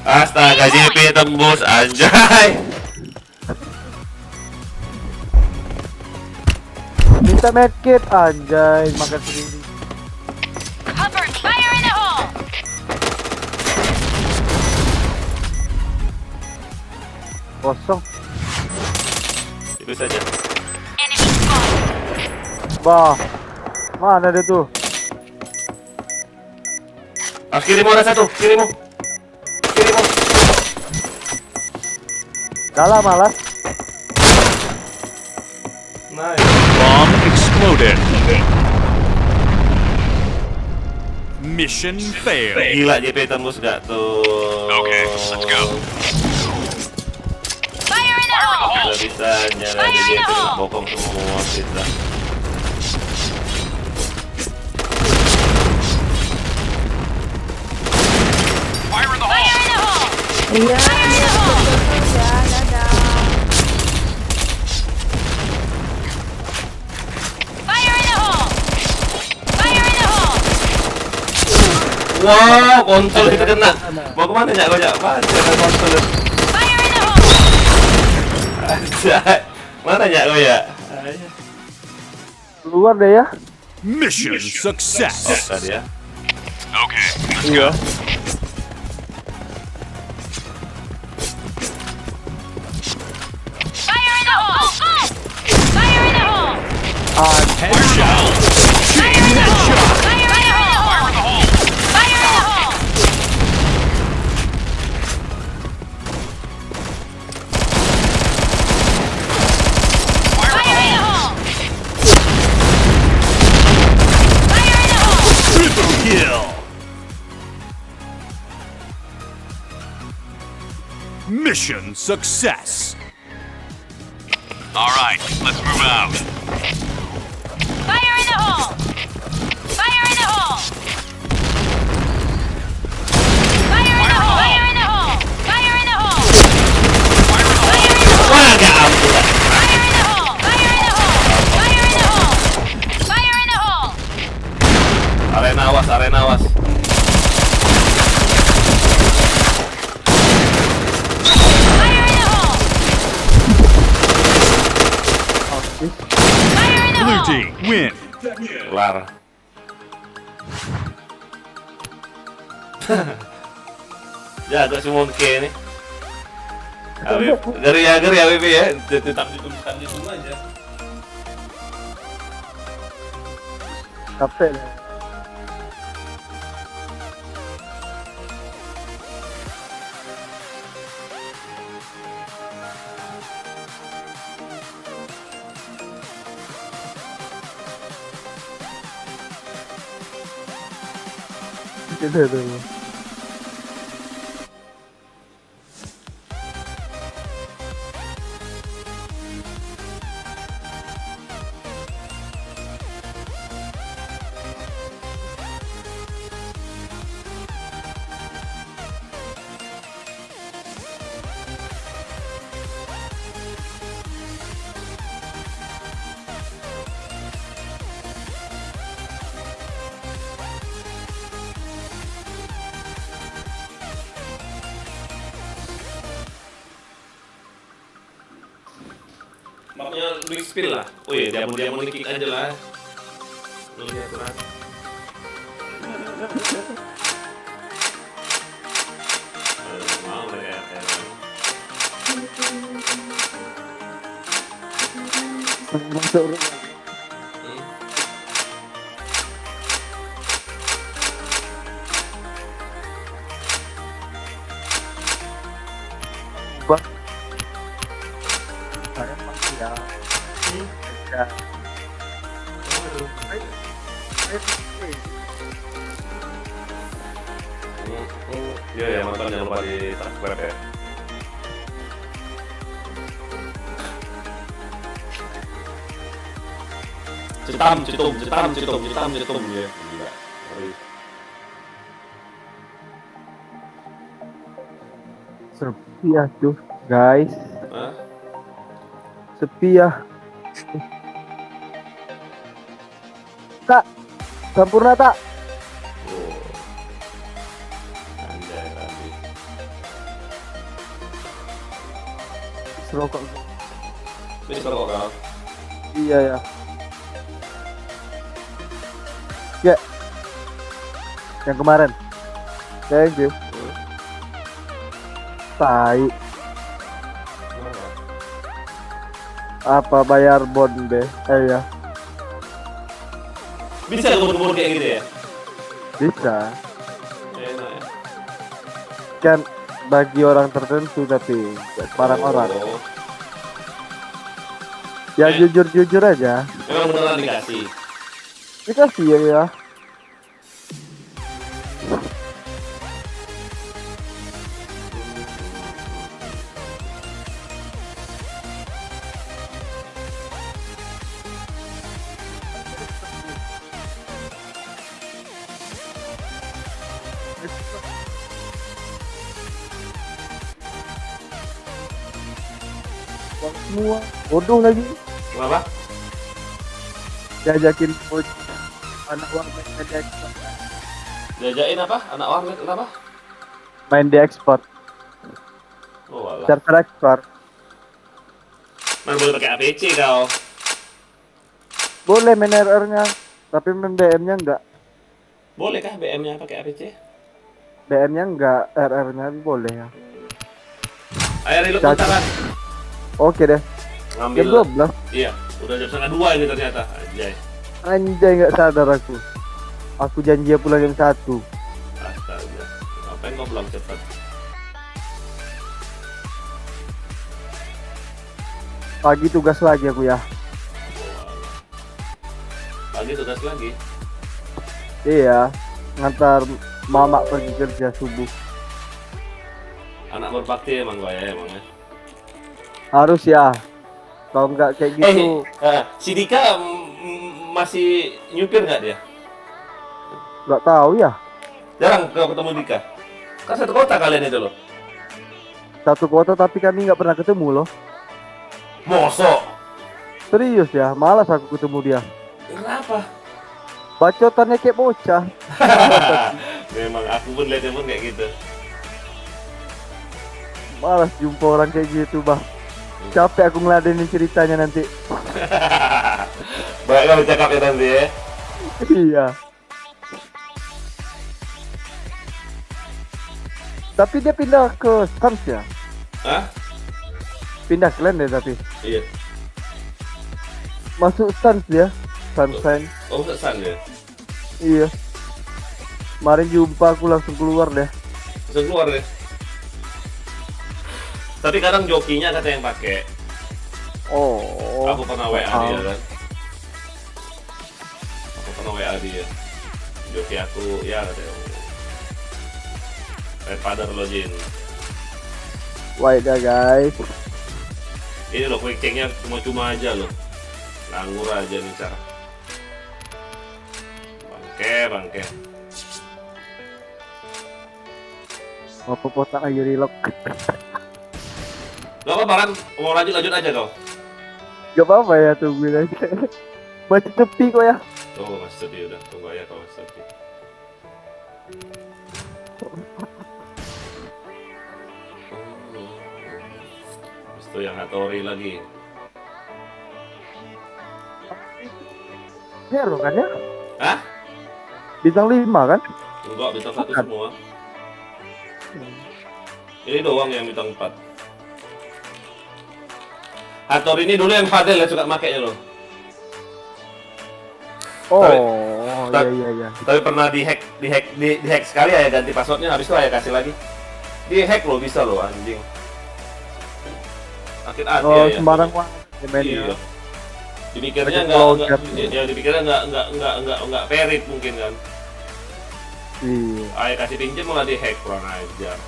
Astaga, JP tembus anjay. Minta medkit anjay, makan sendiri. Cover me. Fire in the hole! Kosong. Itu saja. Enemy spotted. Bah. Mana dia tuh? Kirimu ada satu, kirimu. Dalam malas. Nice. Bomb exploded. Mission failed. Gila JP tembus gak tuh? Okay, let's go. Fire in the hole! Gak bisa nyala di JP, bokong semua kita. Fire in the hole. Fire in the hole! Iya, Fire in the hole! ya, dadah. Fire in the hole! Fire in the hole! Wow, konsol kita kena. Mau kemana nyak kau nyak? Mana konsol? Fire in the hole! Anjay. Mana nyak kau ya? Keluar deh ya. Mission Oh, success. tadi ya. Okay, let's Iya. go. Fire in the hole! Fire in the hole! Headshot. Fire in the hole! Fire in the hole! Fire in the hole. Fire in the hole! Fire in the Fire in the hole. hole! Fire in the hole! Triple kill. Mission success. All right, let's move out. Fire in the hole! Fire in the hole! Fire in the hole! Fire in the hole! Fire in the hole! Fire in the hole. Fire in the hole! Wah, gak ampun. Fire in the hole! Fire in the hole! Fire in the hole! Fire in the hole! Arena awas, arena awas. Fire in the hole! Fire in the Blue hole! team win. Kelar. Jaga semua ke nih. Habib, geri ya Habib ya. Tetap ditunggu aja. Capek deh. Gitu tuh. Makanya big spill lah. Oh iya, dia mau kick aja lah. Lu lihat lah. Mau ya. Masuk rumah. Bang. Saya pasti ya. Ya. Iya ya, nonton jangan lupa di subscribe ya. Cetam ya. Gila. Sepi ya tuh, guys. Hah? Sepi ya. Tak, sempurna tak? Oh. Anjay, Randy. rokok. Habis rokok kau. Iya ya. Ya. Yang kemarin. Thank you. Tai. Apa bayar bond deh? Ya. Bisa kebun-kebun kayak gitu ya? Bisa. Enak ya. Kan bagi orang tertentu tapi nggak sembarang orang. Oh. Ya jujur-jujur aja. Memang beneran dikasih. Dikasih ya. Semua bodoh lagi. Kenapa? Diajakin coach anak warnet main di export. Diajakin apa? Anak warnet kenapa? Main di export. Oh alah. Server export. Mana boleh pakai APC kau? Boleh main RR-nya, tapi main BM-nya enggak. Boleh kah BM-nya pakai APC? BM-nya enggak, RR-nya boleh ya. Ayo reload Cacing. bentar kan? Oke deh. Ngambil. Jam 12. Iya, udah jam 1:30 ini ternyata. Anjay. Anjay nggak sadar aku. Aku janji pulang jam 1. Astaga. Ngapain kau pulang cepat? Pagi tugas lagi aku ya. Pagi tugas lagi. Iya, ngantar mama pergi kerja subuh. Anak berbakti emang gua ya emang ya. Harus ya. Kalau nggak kayak gitu, Si Dika masih nyupir nggak dia? nggak tahu ya. Jarang kau ketemu Dika. Kan satu kota kalian itu loh. Satu kota tapi kami nggak pernah ketemu loh. Mosok. Serius ya, malas aku ketemu dia. Kenapa? Bacotannya kayak bocah. Memang aku pun lihatnya pun kayak gitu. Malas jumpa orang kayak gitu, bah. Capek aku ngeladenin ceritanya nanti. Baik kali cakap ya nanti ya. Iya. Tapi dia pindah ke Suns ya? Hah? Pindah ke Land ya tapi. Iya. Masuk Suns ya? Sunshine. Oh, kesan ya. Iya. Kemarin jumpa aku langsung keluar deh. Langsung keluar deh. Tapi kadang jokinya kata yang pakai. Oh. Aku pernah WA dia kan. Aku pernah WA dia. Joki aku ya katanya. Red Father lo Jin. Wait ya guys. Ini loh quick checknya cuma-cuma aja loh. Nganggur aja nih cara. Bangke. Apa potak lagi relock? Gak apa-apa kan? Mau lanjut aja kau. Gak apa-apa ya, tungguin aja. Masih sepi kok ya. Oh masih sepi udah, tunggu aja kalau masih sepi. Habis itu yang Hattori lagi. Hero kan ya? Hah? Bintang 5 kan? Enggak, bintang 1 semua. Ini doang yang bintang 4. Hattori ini dulu yang Fadel ya suka makainya loh. Oh, Tapi- iya. Tapi pernah dihack sekali ya ganti passwordnya, habis itu ya kasih lagi. Dihack loh, bisa loh anjing. Sakit hati Oh, ya. sembarang wah. Iya. Dipikirnya Banyak enggak, voucher. ya dipikirnya enggak perit mungkin kan. Iya. Ayah kasih pinjam malah dihack, kurang ajar.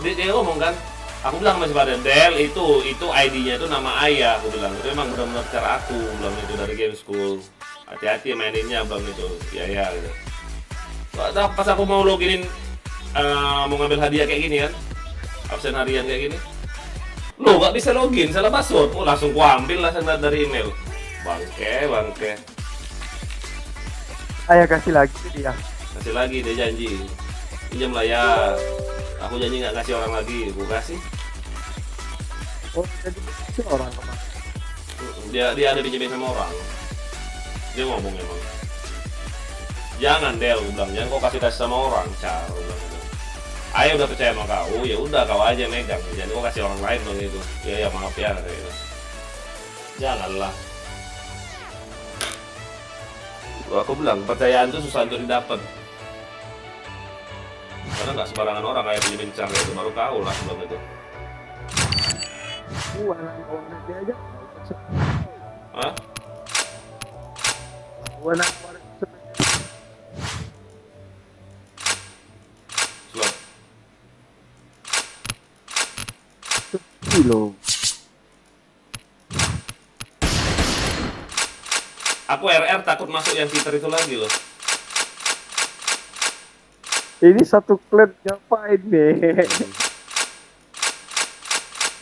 Dia ngomong kan, aku bilang sama si Badan, Del itu ID-nya itu nama ayah, aku bilang itu emang benar-benar cara aku, bilang itu dari game school. Hati-hati maininnya, bilang itu, ya gitu. Pas aku mau loginin, mau ngambil hadiah kayak gini kan, absen harian kayak gini, lo gak bisa login, salah password, oh langsung ku ambil langsung dari email, bangke. Ayah kasih lagi dia. Kasih lagi dia janji, pinjam lah ya. Aku janji nggak kasih orang lagi, gue kasih. Oh, jadi itu orang kemana? Dia ada pinjemin sama orang. Dia ngomong emang. Jangan Del, gue bilang, jangan kau kasih sama orang, Car. Ayo udah percaya sama kau, ya udah kau aja megang. Jangan kau kasih orang lain dong itu. Ya maaf ya kayak gitu. Janganlah. Aku bilang percayaan itu susah untuk didapat. Karena nggak sembarangan orang kayak pinjemin Car itu, baru kau lah sebelum itu. Warna dia aja. Hah? Warna Slot. kilo. Aku RR takut masuk yang cheater itu lagi loh. Ini satu klan ngapain nih?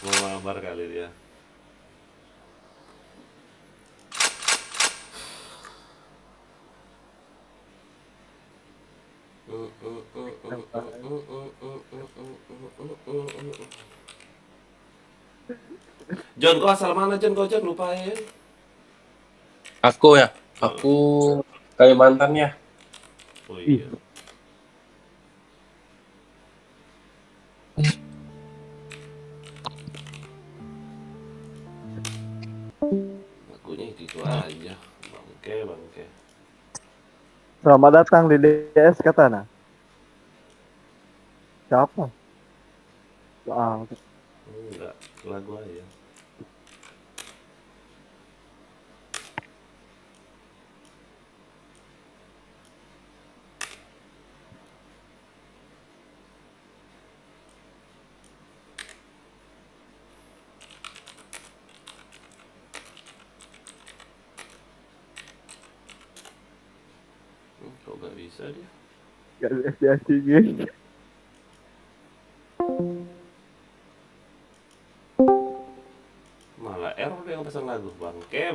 Mau mabar kali dia. John, kau asal mana John? Kau John lupain. Aku ya, aku Kalimantan ya. Oh iya. Akunya itu aja. Bangke. Selamat datang di DS Katana. Siapa? Enggak, lagu aja. Kok gak bisa dia? Gak diasingin. Malah error dia yang pesan lagu. Bangke.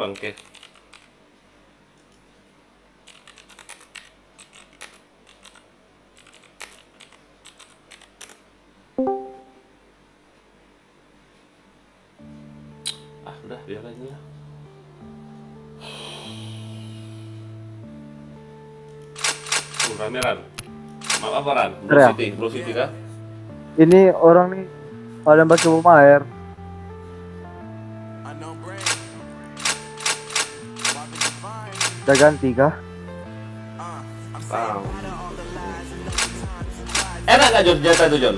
Udah biar aja. Rameran. Maaf apa Ran? Blue City kah? Ini orang nih pada pakai bom air. Udah ganti kah? Tahu. Enak nggak John jatah tuh John?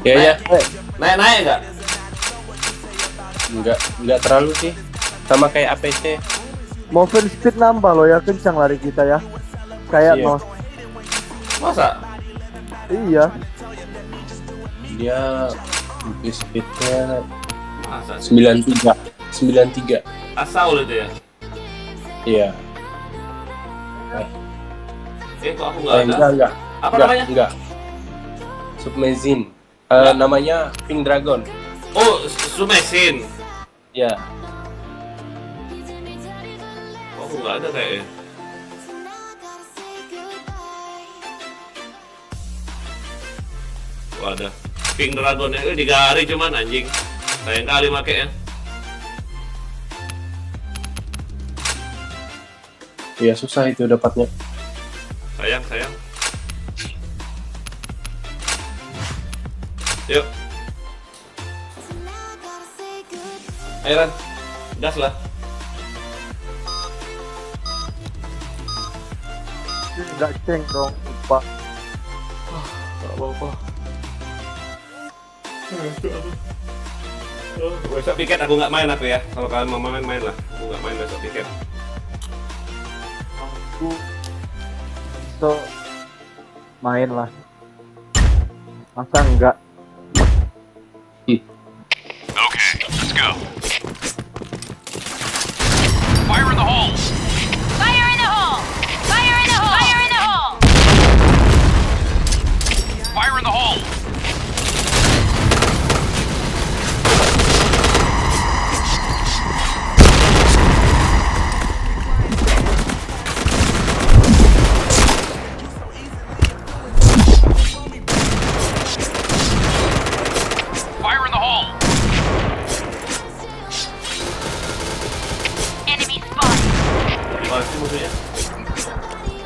Ya. Naik nggak? Enggak terlalu sih. Sama kayak APC. Movement speed nambah loh ya, kencang lari kita ya. Kayak Iya. nos. Masa? Iya. Dia movement speednya Masa? 93. Asal itu ya? Iya. Kok aku nggak ada? Enggak. Apa namanya? Enggak. Submezin. Namanya Pink Dragon. Oh, Sumesin. Ya. Kok aku nggak ada kayaknya? Oh, ada. Pink Dragon ya, digari cuman anjing. Sayang kali make ya. Ya susah itu dapatnya. Sayang. Yuk. Ayo Ran, gas lah. Enggak ceng dong, lupa. Gak apa-apa. Besok piket aku nggak main aku ya. Kalau kalian mau main lah. Aku nggak main besok piket. Aku so main lah. Masa enggak? Okay, let's go. Fire in the hole! Fire in the hole! Fire in the hole! Fire in the hole! Fire in the hole!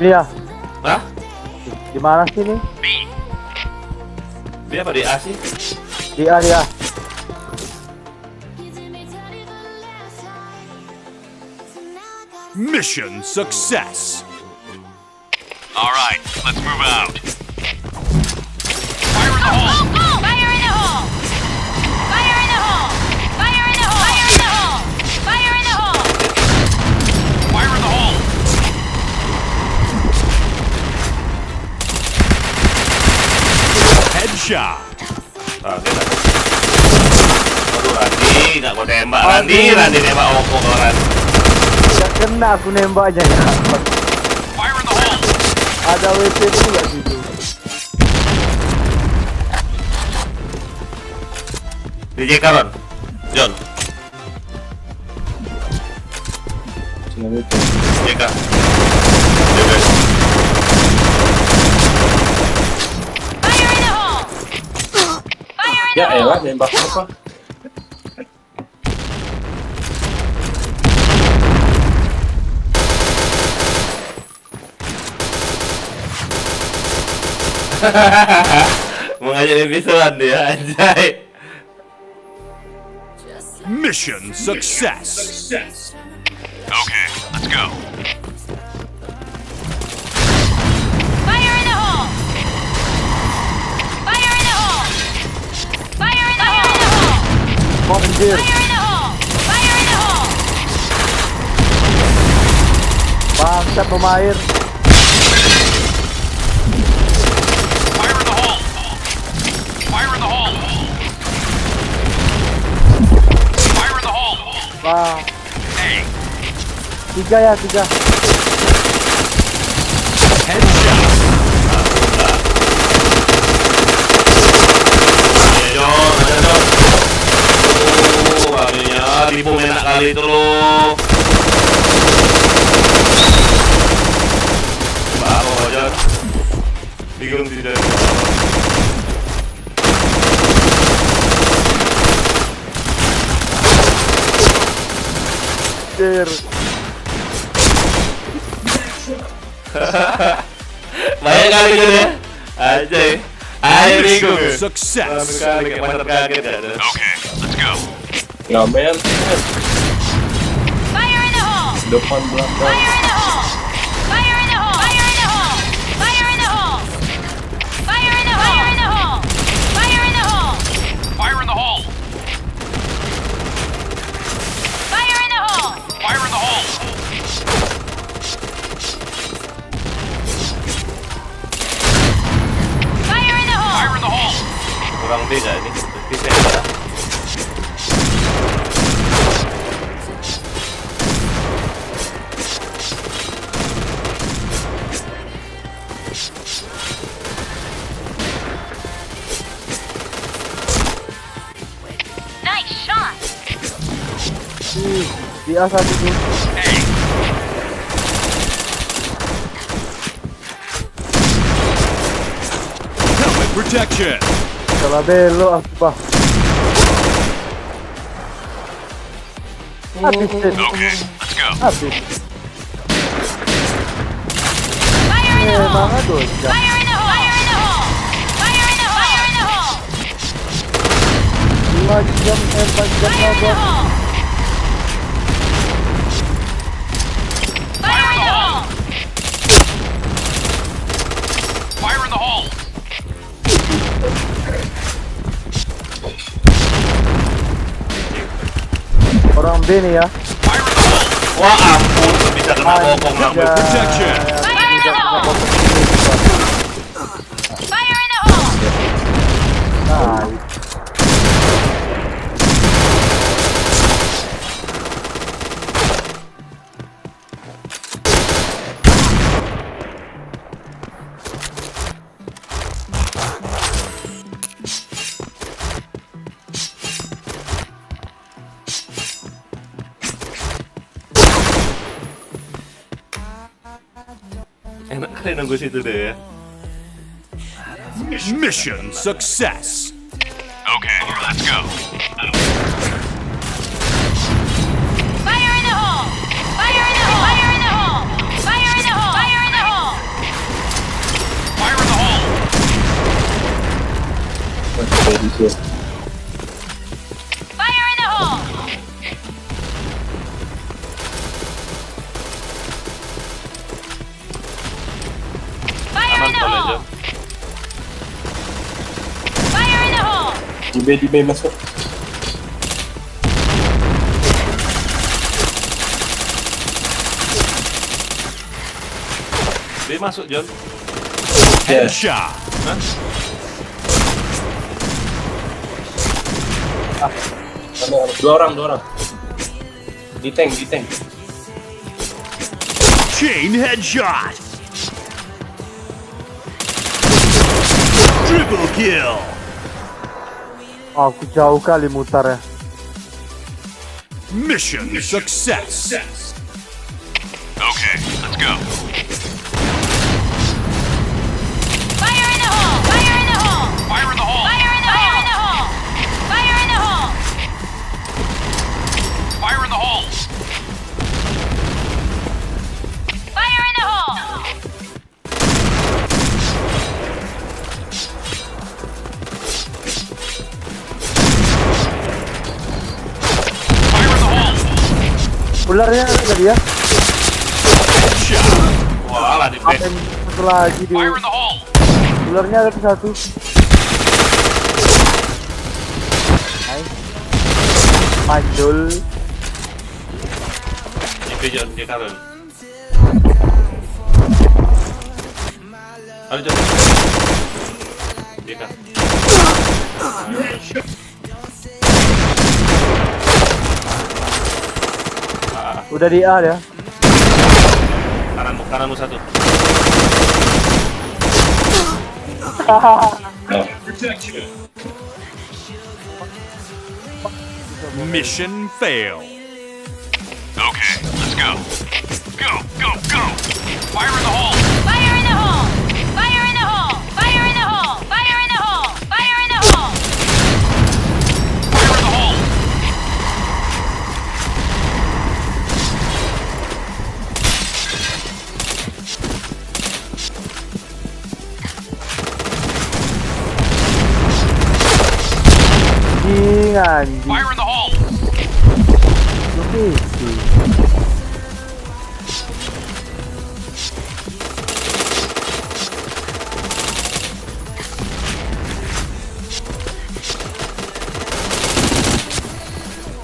Iya, Hah? di mana sih nih? B. Dia apa di A sih? Dia. You did me dirty the last time, so now I gotta Mission success. All right, let's move out. Fire in the hole. Fire in the hole! Fire in the hole! Fire in the hole! Fire in the hole! Fire in the hole! Fire in the hole. Headshot. Ah, dia nggak. Aduh, Randi, nggak mau tembak. Randi nembak Oko kalau Randi. Gak kena aku nembaknya ya. Fire in the hole. Ada WC juga situ. DJ Karon, John, Sini itu. JK. JK. Fire in the hole! Fire in the Ya hole! elah nembak apa? Mau ngajak episode dia, anjay. Mission success. Okay, let's go. Fire in the hole! Fire in the hole! Fire in the hole! Anjir, Fire in the hole! Fire in the hole! bangsat pemain. Fire in the hole. Fire in the hole. Fire in the hole. Wah, Hey, 3 ya, 3. headshot. Ayo John, ada John. Akhirnya tipu enak kali itu lo. Baru aja. Bingung tidak. Anjir. Banyak kali gitu ya. Anjay. Ayo bingung. Mission success. Kali kayak mantap kaget ya. Okay, let's go. Ngamen. Fire in the hole! Depan belakang. Fire in the hole! Fire in the hole! Fire in the hole! Fire in the hole! Fire in the hole! Fire in the hole! Fire in the hole! Fire in the hole. Fire in the hole! Fire in the hole. Fire in the hole! Fire in the hole. Kurang beda ini. Bisa ya. Nice shot! Di A satu tuh. Hey, helmet protection. Salah belok aku bah. Habis Sen. Okay, let's go. Habis. Fire in the hole! Emang aduh. Jam. Fire in the hole! Fire in the hole! Fire in the hole! Fire in the hole! 5 jam, 4 jam Fire in the lah hole! Fire in the hole! Fire in the hole. orang B nih ya. Fire in the hole. Wah ampun, bisa kena bokong Ya, ngambil. Protection. Fire in the tidak hole! kena bokong. Fire in the hole! Nah, Enak kali nunggu situ deh ya. Mission success. Okay, let's go. Fire in the hole! Fire in the hole! Fire in the hole! Fire in the hole! Fire in the hole! Di B masuk. B masuk John. Headshot. Dua orang. Di tank. Chain headshot. Triple kill. Aku jauh kali mutar ya. Mission success. Okay, let's go. Fire in the hole! Fire in the hole! Fire in the hole. Fire in the hole! Fire in the hole! Fire in the hole. Fire in the hole! Fire in the hole. Ularnya ada dia. Headshot. Walah di B. Apa yang satu lagi di Fire in the hole. ularnya ada satu. Nice. Manjul. Di B John, di kanan. Ayo John. Di kanan. Udah di A ya. Kananmu satu. Mission fail. Okay, let's go. Go. Fire in the hole. Fire in the hole! Fire in the hole! Fire in the hole! Fire in the hole! Fire in the hole! Fire in the hole. Anjing. Fire in the hole. Oke.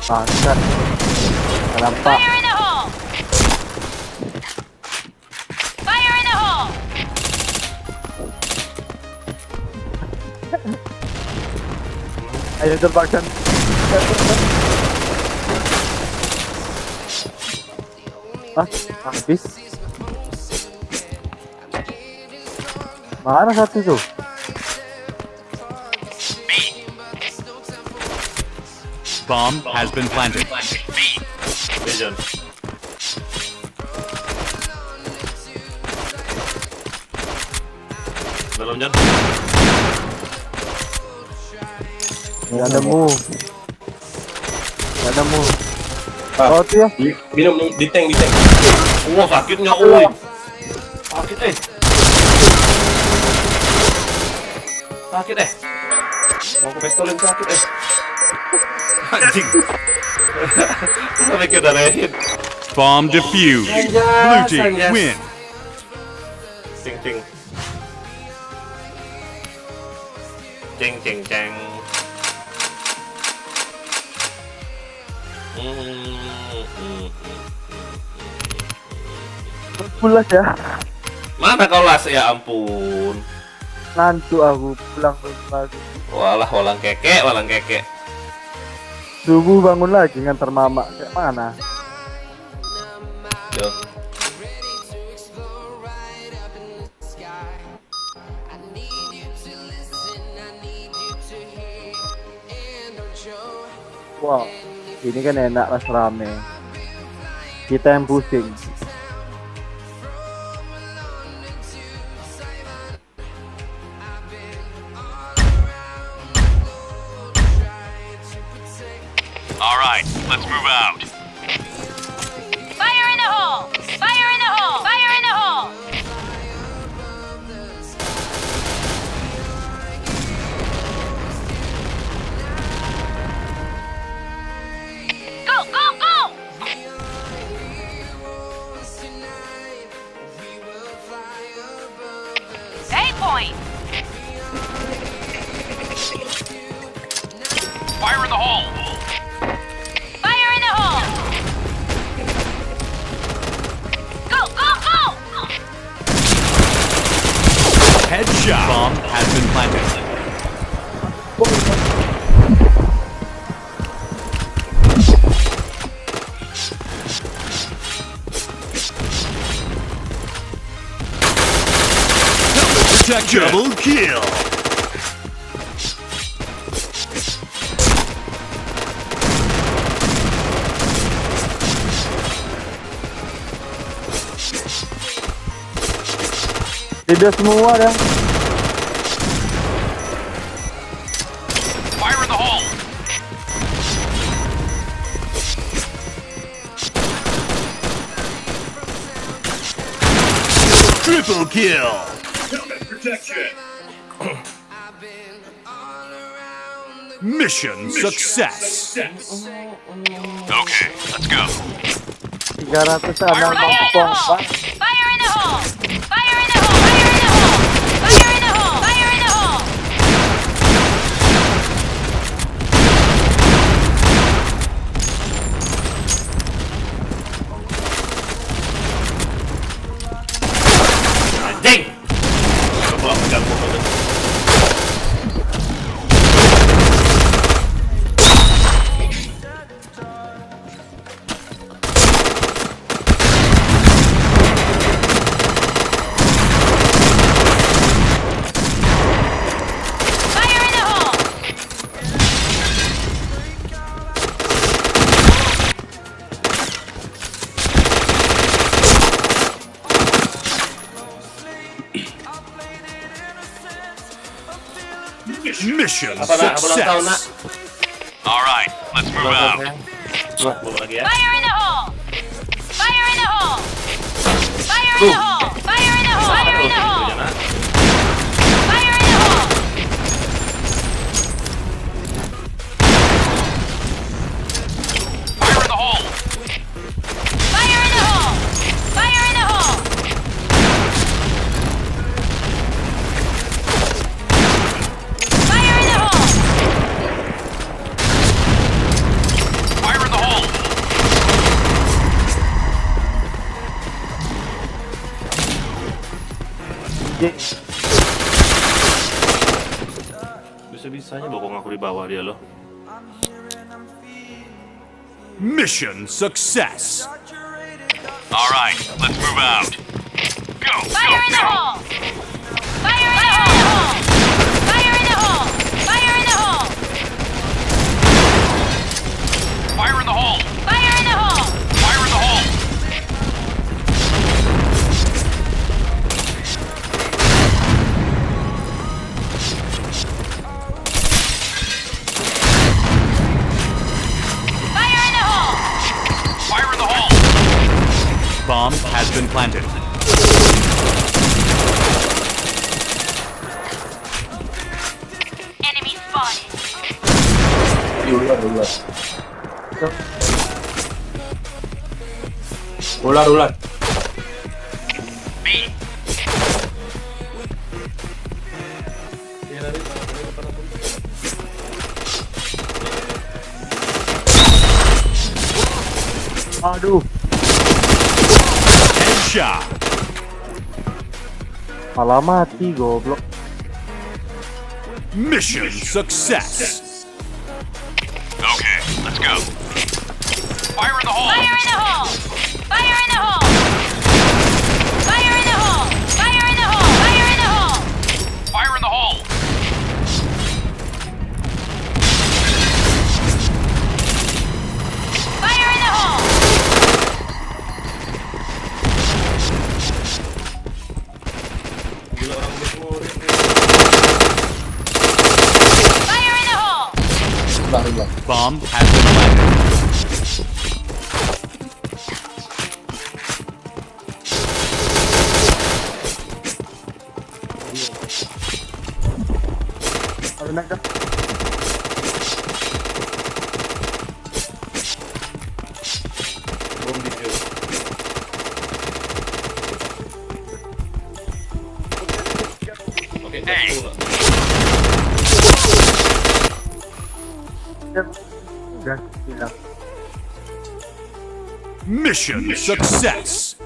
Bangsat. Nampak. Fire in the hole! Fire in the hole! Ayo terbakar. Habis. Mana satu tuh? Bomb has been planted. B John. Dalam John. Nggak nemu. Ah, Oh tuh ya. minum di tank. Wah sakitnya, woi. Sakit Mau ke pistolin sakit Anjing. Sampai kita hit. Bomb defused. Blue team win. Cing. Cing. Pulas ya. Mana kau las ya ampun. Ngantuk aku pulang lagi. Walang keke. Subuh bangun lagi ngantar mama. Kayak mana? Yo. Wow, ini kan enak pas rame. Kita yang pusing. Alright, let's move out. Fire in the hole! Fire in the hole! Fire in the hole! Go! 8 point! Fire in the hole! Fire in the hole! Go, go, go! Headshot! Bomb has been planted. Protection. Double kill! Tidak semua dah. Fire in the hole! Triple kill! Protection! Mission success! Okay, let's go. 300 anak Fire in the pong, hole! Pak. Fire in the hole! Fire in the hole! Fire in the hole! Fire in the hole! Fire in the hole! Anjing. Coba mengganggu banget. Fire in the hole! Mission Apa nak? Apa ulang tahun nak? success! Alright, let's move out. Bola lagi ya. Fire in the hole! Fire in the hole! Fire in the hole! Fire in the hole! Fire in the hole! Fire in the hole! Fire in the hole! Fire in the hole! Fire in the hole! Fire in the hole! Fire in the hole! Bisa-bisanya bokong aku di bawah dia loh. Mission success! Alright, let's move out. Go, Fire in the hole! Fire in the hole! Fire in the hole! Fire in the hole! Fire in the hole! Fire in the hole! Fire in the hole! Fire in the hole! Fire in the hole! Bomb has been planted. Enemy spotted. Ular. Ular. B. Aduh, Headshot! malah mati goblok. Mission success! Okay, let's go. Fire in the hole! Fire in the hole! Fire in the hole! Fire in the hole! Fire in the hole! Fire in the hole! Fire in the hole! Fire in the hole! Fire in the hole! Bomb has been planted. Aduh, naik dah. Hey! Udah bilang. Mission success.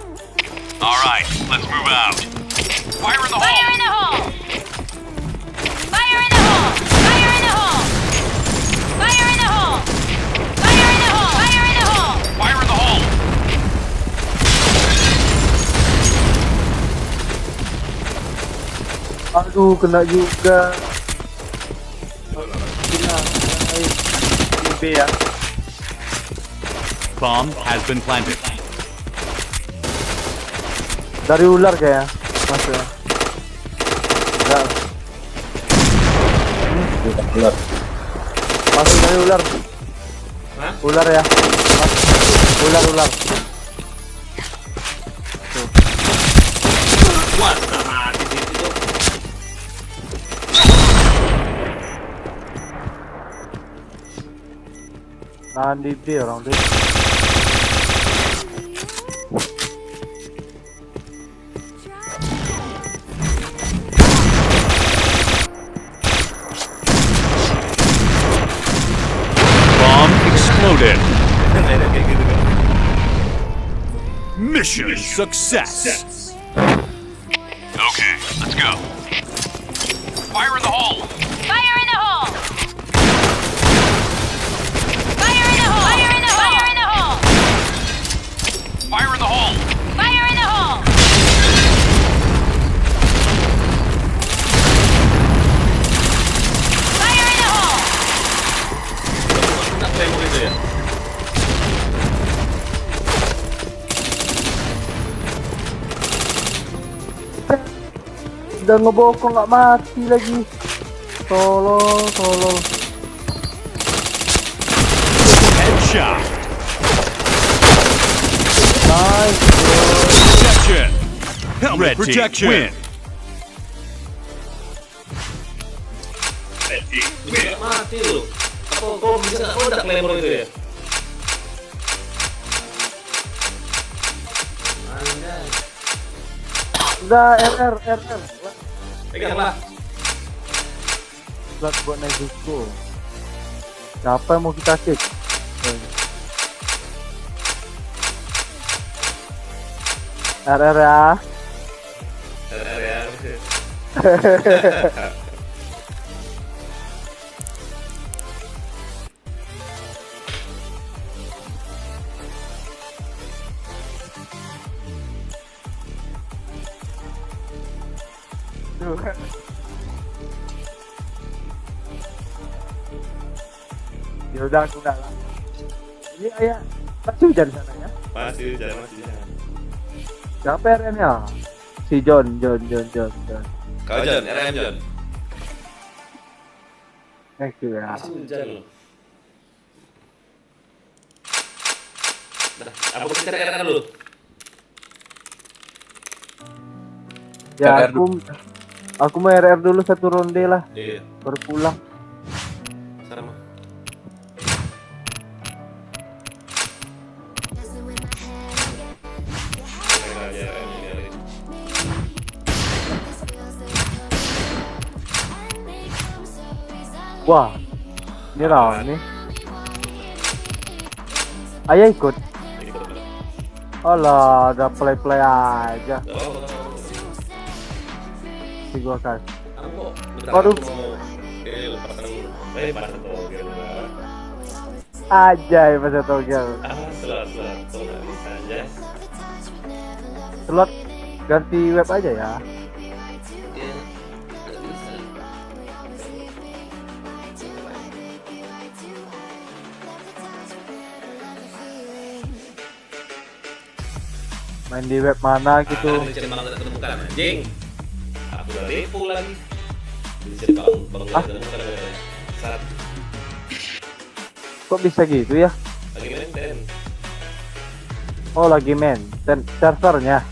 All right, let's move out. Fire in the hole. Fire in the hole! Fire in the hole! Fire in the hole! Fire in the hole! Fire in the hole! Fire in the hole! Fire in the hole. Aduh, kena juga. Bilang, B ya. Bomb has been planted. Dari ular kayaknya. Masuk. Enggak. Ular. Masuk dari ular. Hah? Ular ya. Ular. Wah, sudah mati di situ. Nahan di B orang tuh. Bomb exploded. Kayak gitu kan. Mission success. Okay, let's go. Fire in the hole. Fire in the hole! Fire in the hole! Fire in the hole! Fire in the hole! Fire in the hole. Fire in the hole! Fire in the hole! Nak tembok itu ya. Udah ngebokong nggak mati lagi. Tolong. Headshot. Nice. Protection. Helmet protection. Win. Nggak mati lu. Kok bisa meledak Claymore itu ya? Anjay. Udah RR. Peganglah. Plat buat Nezuko. Siapa yang mau kita kick? RR ya. Ya. Ya udah aku udah lah. Ini ayah masih hujan di sana ya? Masih hujan. Siapa RM-nya? Si John. Kau John, RM John. Thank you ya. Masih hujan loh. Dah, apa kita cari dulu? Ya aku mau RR dulu satu ronde lah. Iya. Baru pulang. Sama. Messing with my head again. This feels like and they come so easily. Wah. Ini round nih. Ayah ikut. Alah, udah play aja. Si gua kan. Waduh. Aja masa togel. Slot ganti web aja ya. Main di web mana gitu. Anjing. Aku udah repo lagi. Bisa bangun saat Kok bisa gitu ya? lagi main. Oh lagi main. Dan servernya.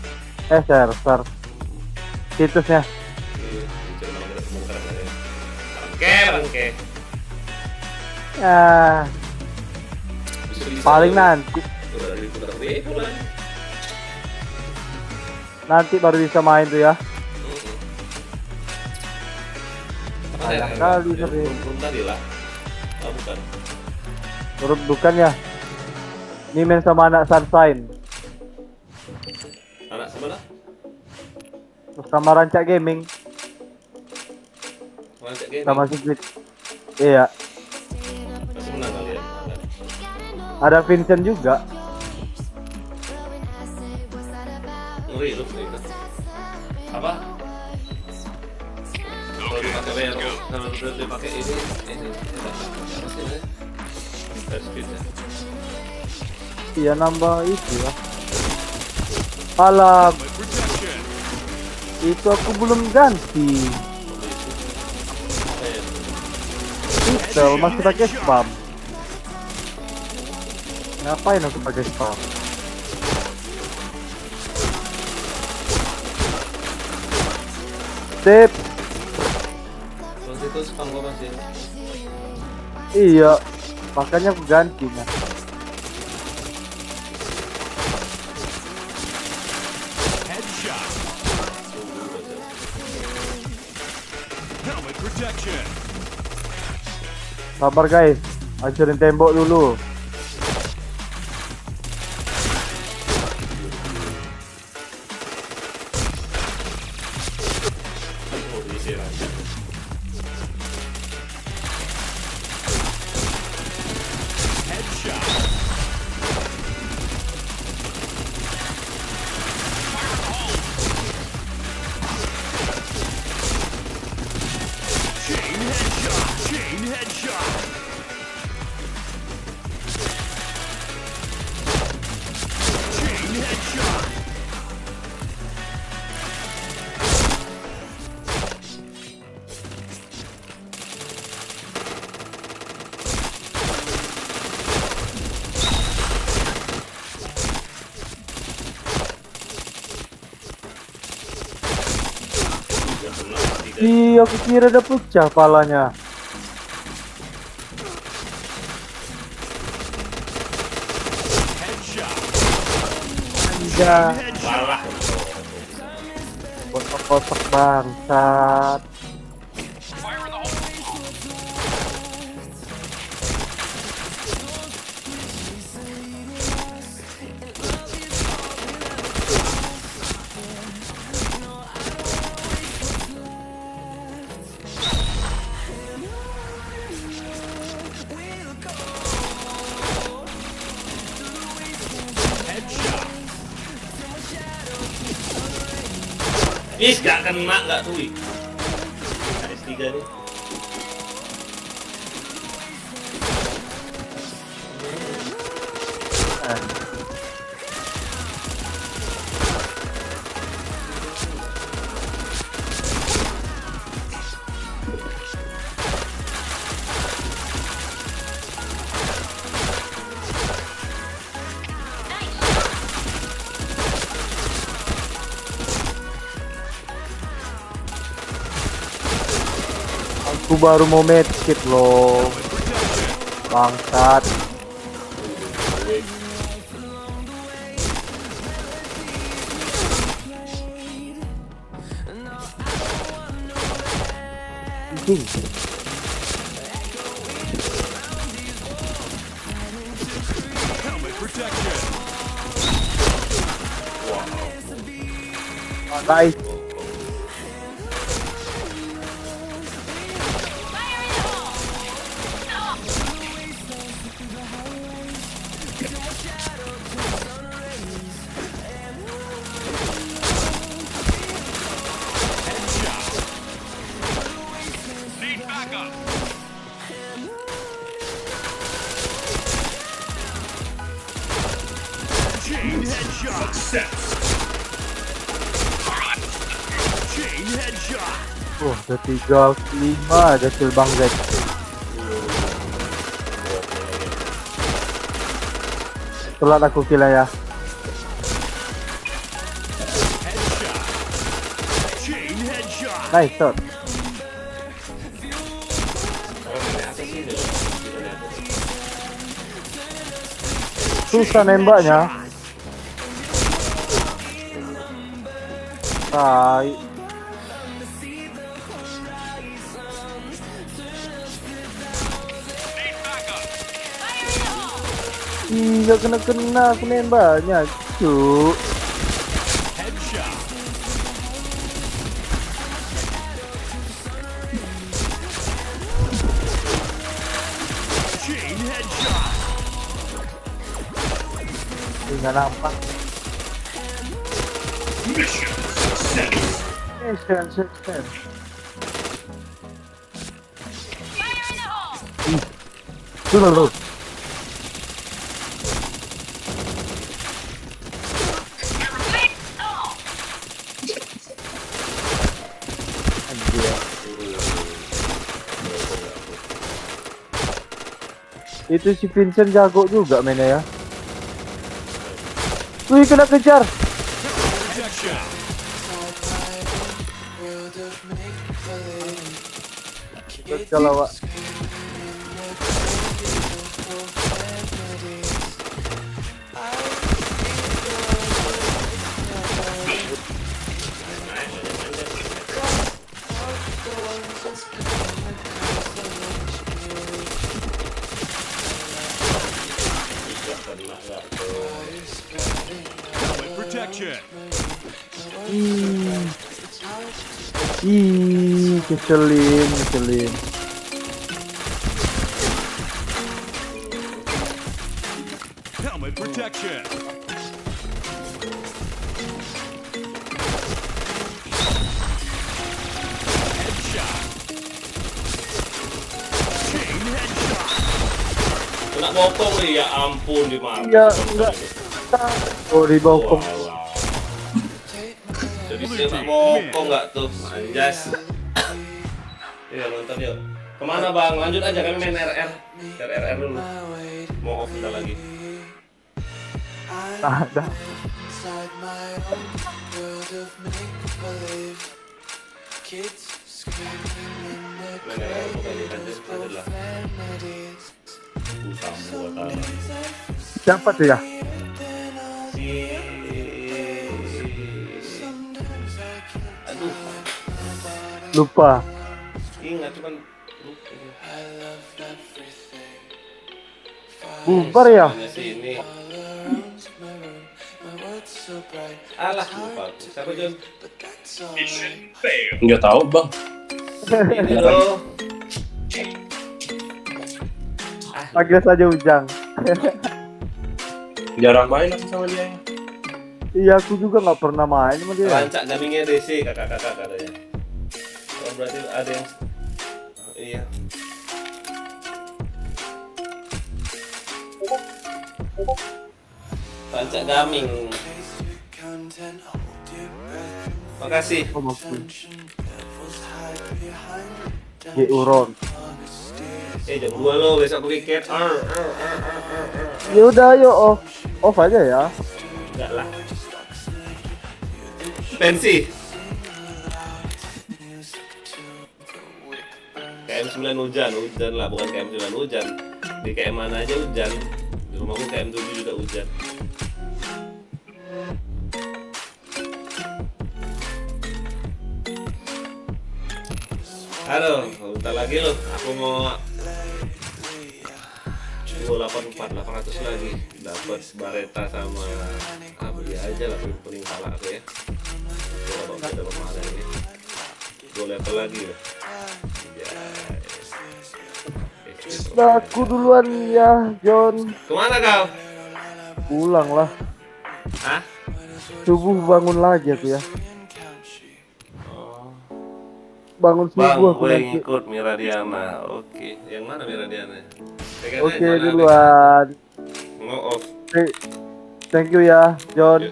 Server. Situsnya. Bangke. Ya. Paling nanti. Udah repo lagi. Nanti baru bisa main tuh ya. Sayang kali sering. Belum tadi lah. Oh, bukan. Turut bukan ya. Ini main sama anak Sunshine. Anak mana? Sama Rancak Gaming. Rancak Gaming. Sama Sigit. Iya. Masih menang kalian. Ada Vincent juga. Ngeri lu itu. Apa? Kalau dipakai Vero, kalau dipakai ini apa sih ini? Speed ya. Iya nambah itu ya. Alah, itu aku belum ganti. Pistol masih pakai spam. Ngapain aku pakai spam? Sip. Terus itu spam gua masih. Iya, makanya aku ganti nah. Headshot. Helmet protection. Sabar guys, hancurin tembok dulu. Oh, diisi Rancak. Headshot. Chain headshot. Chain headshot. Chain headshot. Iya, aku kira udah pecah palanya. Headshot. Anjay, Walah. kotak-kotak bangsat. Fire in the hole. Headshot. Is gak kena gak tuh. S3 nih. Aku baru mau medkit loh. Bangsat. Anjing. Helmet protection. Guys, Headshot. Need backup. Chain headshot. Chain headshot. udah 35 ada kill Bang Zack. Telat aku kill ya. Headshot. Chain headshot. Nice shot. Susah nembaknya. Tai. Need backup. Fire in the hole! Nggak kena, aku main banyak, cuk. Headshot. Chain headshot. Nggak nampak. Mission success. Success. Fire in the hole! Tuh lo. Itu si Vincent jago juga mainnya ya. Wih, kena kejar. Protection. Kalau Wak. Helmet protection. Keselin. Helmet protection. Headshot. Chain headshot. Kena bokong nih, ya ampun dimakan. Ya, enggak. Oh, di bawah. Jadi saya kena bokong nggak tuh, anjas. Iya nonton yuk. Kemana bang? Lanjut aja kami main RR. RR dulu. Mau off udah lagi. Ada. Main RR pokoknya lanjut lah. Kamu buat Siapa tuh ya? Aduh, Lupa. ingat cuman Bubar ya? sini. Alah, lupa aku. Siapa John? Nggak tahu bang. Ini loh. Panggil saja Ujang. Jarang main aku sama dia. Iya, aku juga nggak pernah main sama dia. Rancak gamingnya DC kakak-kakak katanya. Oh, berarti ada yang iya. Rancak gaming. Makasih. Oh, maksud. G Uron. Jam 2 lo besok pergi cat. Ya udah, ayo off aja ya. Enggak lah. Pensi. KM9 hujan lah, bukan KM9 hujan. Di KM mana aja hujan. Di rumahku KM7 juga hujan. Halo, bentar lagi loh. Aku mau 800 lagi dapat Bareta sama Abdi aja lah paling kalah aku ya. Kalau beda pemahaman ini 2 level lagi loh. Nah, aku duluan ya, John. Kemana kau? Pulang lah. Hah? Subuh bangun lagi aku ya. Bangun subuh Bang, aku gue nanti. ngikut Miradiana. Oke, yang mana Miradiana? Oke, duluan. Mau off. Thank you ya, John.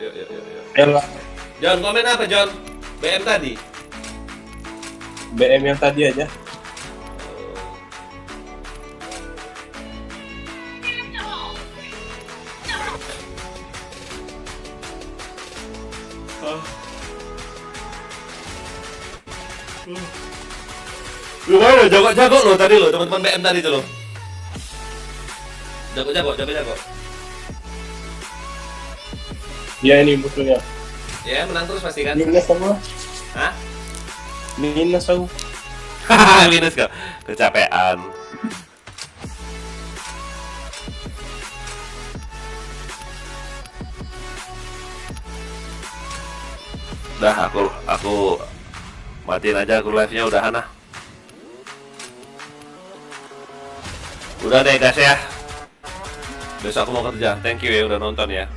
Elah, John, komen apa John? BM tadi? BM yang tadi aja. Lumayan jago-jago lo tadi lo, teman-teman BM tadi tuh lo. Jago-jago. Ya ini musuhnya. Ya, menang terus pasti kan? Minus sama. Hah? Minus aku. Hahaha, minus kok. Kecapean. Udah, aku matiin aja aku live-nya, udahan ah. Udah deh guys ya. Besok aku mau kerja. Thank you ya udah nonton ya.